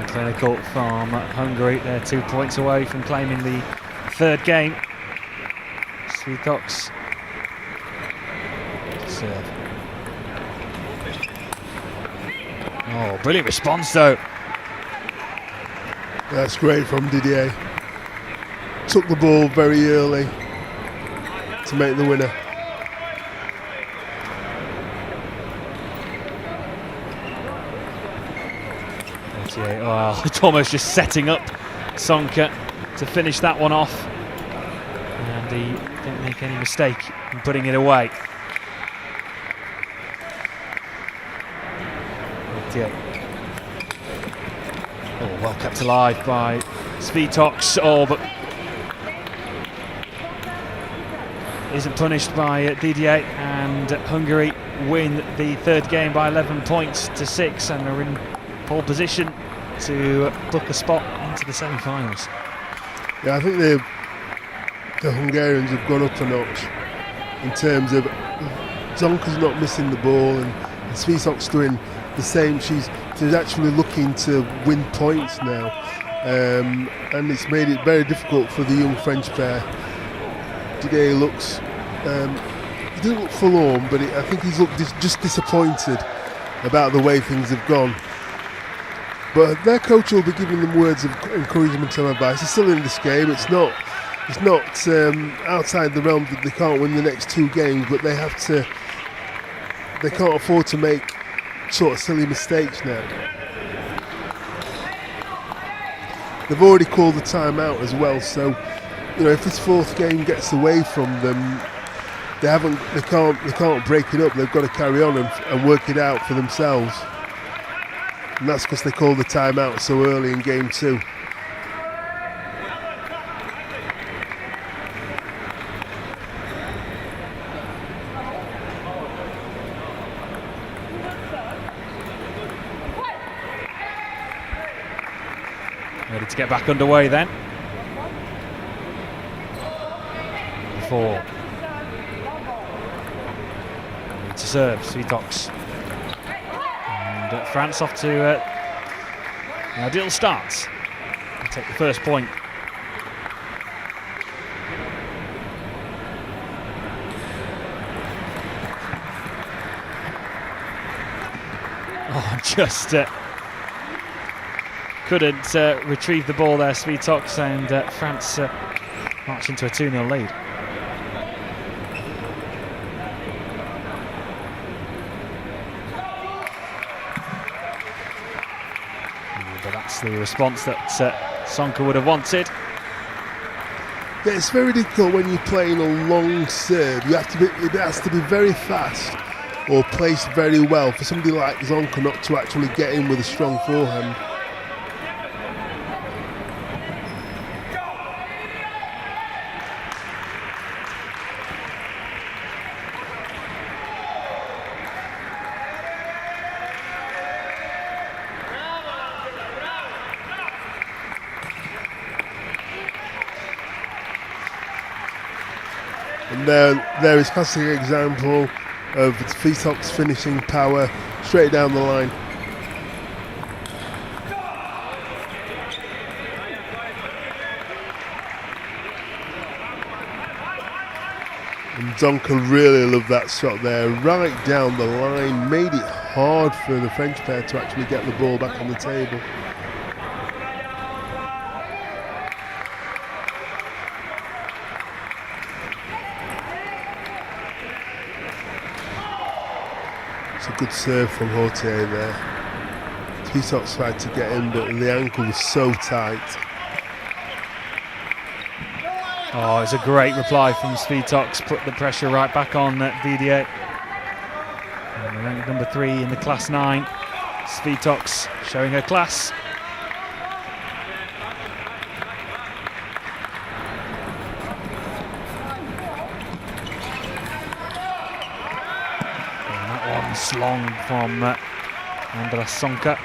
clinical from Hungary. They're 2 points away from claiming the third game. Svíþóks serve. Oh, brilliant response though. That's great from Didier. Took the ball very early to make the winner. Well, it's almost just setting up Sonka to finish that one off, and he didn't make any mistake in putting it away. Oh, well kept alive by Svíþóks. Oh, but isn't punished by Didier, and Hungary win the third game by 11 points to 6 and are in pole position to book a spot into the semi-finals. Yeah, I think the Hungarians have gone up a notch in terms of Zonka's not missing the ball, and Svíþóks doing the same. She's actually looking to win points now, and it's made it very difficult for the young French pair. Didier looks, he doesn't look forlorn, but I think he's looked just disappointed about the way things have gone. But their coach will be giving them words of encouragement and advice. They're still in this game. It's not outside the realm that they can't win the next 2 games, but they can't afford to make sort of silly mistakes now. They've already called the timeout as well, so if this 4th game gets away from them, they can't break it up. They've got to carry on and work it out for themselves. And that's because they called the timeout so early in game 2. Ready to get back underway then. 4. Need to serve, Svíþóks. And France off to an ideal start. We'll take the first point. Oh, just couldn't retrieve the ball there, Svíþóks, and France march into a 2-0 lead. But that's the response that Sonka would have wanted. Yeah, it's very difficult when you're playing a long serve. It has to be very fast or placed very well for somebody like Zonka not to actually get in with a strong forehand. And there is a classic example of Svíþóks finishing power straight down the line. And Zonka really loved that shot there, right down the line, made it hard for the French pair to actually get the ball back on the table. It's a good serve from Hortier there. Svíþóks tried to get in, but the ankle was so tight. Oh, it's a great reply from Svíþóks, put the pressure right back on Didier. And ranked number 3 in the Class 9. Svíþóks showing her class. And that one's long from Andras Sonka.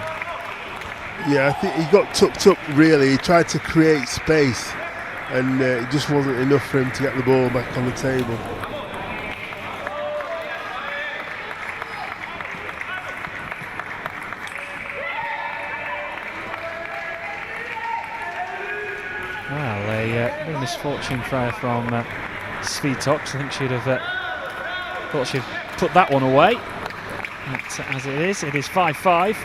Yeah, I think he got tucked up really. He tried to create space, and it just wasn't enough for him to get the ball back on the table. Well, a bit of misfortune from Svitox. I think she'd have thought she'd put that one away. But as it is 5-5.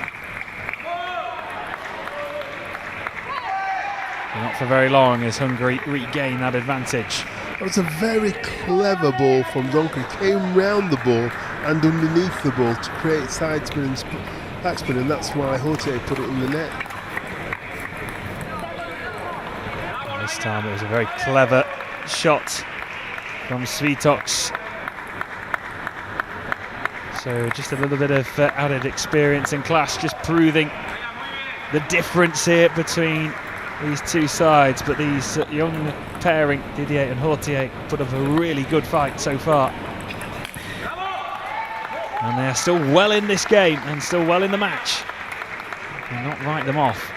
Not for very long as Hungary regain that advantage. That was a very clever ball from Zonka. Came round the ball and underneath the ball to create side spin and backspin, and that's why Hortier put it in the net. And this time it was a very clever shot from Svitox. So just a little bit of added experience and class, just proving the difference here between these two sides. But these young pairing, Didier and Hortier, put up a really good fight so far. And they are still well in this game and still well in the match. Do not write them off.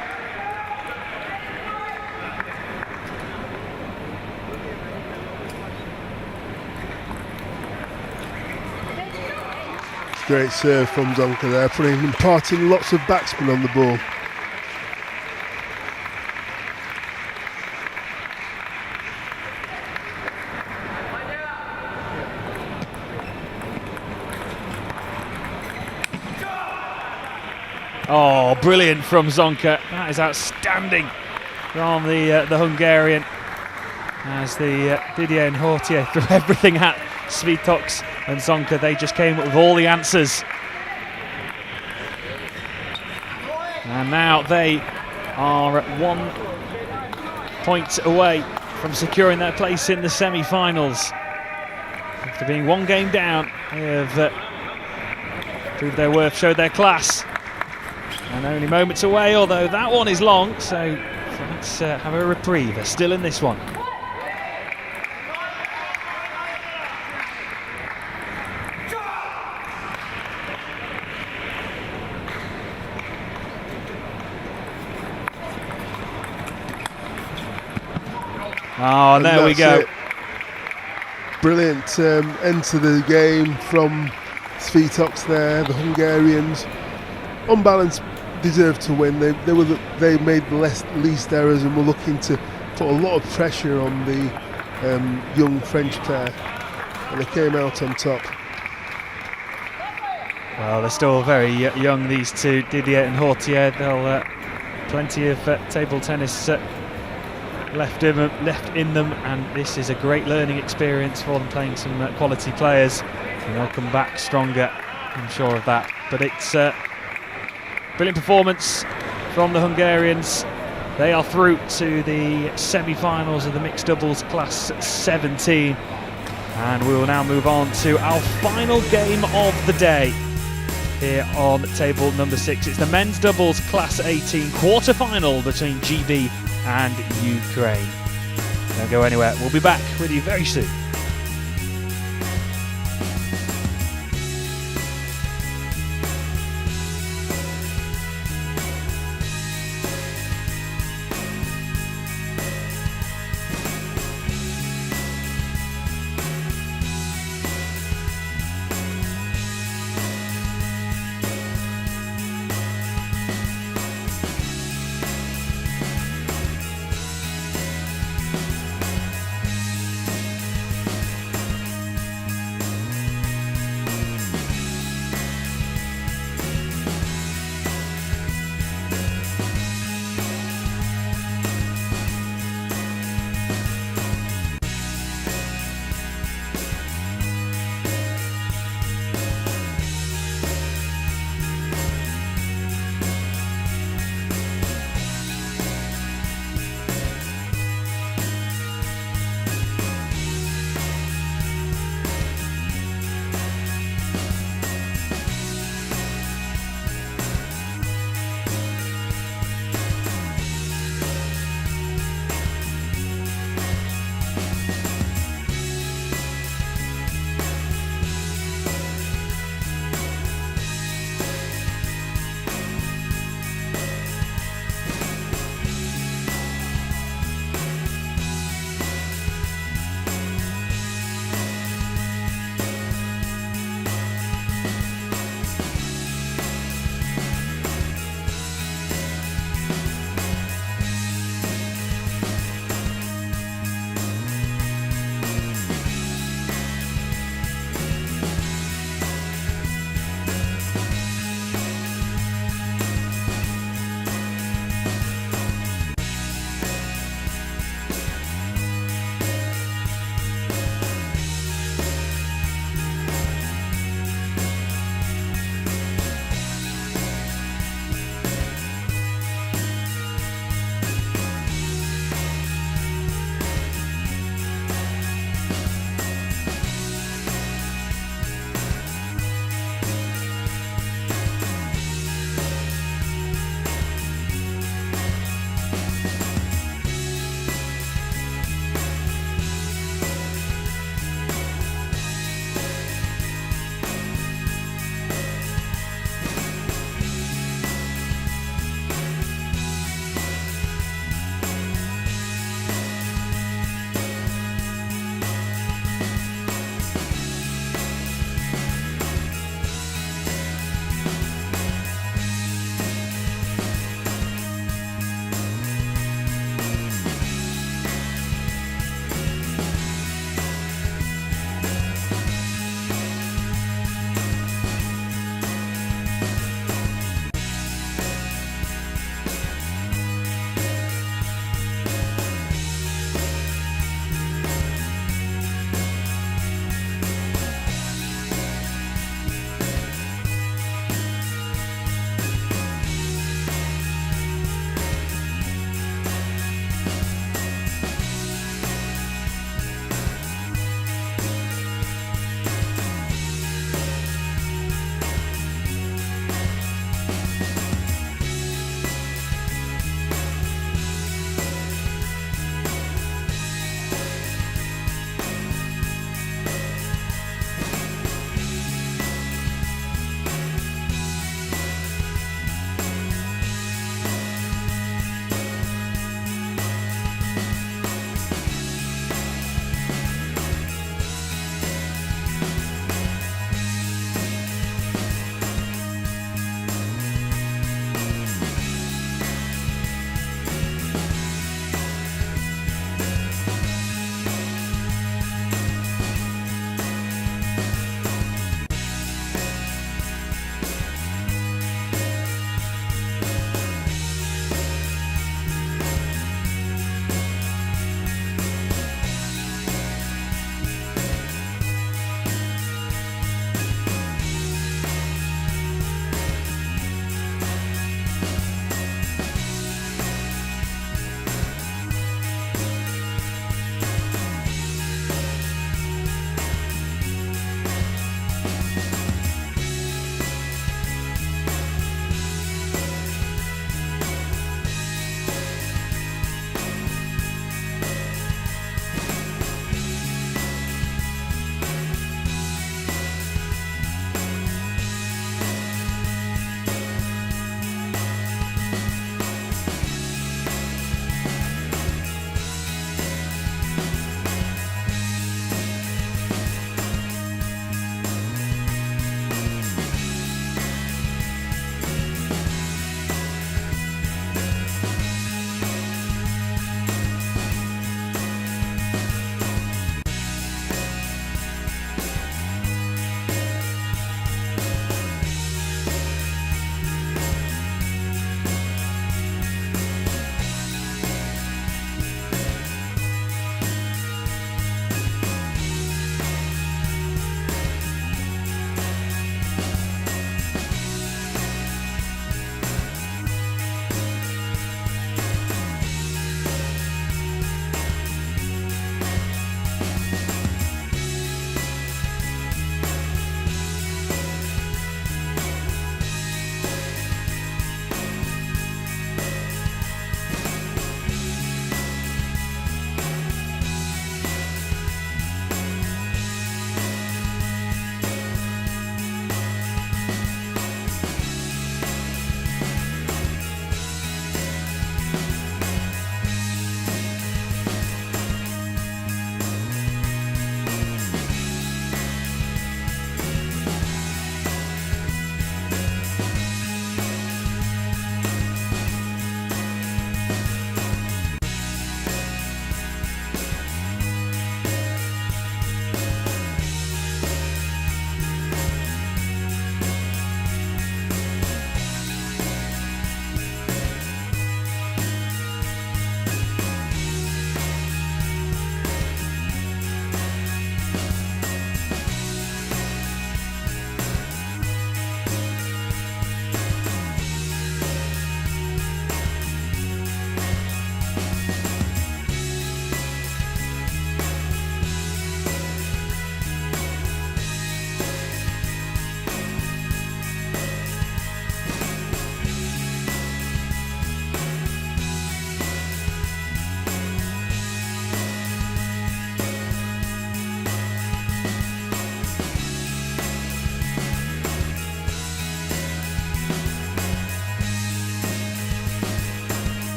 Great serve from Zonka there, imparting lots of backspin on the ball. Oh, brilliant from Zonka. That is outstanding from the Hungarian. As the Didier and Hortier threw everything at Svitox and Zonka, they just came up with all the answers. And now they are at 1 point away from securing their place in the semi-finals. After being one game down, they have proved their worth, showed their class. And only moments away, although that one is long, so let's have a reprieve. They're still in this one. Oh, and there we go. It. Brilliant end to the game from Svitox there. The Hungarians, on balance, deserved to win. They made the least errors and were looking to put a lot of pressure on the young French pair, and they came out on top. Well, they're still very young, these two, Didier and Hortier. They'll plenty of table tennis left in them, and this is a great learning experience for them, playing some quality players, and they'll come back stronger, I'm sure of that. But it's brilliant performance from the Hungarians. They are through to the semi-finals of the mixed doubles class 17, and we will now move on to our final game of the day here on table number 6. It's the men's doubles class 18 quarter-final between GB and Ukraine. Don't go anywhere, we'll be back with you very soon.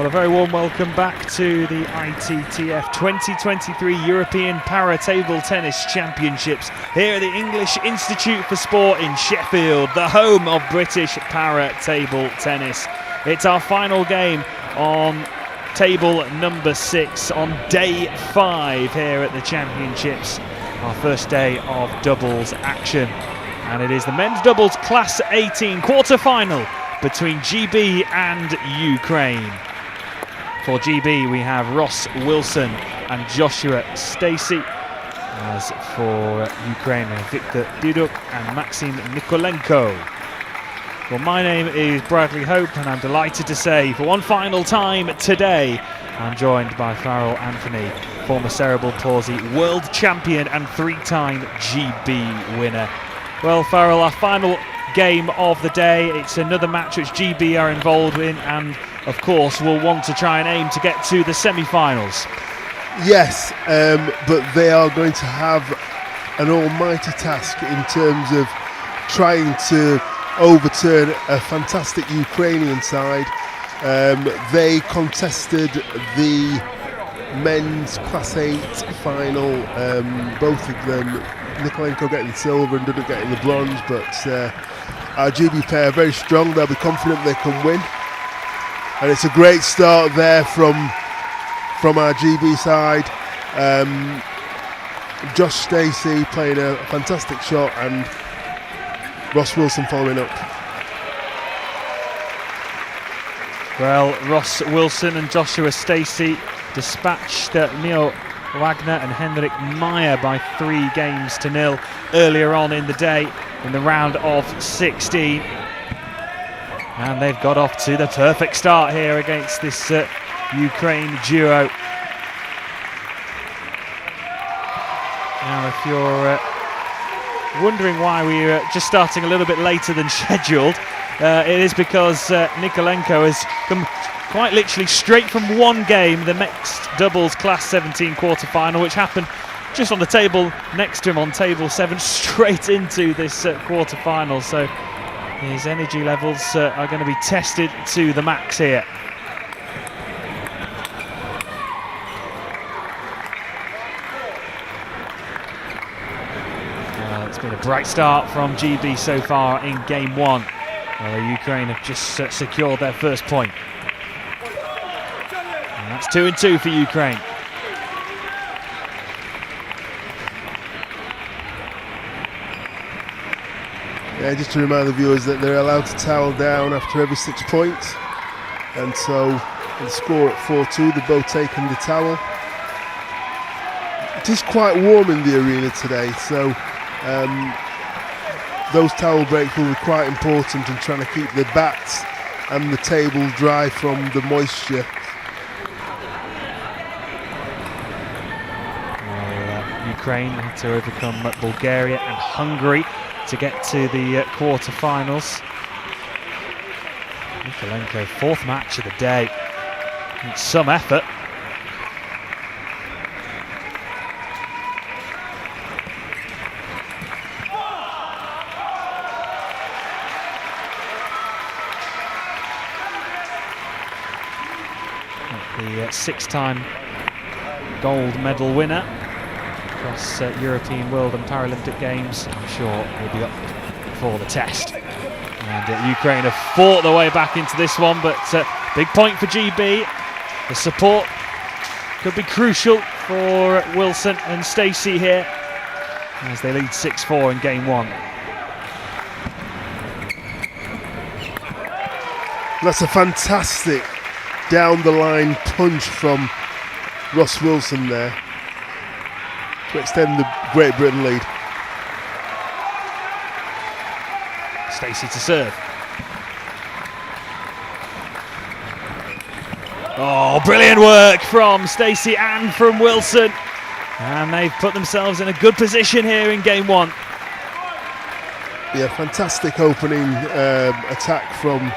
Well, a very warm welcome back to the ITTF 2023 European Para Table Tennis Championships here at the English Institute for Sport in Sheffield, the home of British para table tennis. It's our final game on table number 6 on day 5 here at the Championships, our first day of doubles action. And it is the men's doubles class 18 quarter-final between GB and Ukraine. For GB, we have Ross Wilson and Joshua Stacey. As for Ukraine, Victor Duduk and Maxim Nikolenko. Well, my name is Bradley Hope, and I'm delighted to say, for one final time today, I'm joined by Farrell Anthony, former cerebral palsy world champion and 3-time GB winner. Well, Farrell, our final game of the day. It's another match which GB are involved in, and of course will want to try and aim to get to the semi-finals. Yes, but they are going to have an almighty task in terms of trying to overturn a fantastic Ukrainian side. They contested the men's class 8 final, both of them, Nikolenko getting the silver and Duduk getting the bronze, but our GB pair are very strong. They'll be confident they can win, and it's a great start there from our GB side. Josh Stacey playing a fantastic shot and Ross Wilson following up. Well, Ross Wilson and Joshua Stacey dispatched Neil Wagner and Henrik Meyer by 3-0 earlier on in the day in the round of 16. And they've got off to the perfect start here against this Ukraine duo. Now, if you're wondering why we're just starting a little bit later than scheduled, it is because Nikolenko has come quite literally straight from one game, the mixed doubles class 17 quarter-final, which happened just on the table next to him on table 7, straight into this quarter-final. So his energy levels are going to be tested to the max here. It's been a bright start from GB so far in game 1. Well, Ukraine have just secured their first point. And that's 2-2 for Ukraine. Yeah, just to remind the viewers that they're allowed to towel down after every 6 points, and so the score at 4-2, they're both taking the towel. It is quite warm in the arena today, so those towel breaks will be quite important in trying to keep the bats and the table dry from the moisture. Well, Ukraine had to overcome Bulgaria and Hungary to get to the quarter-finals. Nikolenko, 4th match of the day. It's some effort. The 6-time gold medal winner across European, World and Paralympic Games, I'm sure will be up for the test. And Ukraine have fought their way back into this one, but big point for GB. The support could be crucial for Wilson and Stacey here as they lead 6-4 in game 1. That's a fantastic down-the-line punch from Ross Wilson there to extend the Great Britain lead. Stacey to serve. Oh, brilliant work from Stacey and from Wilson. And they've put themselves in a good position here in game 1. Yeah, fantastic opening attack from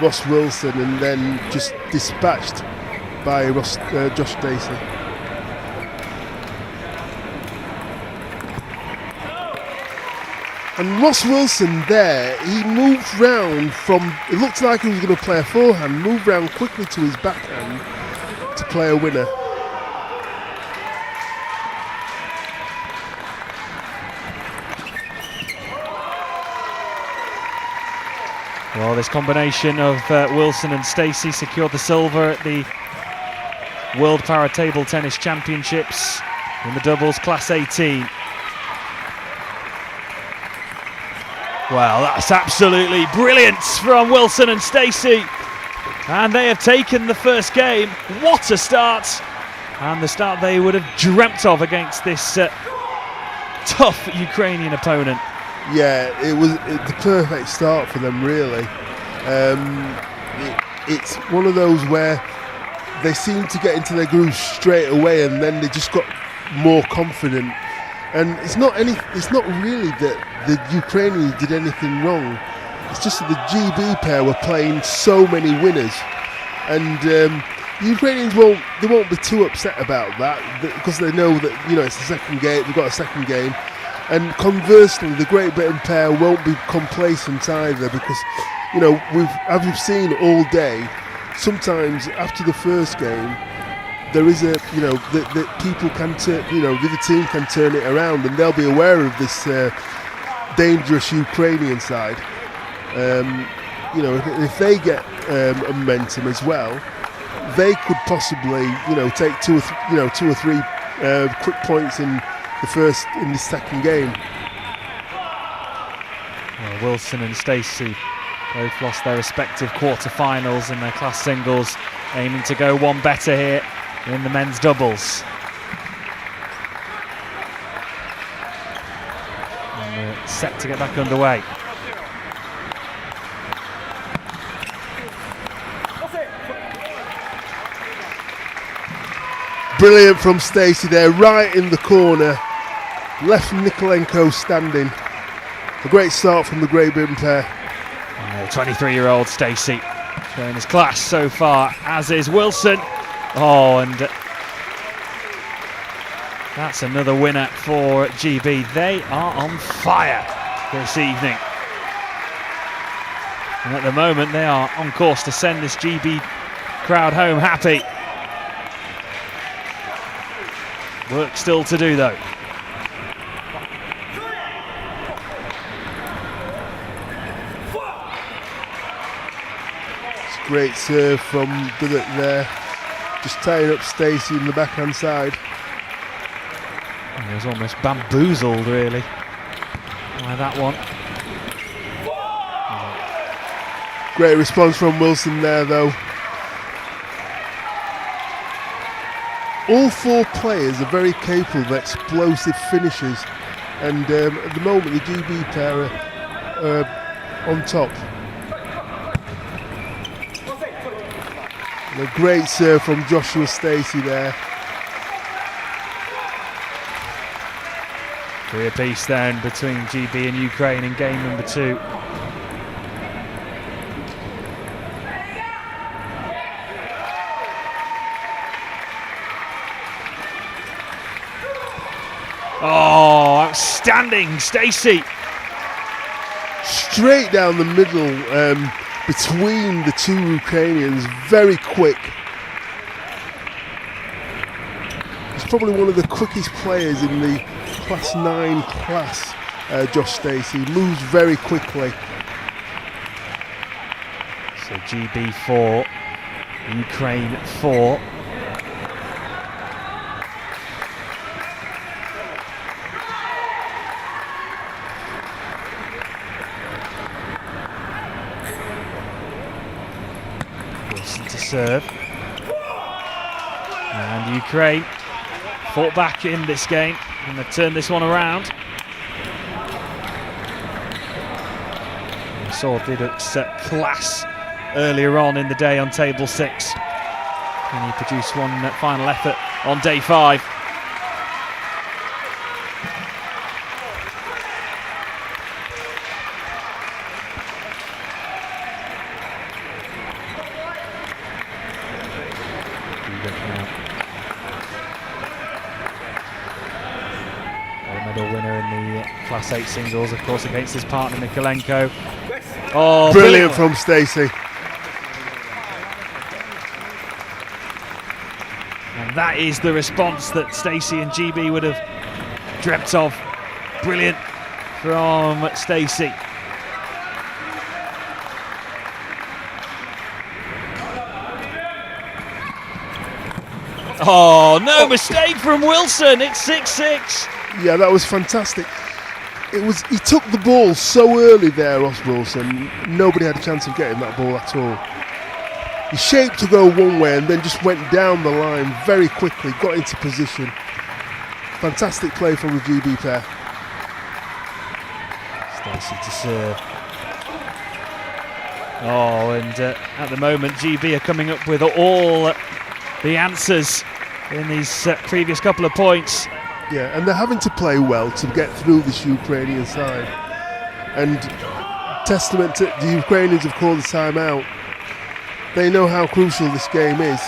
Ross Wilson, and then just dispatched by Josh Stacey. And Ross Wilson there, he moved round from, it looked like he was going to play a forehand, moved round quickly to his backhand to play a winner. Well, this combination of Wilson and Stacey secured the silver at the World Para Table Tennis Championships in the doubles Class 18. Well, that's absolutely brilliant from Wilson and Stacey. And they have taken the first game. What a start! And the start they would have dreamt of against this tough Ukrainian opponent. Yeah, it was the perfect start for them, really. It's one of those where they seem to get into their groove straight away, and then they just got more confident. And it's not really that the Ukrainians did anything wrong. It's just that the GB pair were playing so many winners, and the Ukrainians won't be too upset about that because they know that it's the second game. They've got a second game. And conversely, the Great Britain pair won't be complacent either because, as we've seen all day, sometimes after the first game, there is that people can turn, the other team can turn it around, and they'll be aware of this dangerous Ukrainian side. If they get momentum as well, they could possibly, take two or three quick points in the second game. Well, Wilson and Stacey both lost their respective quarterfinals in their class singles, aiming to go one better here in the men's doubles. And we're set to get back underway. Brilliant from Stacey there, right in the corner. Left Nikolenko standing. A great start from the Great Britain pair. 23-year-old Stacey showing his class so far, as is Wilson. Oh, and that's another winner for GB. They are on fire this evening. And at the moment, they are on course to send this GB crowd home happy. Work still to do, though. It's a great serve from Billick there. Just tying up Stacey in the backhand side. He was almost bamboozled, really, by that one. Great response from Wilson there, though. All four players are very capable of explosive finishes, and at the moment the GB pair are on top. And a great serve from Joshua Stacey there. 3 apiece then between GB and Ukraine in game number 2. Oh, outstanding, Stacey. Straight down the middle between the two Ukrainians, very quick. He's probably one of the quickest players in the Class 9 class, Josh Stacey. Moves very quickly. So GB 4, Ukraine 4. To serve, and Ukraine fought back in this game and they've turned this one around. We saw Diduk's class earlier on in the day on table 6, and he produced one final effort on day 5. single winner in the Class 8 singles, of course, against his partner Nikolenko. Oh, brilliant from Stacey. And that is the response that Stacey and GB would have dreamt of. Brilliant from Stacey. Oh, no mistake from Wilson. It's 6-6. Yeah, that was fantastic. He took the ball so early there, Ross Wilson. Nobody had a chance of getting that ball at all. He shaped to go one way and then just went down the line very quickly, got into position. Fantastic play from the GB pair. Stacey to serve. Oh, and at the moment GB are coming up with all the answers in these previous couple of points. Yeah, and they're having to play well to get through this Ukrainian side. And testament to the Ukrainians have called the timeout. They know how crucial this game is.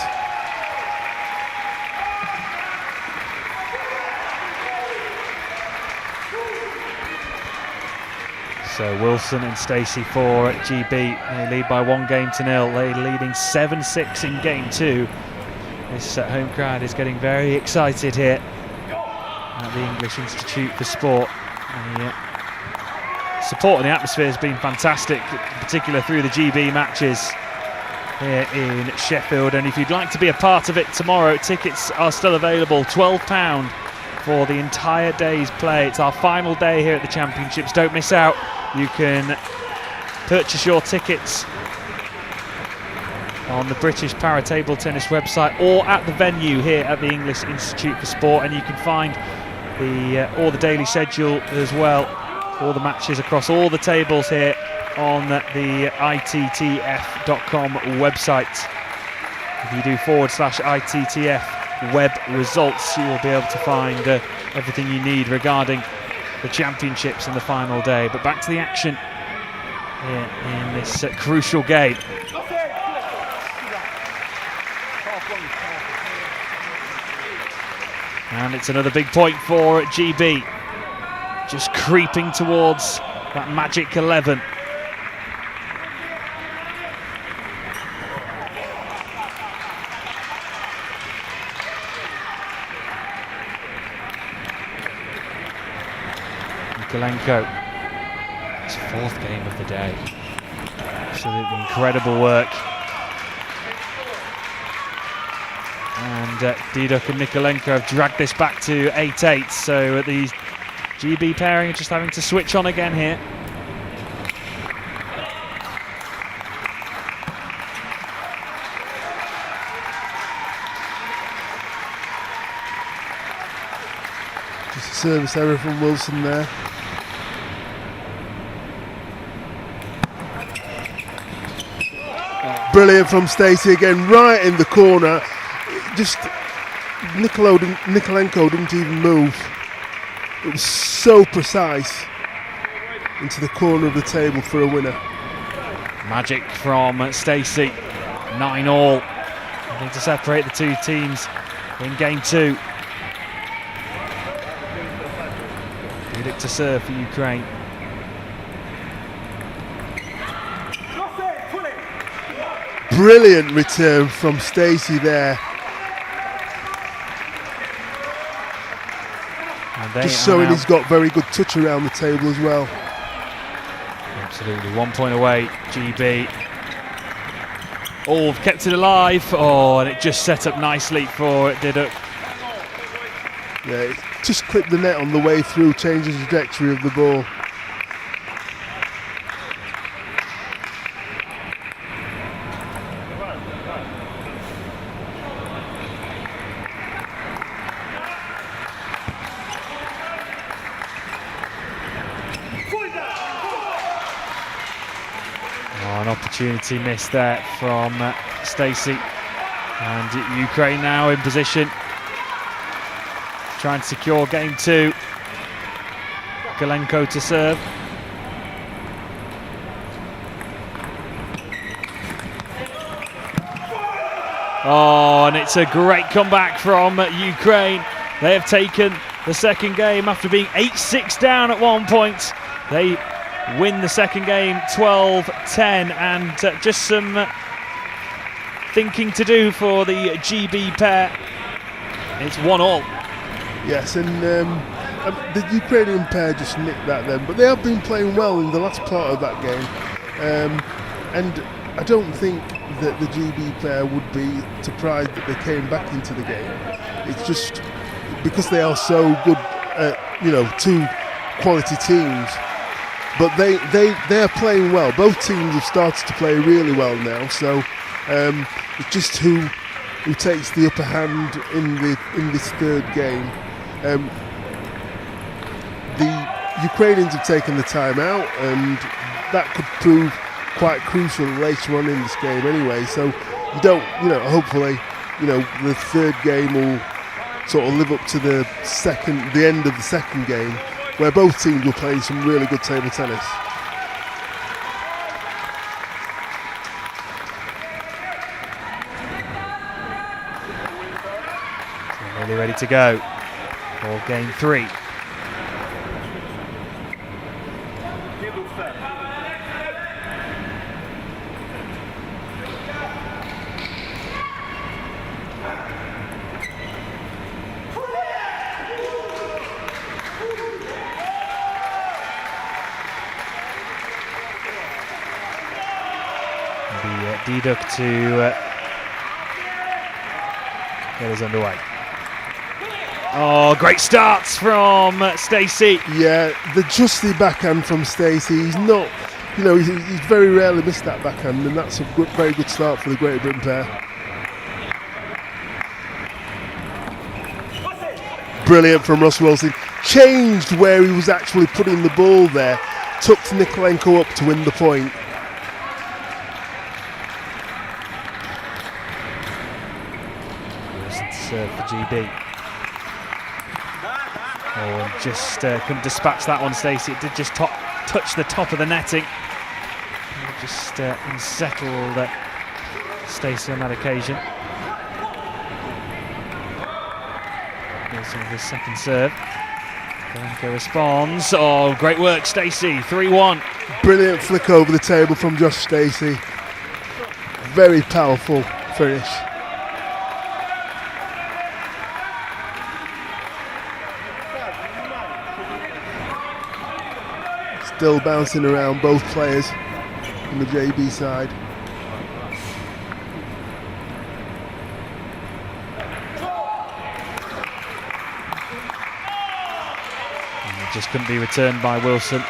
So Wilson and Stacey for GB, they lead by 1-0. They're leading 7-6 in game 2. This home crowd is getting very excited here at the English Institute for Sport. And the support and the atmosphere has been fantastic, in particular through the GB matches here in Sheffield. And if you'd like to be a part of it tomorrow, tickets are still available, £12 for the entire day's play. It's our final day here at the Championships. Don't miss out. You can purchase your tickets on the British Para Table Tennis website or at the venue here at the English Institute for Sport, and you can find all the daily schedule as well, all the matches across all the tables here on the ITTF.com website. If you do /ITTF web results, you will be able to find everything you need regarding the championships and the final day. But back to the action here in this crucial game. And it's another big point for GB, just creeping towards that magic 11. Nikolenko, his 4th game of the day. Absolutely incredible work. And Diduk and Nikolenko have dragged this back to 8-8, so the GB pairing are just having to switch on again here. Just a service error from Wilson there. Brilliant from Stacey again, right in the corner. Just Nikolenko didn't even move. It was so precise into the corner of the table for a winner. Magic from Stacey, 9-all. I think to separate the two teams in game 2. Diduk to serve for Ukraine. Brilliant return from Stacey there. Just showing he's got very good touch around the table as well. Absolutely, 1 point away, GB. Oh, kept it alive. Oh, and it just set up nicely for Diduk. Yeah, it just clipped the net on the way through, changed the trajectory of the ball. An opportunity missed there from Stacey, and Ukraine now in position, trying to secure game 2. Nikolenko to serve. Oh, and it's a great comeback from Ukraine. They have taken the second game after being 8-6 down at one point. They win the second game 12-10, and just some thinking to do for the GB pair. It's 1-1. Yes, and the Ukrainian pair just nicked that then, but they have been playing well in the last part of that game, and I don't think that the GB pair would be surprised that they came back into the game. It's just because they are so good, two quality teams. But they are playing well. Both teams have started to play really well now. So it's just who takes the upper hand in this third game. The Ukrainians have taken the time out, and that could prove quite crucial later on in this game anyway. So hopefully, the third game will sort of live up to the end of the second game, where both teams were playing some really good table tennis. Nearly ready to go for game 3. Deduct to get us underway. Oh, great starts from Stacey. Yeah, just the backhand from Stacey. He's not, he's very rarely missed that backhand, and that's a very good start for the Great Britain pair. Brilliant from Ross Wilson. Changed where he was actually putting the ball there. Tucked Nikolenko up to win the point. Serve for GB. Oh, and just couldn't dispatch that one, Stacey. It did just touch the top of the netting. Just unsettled Stacey on that occasion. Also his second serve. Nikolenko responds. Oh, great work, Stacey. 3-1. Brilliant flick over the table from Josh Stacey. Very powerful finish. Still bouncing around both players on the JB side. And it just couldn't be returned by Wilson.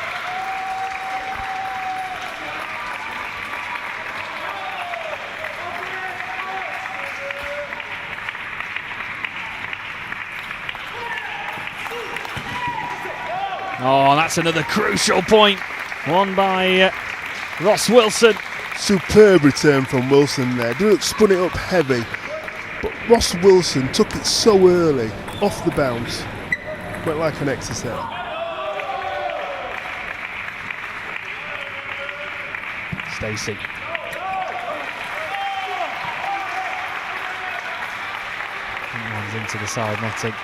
Oh, that's another crucial point. Won by Ross Wilson. Superb return from Wilson there. Spun it up heavy. But Ross Wilson took it so early, off the bounce. Went like an exocet. Stacey. Runs into the side netting.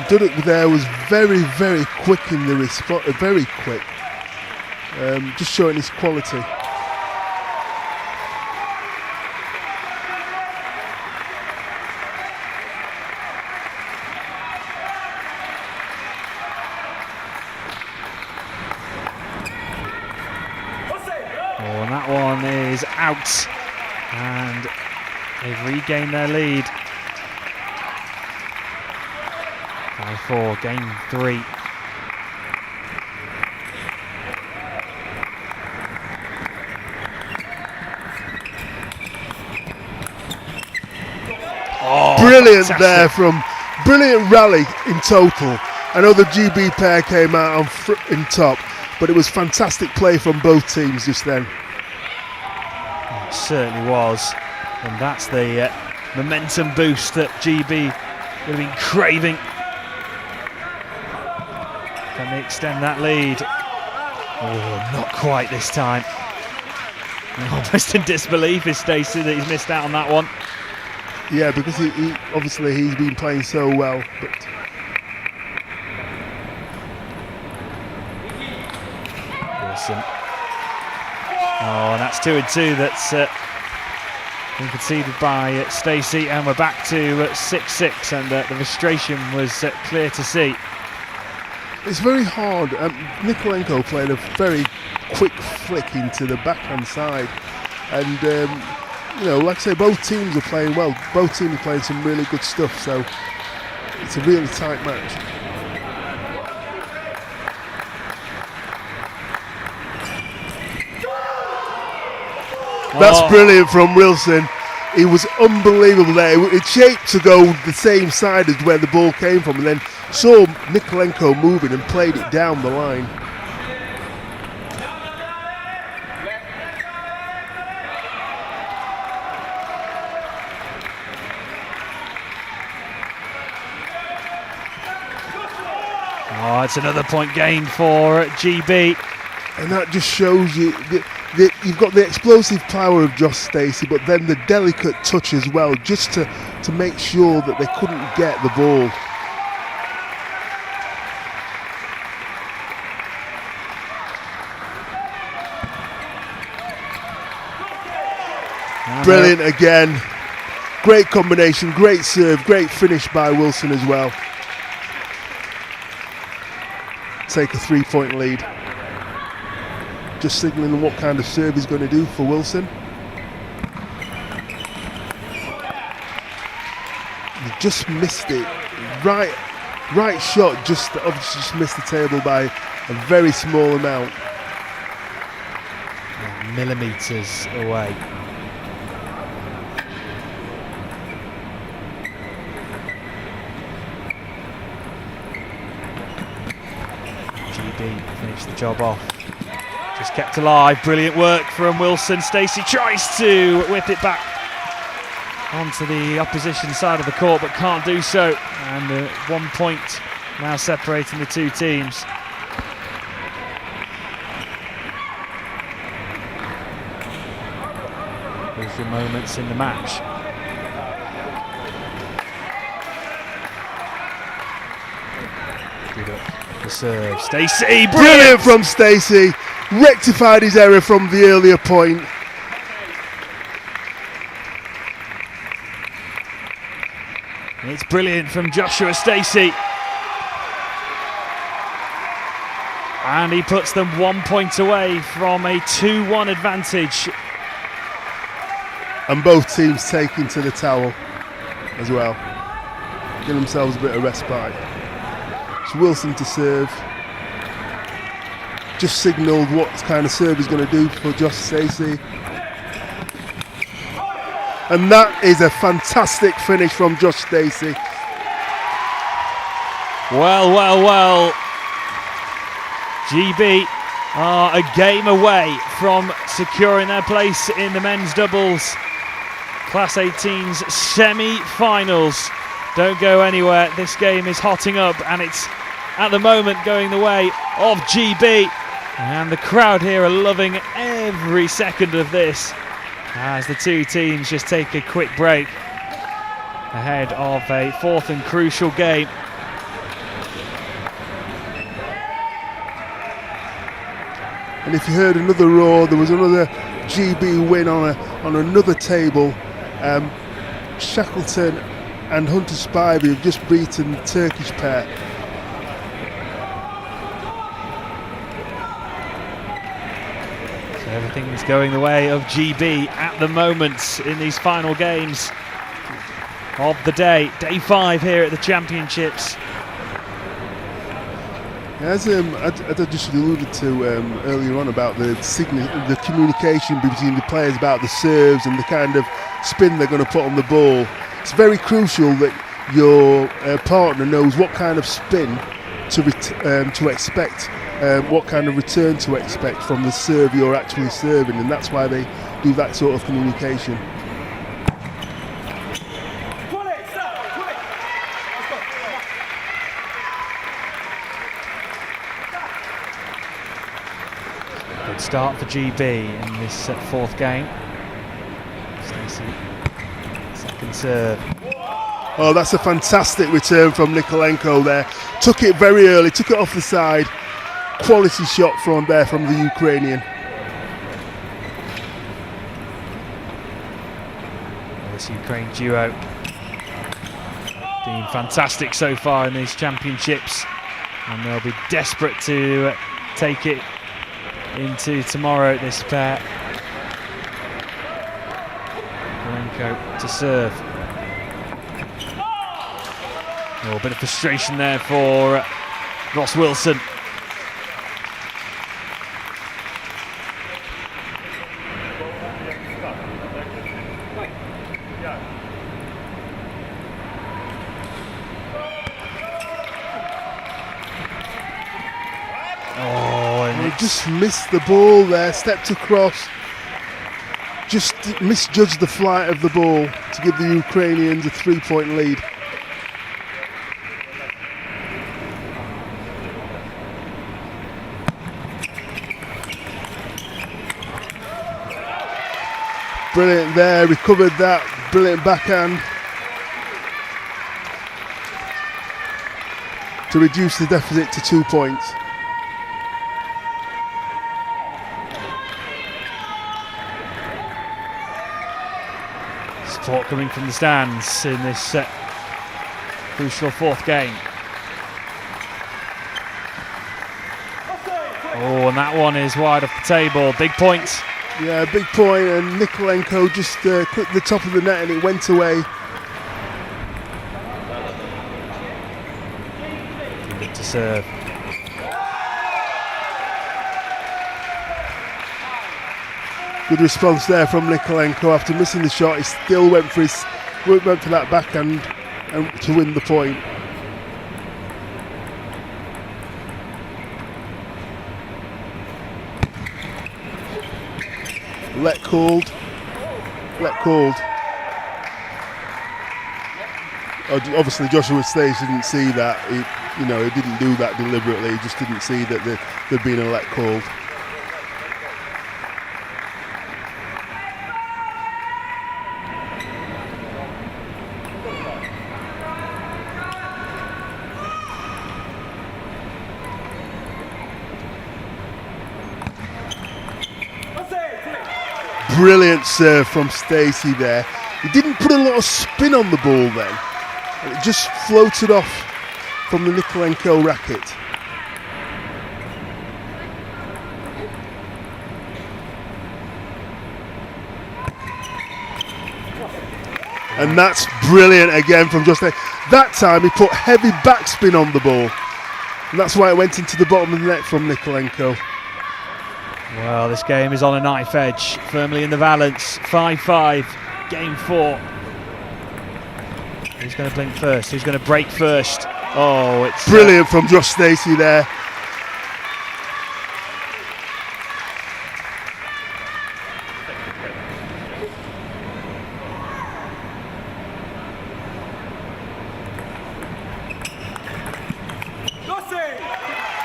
Duduk there was very, very quick in the response, very quick. Just showing his quality. Oh, and that one is out. And they've regained their lead. 5-4, game 3. Oh, brilliant fantastic. There from brilliant rally in total. I know the GB pair came out in top, but it was fantastic play from both teams just then. It certainly was, and that's the momentum boost that GB would have been craving. Can they extend that lead? Oh, not quite this time. Almost in disbelief is Stacey that he's missed out on that one. Yeah, because he obviously he's been playing so well. But Wilson. Oh, and that's 2-2. That's been conceded by Stacey, and we're back to 6-6, and the frustration was clear to see. It's very hard. Nikolenko played a very quick flick into the backhand side, and you know, like I say, both teams are playing well. Both teams are playing some really good stuff, so it's a really tight match. That's brilliant from Wilson. He was unbelievable there. It shaped to go the same side as where the ball came from, and then saw Nikolenko moving and played it down the line. Oh, it's another point gained for GB. And that just shows you that you've got the explosive power of Josh Stacey, but then the delicate touch as well, just to make sure that they couldn't get the ball. Brilliant again. Great combination, great serve, great finish by Wilson as well. Take a 3-point lead. Just signalling what kind of serve he's going to do for Wilson. He just missed it. Right shot, just obviously just missed the table by a very small amount. Millimetres away. GB finished the job off. Just kept alive. Brilliant work from Wilson. Stacey tries to whip it back onto the opposition side of the court, but can't do so. And 1 point now separating the two teams. Crucial moments in the match. Good up the serve. Stacey, brilliant from Stacey. Rectified his error from the earlier point. It's brilliant from Joshua Stacey. And he puts them 1 point away from a 2-1 advantage. And both teams taking to the towel as well. Give themselves a bit of respite. It's Wilson to serve. Just signalled what kind of serve he's going to do for Josh Stacey. And that is a fantastic finish from Josh Stacey. Well. GB are a game away from securing their place in the men's doubles Class 18's semi-finals. Don't go anywhere. This game is hotting up, and it's at the moment going the way of GB. And the crowd here are loving every second of this as the two teams just take a quick break ahead of a fourth and crucial game. And if you heard another roar, there was another GB win on another table. Shackleton and Hunter Spivey have just beaten the Turkish pair. Everything's going the way of GB at the moment in these final games of the day. Day 5 here at the Championships. As I just alluded to earlier on about the communication between the players about the serves and the kind of spin they're going to put on the ball, it's very crucial that your partner knows what kind of spin to expect, what kind of return to expect from the serve you're actually serving, and that's why they do that sort of communication. Good start for GB in this fourth game. Stacey, second serve. Oh, that's a fantastic return from Nikolenko there. Took it very early, took it off the side. Quality shot from there from the Ukrainian. Well, this Ukraine duo been fantastic so far in these championships, and they'll be desperate to take it into tomorrow, this pair. Nikolenko to serve. Oh, a bit of frustration there for Ross Wilson. Oh, and he just missed the ball there, stepped across. Just misjudged the flight of the ball to give the Ukrainians a 3-point lead. Brilliant there, recovered that, brilliant backhand to reduce the deficit to 2 points. Support coming from the stands in this crucial fourth game. Oh, and that one is wide off the table, big points. Yeah, big point, and Nikolenko just clipped the top of the net and it went away. Good to serve. Good response there from Nikolenko after missing the shot. He still went for that backhand and to win the point. Let called. Obviously, Joshua Stacey didn't see that. He didn't do that deliberately. He just didn't see that there'd been a let called. Brilliant serve from Stacey there. He didn't put a lot of spin on the ball then. It just floated off from the Nikolenko racket. And that's brilliant again from Josh. That time he put heavy backspin on the ball. And that's why it went into the bottom of the net from Nikolenko. Well, this game is on a knife edge, firmly in the balance. 5-5, game 4. Who's going to blink first? Who's going to break first? Oh, it's brilliant from Josh Stacey there.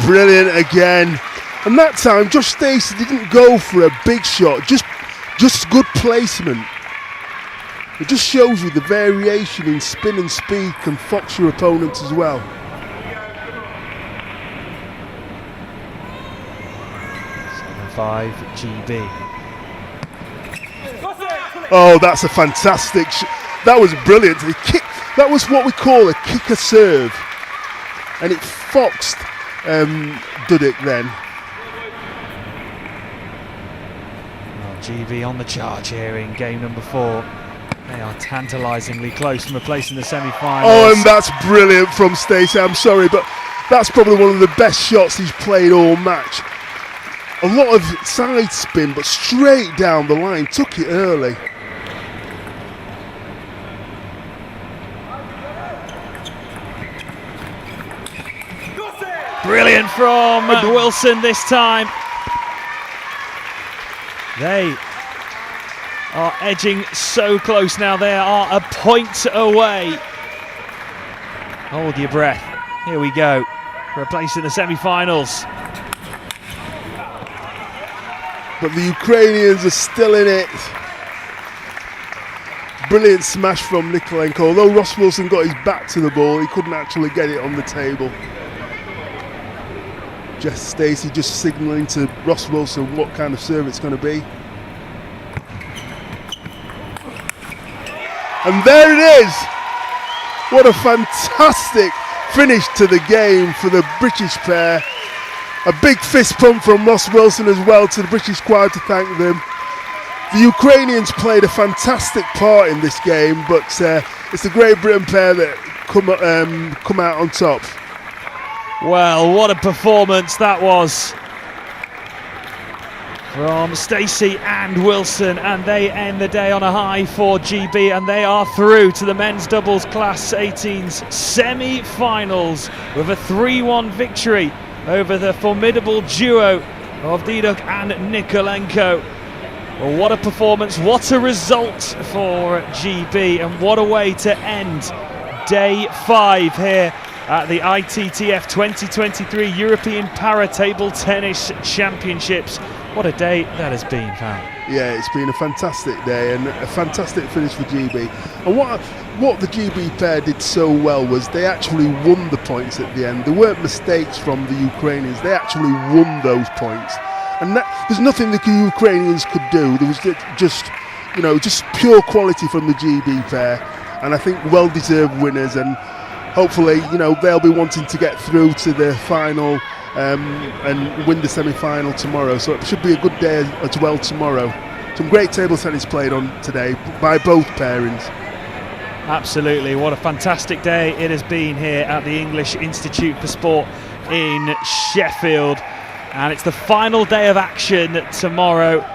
Brilliant again. And that time, Josh Stacey didn't go for a big shot, just good placement. It just shows you the variation in spin and speed can fox your opponents as well. Five GB. Oh, that's a fantastic that was brilliant. That was what we call a kicker serve. And it foxed Dudik then. GB on the charge here in game number 4. They are tantalisingly close from a place in the semi-finals. Oh, and that's brilliant from Stacey. I'm sorry, but that's probably one of the best shots he's played all match. A lot of side spin, but straight down the line. Took it early. Brilliant from Wilson this time. They are edging so close now. They are a point away. Hold your breath. Here we go for a place in the semi-finals. but the Ukrainians are still in it. Brilliant smash from Nikolenko. Although Ross Wilson got his back to the ball, he couldn't actually get it on the table. Jess Stacey just signalling to Ross Wilson what kind of serve it's going to be. And there it is! What a fantastic finish to the game for the British pair. A big fist pump from Ross Wilson as well to the British crowd to thank them. The Ukrainians played a fantastic part in this game, but it's the Great Britain pair that come out on top. Well, what a performance that was from Stacey and Wilson, and they end the day on a high for GB, and they are through to the men's doubles class 18's semi-finals with a 3-1 victory over the formidable duo of Diduk and Nikolenko. Well, what a performance, what a result for GB, and what a way to end day 5 here at the ITTF 2023 European Para Table Tennis Championships. What a day that has been, pal. Yeah, it's been a fantastic day and a fantastic finish for GB. And what the GB pair did so well was they actually won the points at the end. There weren't mistakes from the Ukrainians, they actually won those points. And there's nothing the Ukrainians could do. There was just pure quality from the GB pair, and I think well-deserved winners. And hopefully, they'll be wanting to get through to the final and win the semi-final tomorrow. So it should be a good day as well tomorrow. Some great table tennis played on today by both pairings. Absolutely, what a fantastic day it has been here at the English Institute for Sport in Sheffield. And it's the final day of action tomorrow.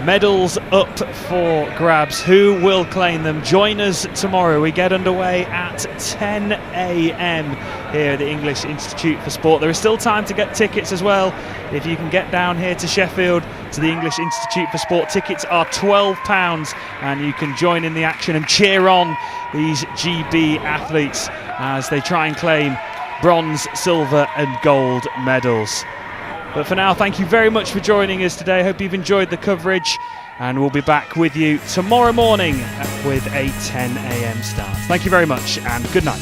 Medals up for grabs. Who will claim them? Join us tomorrow. We get underway at 10 a.m. here at the English Institute for Sport. There is still time to get tickets as well. If you can get down here to Sheffield to the English Institute for Sport, tickets are £12 and you can join in the action and cheer on these GB athletes as they try and claim bronze, silver and gold medals. But for now, thank you very much for joining us today. Hope you've enjoyed the coverage, and we'll be back with you tomorrow morning with a 10 a.m. start. Thank you very much, and good night.